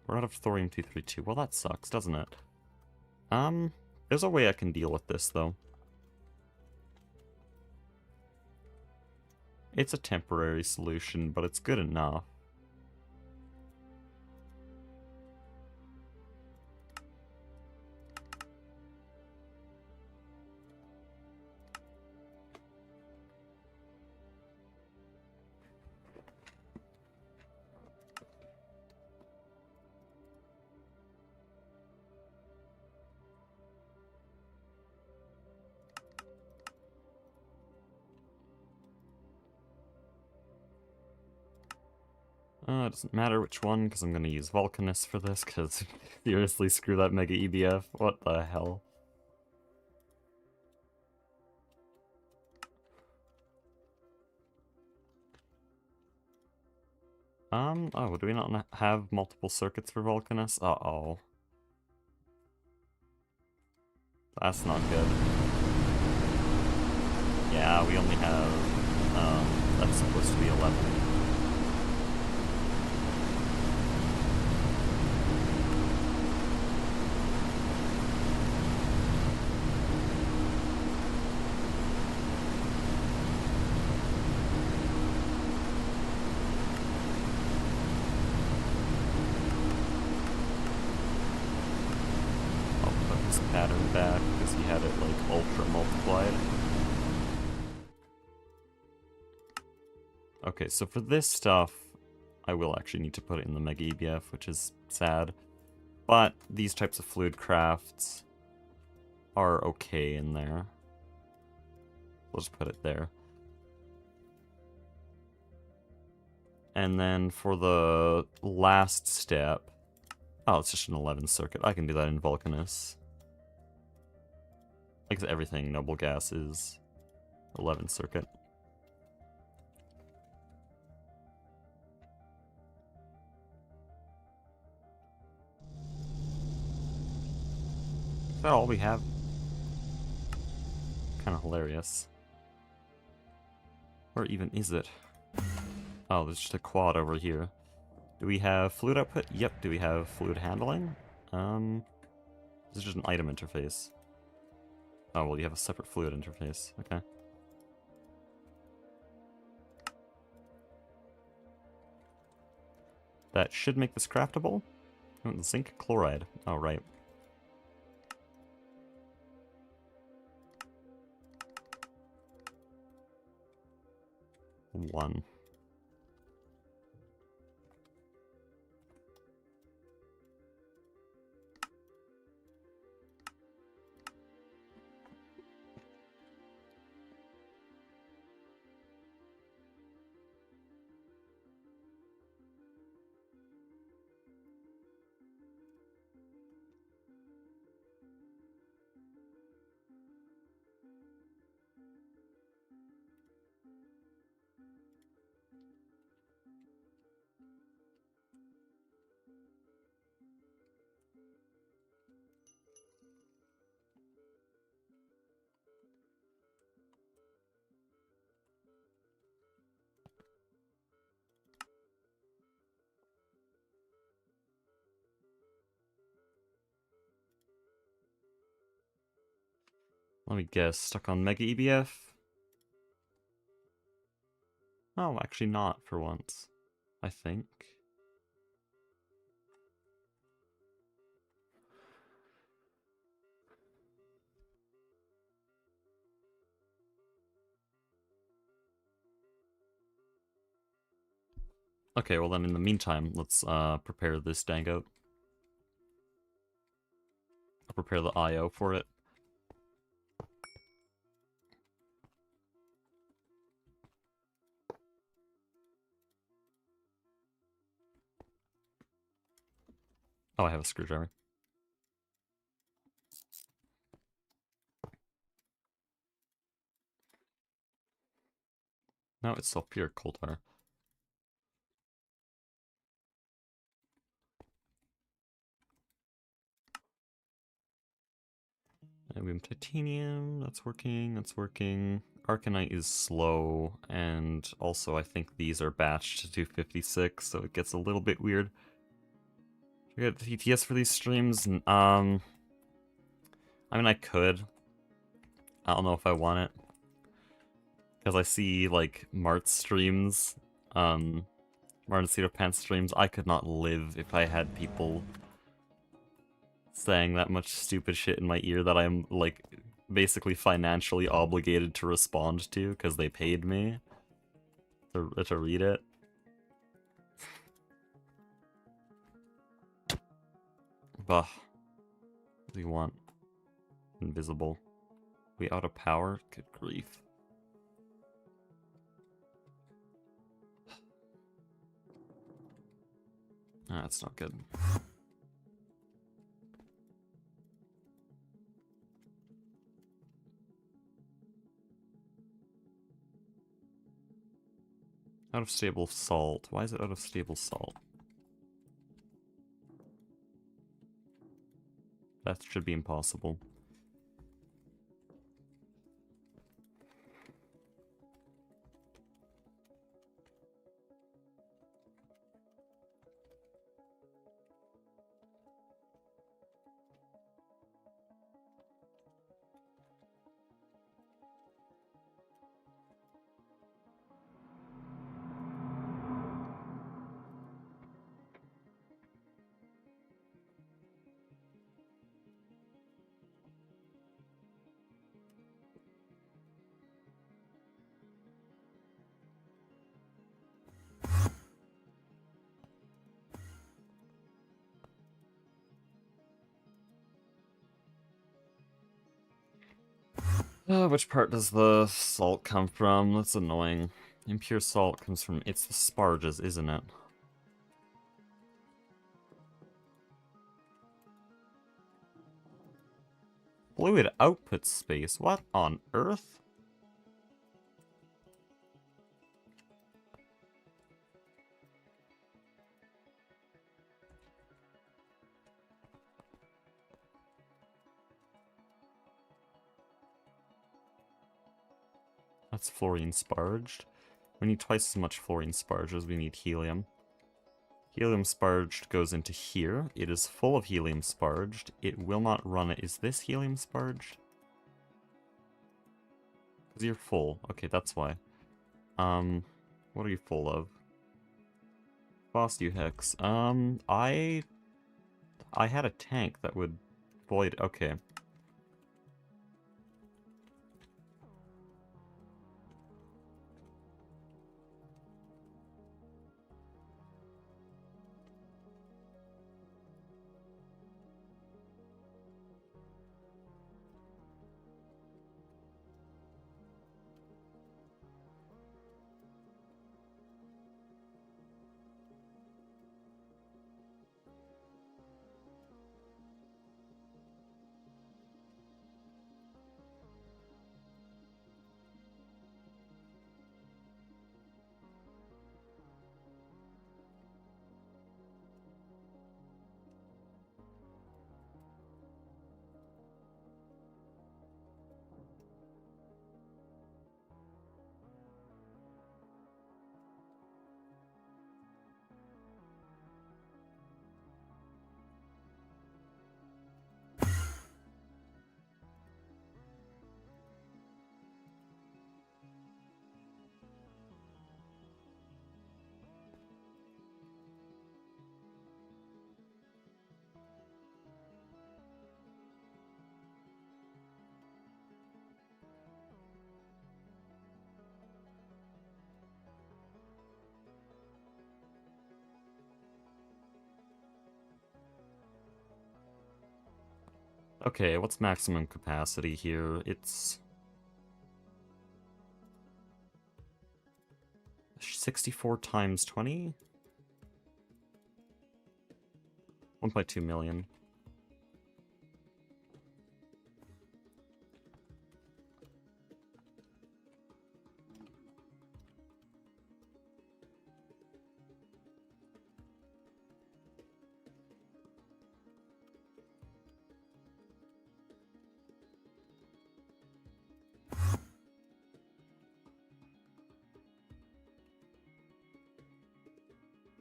We're out of thorium-232. Well, that sucks, doesn't it? There's a way I can deal with this, though. It's a temporary solution, but it's good enough. It doesn't matter which one, because I'm going to use Vulcanus for this, because seriously, screw that Mega EBF. What the hell? Oh, do we not have multiple circuits for Vulcanus? Uh-oh. That's not good. Yeah, we only have, that's supposed to be 11. Pattern back because he had it like ultra multiplied. Okay, so for this stuff, I will actually need to put it in the Mega EBF, which is sad. But these types of fluid crafts are okay in there. We'll just put it there. And then for the last step, oh, it's just an 11 circuit. I can do that in Vulcanus. Like everything, noble gas is 11 circuit. Is that all we have? Kind of hilarious. Or even is it? Oh, there's just a quad over here. Do we have fluid output? Yep. Do we have fluid handling? This is just an item interface. Oh, well, you have a separate fluid interface. Okay. That should make this craftable. Oh, zinc chloride. Oh, right. One. Let me guess. Stuck on Mega EBF? Oh, actually not for once. I think. Okay, well then in the meantime, let's prepare this dango. I'll prepare the IO for it. Oh, I have a screwdriver. No, it's sulfuric coal tar. And we have titanium, that's working, that's working. Arcanite is slow, and also I think these are batched to 256, so it gets a little bit weird. Should I get the TTS for these streams? I mean, I could. I don't know if I want it. Because I see, like, Mart's streams, Martin Pants streams, I could not live if I had people saying that much stupid shit in my ear that I'm, like, basically financially obligated to respond to because they paid me to read it. Bah. What do you want? Invisible. We out of power? Good grief. Ah, that's not good. Out of stable salt. Why is it out of stable salt? That should be impossible. Which part does the salt come from? That's annoying. Impure salt comes from... It's the sparges, isn't it? Fluid output space? What on earth? That's fluorine sparged. We need twice as much fluorine sparged as we need helium. Helium sparged goes into here. It is full of helium sparged. It will not run it. Is this helium sparged? Because you're full. Okay, that's why. What are you full of? Boss you Hex. I had a tank that would void. Okay. Okay, what's maximum capacity here? It's 64 times 20? 1.2 million.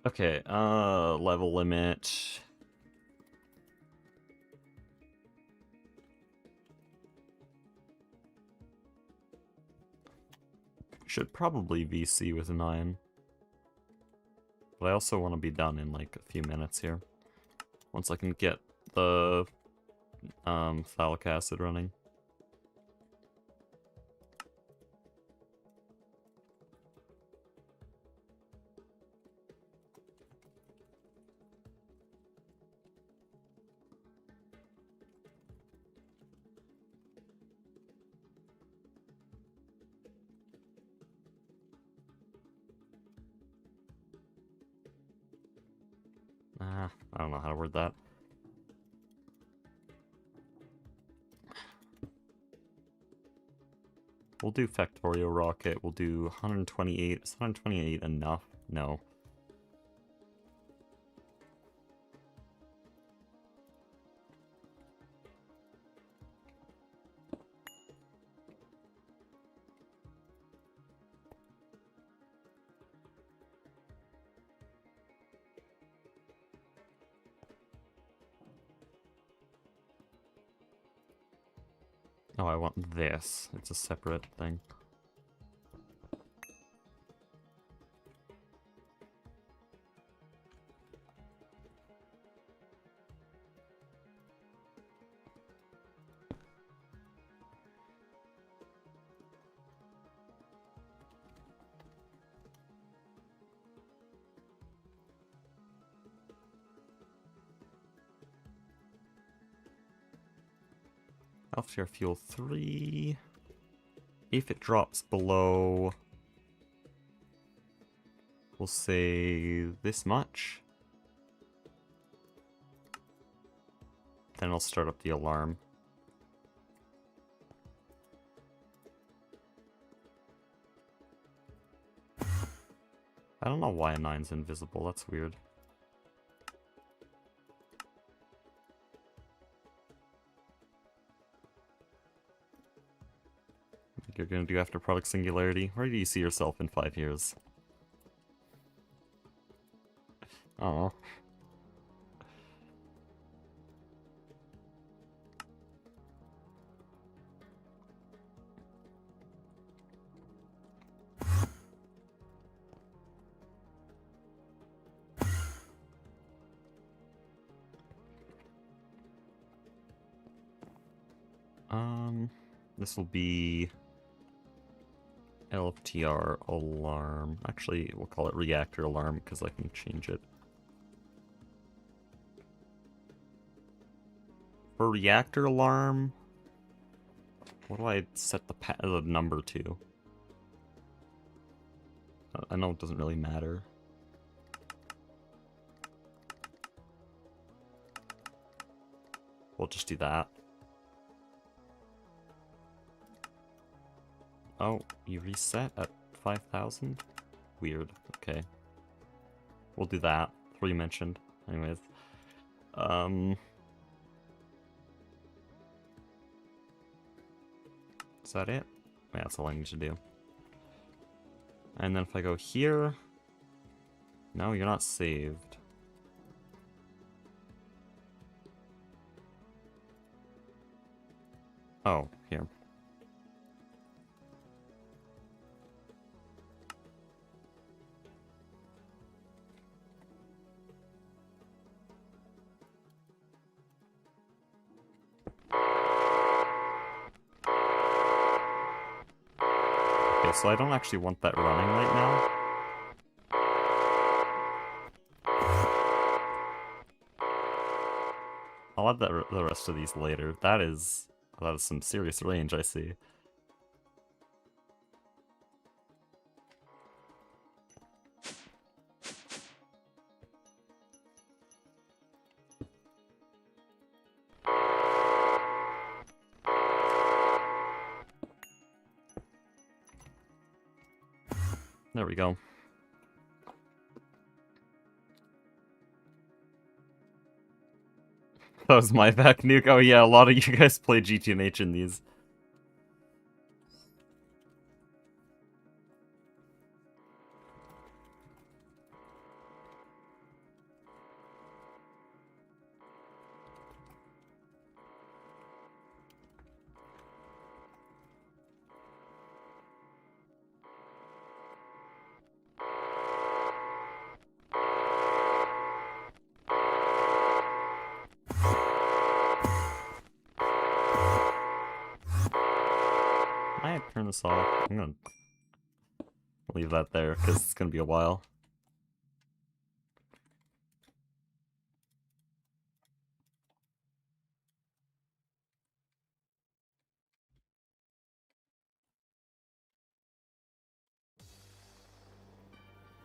Okay, level limit. Should probably VC with 9. But I also want to be done in like a few minutes here. Once I can get the phthalic acid running. I don't know how to word that. We'll do Factorio Rocket. We'll do 128. Is 128 enough? No. Oh, I want this. It's a separate thing. Alpha fuel 3. If it drops below, we'll say this much. Then I'll start up the alarm. I don't know why a 9's invisible, that's weird. What you're gonna do after Product Singularity? Where do you see yourself in 5 years? Oh. This will be LFTR alarm. Actually, we'll call it reactor alarm because I can change it. For reactor alarm, what do I set the number to? I know it doesn't really matter. We'll just do that. Oh, you reset at 5,000? Weird. Okay. We'll do that. That's what you mentioned. Anyways. Is that it? Yeah, that's all I need to do. And then if I go here... No, you're not saved. Oh, here. Okay, so I don't actually want that running right now. I'll add the rest of these later. That is some serious range, I see. There we go. That was my back nuke. Oh yeah, a lot of you guys play GTNH in these. I turn this off. I'm gonna leave that there because it's gonna be a while.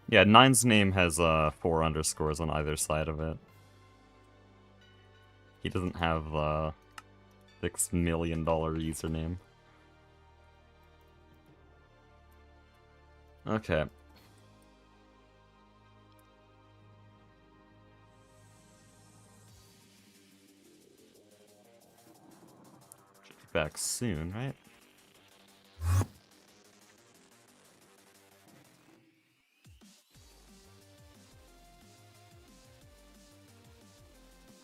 Yeah, Nine's name has 4 underscores on either side of it. He doesn't have $6 million username. Okay. Should be back soon, right?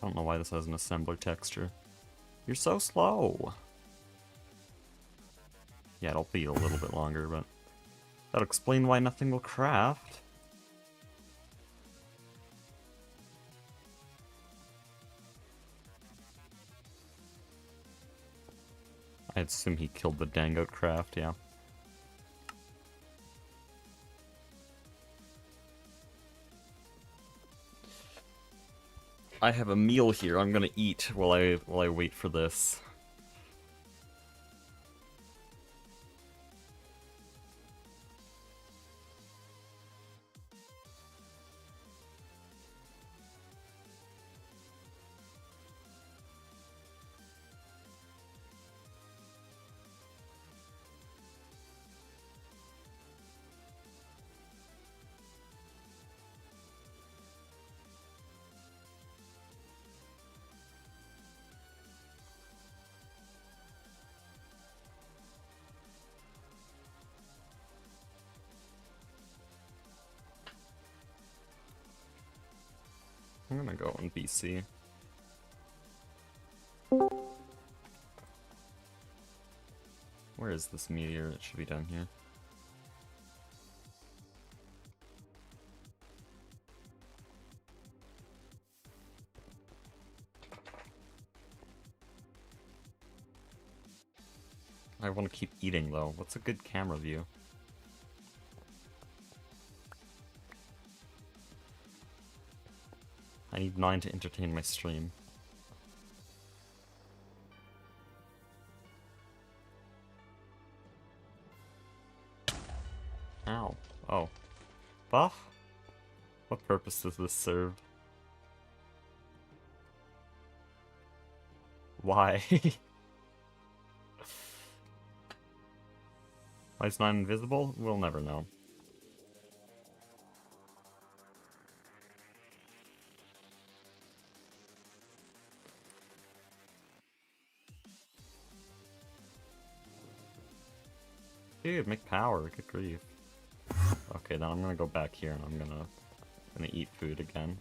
I don't know why this has an assembler texture. You're so slow! Yeah, it'll be a little bit longer, but that'll explain why nothing will craft. I assume he killed the Dangote craft, yeah. I have a meal here I'm gonna eat while I wait for this. I'm gonna go on BC. Where is this meteor? It should be down here. I want to keep eating, though. What's a good camera view? I need 9 to entertain my stream. Ow. Oh. Bah? What purpose does this serve? Why? Why is 9 invisible? We'll never know. Dude, make power, good grief. Okay, then I'm gonna go back here and I'm gonna eat food again.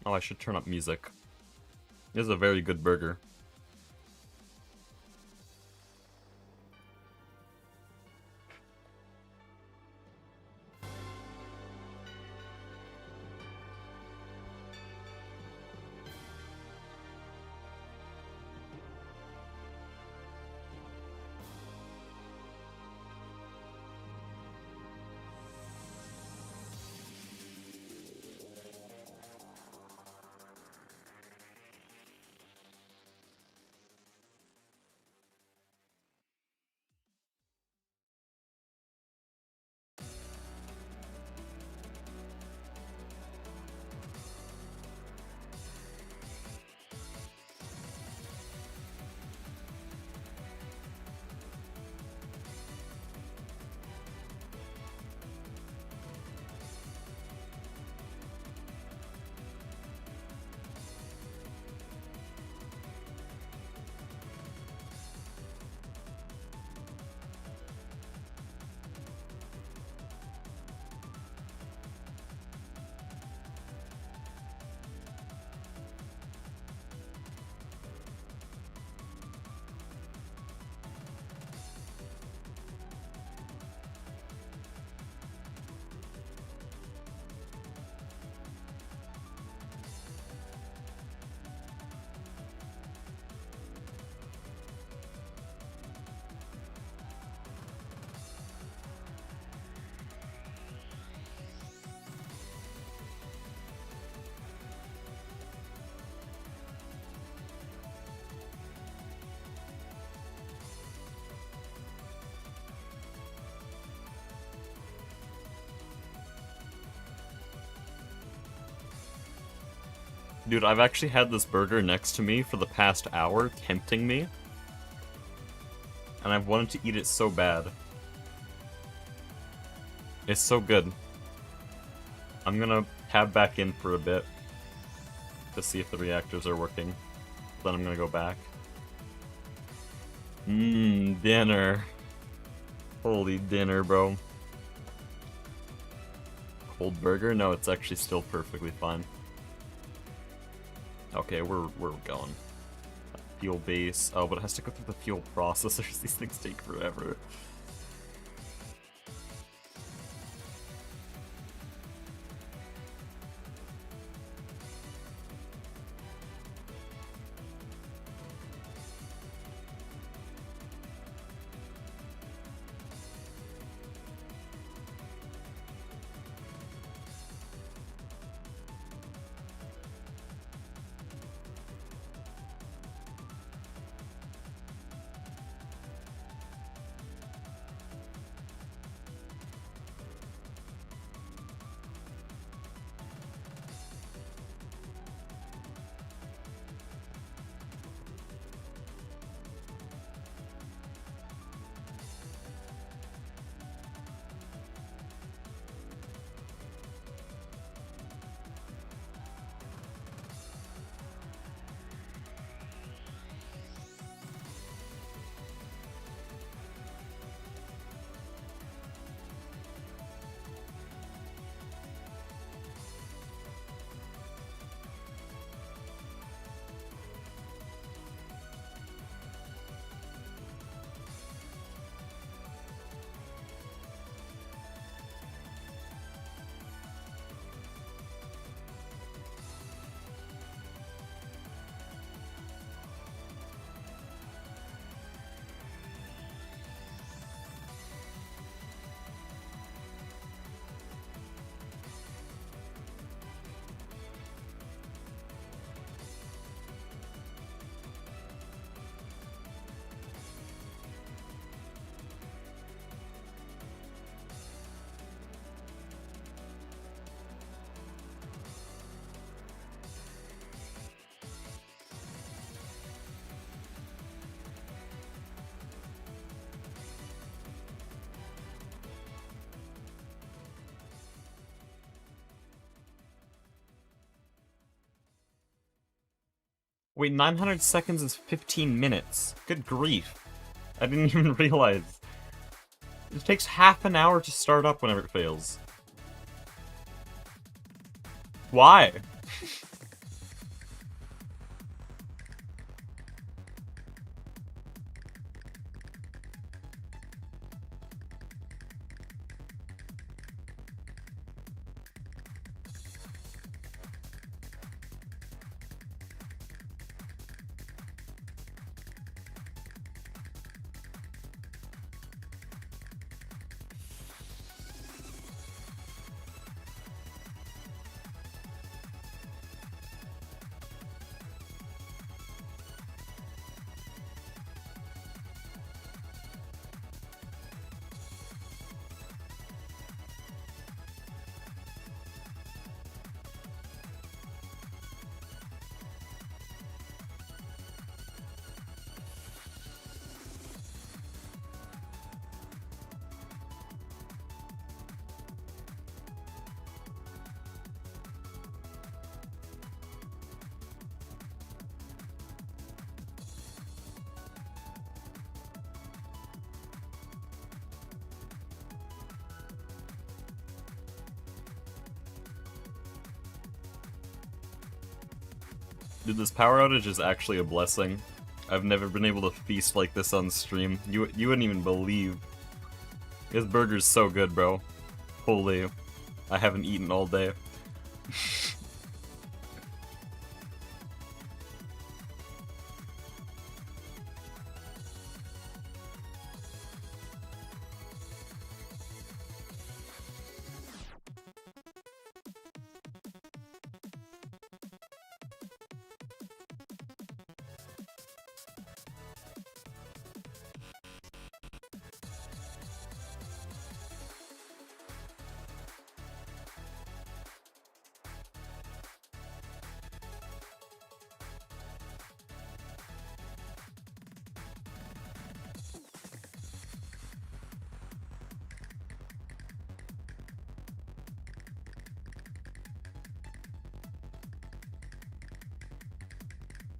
Oh, I should turn up music. This is a very good burger. Dude, I've actually had this burger next to me for the past hour, tempting me. And I've wanted to eat it so bad. It's so good. I'm gonna tab back in for a bit to see if the reactors are working. Then I'm gonna go back. Dinner. Holy dinner, bro. Cold burger? No, it's actually still perfectly fine. Okay, we're going. Fuel base. Oh, but it has to go through the fuel processors. These things take forever. Wait, 900 seconds is 15 minutes. Good grief. I didn't even realize. It takes half an hour to start up whenever it fails. Why? Dude, this power outage is actually a blessing. I've never been able to feast like this on stream. You wouldn't even believe. This burger's so good, bro. Holy. I haven't eaten all day.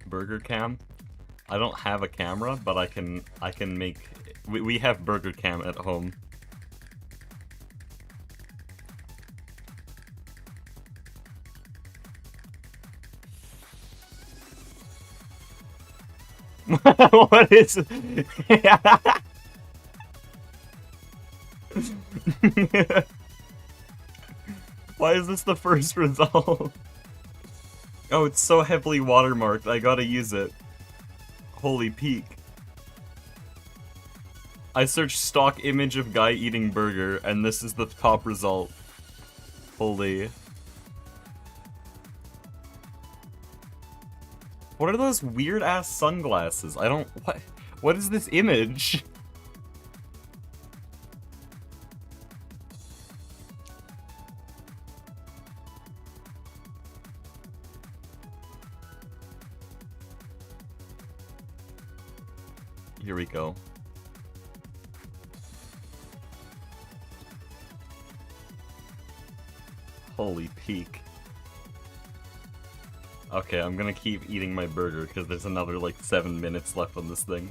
Burger cam? I don't have a camera, but I can make... We have burger cam at home. What is... Why is this the first result? Oh, it's so heavily watermarked, I gotta use it. Holy peak. I searched stock image of guy eating burger, and this is the top result. Holy. What are those weird-ass sunglasses? I don't... What is this image? Here we go. Holy peak. Okay, I'm gonna keep eating my burger because there's another like 7 minutes left on this thing.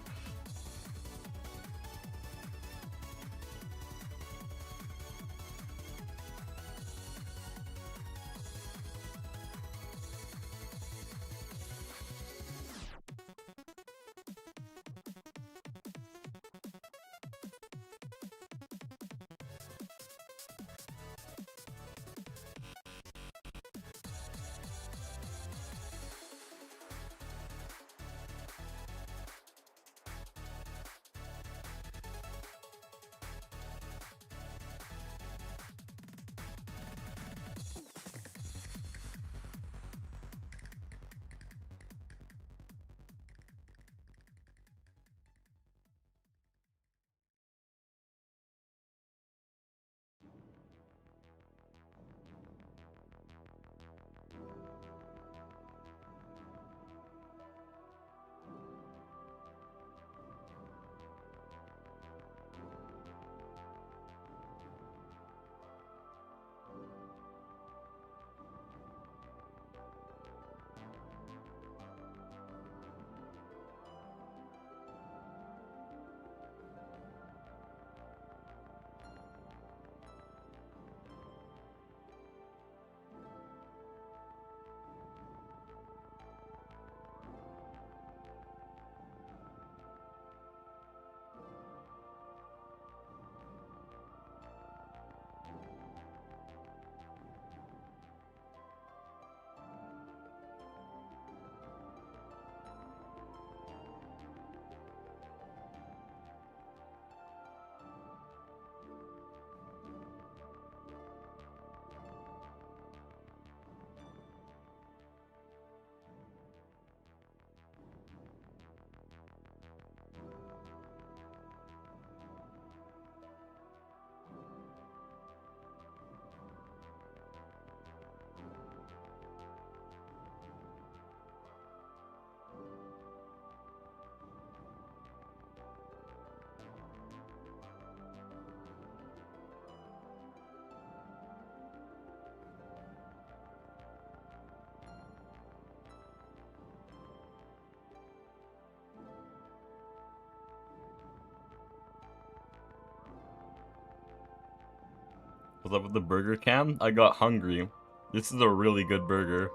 Was that with the burger cam? I got hungry. This is a really good burger.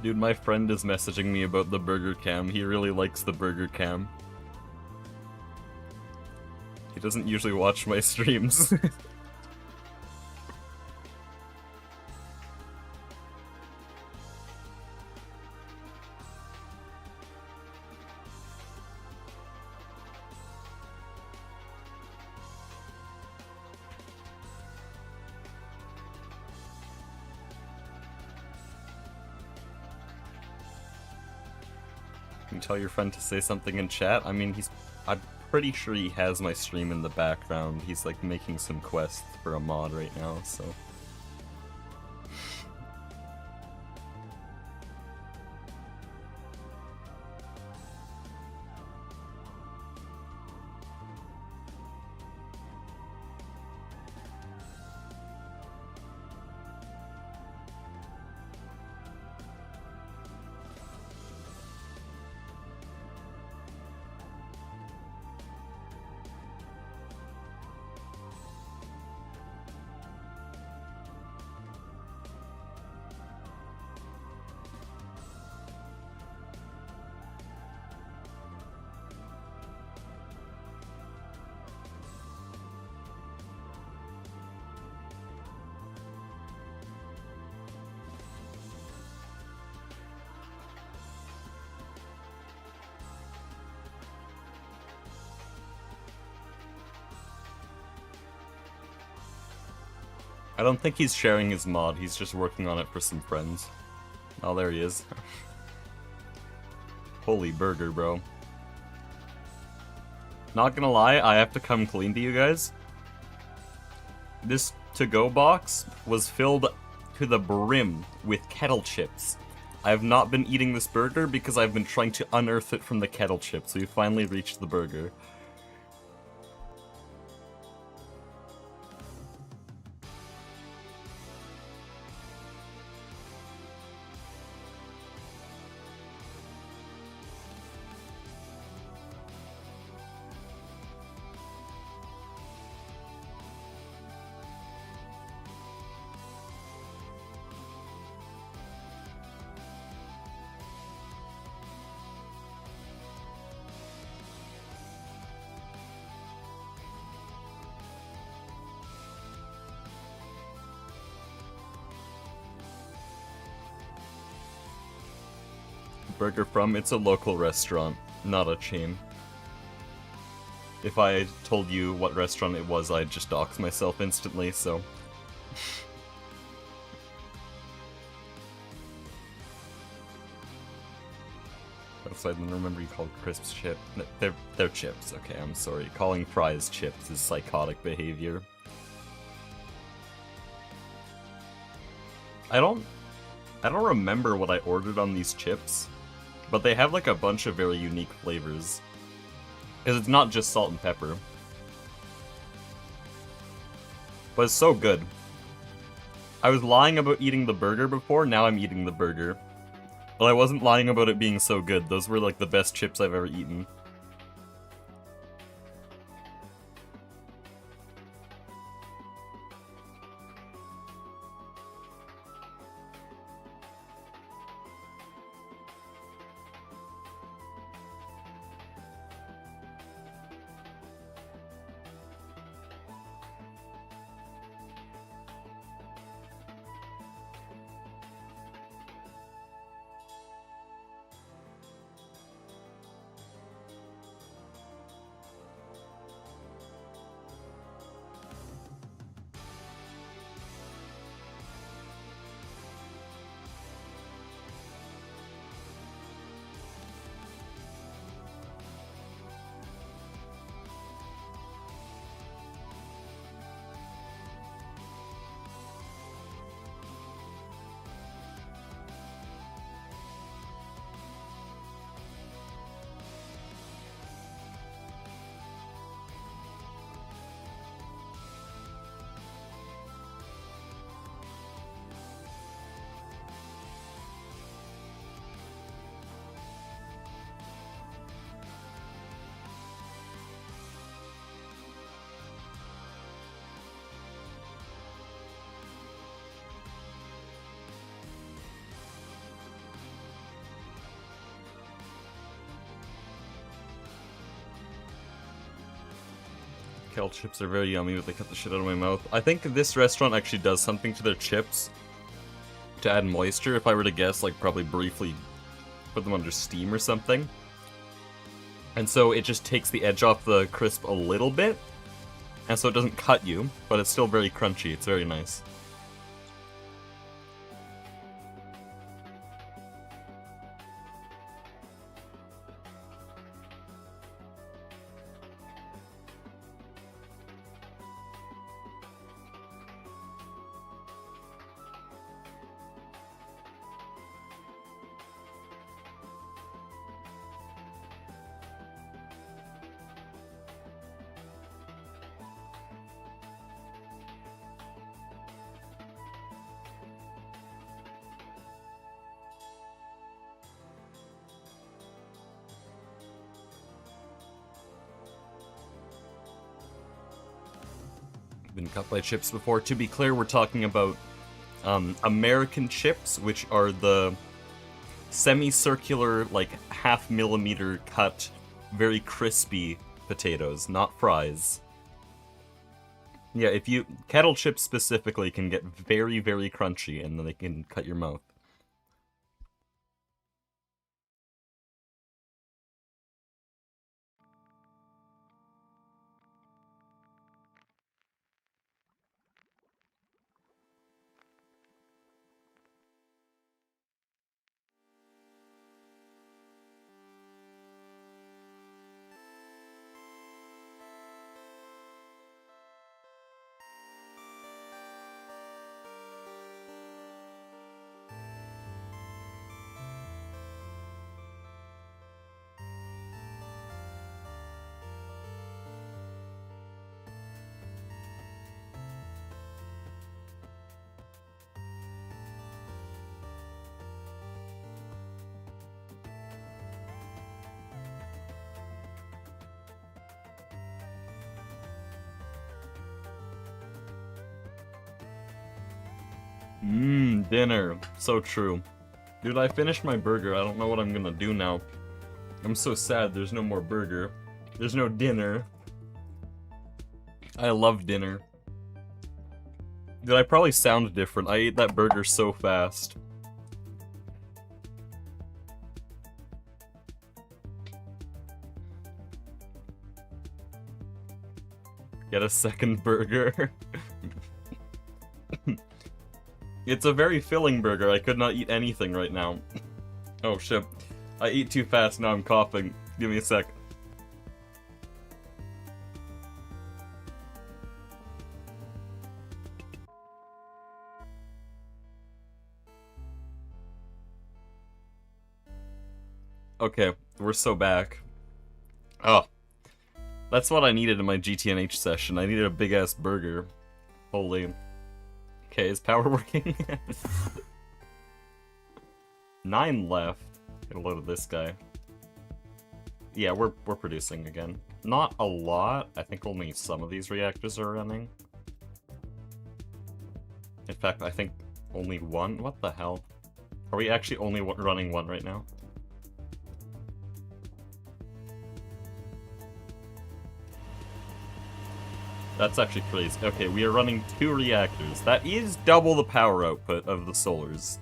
Dude, my friend is messaging me about the burger cam. He really likes the burger cam. He doesn't usually watch my streams. Can you tell your friend to say something in chat? I mean, I'm pretty sure he has my stream in the background. He's like making some quests for a mod right now, so... I don't think he's sharing his mod, he's just working on it for some friends. Oh, there he is. Holy burger, bro. Not gonna lie, I have to come clean to you guys. This to-go box was filled to the brim with kettle chips. I have not been eating this burger because I've been trying to unearth it from the kettle chips, so we finally reached the burger. Burger from, it's a local restaurant, not a chain. If I told you what restaurant it was, I'd just dox myself instantly, so... That's why I didn't remember you called crisps chip. They're chips, okay, I'm sorry. Calling fries chips is psychotic behavior. I don't remember what I ordered on these chips. But they have like a bunch of very unique flavors. Because it's not just salt and pepper. But it's so good. I was lying about eating the burger before, now I'm eating the burger. But I wasn't lying about it being so good, those were like the best chips I've ever eaten. Kale chips are very yummy, but they cut the shit out of my mouth. I think this restaurant actually does something to their chips to add moisture. If I were to guess, like probably briefly put them under steam or something. And so it just takes the edge off the crisp a little bit. And so it doesn't cut you, but it's still very crunchy. It's very nice. been cut by chips before. To be clear, we're talking about American chips, which are the semicircular, like half-millimeter cut, very crispy potatoes, not fries. Yeah, if you... Kettle chips specifically can get very, very crunchy, and then they can cut your mouth. Dinner. So true. Dude, I finished my burger. I don't know what I'm gonna do now. I'm so sad there's no more burger. There's no dinner. I love dinner. Dude, I probably sound different. I ate that burger so fast. Get a second burger. It's a very filling burger. I could not eat anything right now. Oh shit. I ate too fast, now I'm coughing. Give me a sec. Okay, we're so back. Oh. That's what I needed in my GTNH session. I needed a big-ass burger. Holy... Okay, is power working? 9 left. Get a load of this guy. Yeah, we're producing again. Not a lot. I think only some of these reactors are running. In fact, I think only one. What the hell? Are we actually only running one right now? That's actually crazy. Okay, we are running 2 reactors. That is double the power output of the solars.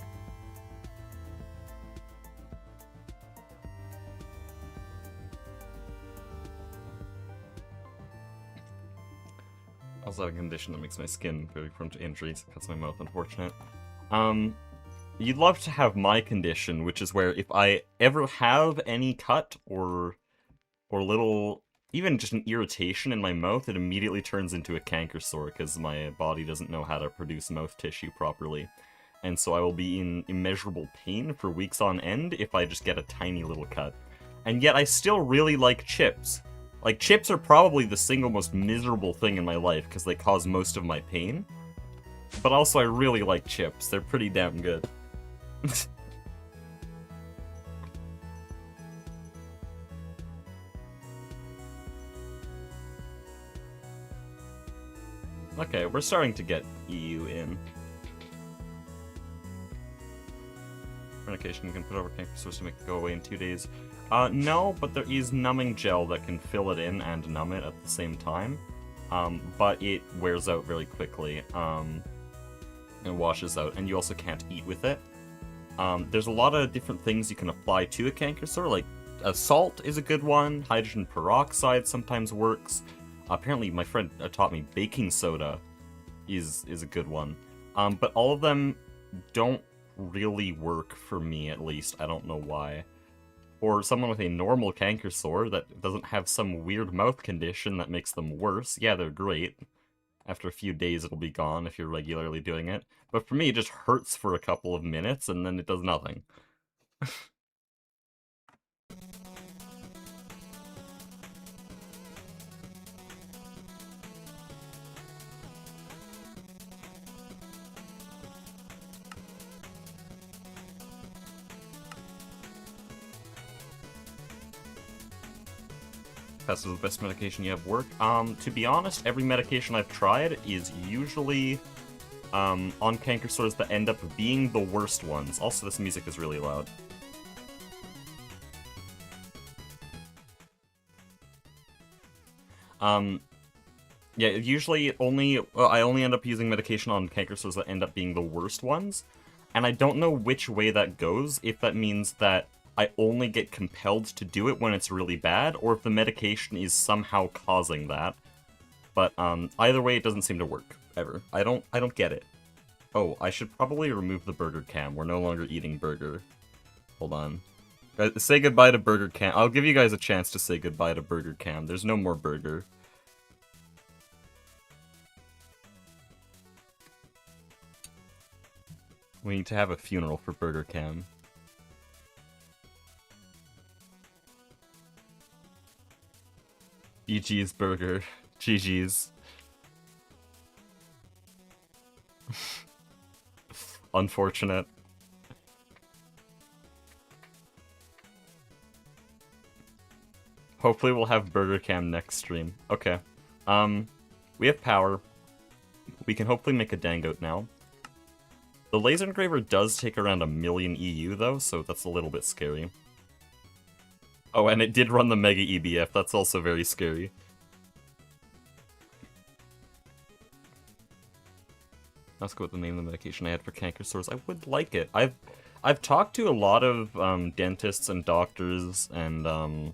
I also have a condition that makes my skin very prone to injuries. It cuts my mouth, unfortunate. You'd love to have my condition, which is where if I ever have any cut or little... even just an irritation in my mouth, it immediately turns into a canker sore because my body doesn't know how to produce mouth tissue properly. And so I will be in immeasurable pain for weeks on end if I just get a tiny little cut. And yet I still really like chips. Like, chips are probably the single most miserable thing in my life because they cause most of my pain. But also I really like chips. They're pretty damn good. Okay, we're starting to get EU in. Medication you can put over canker sores to make it go away in 2 days. No, but there is numbing gel that can fill it in and numb it at the same time. But it wears out very quickly. And washes out, and you also can't eat with it. There's a lot of different things you can apply to a canker sore, like salt is a good one, hydrogen peroxide sometimes works. Apparently, my friend taught me baking soda is a good one. But all of them don't really work for me, at least. I don't know why. Or someone with a normal canker sore that doesn't have some weird mouth condition that makes them worse. Yeah, they're great. After a few days, it'll be gone if you're regularly doing it. But for me, it just hurts for a couple of minutes, and then it does nothing. Pest is the best medication you have work. To be honest, every medication I've tried is usually on canker sores that end up being the worst ones. Also, this music is really loud. Yeah, usually I only end up using medication on canker sores that end up being the worst ones, and I don't know which way that goes, if that means that I only get compelled to do it when it's really bad, or if the medication is somehow causing that. But either way, it doesn't seem to work, ever. I don't get it. Oh, I should probably remove the burger cam. We're no longer eating burger. Hold on. Guys, say goodbye to burger cam. I'll give you guys a chance to say goodbye to burger cam. There's no more burger. We need to have a funeral for Burger Cam. GG's Burger. GG's. Unfortunate. Hopefully we'll have Burger Cam next stream. Okay. We have power. We can hopefully make a Dangote now. The laser engraver does take around 1,000,000 EU though, so that's a little bit scary. Oh, and it did run the Mega EBF, that's also very scary. Let's go with the name of the medication I had for canker sores. I would like it. I've talked to a lot of dentists and doctors and I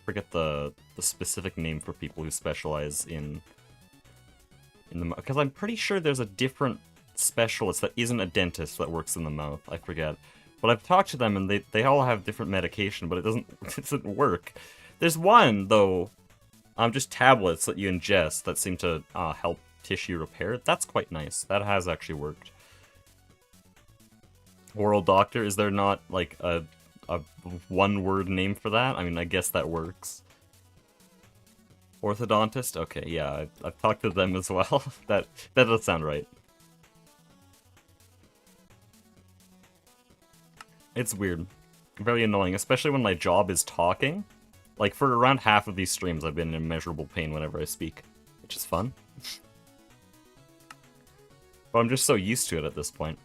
forget the specific name for people who specialize in the, because I'm pretty sure there's a different specialist that isn't a dentist that works in the mouth. I forget. But I've talked to them and they all have different medication, but it doesn't work. There's one, though, just tablets that you ingest that seem to help tissue repair. That's quite nice. That has actually worked. Oral doctor, is there not, like, a one-word name for that? I mean, I guess that works. Orthodontist? Okay, yeah, I've talked to them as well. That does sound right. It's weird. Very annoying, especially when my job is talking. Like, for around half of these streams, I've been in immeasurable pain whenever I speak, which is fun. But I'm just so used to it at this point.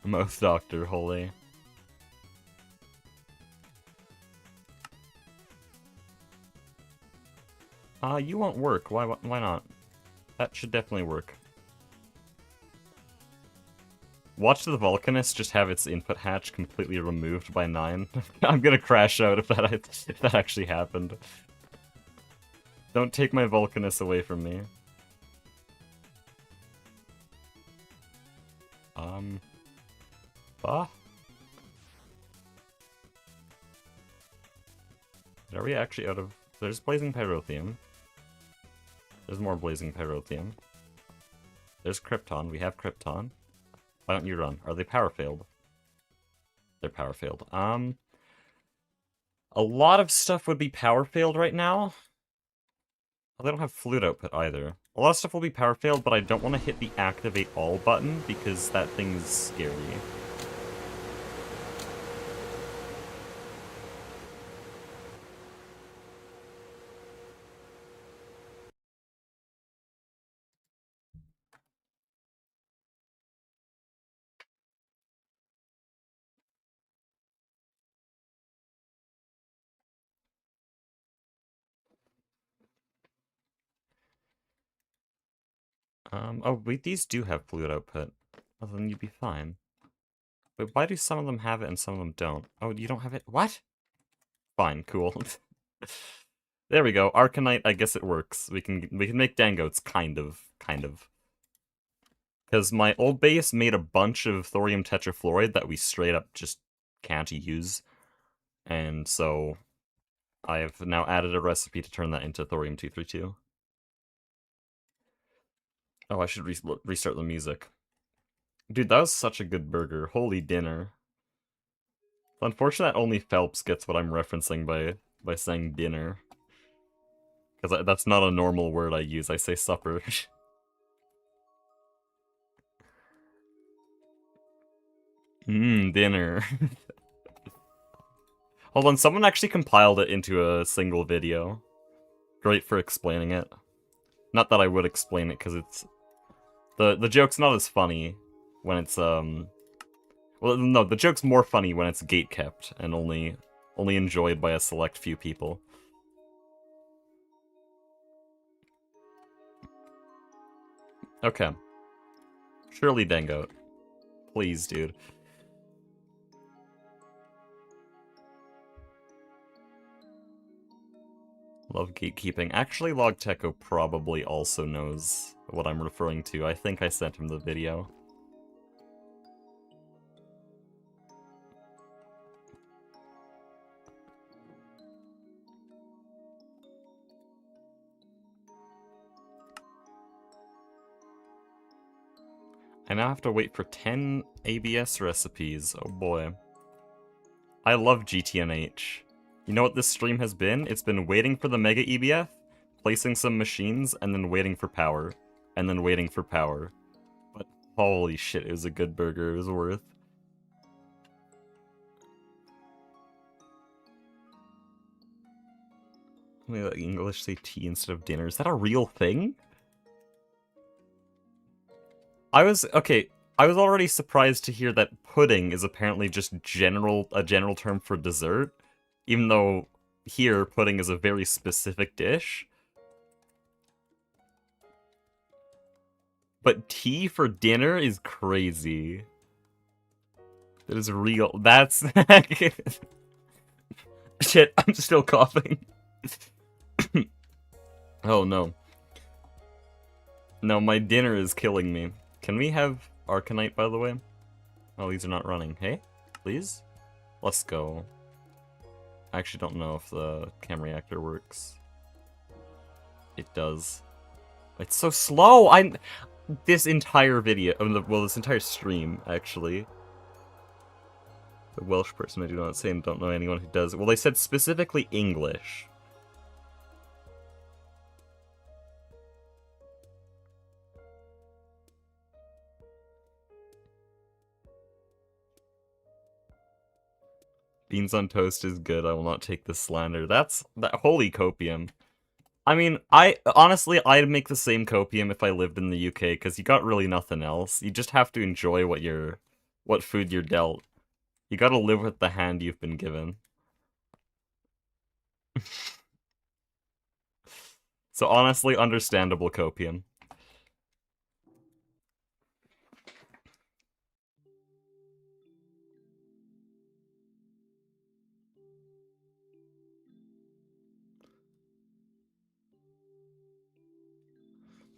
Mouth doctor, holy. You won't work. Why not? That should definitely work. Watch the Vulcanist just have its input hatch completely removed by 9. I'm gonna crash out if that actually happened. Don't take my Vulcanist away from me. Are we actually out of... There's Blazing Pyrotheum. There's more Blazing Pyrotheum. There's Krypton. We have Krypton. Why don't you run? Are they power failed? They're power failed. A lot of stuff would be power failed right now. Well, they don't have fluid output either. A lot of stuff will be power failed, but I don't want to hit the activate all button because that thing's scary. Oh, wait, these do have fluid output. Well, then you'd be fine. But why do some of them have it and some of them don't? Oh, you don't have it? What? Fine, cool. There we go. Arcanite, I guess it works. We can make Dangotes, kind of. Because my old base made a bunch of thorium tetrafluoride that we straight up just can't use. And so I have now added a recipe to turn that into thorium-232. Oh, I should restart the music. Dude, that was such a good burger. Holy dinner. Unfortunately, only Phelps gets what I'm referencing by saying dinner. Because that's not a normal word I use. I say supper. Dinner. Hold on, someone actually compiled it into a single video. Great for explaining it. Not that I would explain it, because it's... The joke's not as funny when it's, Well, no, the joke's more funny when it's gatekept, and only enjoyed by a select few people. Okay. Surely Dango. Please, dude. Love gatekeeping. Actually, Logteco probably also knows what I'm referring to. I think I sent him the video. I now have to wait for 10 ABS recipes. Oh boy. I love GTNH. You know what this stream has been? It's been waiting for the Mega EBF, placing some machines, and then waiting for power. And then waiting for power. But holy shit, it was a good burger. It was worth. Let me let English say tea instead of dinner. Is that a real thing? I was already surprised to hear that pudding is apparently just a general term for dessert, even though here pudding is a very specific dish. But tea for dinner is crazy. That is real. That's... Shit, I'm still coughing. Oh no. No, my dinner is killing me. Can we have Arcanite, by the way? Oh, these are not running. Hey? Please? Let's go. I actually don't know if the chem reactor works. It does. It's so slow! This entire video... well, this entire stream, actually. The Welsh person I do not say and don't know anyone who does. Well, they said specifically English. Beans on toast is good. I will not take the slander. That holy copium. I mean, honestly, I'd make the same copium if I lived in the UK, because you got really nothing else. You just have to enjoy what food you're dealt. You gotta live with the hand you've been given. So honestly, understandable copium.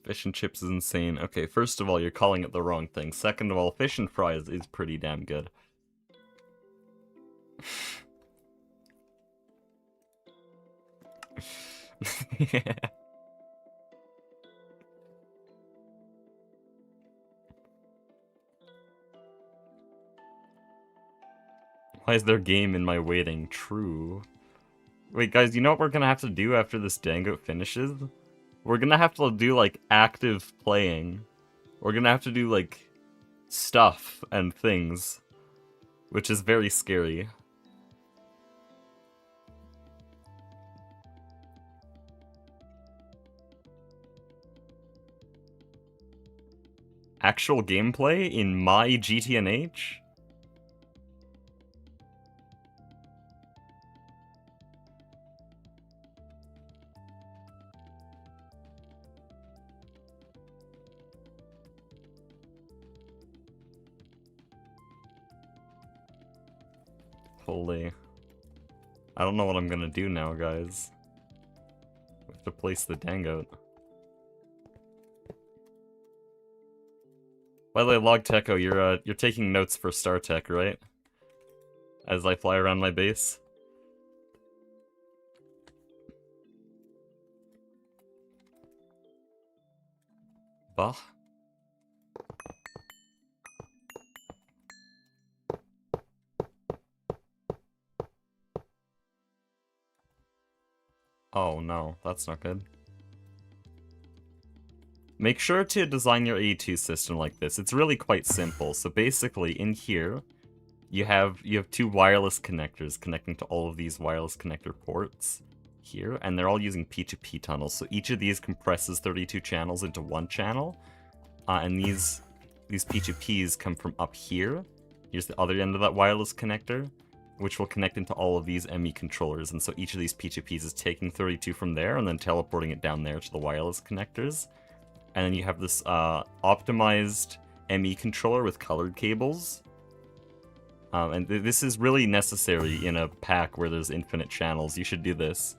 Fish and chips is insane. Okay, first of all, you're calling it the wrong thing. Second of all, fish and fries is pretty damn good. Yeah. Why is there game in my waiting? True. Wait, guys, you know what we're gonna have to do after this Dango finishes? We're gonna have to do, like, active playing. We're gonna have to do, like, stuff and things. Which is very scary. Actual gameplay in my GTNH? Holy. I don't know what I'm gonna do now, guys. We have to place the Dangote. By the way, Logteco, you're taking notes for StarTech, right? As I fly around my base? Bah. Oh no, that's not good. Make sure to design your A2 system like this. It's really quite simple. So basically, in here, you have two wireless connectors connecting to all of these wireless connector ports here, and they're all using P2P tunnels. So each of these compresses 32 channels into one channel, and these P2Ps come from up here. Here's the other end of that wireless connector, which will connect into all of these ME controllers. And so each of these P2Ps is taking 32 from there and then teleporting it down there to the wireless connectors. And then you have this optimized ME controller with colored cables. And this is really necessary in a pack where there's infinite channels. You should do this.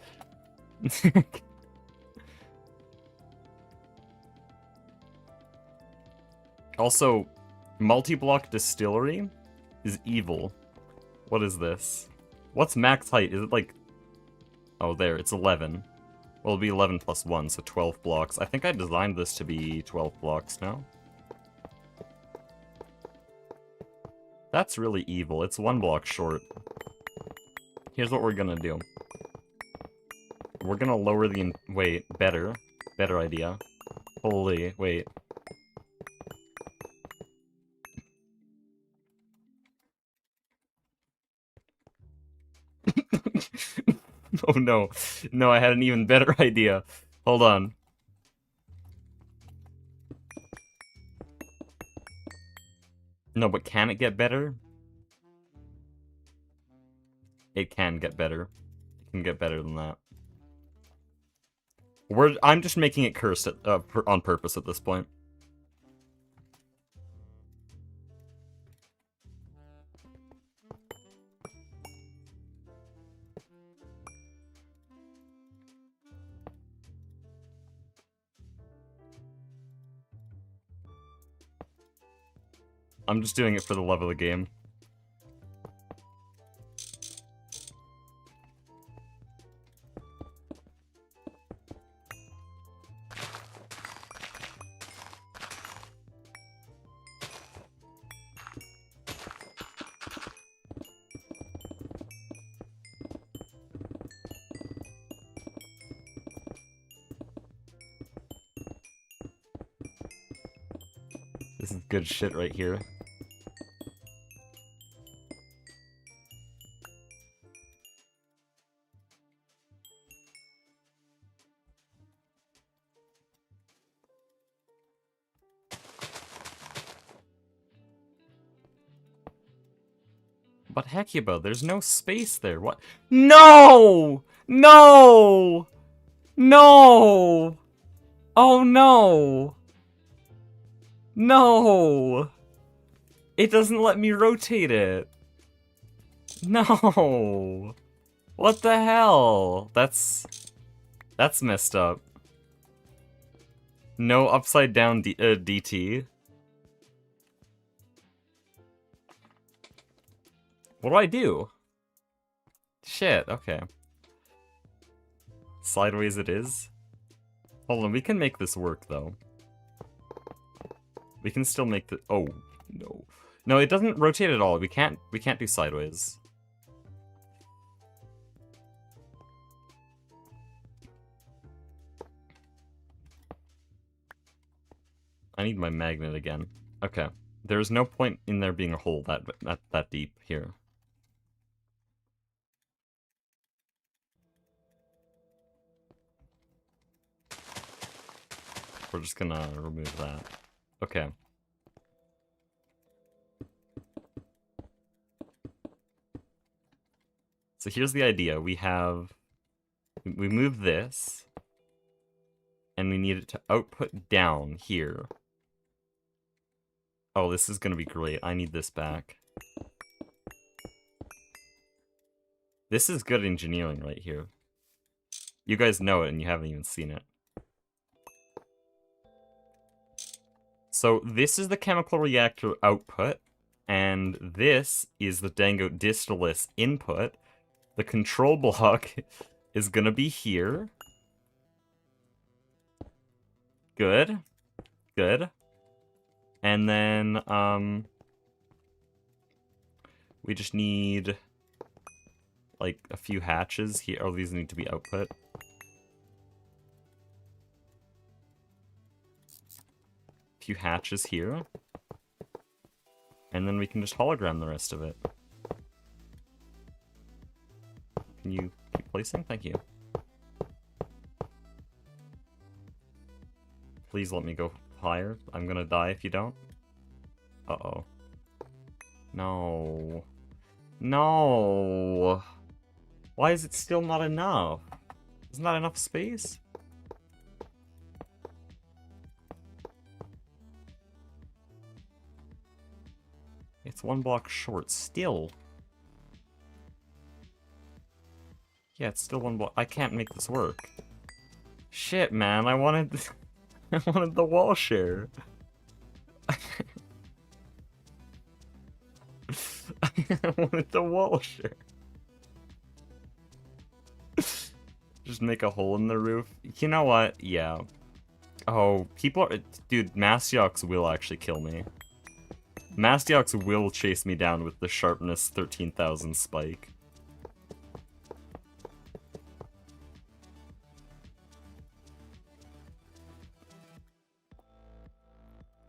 Also, multi-block distillery is evil. What is this? What's max height? Is it like... Oh, there, it's 11. Well, it'll be 11 plus 1, so 12 blocks. I think I designed this to be 12 blocks now. That's really evil. It's 1 block short. Here's what we're gonna do. We're gonna lower the... Wait, better. Better idea. Holy, wait. Oh no. No, I had an even better idea. Hold on. No, but can it get better? It can get better. It can get better than that. I'm just making it cursed on purpose at this point. I'm just doing it for the love of the game. This is good shit right here. But Hecuba, there's no space there. What? No! No! No! Oh no! No! It doesn't let me rotate it. No! What the hell? That's messed up. No upside down DT. What do I do? Shit, okay. Sideways it is. Hold on, we can make this work though. We can still make the... Oh, no. No, it doesn't rotate at all. We can't do sideways. I need my magnet again. Okay. There's no point in there being a hole that deep here. We're just gonna remove that. Okay. So here's the idea. We move this, and we need it to output down here. Oh, this is gonna be great. I need this back. This is good engineering right here. You guys know it, and you haven't even seen it. So this is the chemical reactor output, and this is the Dango distillus input. The control block is gonna be here. Good. Good. And then, we just need, like, a few hatches here. Oh, these need to be output. A few hatches here. And then we can just hologram the rest of it. Can you keep placing? Thank you. Please let me go higher. I'm gonna die if you don't. Uh-oh. No. No! Why is it still not enough? Isn't that enough space? It's one block short still. Yeah, it's still one block. I can't make this work. Shit, man, I wanted I wanted the wall share. I wanted the wall share. Just make a hole in the roof. You know what? Yeah. Oh, people are... Dude, Mastiox will actually kill me. Mastiox will chase me down with the sharpness 13,000 spike.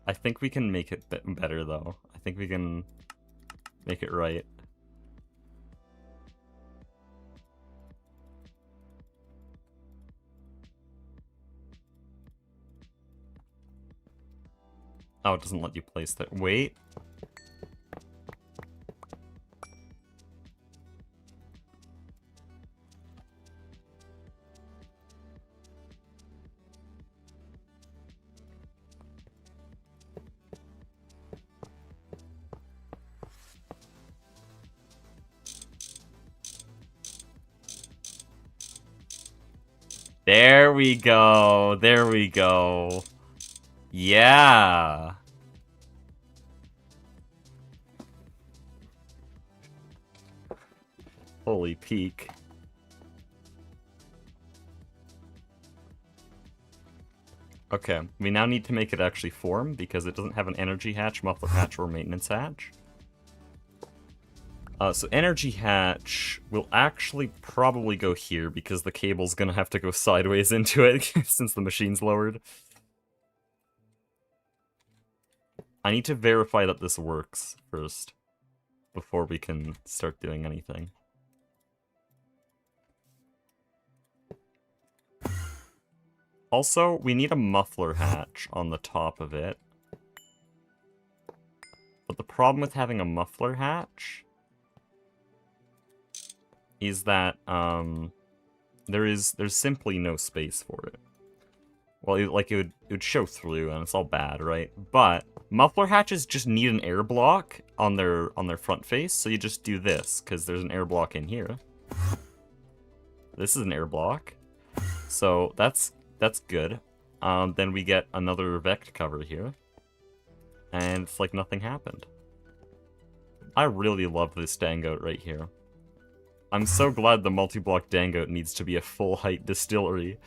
I think we can make it better, though. I think we can make it right. Oh, it doesn't let you place that. Wait. There we go. There we go. Yeah. Holy peak. Okay, we now need to make it actually form because it doesn't have an energy hatch, muffler hatch, or maintenance hatch. So energy hatch will actually probably go here because the cable's gonna have to go sideways into it since the machine's lowered. I need to verify that this works first before we can start doing anything. Also, we need a muffler hatch on the top of it. But the problem with having a muffler hatch is that there's simply no space for it. Well, it would show through, and it's all bad, right? But muffler hatches just need an air block on their front face, so you just do this because there's an air block in here. This is an air block, so that's good. Then we get another vect cover here, and it's like nothing happened. I really love this dangote right here. I'm so glad the multi-block dangote needs to be a full-height distillery.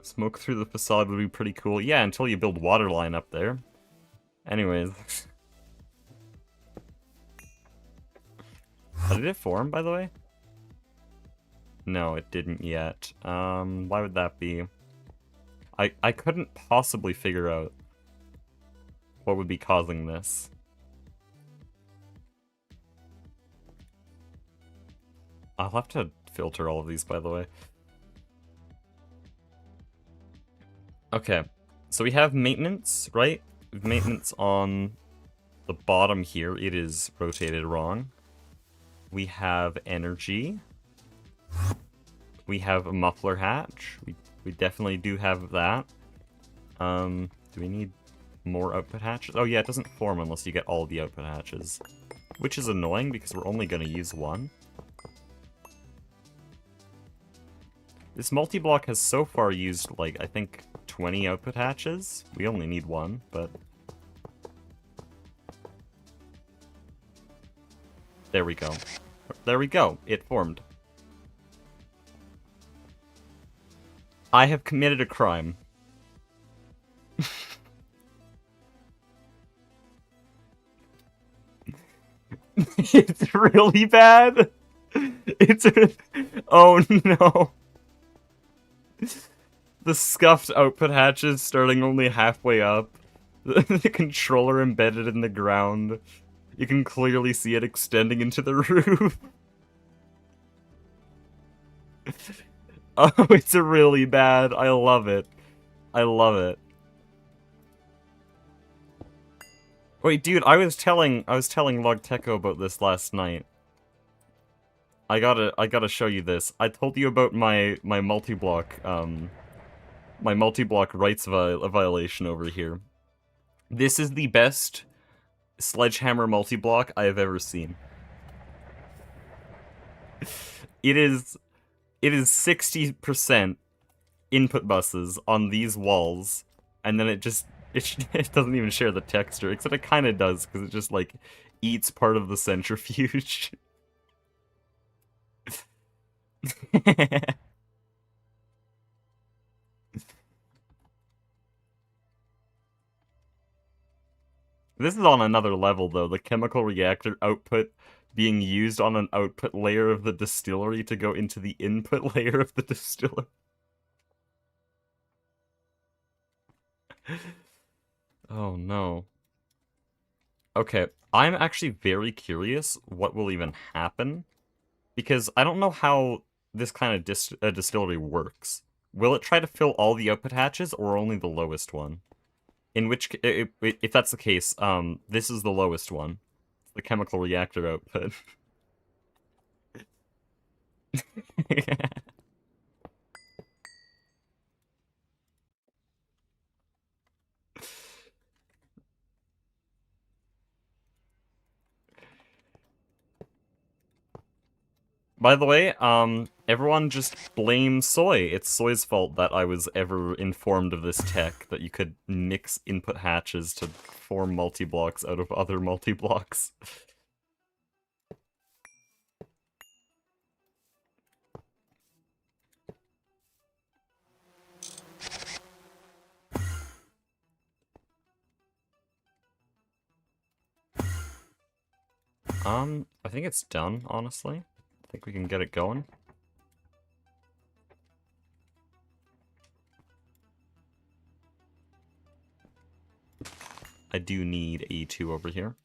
Smoke through the facade would be pretty cool. Yeah, until you build waterline up there. Anyways. Oh, did it form, by the way? No, it didn't yet. Why would that be? I couldn't possibly figure out what would be causing this. I'll have to filter all of these, by the way. Okay, so we have maintenance, right? Maintenance on the bottom here. It is rotated wrong. We have energy. We have a muffler hatch. We definitely do have that. Do we need more output hatches? Oh yeah, it doesn't form unless you get all the output hatches. Which is annoying because we're only going to use one. This multi-block has so far used, like, I think 20 output hatches. We only need one, but... There we go. There we go. It formed. I have committed a crime. It's really bad. It's... Oh no. The scuffed output hatches starting only halfway up. The controller embedded in the ground. You can clearly see it extending into the roof. Oh, it's a really bad. I love it. I love it. Wait, dude, I was telling Logteco about this last night. I gotta show you this. I told you about my multi-block rights violation over here. This is the best sledgehammer multi-block I have ever seen. It is 60% input buses on these walls, and then it doesn't even share the texture, except it kind of does, because it just, like, eats part of the centrifuge. This is on another level, though. The chemical reactor output being used on an output layer of the distillery to go into the input layer of the distiller. Oh, no. Okay, I'm actually very curious what will even happen, because I don't know how this kind of distillery works. Will it try to fill all the output hatches, or only the lowest one? In which, if that's the case, this is the lowest one. The chemical reactor output. By the way, everyone just blame Soy. It's Soy's fault that I was ever informed of this tech, that you could mix input hatches to form multi-blocks out of other multi-blocks. I think it's done, honestly. I think we can get it going. I do need A2 over here.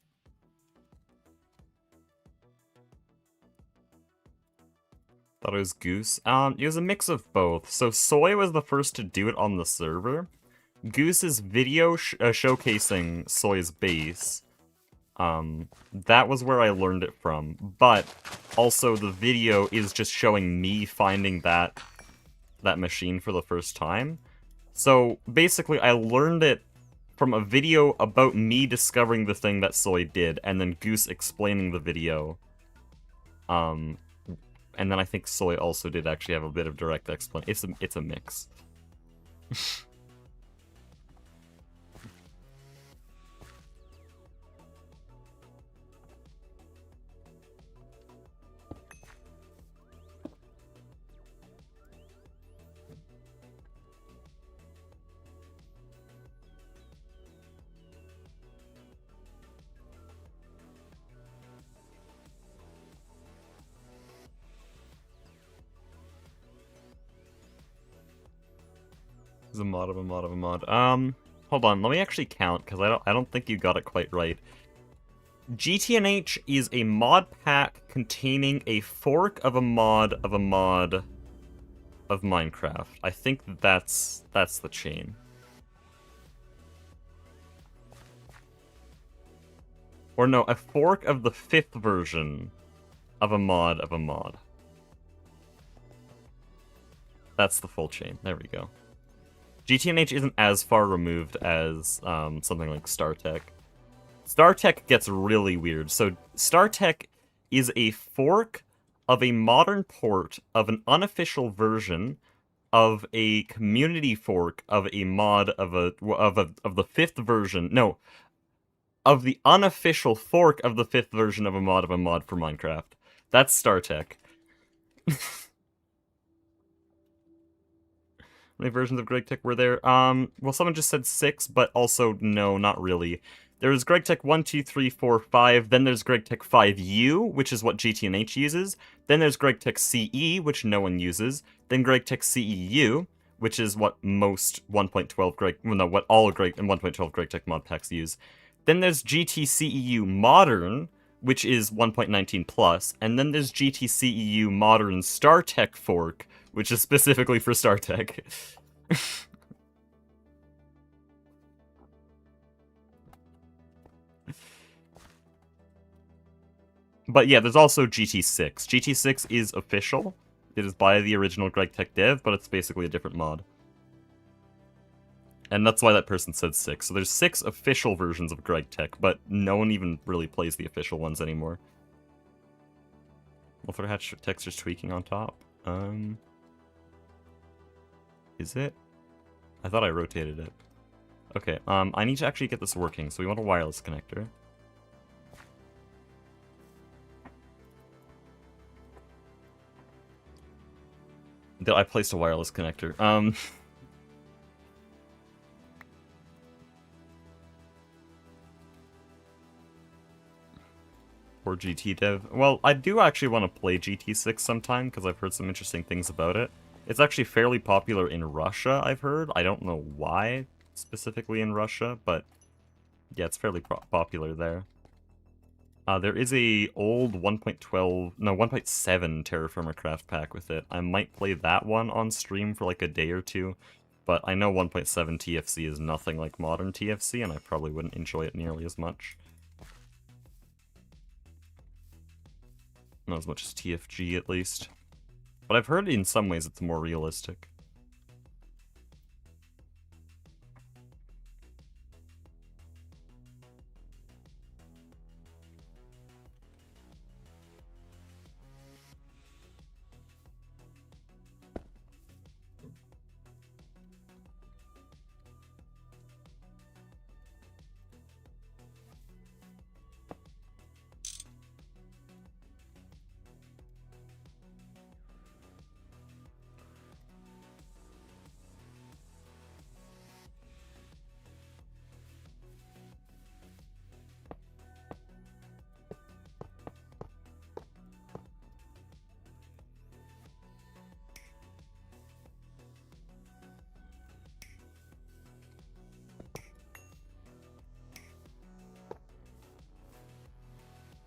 Thought it was Goose. It was a mix of both. So Soy was the first to do it on the server. Goose's video showcasing Soy's base. That was where I learned it from. But also the video is just showing me finding that machine for the first time. So basically I learned it from a video about me discovering the thing that Soy did, and then Goose explaining the video. And then I think Soy also did actually have a bit of direct explanation. It's a mix. A mod of a mod of a mod. Hold on, let me actually count, because I don't think you got it quite right. GTNH is a mod pack containing a fork of a mod of Minecraft. I think that's the chain. Or no, a fork of the 5th version of a mod of a mod. That's the full chain. There we go. GTNH isn't as far removed as something like StarTech. StarTech gets really weird. So StarTech is a fork of a modern port of an unofficial version of a community fork of a mod of the 5th version. No, of the unofficial fork of the 5th version of a mod for Minecraft. That's StarTech. How many versions of GregTech were there? Well, someone just said 6, but also no, not really. There's GregTech 1, 2, 3, 4, 5, then there's GregTech 5U, which is what GTNH uses, then there's GregTech CE, which no one uses, then GregTech CEU, which is what most 1.12 what all Greg and 1.12 GregTech mod packs use. Then there's GTCEU Modern, which is 1.19 plus, and then there's GTCEU Modern StarTech fork, which is specifically for StarTech. But yeah, there's also GT6. GT6 is official. It is by the original GregTech dev, but it's basically a different mod. And that's why that person said 6. So there's 6 official versions of GregTech, but no one even really plays the official ones anymore. Wolford Hatch texture's tweaking on top. Is it? I thought I rotated it. Okay, I need to actually get this working, so we want a wireless connector. I placed a wireless connector. Or GT dev. Well, I do actually want to play GT6 sometime, because I've heard some interesting things about it. It's actually fairly popular in Russia, I've heard. I don't know why, specifically in Russia, but yeah, it's fairly popular there. There is a old 1.12, no, 1.7 Terraformer craft pack with it. I might play that one on stream for like a day or two, but I know 1.7 TFC is nothing like modern TFC, and I probably wouldn't enjoy it nearly as much. Not as much as TFG, at least. But I've heard in some ways it's more realistic.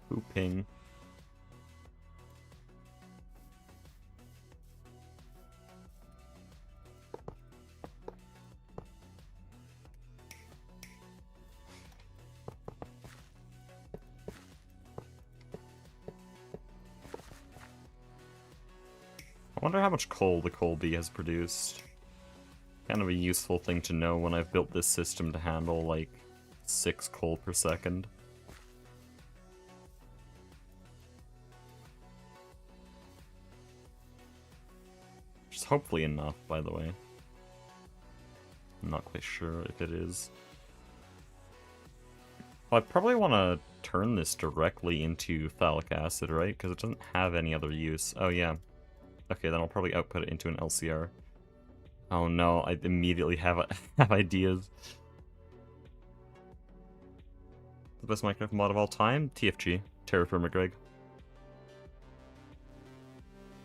Pooping. I wonder how much coal the coal bee has produced. Kind of a useful thing to know when I've built this system to handle, like, 6 coal per second. Which is hopefully enough, by the way. I'm not quite sure if it is. Well, I probably want to turn this directly into phthalic acid, right? Because it doesn't have any other use. Oh, yeah. Okay, then I'll probably output it into an LCR. Oh no, I immediately have ideas. The best Minecraft mod of all time? TFG. Terraformer Greg.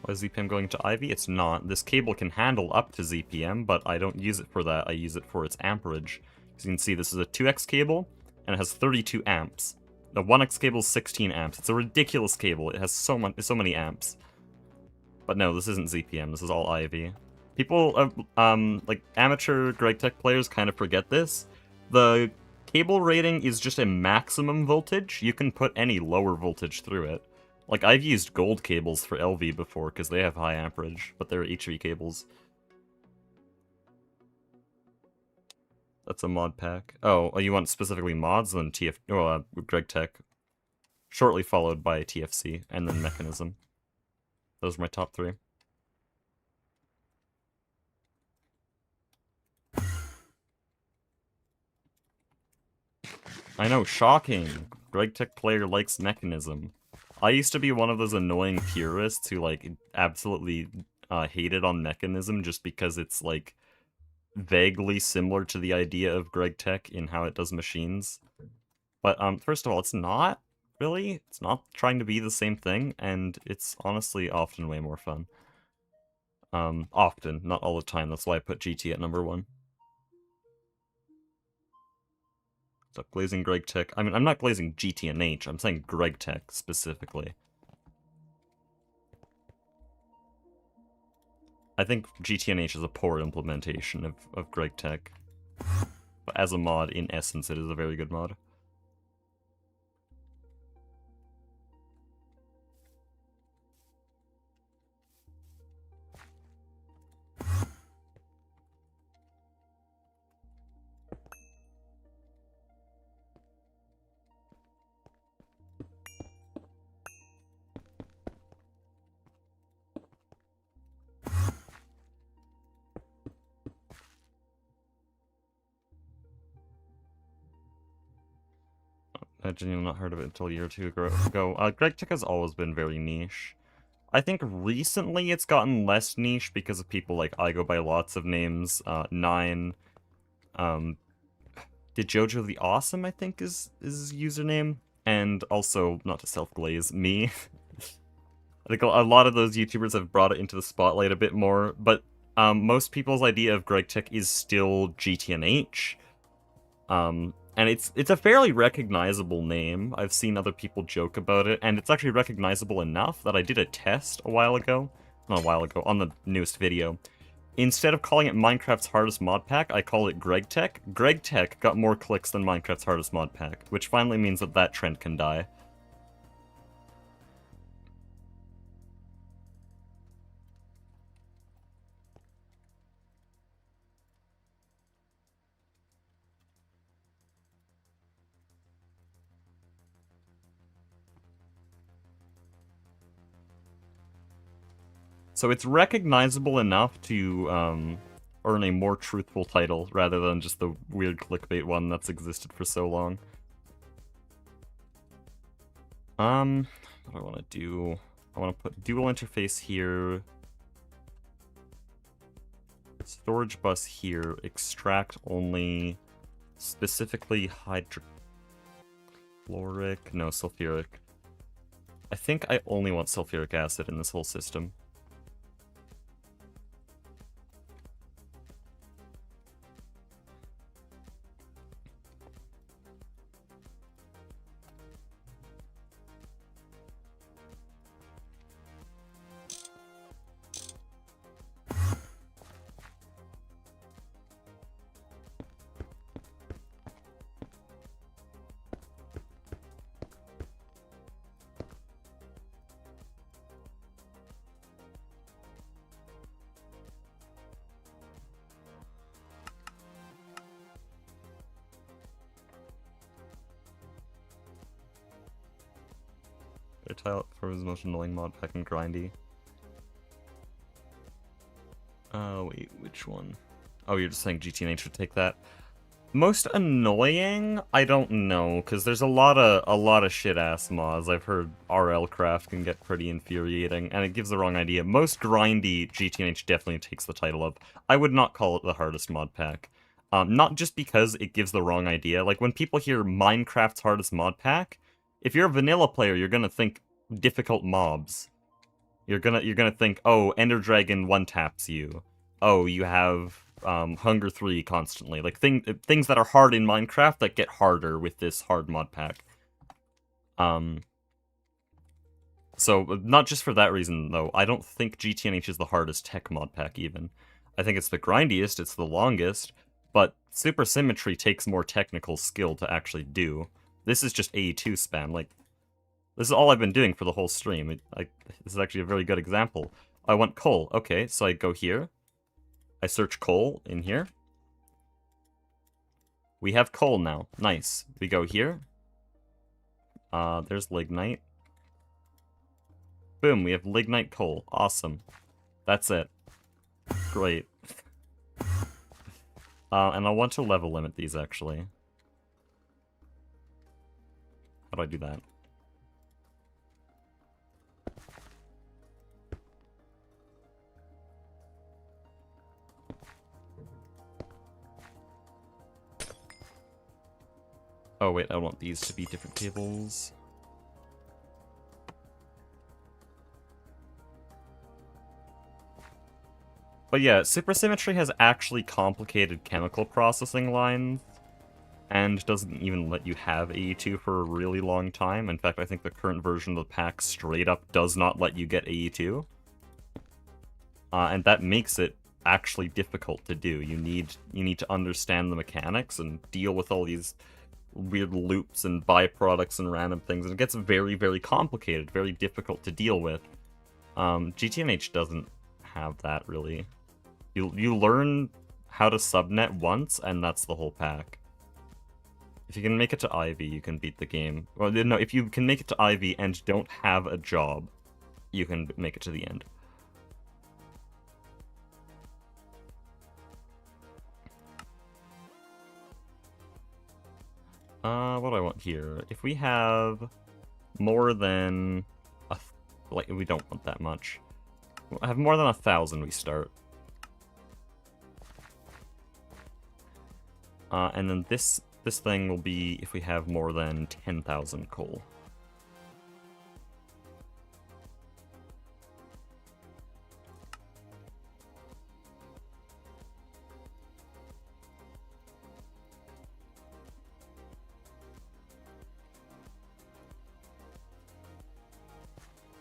Why is ZPM going to Ivy? It's not. This cable can handle up to ZPM, but I don't use it for that. I use it for its amperage. As you can see, this is a 2x cable, and it has 32 amps. The 1x cable is 16 amps. It's a ridiculous cable. It has so many amps. But no, this isn't ZPM. This is all Ivy. People, like, amateur GregTech players kind of forget this. The cable rating is just a maximum voltage. You can put any lower voltage through it. Like, I've used gold cables for LV before, because they have high amperage, but they're HV cables. That's a mod pack. Oh, you want specifically mods? Then GregTech. Shortly followed by TFC, and then Mechanism. Those are my top 3. I know, shocking! GregTech player likes Mechanism. I used to be one of those annoying purists who, like, absolutely hated on Mechanism just because it's, like, vaguely similar to the idea of GregTech in how it does machines. But, first of all, it's not, really. It's not trying to be the same thing, and it's honestly often way more fun. Often, not all the time. That's why I put GT at number 1. Stop glazing Greg Tech. I mean, I'm not glazing GTNH, I'm saying Greg Tech specifically. I think GTNH is a poor implementation of Greg Tech. But as a mod, in essence, it is a very good mod. I genuinely not heard of it until a year or two ago. Greg Tech has always been very niche. I think recently it's gotten less niche because of people like I go by lots of names. Nine. Did Jojo the Awesome, I think, is his username. And also, not to self-glaze, me. I think a lot of those YouTubers have brought it into the spotlight a bit more, but most people's idea of Greg Tech is still GTNH. And it's a fairly recognizable name. I've seen other people joke about it, and it's actually recognizable enough that I did a test a while ago. Not a while ago, on the newest video. Instead of calling it Minecraft's hardest mod pack, I call it Greg Tech. Greg Tech got more clicks than Minecraft's hardest mod pack, which finally means that that trend can die. So it's recognizable enough to earn a more truthful title, rather than just the weird clickbait one that's existed for so long. What do I want to do? I want to put dual interface here. Storage bus here. Extract only. Specifically hydrochloric. No, sulfuric. I think I only want sulfuric acid in this whole system. Tile for his most annoying mod pack and grindy. Wait, which one? Oh, you're just saying GTNH would take that. Most annoying? I don't know, because there's a lot of shit-ass mods. I've heard RL Craft can get pretty infuriating, and it gives the wrong idea. Most grindy, GTNH definitely takes the title of. I would not call it the hardest mod pack. Not just because it gives the wrong idea. Like, when people hear Minecraft's hardest mod pack, if you're a vanilla player, you're gonna think difficult mobs. You're gonna think, oh, Ender Dragon one-taps you. Oh, you have Hunger 3 constantly. Like things that are hard in Minecraft that get harder with this hard mod pack. So not just for that reason though. I don't think GTNH is the hardest tech mod pack even. I think it's the grindiest, it's the longest, but Super Symmetry takes more technical skill to actually do. This is just AE2 spam. Like, this is all I've been doing for the whole stream. This is actually a very good example. I want coal. Okay, so I go here. I search coal in here. We have coal now. Nice. We go here. There's lignite. Boom, we have lignite coal. Awesome. That's it. Great. And I want to level limit these, actually. How do I do that? Oh wait, I want these to be different tables. But yeah, Super Symmetry has actually complicated chemical processing lines. and doesn't even let you have AE2 for a really long time. In fact, I think the current version of the pack straight up does not let you get AE2. And that makes it actually difficult to do. You need to understand the mechanics and deal with all these weird loops and byproducts and random things, and it gets very, very complicated, very difficult to deal with. GTNH doesn't have that, really. You learn how to subnet once, and that's the whole pack. If you can make it to Ivy, you can beat the game. Well, no, if you can make it to Ivy and don't have a job, you can make it to the end. What do I want here? If we have more than like, we don't want that much. I have more than 1,000, we start. And then this thing will be if we have more than 10,000 coal.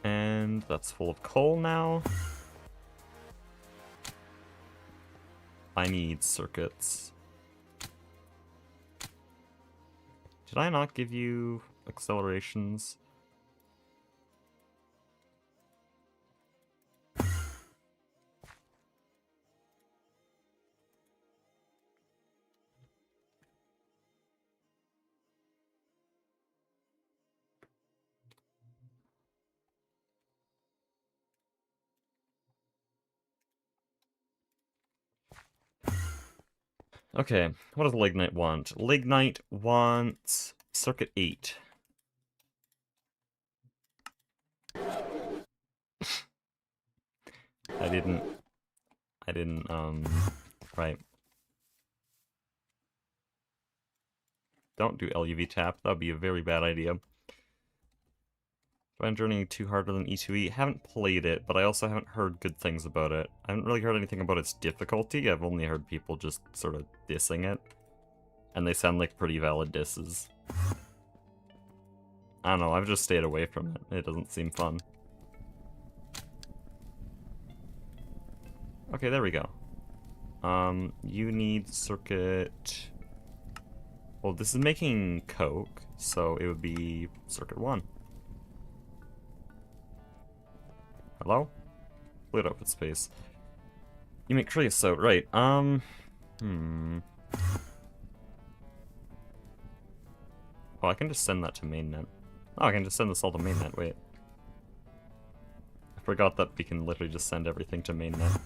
And that's full of coal now. I need circuits. Did I not give you accelerations? Okay, what does Lignite want? Lignite wants circuit 8. I didn't, right. Don't do LUV tap, that would be a very bad idea. Divine Journey 2 harder than E2E. Haven't played it, but I also haven't heard good things about it. I haven't really heard anything about its difficulty. I've only heard people just sort of dissing it. And they sound like pretty valid disses. I don't know, I've just stayed away from it. It doesn't seem fun. Okay, there we go. You need circuit... Well, this is making coke, so it would be circuit 1. Hello? Fluid output space. You make creosote, right. Oh, I can just send that to mainnet. Oh, I can just send this all to mainnet, wait. I forgot that we can literally just send everything to mainnet.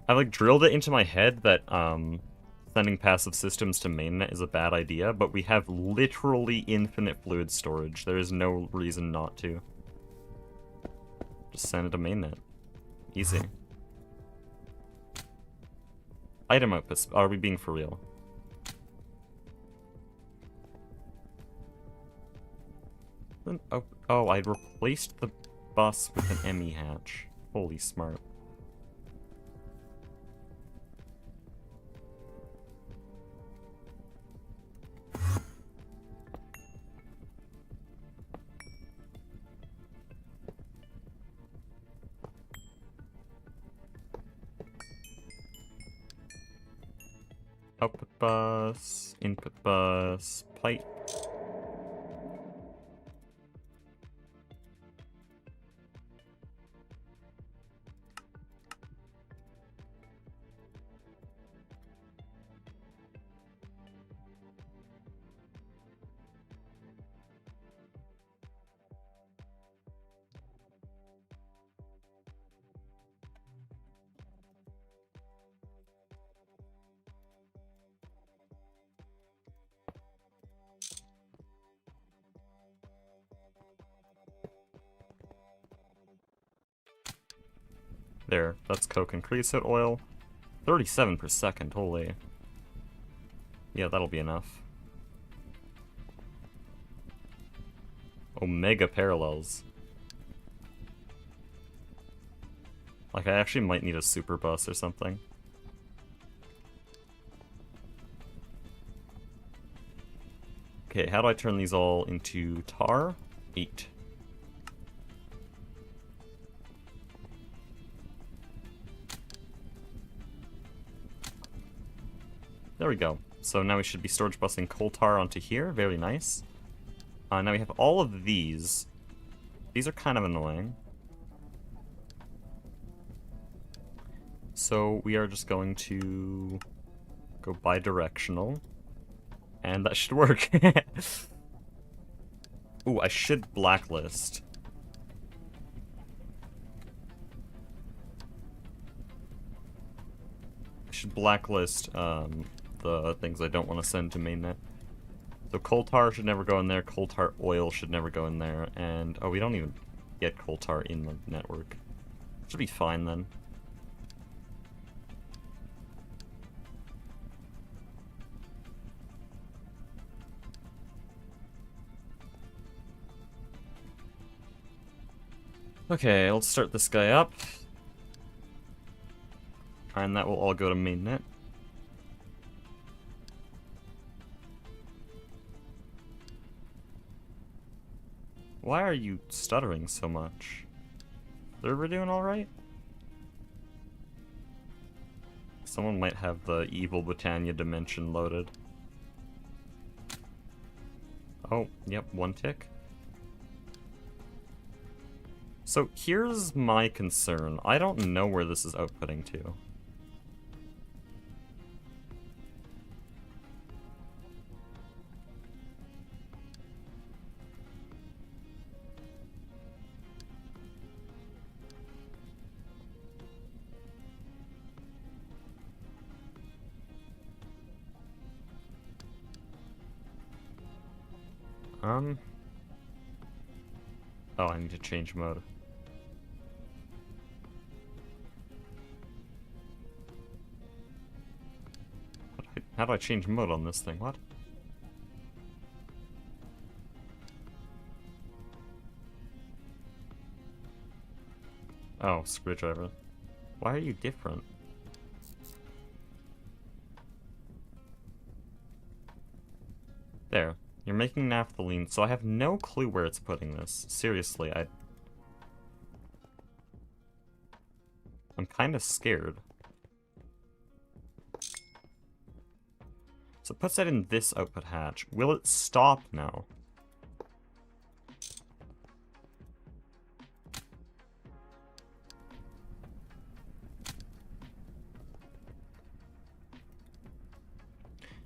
I like drilled it into my head that sending passive systems to mainnet is a bad idea, but we have literally infinite fluid storage. There is no reason not to. Just send it to mainnet. Easy. Item outputs. Are we being for real? Oh, I replaced the bus with an ME hatch. Holy smart. Output bus, input bus, pipe. There, that's coke and creosote oil. 37 per second, holy. Yeah, that'll be enough. Omega parallels. Like, I actually might need a super bus or something. Okay, how do I turn these all into tar? 8. There we go. So now we should be storage busing coal tar onto here. Very nice. Now we have all of these. These are kind of annoying. So we are just going to go bi-directional. And that should work. Ooh, I should blacklist. I should blacklist the things I don't want to send to mainnet. So coal tar should never go in there, coal tar oil should never go in there, and oh, we don't even get coal tar in the network. Should be fine then. Okay, let's start this guy up. And that will all go to mainnet. Why are you stuttering so much? Server doing alright? Someone might have the evil Britannia dimension loaded. Oh, yep, 1 tick. So here's my concern. I don't know where this is outputting to. Oh, I need to change mode. How do I change mode on this thing? What? Oh, screwdriver. Why are you different? There. You're making naphthalene, so I have no clue where it's putting this. Seriously, I'm kind of scared. So it puts that in this output hatch. Will it stop now?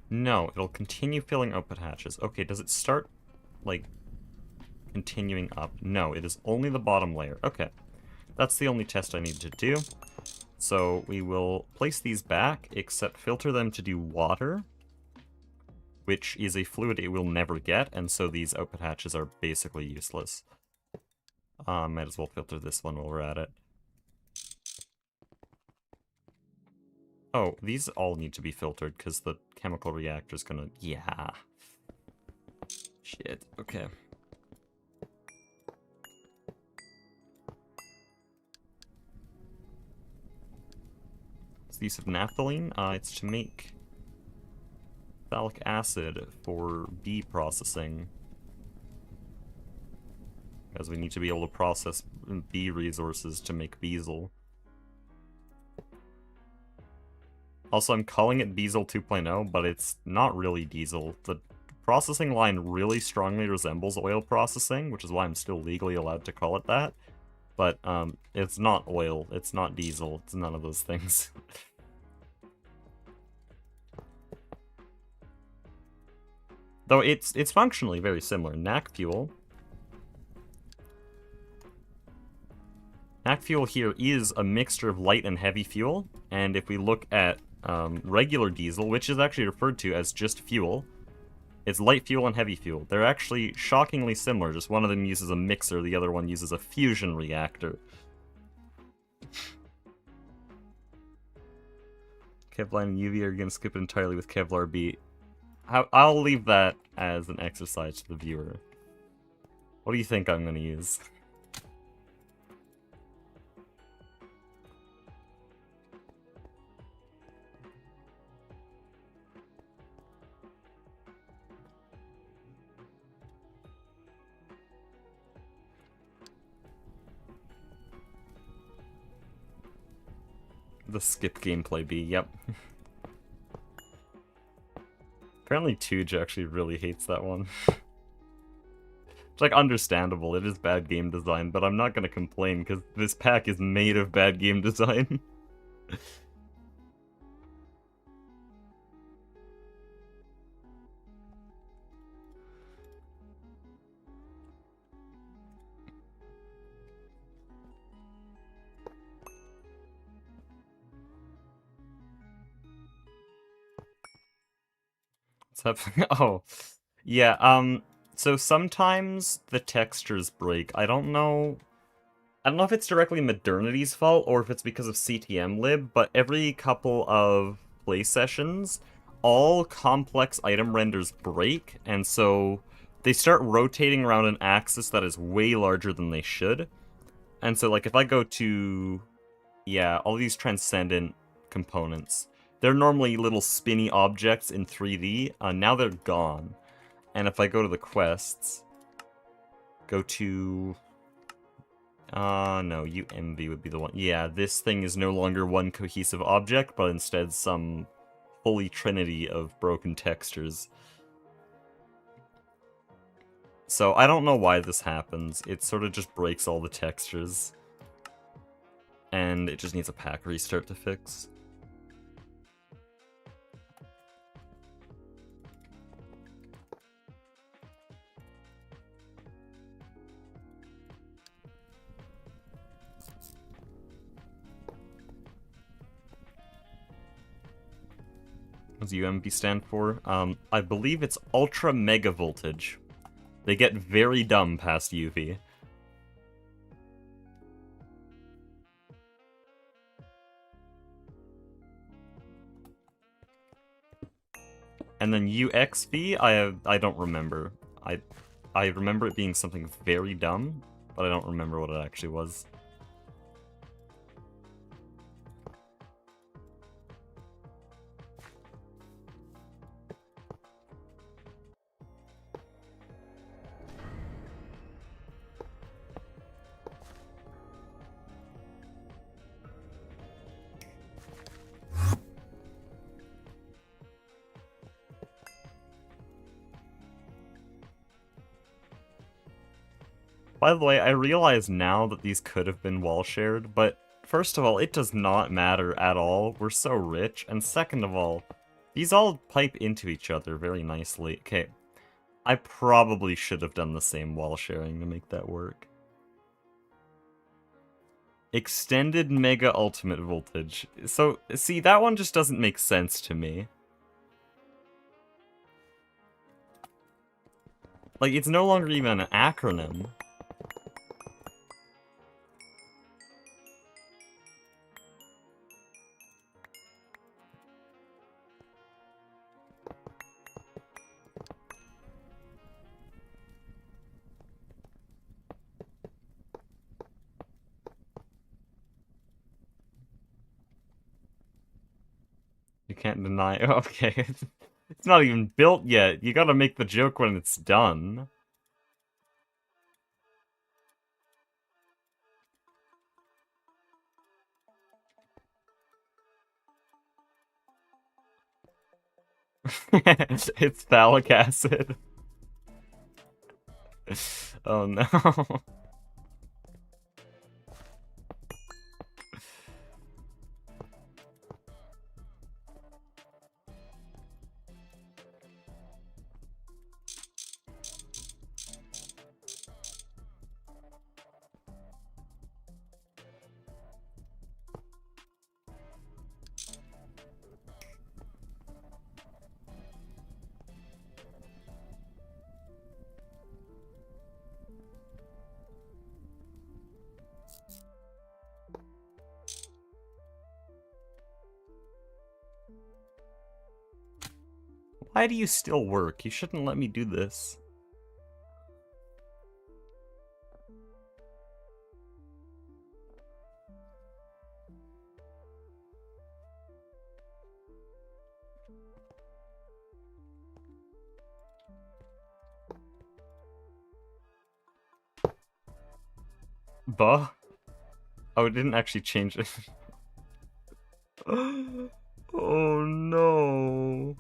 No, it'll continue filling output hatches. Okay, does it start, like, continuing up? No, it is only the bottom layer. Okay, that's the only test I need to do. So we will place these back, except filter them to do water, which is a fluid it will never get, and so these output hatches are basically useless. Might as well filter this one while we're at it. Oh, these all need to be filtered, because the chemical reactor's gonna... Yeah. Shit, okay. What's the use of naphthalene? It's to make phthalic acid for bee processing. Because we need to be able to process bee resources to make Biesel. Also, I'm calling it Biesel 2.0, but it's not really diesel. The processing line really strongly resembles oil processing, which is why I'm still legally allowed to call it that. But, it's not oil, it's not diesel, it's none of those things. Though it's functionally very similar. NAC fuel. NAC fuel here is a mixture of light and heavy fuel, and if we look at regular diesel, which is actually referred to as just fuel, it's light fuel and heavy fuel. They're actually shockingly similar, just one of them uses a mixer, the other one uses a fusion reactor. Kevlar and UV are going to skip it entirely with Kevlar B. I'll leave that as an exercise to the viewer. What do you think I'm going to use? The skip gameplay B, yep. Apparently Tuj actually really hates that one. It's like understandable, it is bad game design, but I'm not gonna complain because this pack is made of bad game design. What's happening? Oh, yeah. So sometimes the textures break. I don't know if it's directly Modernity's fault or if it's because of CTM lib, but every couple of play sessions, all complex item renders break, and so they start rotating around an axis that is way larger than they should. And so, like, if I go to, yeah, all these transcendent components, they're normally little spinny objects in 3D. Now they're gone. And if I go to the quests, go to... no, UMV would be the one. Yeah, this thing is no longer one cohesive object, but instead some holy trinity of broken textures. So I don't know why this happens. It sort of just breaks all the textures. And it just needs a pack restart to fix. What does UMV stand for? I believe it's Ultra Mega Voltage. They get very dumb past UV. And then UXV, I don't remember. I remember it being something very dumb, but I don't remember what it actually was. By the way, I realize now that these could have been wall shared, but first of all, it does not matter at all. We're so rich. And second of all, these all pipe into each other very nicely. Okay, I probably should have done the same wall sharing to make that work. Extended Mega Ultimate Voltage. So, see, that one just doesn't make sense to me. Like, it's no longer even an acronym. You can't deny... Okay, it's not even built yet. You gotta make the joke when it's done. It's phthalic acid. Oh no. Why do you still work? You shouldn't let me do this. Buh? Oh, it didn't actually change it. Oh no.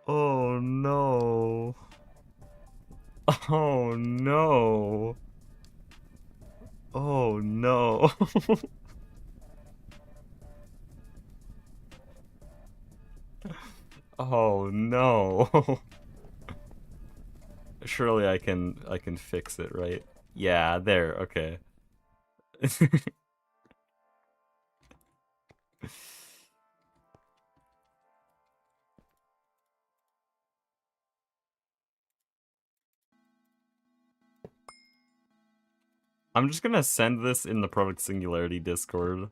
Oh no. Oh no. Oh no. Oh no. Surely I can fix it, right? Yeah, there, okay. I'm just gonna send this in the Product Singularity Discord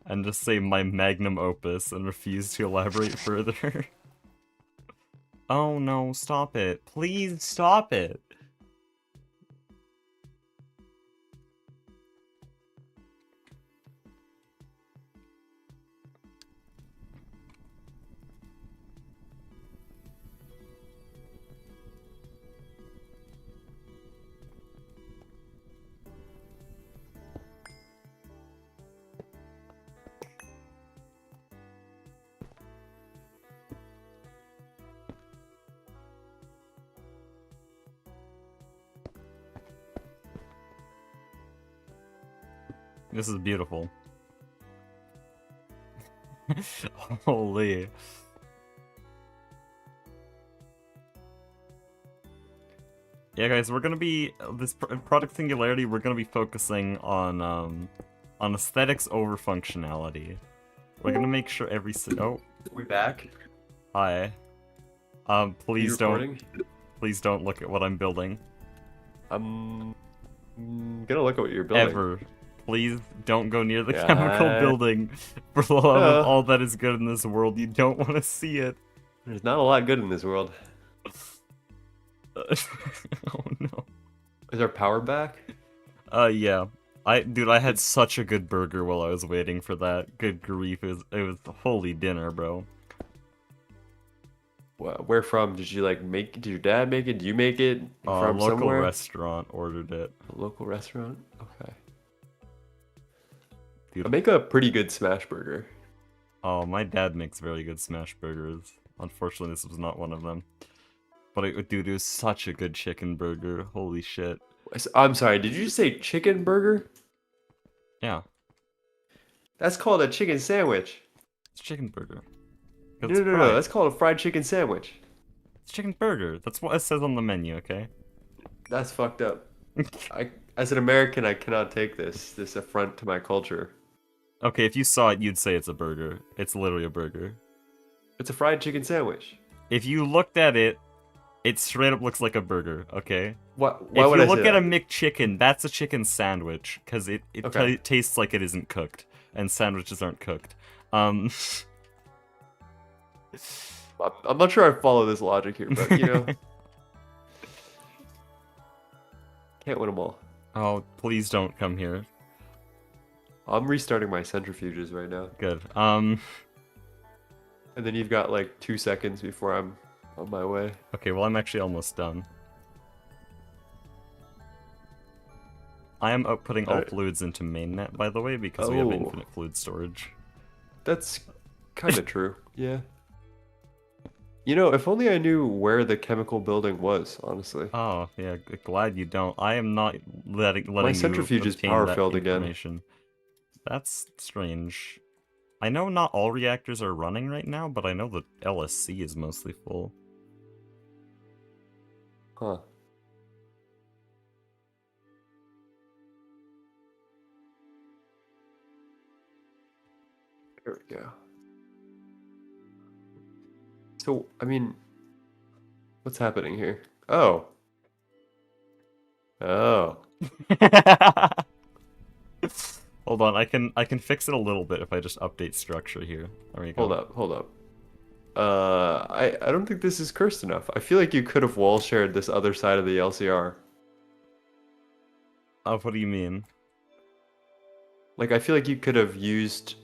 and just say my magnum opus and refuse to elaborate further. Oh no, stop it. Please stop it. This is beautiful. Holy. Yeah, guys, we're gonna be this Product Singularity. We're gonna be focusing on aesthetics over functionality. We're gonna make sure every oh, We back? hi. Please don't look at what I'm building. I'm gonna look at what you're building. Ever. Please don't go near the chemical building. For the love of all that is good in this world, you don't want to see it. There's not a lot good in this world. Oh no. Is our power back? Yeah. I had such a good burger while I was waiting for that. Good grief, it was holy dinner, bro. Where from? Did you make? Did your dad make it? Did you make it from Local somewhere? restaurant ordered it. A local restaurant? Okay. Dude. I make a pretty good smash burger. Oh, my dad makes very good smash burgers. Unfortunately, this was not one of them. But dude, it was such a good chicken burger. Holy shit. I'm sorry, did you say chicken burger? Yeah. That's called a chicken sandwich. It's chicken burger. No, that's called a fried chicken sandwich. It's chicken burger. That's what it says on the menu, okay? That's fucked up. As an American, I cannot take this affront to my culture. Okay, if you saw it, you'd say it's a burger. It's literally a burger. It's a fried chicken sandwich. If you looked at it, it straight up looks like a burger, okay? Why if would you I look say at a that? McChicken, that's a chicken sandwich, because it Okay. tastes like it isn't cooked, and sandwiches aren't cooked. I'm not sure I follow this logic here, but you know, can't win them all. Oh, please don't come here. I'm restarting my centrifuges right now. Good. And then you've got like 2 seconds before I'm on my way. Okay, well I'm actually almost done. I am outputting all fluids into mainnet, by the way, because we have infinite fluid storage. That's kind of true. Yeah. You know, if only I knew where the chemical building was, honestly. Oh, yeah, glad you don't. I am not letting My centrifuge is power filled again. That's strange. I know not all reactors are running right now, but I know the LSC is mostly full. Huh. There we go. So, I mean, what's happening here? Oh. Oh. Hold on, I can fix it a little bit if I just update structure here. There we go. Hold up. I don't think this is cursed enough. I feel like you could have wall shared this other side of the LCR. What do you mean? Like, I feel like you could have used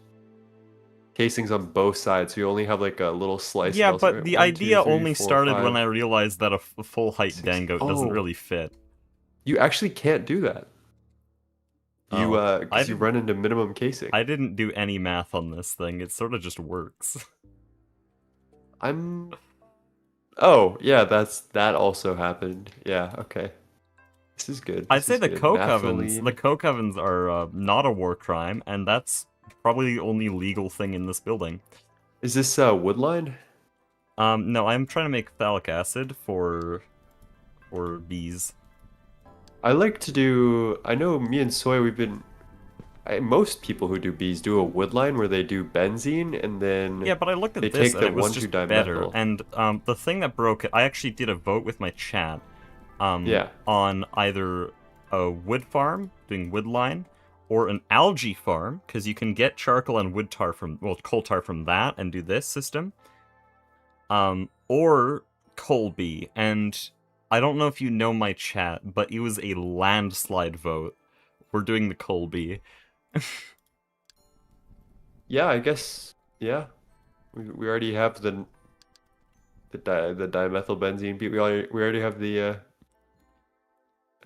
casings on both sides, so you only have like a little slice. Yeah, of but the idea only started five, when I realized that a full height dango doesn't really fit. You actually can't do that. You Oh, I because you didn't. run into minimum casing. I didn't do any math on this thing. It sort of just works. I'm. Oh yeah, that also happened. Yeah. Okay. This is good. I'd This say is the good. coke ovens. The Naphthalene. coke ovens are not a war crime, and that's probably the only legal thing in this building. Is this wood line? No, I'm trying to make phthalic acid for bees. I like to do. I know me and Soy. Most people who do bees do a wood line where they do benzene and then Yeah, but I looked they at this take and the it was just better. 1,2-dimethyl. And the thing that broke it, I actually did a vote with my chat Yeah. on either a wood farm doing wood line or an algae farm because you can get charcoal and wood tar from coal tar from that and do this system. Or coal bee, and I don't know if you know my chat, but it was a landslide vote. We're doing the coal bee. Yeah, I guess. Yeah. We already have the dimethylbenzene. We already have the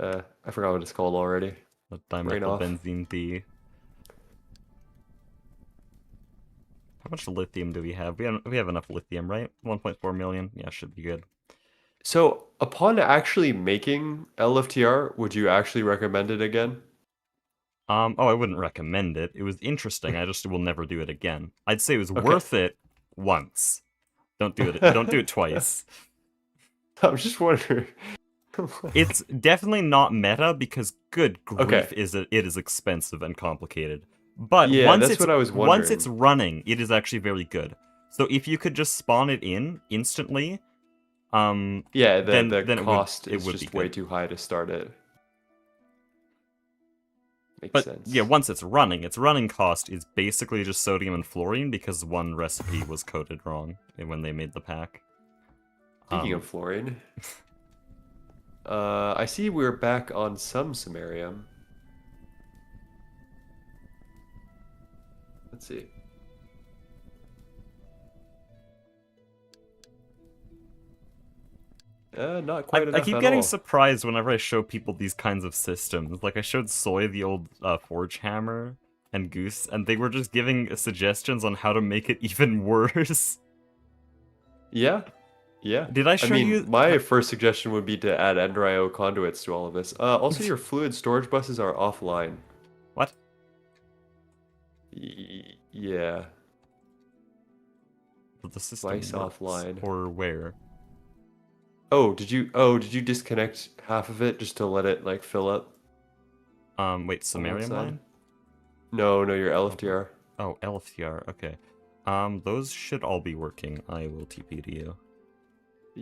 I forgot what it's called already. The Brain off. dimethylbenzene bee. How much lithium do we have? We have enough lithium, right? 1.4 million. Yeah, should be good. So, upon actually making LFTR, would you actually recommend it again? Oh, I wouldn't recommend it. It was interesting. I just will never do it again. I'd say it was Okay. worth it once. Don't do it. Don't do it twice. I'm just wondering. It's definitely not meta because good Okay. grief it is expensive and complicated. But Yeah, that's what I was once it's wondering. running, it is actually very good. So if you could just spawn it in instantly, Yeah, the then cost it is would be just way good. too high to start it. Makes But yeah, sense. once its running cost is basically just sodium and fluorine because one recipe was coded wrong when they made the pack. Speaking of Um, fluorine, I see we're back on some samarium. Let's see. Not quite I enough keep at getting all. surprised whenever I show people these kinds of systems. Like I showed Soy the old Forge Hammer and Goose, and they were just giving suggestions on how to make it even worse. Yeah, yeah. Did I I show mean, you? my first suggestion would be to add Ender.io conduits to all of this. Also, your fluid storage buses are offline. What? Yeah, The system device works, offline. or where? Oh, did you disconnect half of it just to let it like fill up Wait, on one Sumerian side? line? No, no, your Oh, LFTR. oh, LFTR. Okay. Those should all be working. I will TP to you.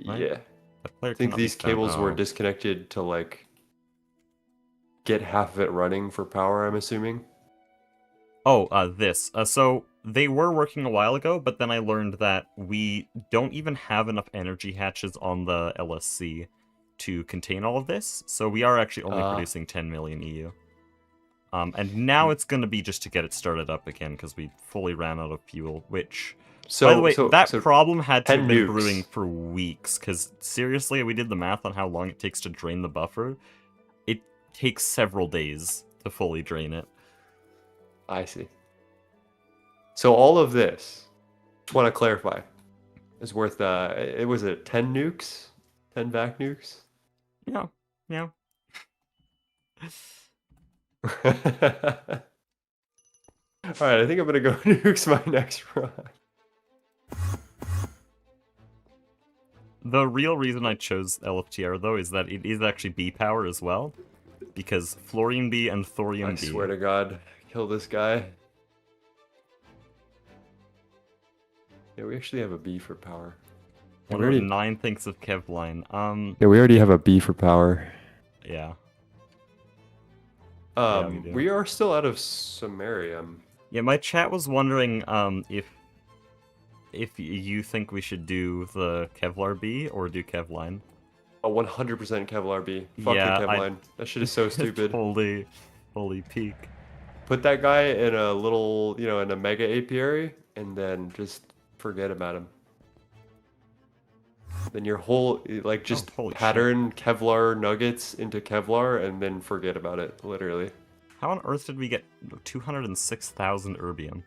Right? Yeah. That player I think cannot be these found. cables were Oh. disconnected to like get half of it running for power, I'm assuming. Oh, this. So they were working a while ago, but then I learned that we don't even have enough energy hatches on the LSC to contain all of this. So we are actually only Uh, producing 10 million EU. And now it's going to be just to get it started up again because we fully ran out of fuel, which, by the so way, so that so problem had to 10 have been brewing nukes. for weeks because seriously, we did the math on how long it takes to drain the buffer. It takes several days to fully drain it. I see. So all of this, just want to clarify, is worth it was it 10 nukes? 10 vac nukes? Yeah, yeah. Alright, I think I'm gonna go nukes my next run. The real reason I chose LFTR, though, is that it is actually B power as well, because Fluorine B and I Thorium swear B. to God, kill this guy. Yeah, we actually have a B for power. Yeah, we already, 109 thinks of Kevline. yeah, we already have a B for power. Yeah. Yeah, we do. We are still out of samarium. Yeah, my chat was wondering, if you think we should do the Kevlar B or do Kevline. A 100% Kevlar B. Fuck Yeah, the Kevline. That shit is so stupid. Holy peak. Put that guy in a little, in a mega apiary, and then just forget about him. Then your whole, like, just holy shit. pattern Kevlar nuggets into Kevlar, and then forget about it, literally. How on earth did we get 206,000 erbium?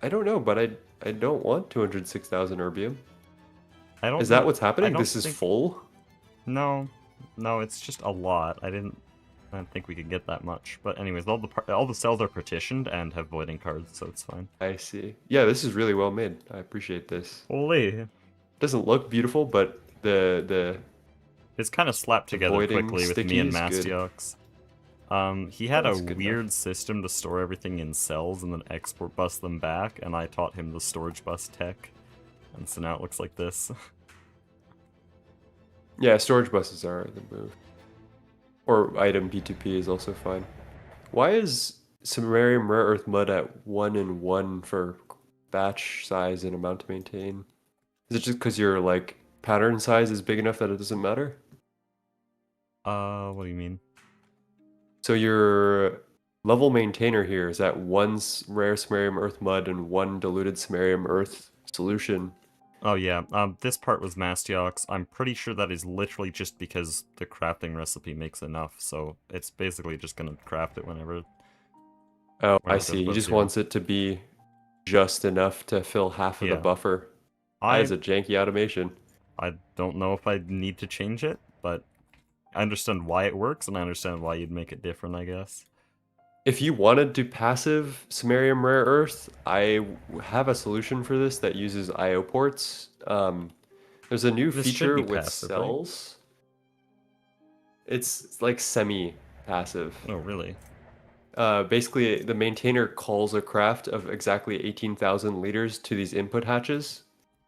I don't know, but I don't want 206,000 erbium. I don't Is that know. what's I happening? don't This is think. full? No, no, it's just a lot. I didn't think we could get that much. But anyways, all the cells are partitioned and have voiding cards, so it's fine. I see. Yeah, this is really well made. I appreciate this. Holy. Doesn't look beautiful, but It's kind of slapped the together voiding quickly with me sticky and is good. Mastiox. He had a That's good weird enough. system to store everything in cells and then export bus them back, and I taught him the storage bus tech. And so now it looks like this. Yeah, storage buses are the move. Or item P2P is also fine. Why is samarium rare earth mud at 1 and 1 for batch size and amount to maintain? Is it just because your like pattern size is big enough that it doesn't matter? What do you mean? So your level maintainer here is at 1 rare samarium earth mud and 1 diluted samarium earth solution. Oh yeah, this part was Mastiox. I'm pretty sure that is literally just because the crafting recipe makes enough, so it's basically just gonna craft it whenever Oh, I it goes see. He above just 0. wants it to be just enough to fill half of the Yeah. buffer. That is I a janky automation. don't know if I need to change it, but I understand why it works, and I understand why you'd make it different, I guess. If you wanted to passive samarium rare earth, I have a solution for this that uses IO ports. There's a new This should feature be with passive, right? cells. It's like semi-passive. Oh, really? Basically, the maintainer calls a craft of exactly 18,000 liters to these input hatches,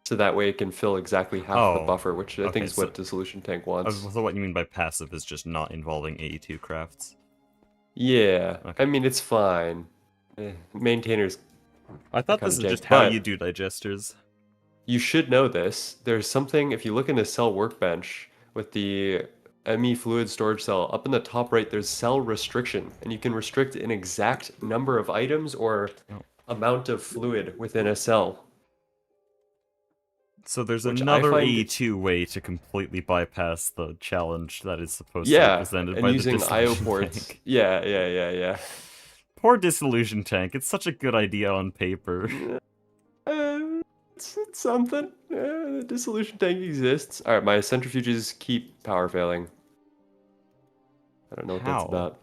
so that way it can fill exactly half the Oh, buffer, which I think okay, is so what the solution tank wants. so what you mean by passive is just not involving AE2 crafts. Yeah, I Okay. mean, it's fine. Maintainers I are thought kind this of is jank, just how you but do digesters. you should know this. There's something, if you look in the cell workbench with the ME fluid storage cell, up in the top right, there's cell restriction, and you can restrict an exact number of items or Oh. amount of fluid within a cell, So there's which I another find, AE2 way to completely bypass the challenge that is supposed to be yeah, presented and by the using IO dissolution ports. tank. Yeah. Poor dissolution tank. It's such a good idea on paper. It's something. The dissolution tank exists. All right, my centrifuges keep power failing. I don't know what that's How? about.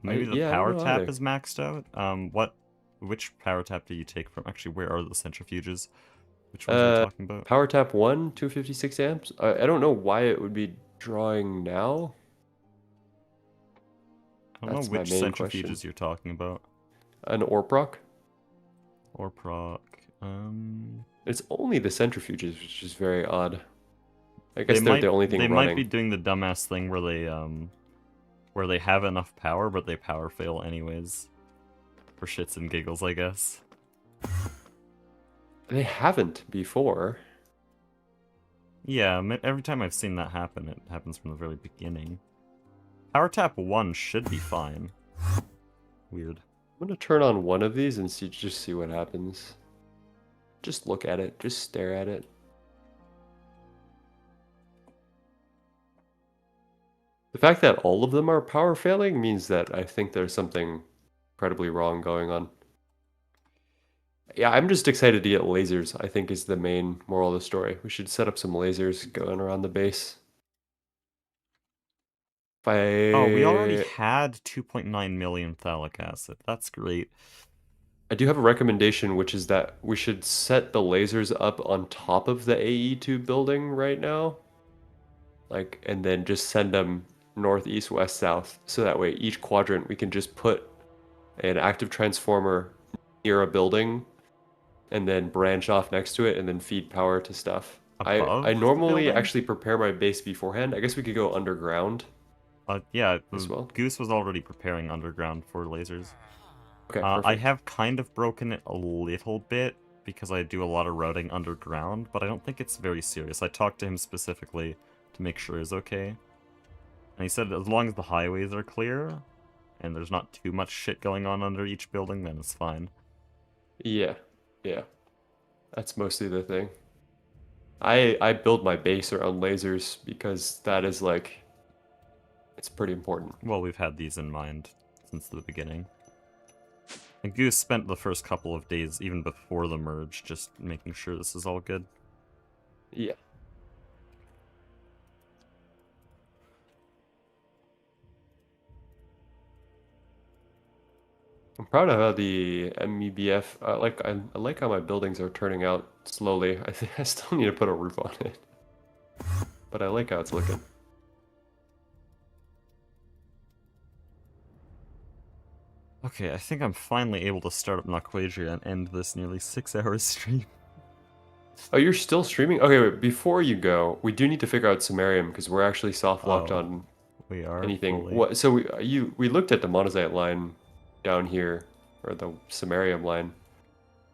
Maybe the Yeah, I don't power know tap either. is maxed out? Which power tap do you take from? Actually, where are the centrifuges? Which ones are we Uh, talking about? Power tap 1, 256 amps. I don't know why it would be drawing now. I don't know That's my which main question. centrifuges you're talking about. An Orproc? Or proc. It's only the centrifuges, which is very odd. I They guess they're the might only they thing might be running. doing the dumbass thing where they have enough power but they power fail anyways. For shits and giggles, I guess. They haven't before. Yeah, every time I've seen that happen, it happens from the very beginning. Power tap 1 should be fine. Weird. I'm gonna turn on one of these and just see what happens. Just look at it. Just stare at it. The fact that all of them are power failing means that I think there's something incredibly wrong going on. Yeah, I'm just excited to get lasers, I think is the main moral of the story. We should set up some lasers going around the base. Oh, we already If had 2.9 million phthalic acid. That's great. I do have a recommendation, which is that we should set the lasers up on top of the AE2 building right now. Like, and then just send them north, east, west, south. So that way each quadrant we can just put an active transformer near a building and then branch off next to it and then feed power to stuff. I Above the normally building? actually prepare my base beforehand. I guess we could go underground Yeah, as well. Goose was already preparing underground for lasers. Okay, I perfect. have kind of broken it a little bit because I do a lot of routing underground, but I don't think it's very serious. I talked to him specifically to make sure he's okay. And he said as long as the highways are clear and there's not too much shit going on under each building, then it's fine. Yeah, yeah. That's mostly the thing. I build my base around lasers because that is like It's pretty important. Well, we've had these in mind since the beginning. And Goose spent the first couple of days, even before the merge, just making sure this is all good. Yeah. I'm proud of how the MEBF, I like how my buildings are turning out slowly. I think I still need to put a roof on it. But I like how it's looking. Okay, I think I'm finally able to start up Naquadria and end this nearly 6-hour stream. Oh, you're still streaming? Okay, wait, before you go, we do need to figure out Sumerium because we're actually soft locked Oh, on we are anything. fully. What? So we looked at the monazite line down here, or the Sumerium line.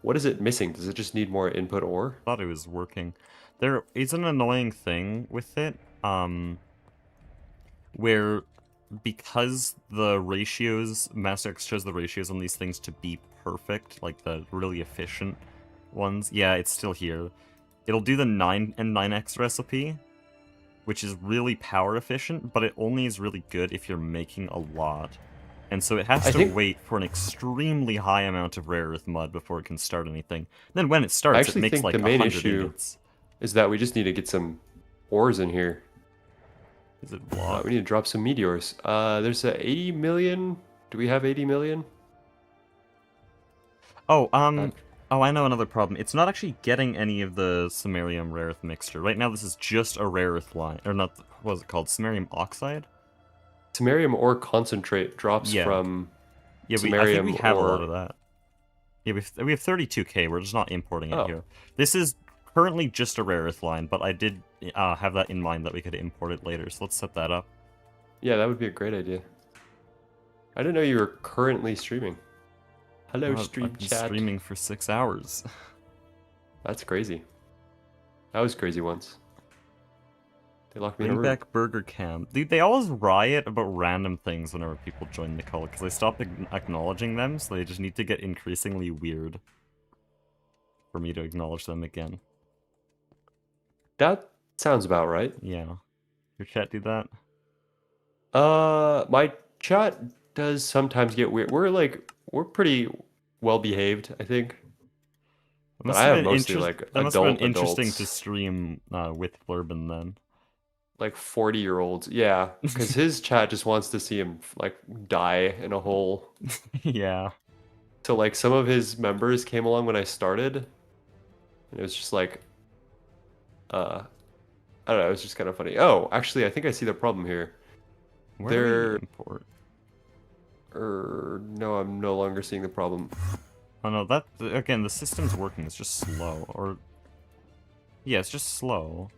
What is it missing? Does it just need more input ore? Thought it was working. There is an annoying thing with it, where because the ratios, MasterX chose the ratios on these things to be perfect, like the really efficient ones. Yeah, it's still here. It'll do the 9 and 9x recipe, which is really power efficient, but it only is really good if you're making a lot. And so it has to wait for an extremely high amount of rare earth mud before it can start anything. Then when it I starts, it actually makes think like the main 100 issue ingots. is that we just need to get some ores in here. Is it blocked? We need to drop some meteors. There's a 80 million. Do we have 80 million? Oh, oh, I know another problem. It's not actually getting any of the samarium rare earth mixture. Right now, this is just a rare earth line. Or not, what was it called? Samarium oxide? Samarium ore concentrate drops Yeah. from Yeah, I think we samarium have a lot ore. of that. Yeah, we have 32k, we're just not importing it Oh, here. This is currently just a rare earth line, but I did have that in mind that we could import it later, so let's set that up. yeah, that would be a great idea. I didn't know you were currently streaming. Hello, stream I've been chat. streaming for 6 hours. That's crazy. I was crazy once. They locked me in a Bring room. back Burger Cam. Dude, they always riot about random things whenever people join the call, because they stop acknowledging them, so they just need to get increasingly weird for me to acknowledge them again. That sounds about right. Yeah. Your chat do that? My chat does sometimes get weird. We're pretty well behaved, I think. It But must I have have been mostly like that must have been adult interesting to adults, stream with Flurban then. like 40-year-olds. Yeah, because his chat just wants to see him like die in a hole. Yeah. So like some of his members came along when I started, and it was just like, I don't know. It was just kind of funny. Oh, actually, I think I see the problem here. Where do we import? No, I'm no longer seeing the problem. Oh no, that again, the system's working. It's just slow, or yeah, it's just slow.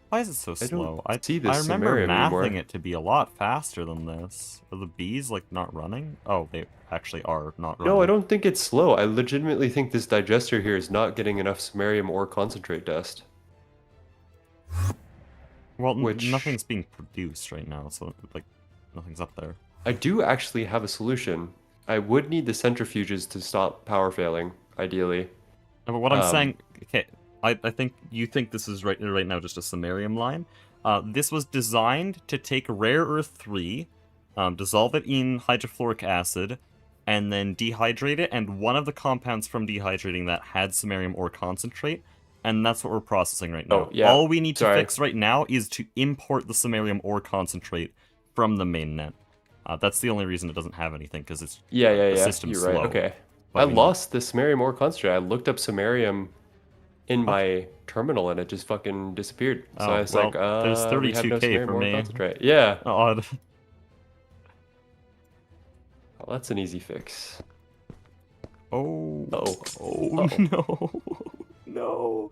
Why is it so slow? I don't see this I remember Sumerium mathing anymore. it to be a lot faster than this. Are the bees like not running? Oh, they actually are not running. No, I don't think it's slow. I legitimately think this digester here is not getting enough samarium ore concentrate dust. Well, Which nothing's being produced right now, so like nothing's up there. I do actually have a solution. I would need the centrifuges to stop power failing, ideally. No, but what I'm saying, okay, I think you think this is right now just a samarium line. This was designed to take rare earth 3, dissolve it in hydrofluoric acid, and then dehydrate it, and one of the compounds from dehydrating that had samarium ore concentrate, and that's what we're processing right now. Oh, yeah. All we need to fix right now is to import the samarium ore concentrate from the mainnet. That's the only reason it doesn't have anything, because it's the system's You're slow. right. Okay. But I lost the samarium ore concentrate. I looked up samarium in my terminal and it just fucking disappeared. So I was like, there's we have no 32k samarium for ore me. concentrate. Yeah. Odd. Well, that's an easy fix. Oh. Uh-oh. Oh, Uh-oh. no. No.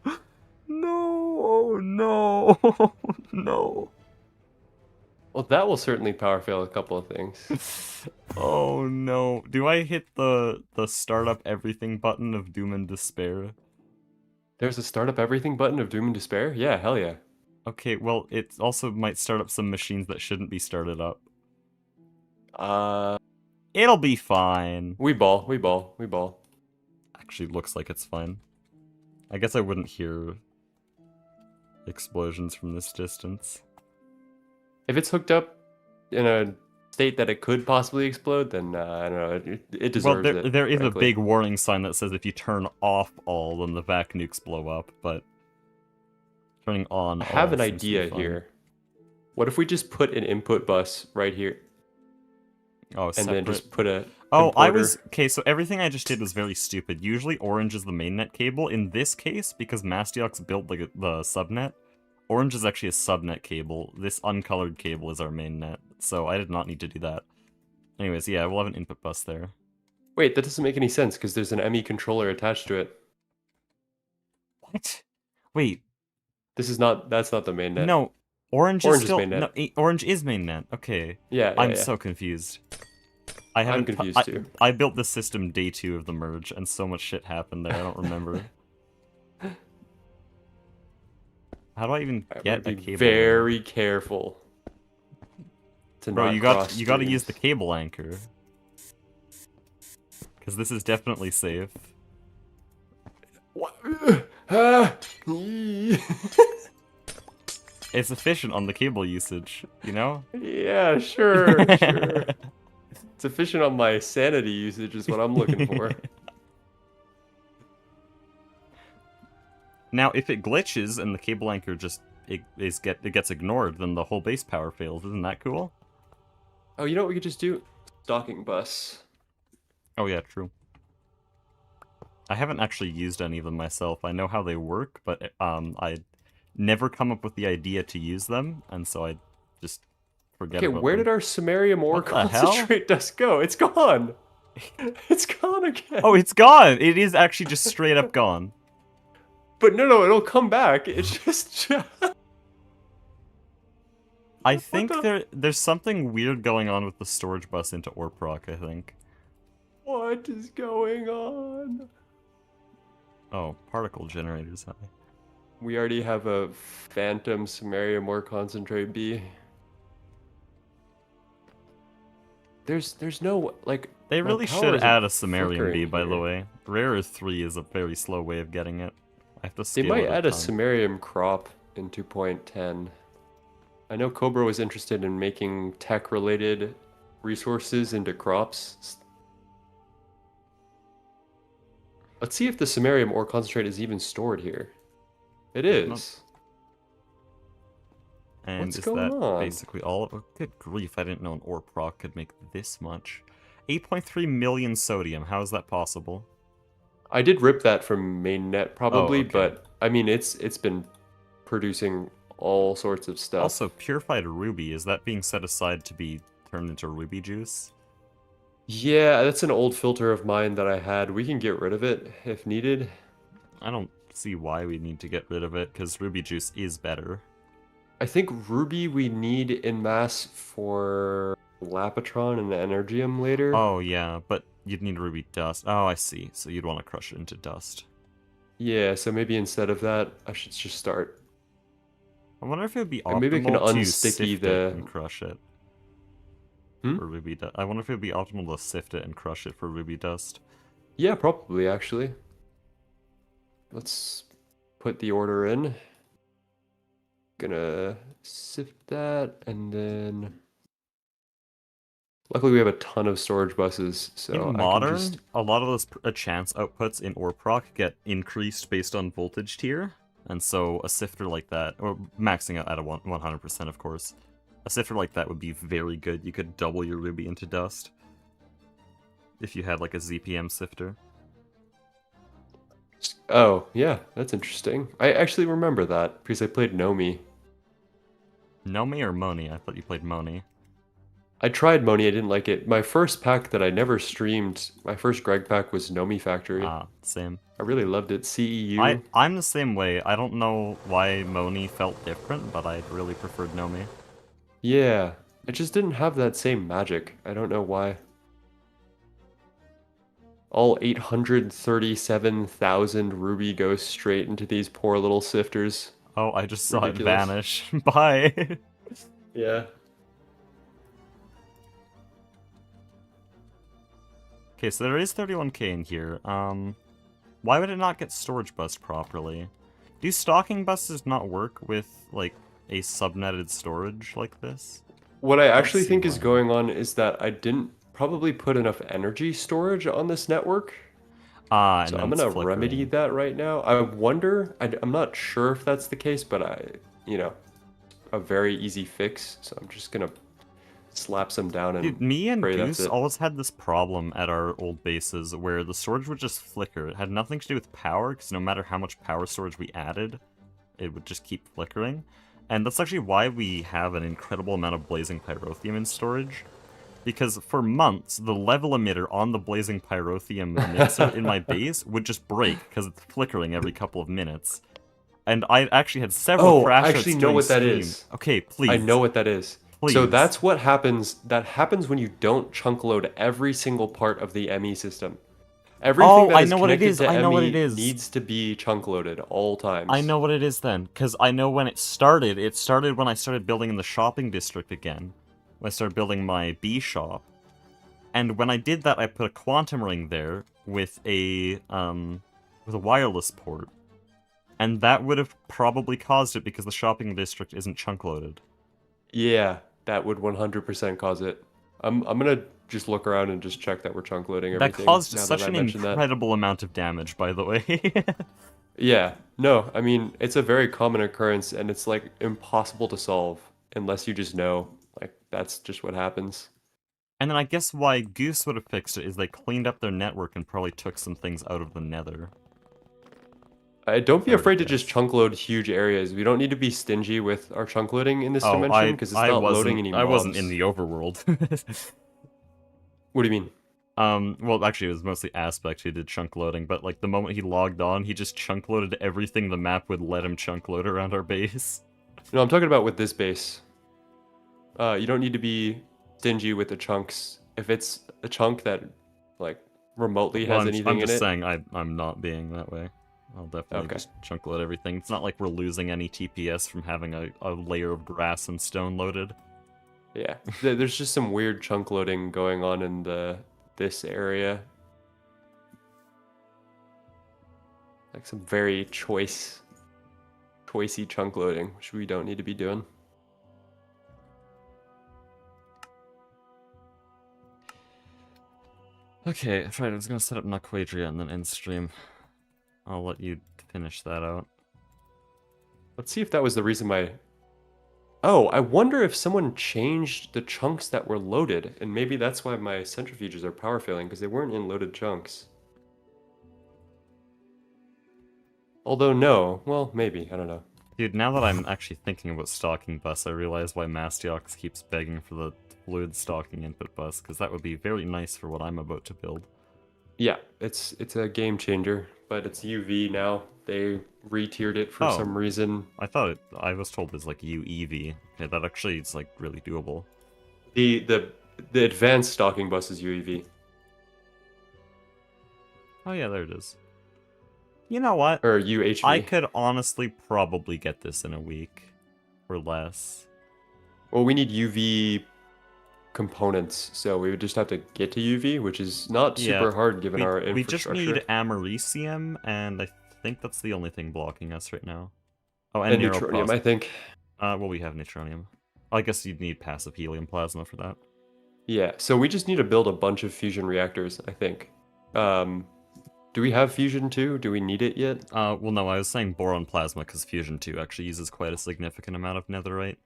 No. Oh, no. No. Well, that will certainly power fail a couple of things. Oh, no. Do I hit the startup everything button of Doom and Despair? There's a startup everything button of Doom and Despair? Yeah, hell yeah. Okay, well, it also might start up some machines that shouldn't be started up. It'll be fine. We ball. Actually, looks like it's fine. I guess I wouldn't hear explosions from this distance. If it's hooked up, in a state that it could possibly explode, then I don't know. It Well, deserves it. there is a frankly. big warning sign that says if you turn off all, then the vac nukes blow up, but turning on I have all an seems to be idea fine. here. What if we just put an input bus right here, Oh, and separate. then just put a Oh, importer? okay, so everything I just did was very stupid. Usually orange is the mainnet cable. In this case, because Mastiox built the subnet, orange is actually a subnet cable. This uncolored cable is our mainnet, so I did not need to do that. Anyways, yeah, we'll have an input bus there. Wait, that doesn't make any sense because there's an ME controller attached to it. What? Wait, That's not the mainnet. no, orange Orange is is still... mainnet. No, orange is mainnet, okay. Yeah, I'm yeah. so confused. I'm confused too. I built this system day 2 of the merge, and so much shit happened there, I don't remember. How do I even get a Be cable? very careful. To Bro, not you cross got to use streams. the cable anchor. Because this is definitely safe. What? Ah! It's efficient on the cable usage, you know? Yeah, sure, sure. It's efficient on my sanity usage is what I'm looking for. Now, if it glitches and the cable anchor just it gets ignored, then the whole base power fails. Isn't that cool? Oh, you know what we could just do? Docking bus. Oh yeah, true. I haven't actually used any of them myself. I know how they work, but I never come up with the idea to use them, and so I just forget Okay, about where them. did our samarium ore What the hell? concentrate dust go? It's gone. It's gone again. Oh, it's gone! It is actually just straight up gone. But no, it'll come back. It's just. I think there's something weird going on with the storage bus into Orproc, I think. What is going on? Oh, particle generators high. We already have a phantom samarium ore concentrate B. There's no like. They my really power should isn't add a Samarium B, flickering by the here. way. Rarer 3 is a very slow way of getting it. I have to They scale might it add a ton. samarium crop in 2.10. I know Cobra was interested in making tech-related resources into crops. Let's see if the samarium ore concentrate is even stored here. It is. And What's is going that on? basically all of it? Good grief, I didn't know an ore proc could make this much. 8.3 million sodium, how is that possible? I did rip that from mainnet probably, okay. but I mean it's been producing all sorts of stuff. Also, purified ruby, is that being set aside to be turned into ruby juice? Yeah, that's an old filter of mine that I had. We can get rid of it if needed. I don't see why we need to get rid of it, because ruby juice is better. I think ruby we need in mass for Lapatron and the Energium later. Oh yeah, but you'd need ruby dust. Oh, I see. So you'd want to crush it into dust. Yeah, so maybe instead of that, I should just start. I wonder if it would be And maybe I can optimal to unsticky sift the- it and crush it. Hmm? For ruby dust. I wonder if it would be optimal to sift it and crush it for ruby dust. Yeah, probably actually. Let's put the order in. Gonna sift that and then. Luckily, we have a ton of storage buses, so I In can modern, just. a lot of those chance outputs in Orproc get increased based on voltage tier, and so a sifter like that, or maxing out at a 100% of course, a sifter like that would be very good. You could double your ruby into dust if you had like a ZPM sifter. Oh, yeah, that's interesting. I actually remember that because I played Nomi. Nomi or Moni? I thought you played Moni. I tried Moni, I didn't like it. My first pack that I never streamed, my first Greg pack was Nomi Factory. Ah, same. I really loved it. CEU. I'm the same way. I don't know why Moni felt different, but I really preferred Nomi. Yeah, it just didn't have that same magic. I don't know why. All 837,000 ruby goes straight into these poor little sifters. Oh, I just saw Ridiculous. it vanish. Bye. Yeah. Okay, so there is 31k in here. Why would it not get storage bus properly? Do stocking buses not work with, like, a subnetted storage like this? what I Don't actually see think is why not. going on is that I didn't probably put enough energy storage on this network. Ah, So and I'm then it's gonna remedy flickering. that right now. I wonder, I'm not sure if that's the case, but you know, a very easy fix. So I'm just gonna slap some down Dude, and me and pray that's Goose it. always had this problem at our old bases where the storage would just flicker. It had nothing to do with power, because no matter how much power storage we added, it would just keep flickering. And that's actually why we have an incredible amount of blazing pyrotheum in storage. Because for months, the level emitter on the blazing pyrotheum mixer in my base would just break because it's flickering every couple of minutes. And I actually had several Oh, I crash outs actually know during what that stream. is. Okay, I know please. what that is. So Please. that's what happens. That happens when you don't chunk load every single part of the ME system. Everything Oh, that I is know what it connected is. to I know what it ME is. needs to be chunk loaded all I times. know what it is then. Because I know when it started when I started building in the shopping district again. When I started building my bee shop. And when I did that, I put a quantum ring there with a wireless port. And that would have probably caused it because the shopping district isn't chunk loaded. Yeah, that would 100% cause it. I'm gonna just look around and just check that we're chunk loading That everything caused now that such I an mentioned that. incredible amount of damage, by the way. Yeah, no, I mean, it's a very common occurrence and it's like impossible to solve unless you just know. Like, that's just what happens. And then I guess why Goose would have fixed it is they cleaned up their network and probably took some things out of the nether. Don't If be I were to afraid to just guess. chunk load huge areas. We don't need to be stingy with our chunk loading in this Oh, dimension because it's not loading any I wasn't in mobs. the overworld. What do you mean? Well, actually, it was mostly Aspect who did chunk loading, but like the moment he logged on, he just chunk loaded everything the map would let him chunk load around our base. No, I'm talking about with this base. You don't need to be stingy with the chunks. If it's a chunk that, like, remotely Well, has I'm anything in just it, saying I'm not being that way. I'll definitely okay. just chunk load everything. It's not like we're losing any TPS from having a layer of grass and stone loaded. Yeah, there's just some weird chunk loading going on in this area. Like some very choicey chunk loading, which we don't need to be doing. Okay, right, I was gonna set up Naquadria and then end stream. I'll let you finish that out. Let's see if that was the reason my... Oh, I wonder if someone changed the chunks that were loaded, and maybe that's why my centrifuges are power failing, because they weren't in loaded chunks. Although no, well, maybe, I don't know. Dude, now that I'm actually thinking about stocking bus, I realize why Mastiox keeps begging for the fluid stocking input bus, because that would be very nice for what I'm about to build. Yeah, it's a game changer, but it's UV now. They re-tiered it for Oh, some reason. I was told it's like UEV. Okay, that actually is like really doable. The advanced stocking bus is UEV. Oh yeah, there it is. You know what? Or I UHV. could honestly probably get this in a week. Or less. Well, we need UV components, so we would just have to get to UV, which is not Yeah, super hard given our we just need infrastructure. Americium, and I think that's the only thing blocking us right now. Oh, and And neutronium, I Neuroplasm. think. Well, we have Neutronium. I guess you'd need passive helium plasma for that. Yeah, so we just need to build a bunch of fusion reactors, I think. Do we have fusion too? Do we need it yet? Well, no, I was saying boron plasma because Fusion 2 actually uses quite a significant amount of netherite.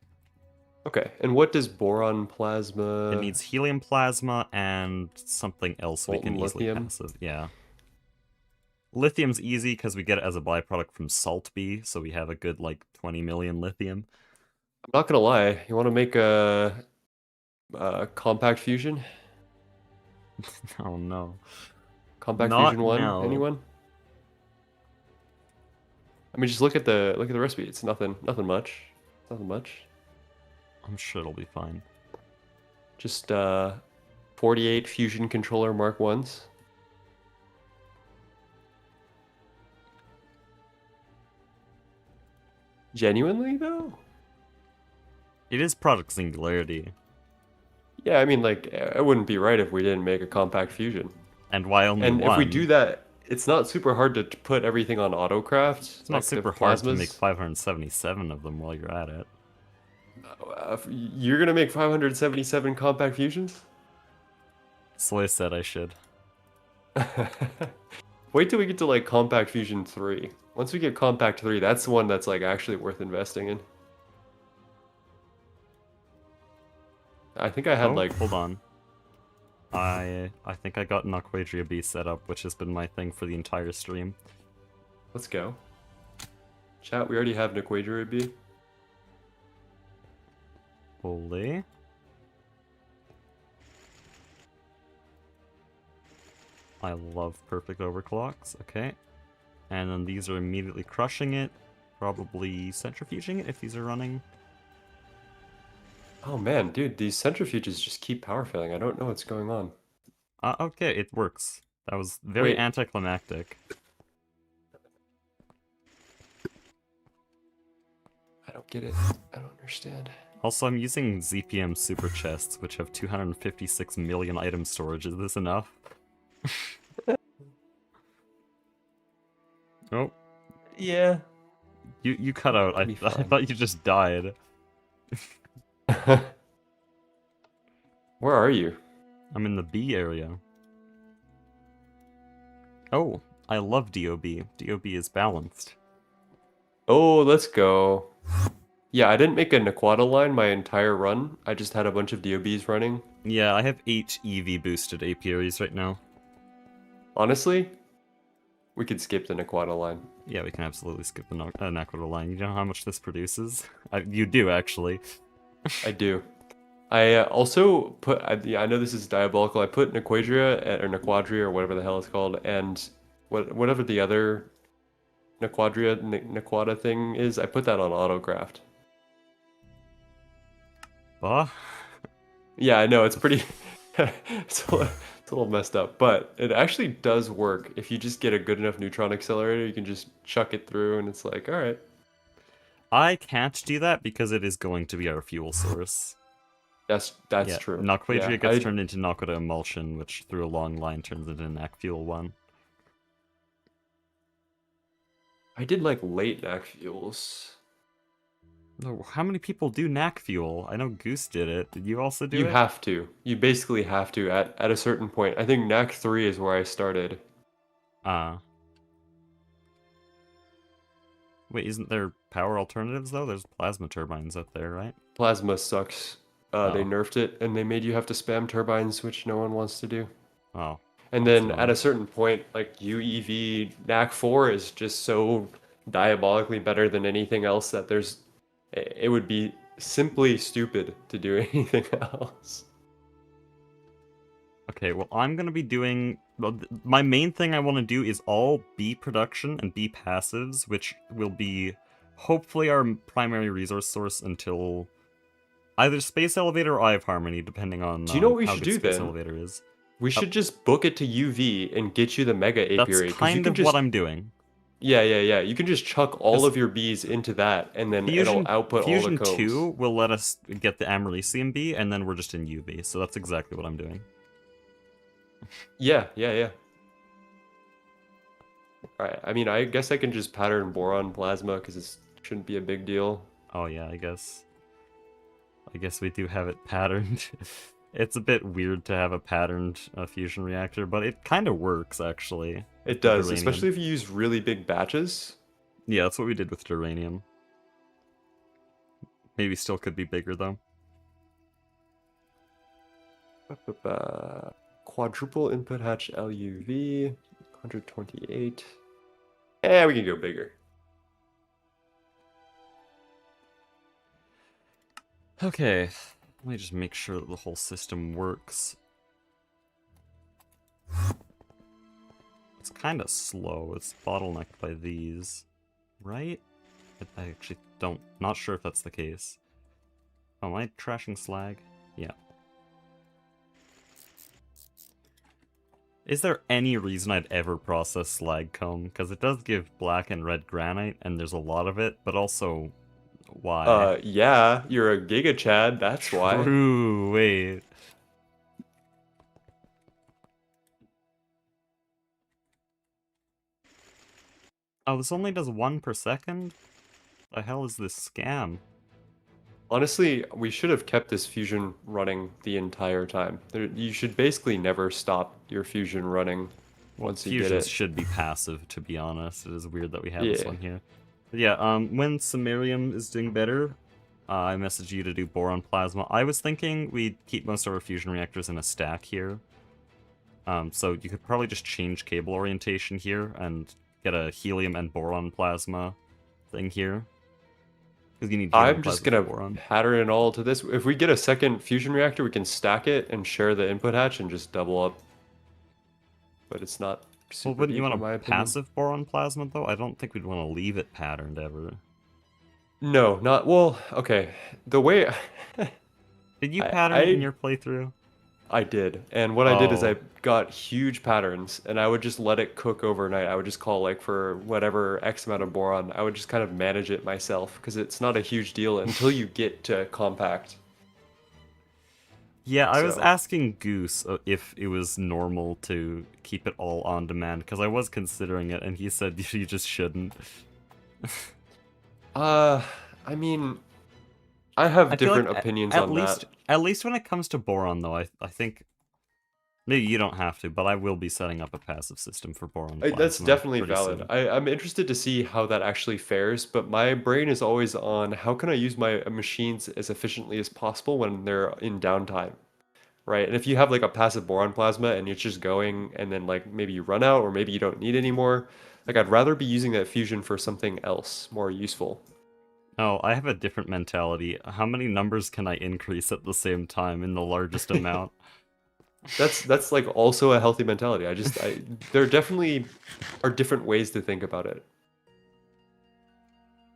Okay, and what does boron It plasma... needs helium plasma and something else we can molten easily lithium? passive. Yeah. Lithium's easy because we get it as a byproduct from salt B, so we have a good, like, 20 million lithium. I'm not gonna lie, you want to make a compact fusion? Oh no. Compact Not fusion 1, now. anyone? I mean, just look at the recipe. It's nothing much. Nothing much. I'm sure it'll be fine. Just 48 fusion controller Mark 1s. Genuinely though? It is Project Singularity. Yeah, I mean, like, it wouldn't be right if we didn't make a compact fusion. And why only And if we one? do that, it's not super hard to put everything on autocraft, It's not like the super hard to make plasmas. 577 of them while you're at it. You're gonna make 577 compact fusions? Soy said I should. Wait till we get to like compact fusion 3. Once we get compact 3, that's the one that's like actually worth investing in. I think I had Oh, like hold on. I think I got Naquadria B set up, which has been my thing for the entire stream. let's go. Chat, we already have Nequadria B. Holy. I love perfect overclocks. Okay. And then these are immediately crushing it. Probably centrifuging it if these are running. Oh man, dude, these centrifuges just keep power failing. I don't know what's going on. Okay, it works. That was very Wait, anticlimactic. I don't get it. I don't understand. Also, I'm using ZPM super chests, which have 256 million item storage. Is this enough? Oh, Yeah. you cut out. It'll be I fine. thought you just died. Where are you? I'm in the B area. Oh, I love DOB. DOB is balanced. Oh, let's go. Yeah, I didn't make a Naquata line my entire run. I just had a bunch of DOBs running. Yeah, I have 8 EV boosted apiaries right now. Honestly, we could skip the Naquata line. Yeah, we can absolutely skip the Nakoto line. You know how much this produces? You do, actually. I do. I also put, I know this is diabolical, I put Naquadria, or Naquadria, or whatever the hell it's called, and whatever the other Naquata thing is, I put that on autograft. Bah. Yeah, I know, it's pretty, it's a little messed up, but it actually does work. If you just get a good enough neutron accelerator, you can just chuck it through, and it's like, alright. I can't do that because it is going to be our fuel source. That's Yeah, true. Yeah, Naquadria gets turned into Nakoda Emulsion, which through a long line turns into Nac Fuel 1. I did like late NAC fuels. Oh, how many people do Nac Fuel? I know Goose did it. Did you also do You it? have to. You basically have to at a certain point. I think NAC 3 is where I started. Wait, isn't there power alternatives though? There's plasma turbines out there, right? Plasma sucks. They Oh. nerfed it and they made you have to spam turbines, which no one wants to do. Oh. And That's then at a annoying. certain point, like UEV NAC 4 is just so diabolically better than anything else that it would be simply stupid to do anything else. Okay, well, I'm gonna be doing... Well, my main thing I want to do is all B production and B passives, which will be hopefully our primary resource source until either Space Elevator or Eye of Harmony, depending on Do you know what we how should good do Space then? Elevator is. We should just book it to UV and get you the mega That's apiary because you kind can of what just I'm doing. yeah. You can just chuck all Because of your bees into that, and then it'll Fusion, output all the Fusion combs. 2 will let us get the Amaryllium B, and then we're just in UV, so that's exactly what I'm doing. Yeah. All right. I mean, I guess I can just pattern boron plasma because it shouldn't be a big deal. Oh yeah, I guess. I guess we do have it patterned. It's a bit weird to have a patterned fusion reactor, but it kind of works, actually, with It the does, Duranium. especially if you use really big batches. Yeah, that's what we did with Duranium. Maybe still could be bigger, though. Quadruple input hatch LUV, 128. Yeah, we can go bigger. Okay, let me just make sure that the whole system works. It's kind of slow. It's bottlenecked by these, right? I actually not sure if that's the case. Oh, am I trashing slag? Yeah. Is there any reason I'd ever process slag comb? Because it does give black and red granite, and there's a lot of it, but also, why? Yeah, you're a Giga Chad, that's why. True, wait. Oh, this only does 1 per second? The hell is this scam? Honestly, we should have kept this fusion running the entire time. You should basically never stop your fusion running Well, once you get fusions it. should be passive, to be honest. It is weird that we have this Yeah. one here. But yeah, when samarium is doing better, I messaged you to do boron plasma. I was thinking we'd keep most of our fusion reactors in a stack here. So you could probably just change cable orientation here and get a helium and boron plasma thing here. Because you need helium I'm just plasma for gonna boron. pattern it all to this. If we get a second fusion reactor, we can stack it and share the input hatch and just double up. But it's not Well, super wouldn't you deep want in my a opinion. passive boron plasma, though? I don't think we'd want to leave it patterned ever. No, not well. Okay, the way Did you I pattern it in I your playthrough? I did, and what I did is I Oh. got huge patterns, and I would just let it cook overnight. I would just call like for whatever X amount of boron. I would just kind of manage it myself because it's not a huge deal until you get to compact. Yeah, I was So, asking Goose if it was normal to keep it all on demand, because I was considering it, and he said you just shouldn't. uh, I mean, I I have feel like different opinions at on least that. at least when it comes to boron, though, I think maybe you don't have to, but I will be setting up a passive system for boron That's plasma definitely pretty valid. soon. I'm interested to see how that actually fares, but my brain is always on how can I use my machines as efficiently as possible when they're in downtime, right? And if you have like a passive boron plasma and it's just going and then like maybe you run out or maybe you don't need any more, like I'd rather be using that fusion for something else more useful. Oh, I have a different mentality. How many numbers can I increase at the same time in the largest amount? That's like also a healthy mentality. There definitely are different ways to think about it.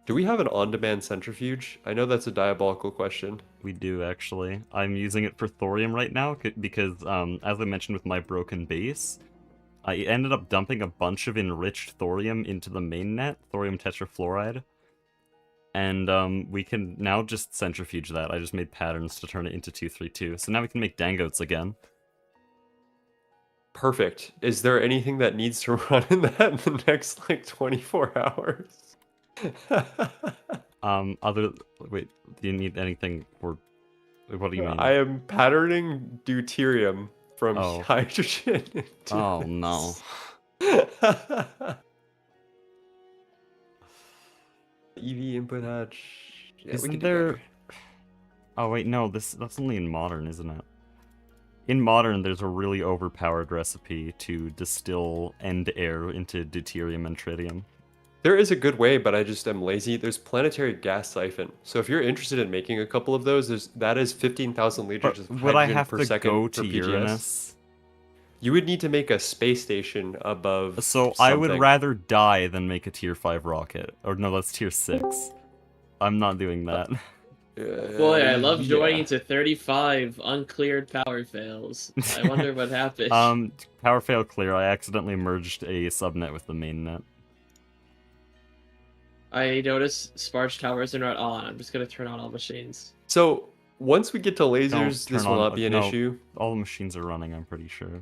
Do we have an on-demand centrifuge? I know that's a diabolical question. We do, actually. I'm using it for thorium right now, because, as I mentioned with my broken base, I ended up dumping a bunch of enriched thorium into the mainnet, thorium tetrafluoride, and, we can now just centrifuge that. I just made patterns to turn it into 232, so now we can make dangotes again. Perfect. Is there anything that needs to run in that in the next like 24 hours? Wait, do you need anything for, what do you I mean? am patterning deuterium from Oh. hydrogen into Oh, no. this. EV input hatch. Yeah, we can Isn't do better. there... Oh, wait, no, that's only in modern, isn't it? In modern, there's a really overpowered recipe to distill end air into deuterium and tritium. There is a good way, but I just am lazy. There's planetary gas siphon. So if you're interested in making a couple of those, that is 15,000 But liters of would I hydrogen have per to go second per to PGS. Uranus? You would need to make a space station above So I would something. rather die than make a tier 5 rocket. Or no, that's tier 6. I'm not doing that. Boy, I love Yeah. joining to 35 uncleared power fails. I wonder what happened. Power fail clear. I accidentally merged a subnet with the mainnet. I notice Sparge towers are not on. I'm just gonna turn on all machines. So once we get to Don't lasers, this turn will on. not be an No, issue. all the machines are running, I'm pretty sure.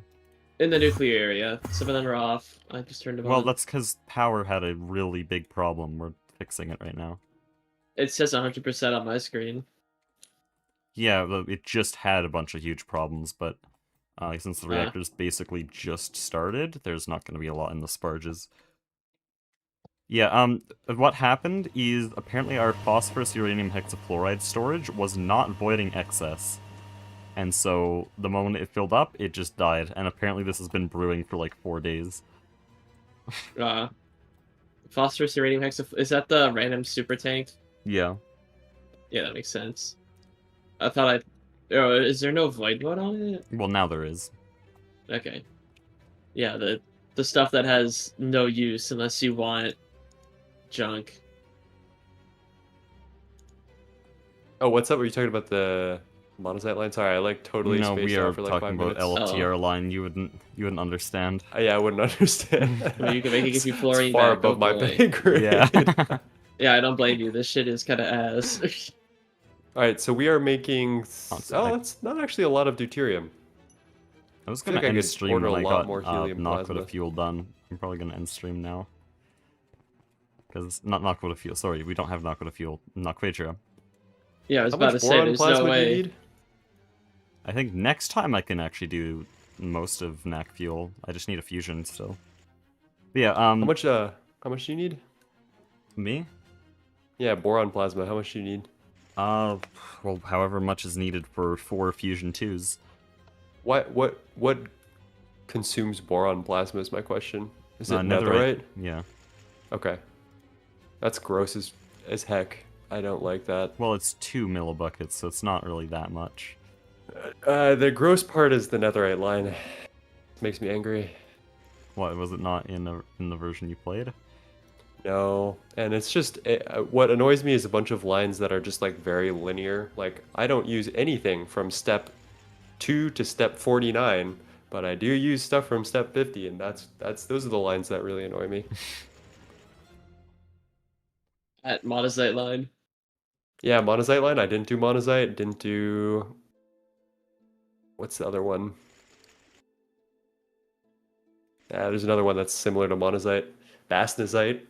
In the nuclear area. Some of them are off. I just turned them Well, on. that's because power had a really big problem. We're fixing it right now. It says 100% on my screen. Yeah, it just had a bunch of huge problems, but since the reactor's basically just started, there's not going to be a lot in the sparges. Yeah, what happened is apparently our phosphorus uranium hexafluoride storage was not voiding excess. And so the moment it filled up, it just died. And apparently this has been brewing for like 4 days. Phosphorus uranium hexafluoride. Is that the random super tank? Yeah. Yeah, that makes sense. I thought Oh, is there no void mode on it? Well, now there is. Okay. Yeah, the stuff that has no use unless you want junk. Oh, what's up? Were you talking about the monazite line? Sorry, I like totally No, spaced we out are for like talking 5 about minutes. LFTR line. You wouldn't understand. Yeah, I wouldn't understand. Well, you can make it give you It's fluorine far back, above my hopefully. pay grade. Yeah. Yeah, I don't blame you. This shit is kind of ass. All right, so we are making. Oh, It's not actually a lot of deuterium. I was feel gonna like I end could stream order when a I lot got more helium knock plasma. with a fuel done. I'm probably gonna end stream now. Because, not knock with a fuel, sorry, we don't have knock with a fuel. Knock Quadra. Yeah, I was How about much to say boron there's plasma no do you way. need? I think next time I can actually do most of NAC fuel. I just need a fusion still. But yeah, How much do you need? me? Yeah, boron plasma. How much do you need? Well, however much is needed for 4 fusion 2s. What consumes boron plasma is my question. Is it netherite? Yeah. Okay. That's gross as heck. I don't like that. Well, it's 2 millibuckets, so it's not really that much. The gross part is the netherite line. It makes me angry. What, was it not in the version you played? No, and it's just what annoys me is a bunch of lines that are just like very linear. Like I don't use anything from step 2 to step 49, but I do use stuff from step 50, and those are the lines that really annoy me. At monazite line. Yeah, monazite line. I didn't do monazite. Didn't do. What's the other one? There's another one that's similar to monazite. Bastnazite.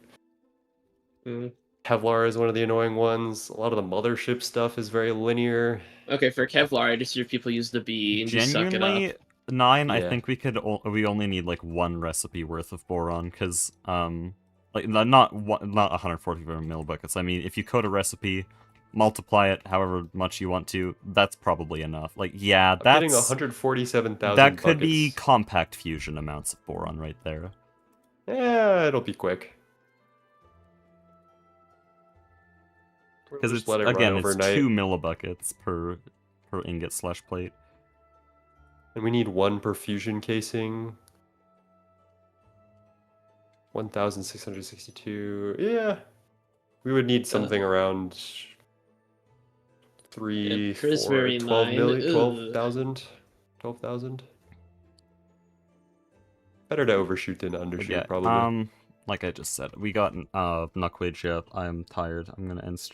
Mm. Kevlar is one of the annoying ones. A lot of the mothership stuff is very linear. Okay, for Kevlar, I just hear people use the B and just suck it up. Genuinely, 9, I Yeah. think we only need like 1 recipe worth of boron, because, like, not 144 millibuckets. I mean, if you code a recipe, multiply it however much you want to, that's probably enough. Like, yeah, I'm getting that's... 147,000 That could be buckets. compact fusion amounts of boron right there. Yeah, it'll be quick. We'll Because just it's, let it run again, it's overnight. 2 millibuckets per ingot slash plate. And we need 1 perfusion casing. 1,662. Yeah. We would need something around 3, 4, Prismarine 12 mine, million, ugh. 12,000. 12,000. Better to overshoot than undershoot, Yeah, probably. like I just said, we got Nuckwage yet. I'm tired. I'm gonna end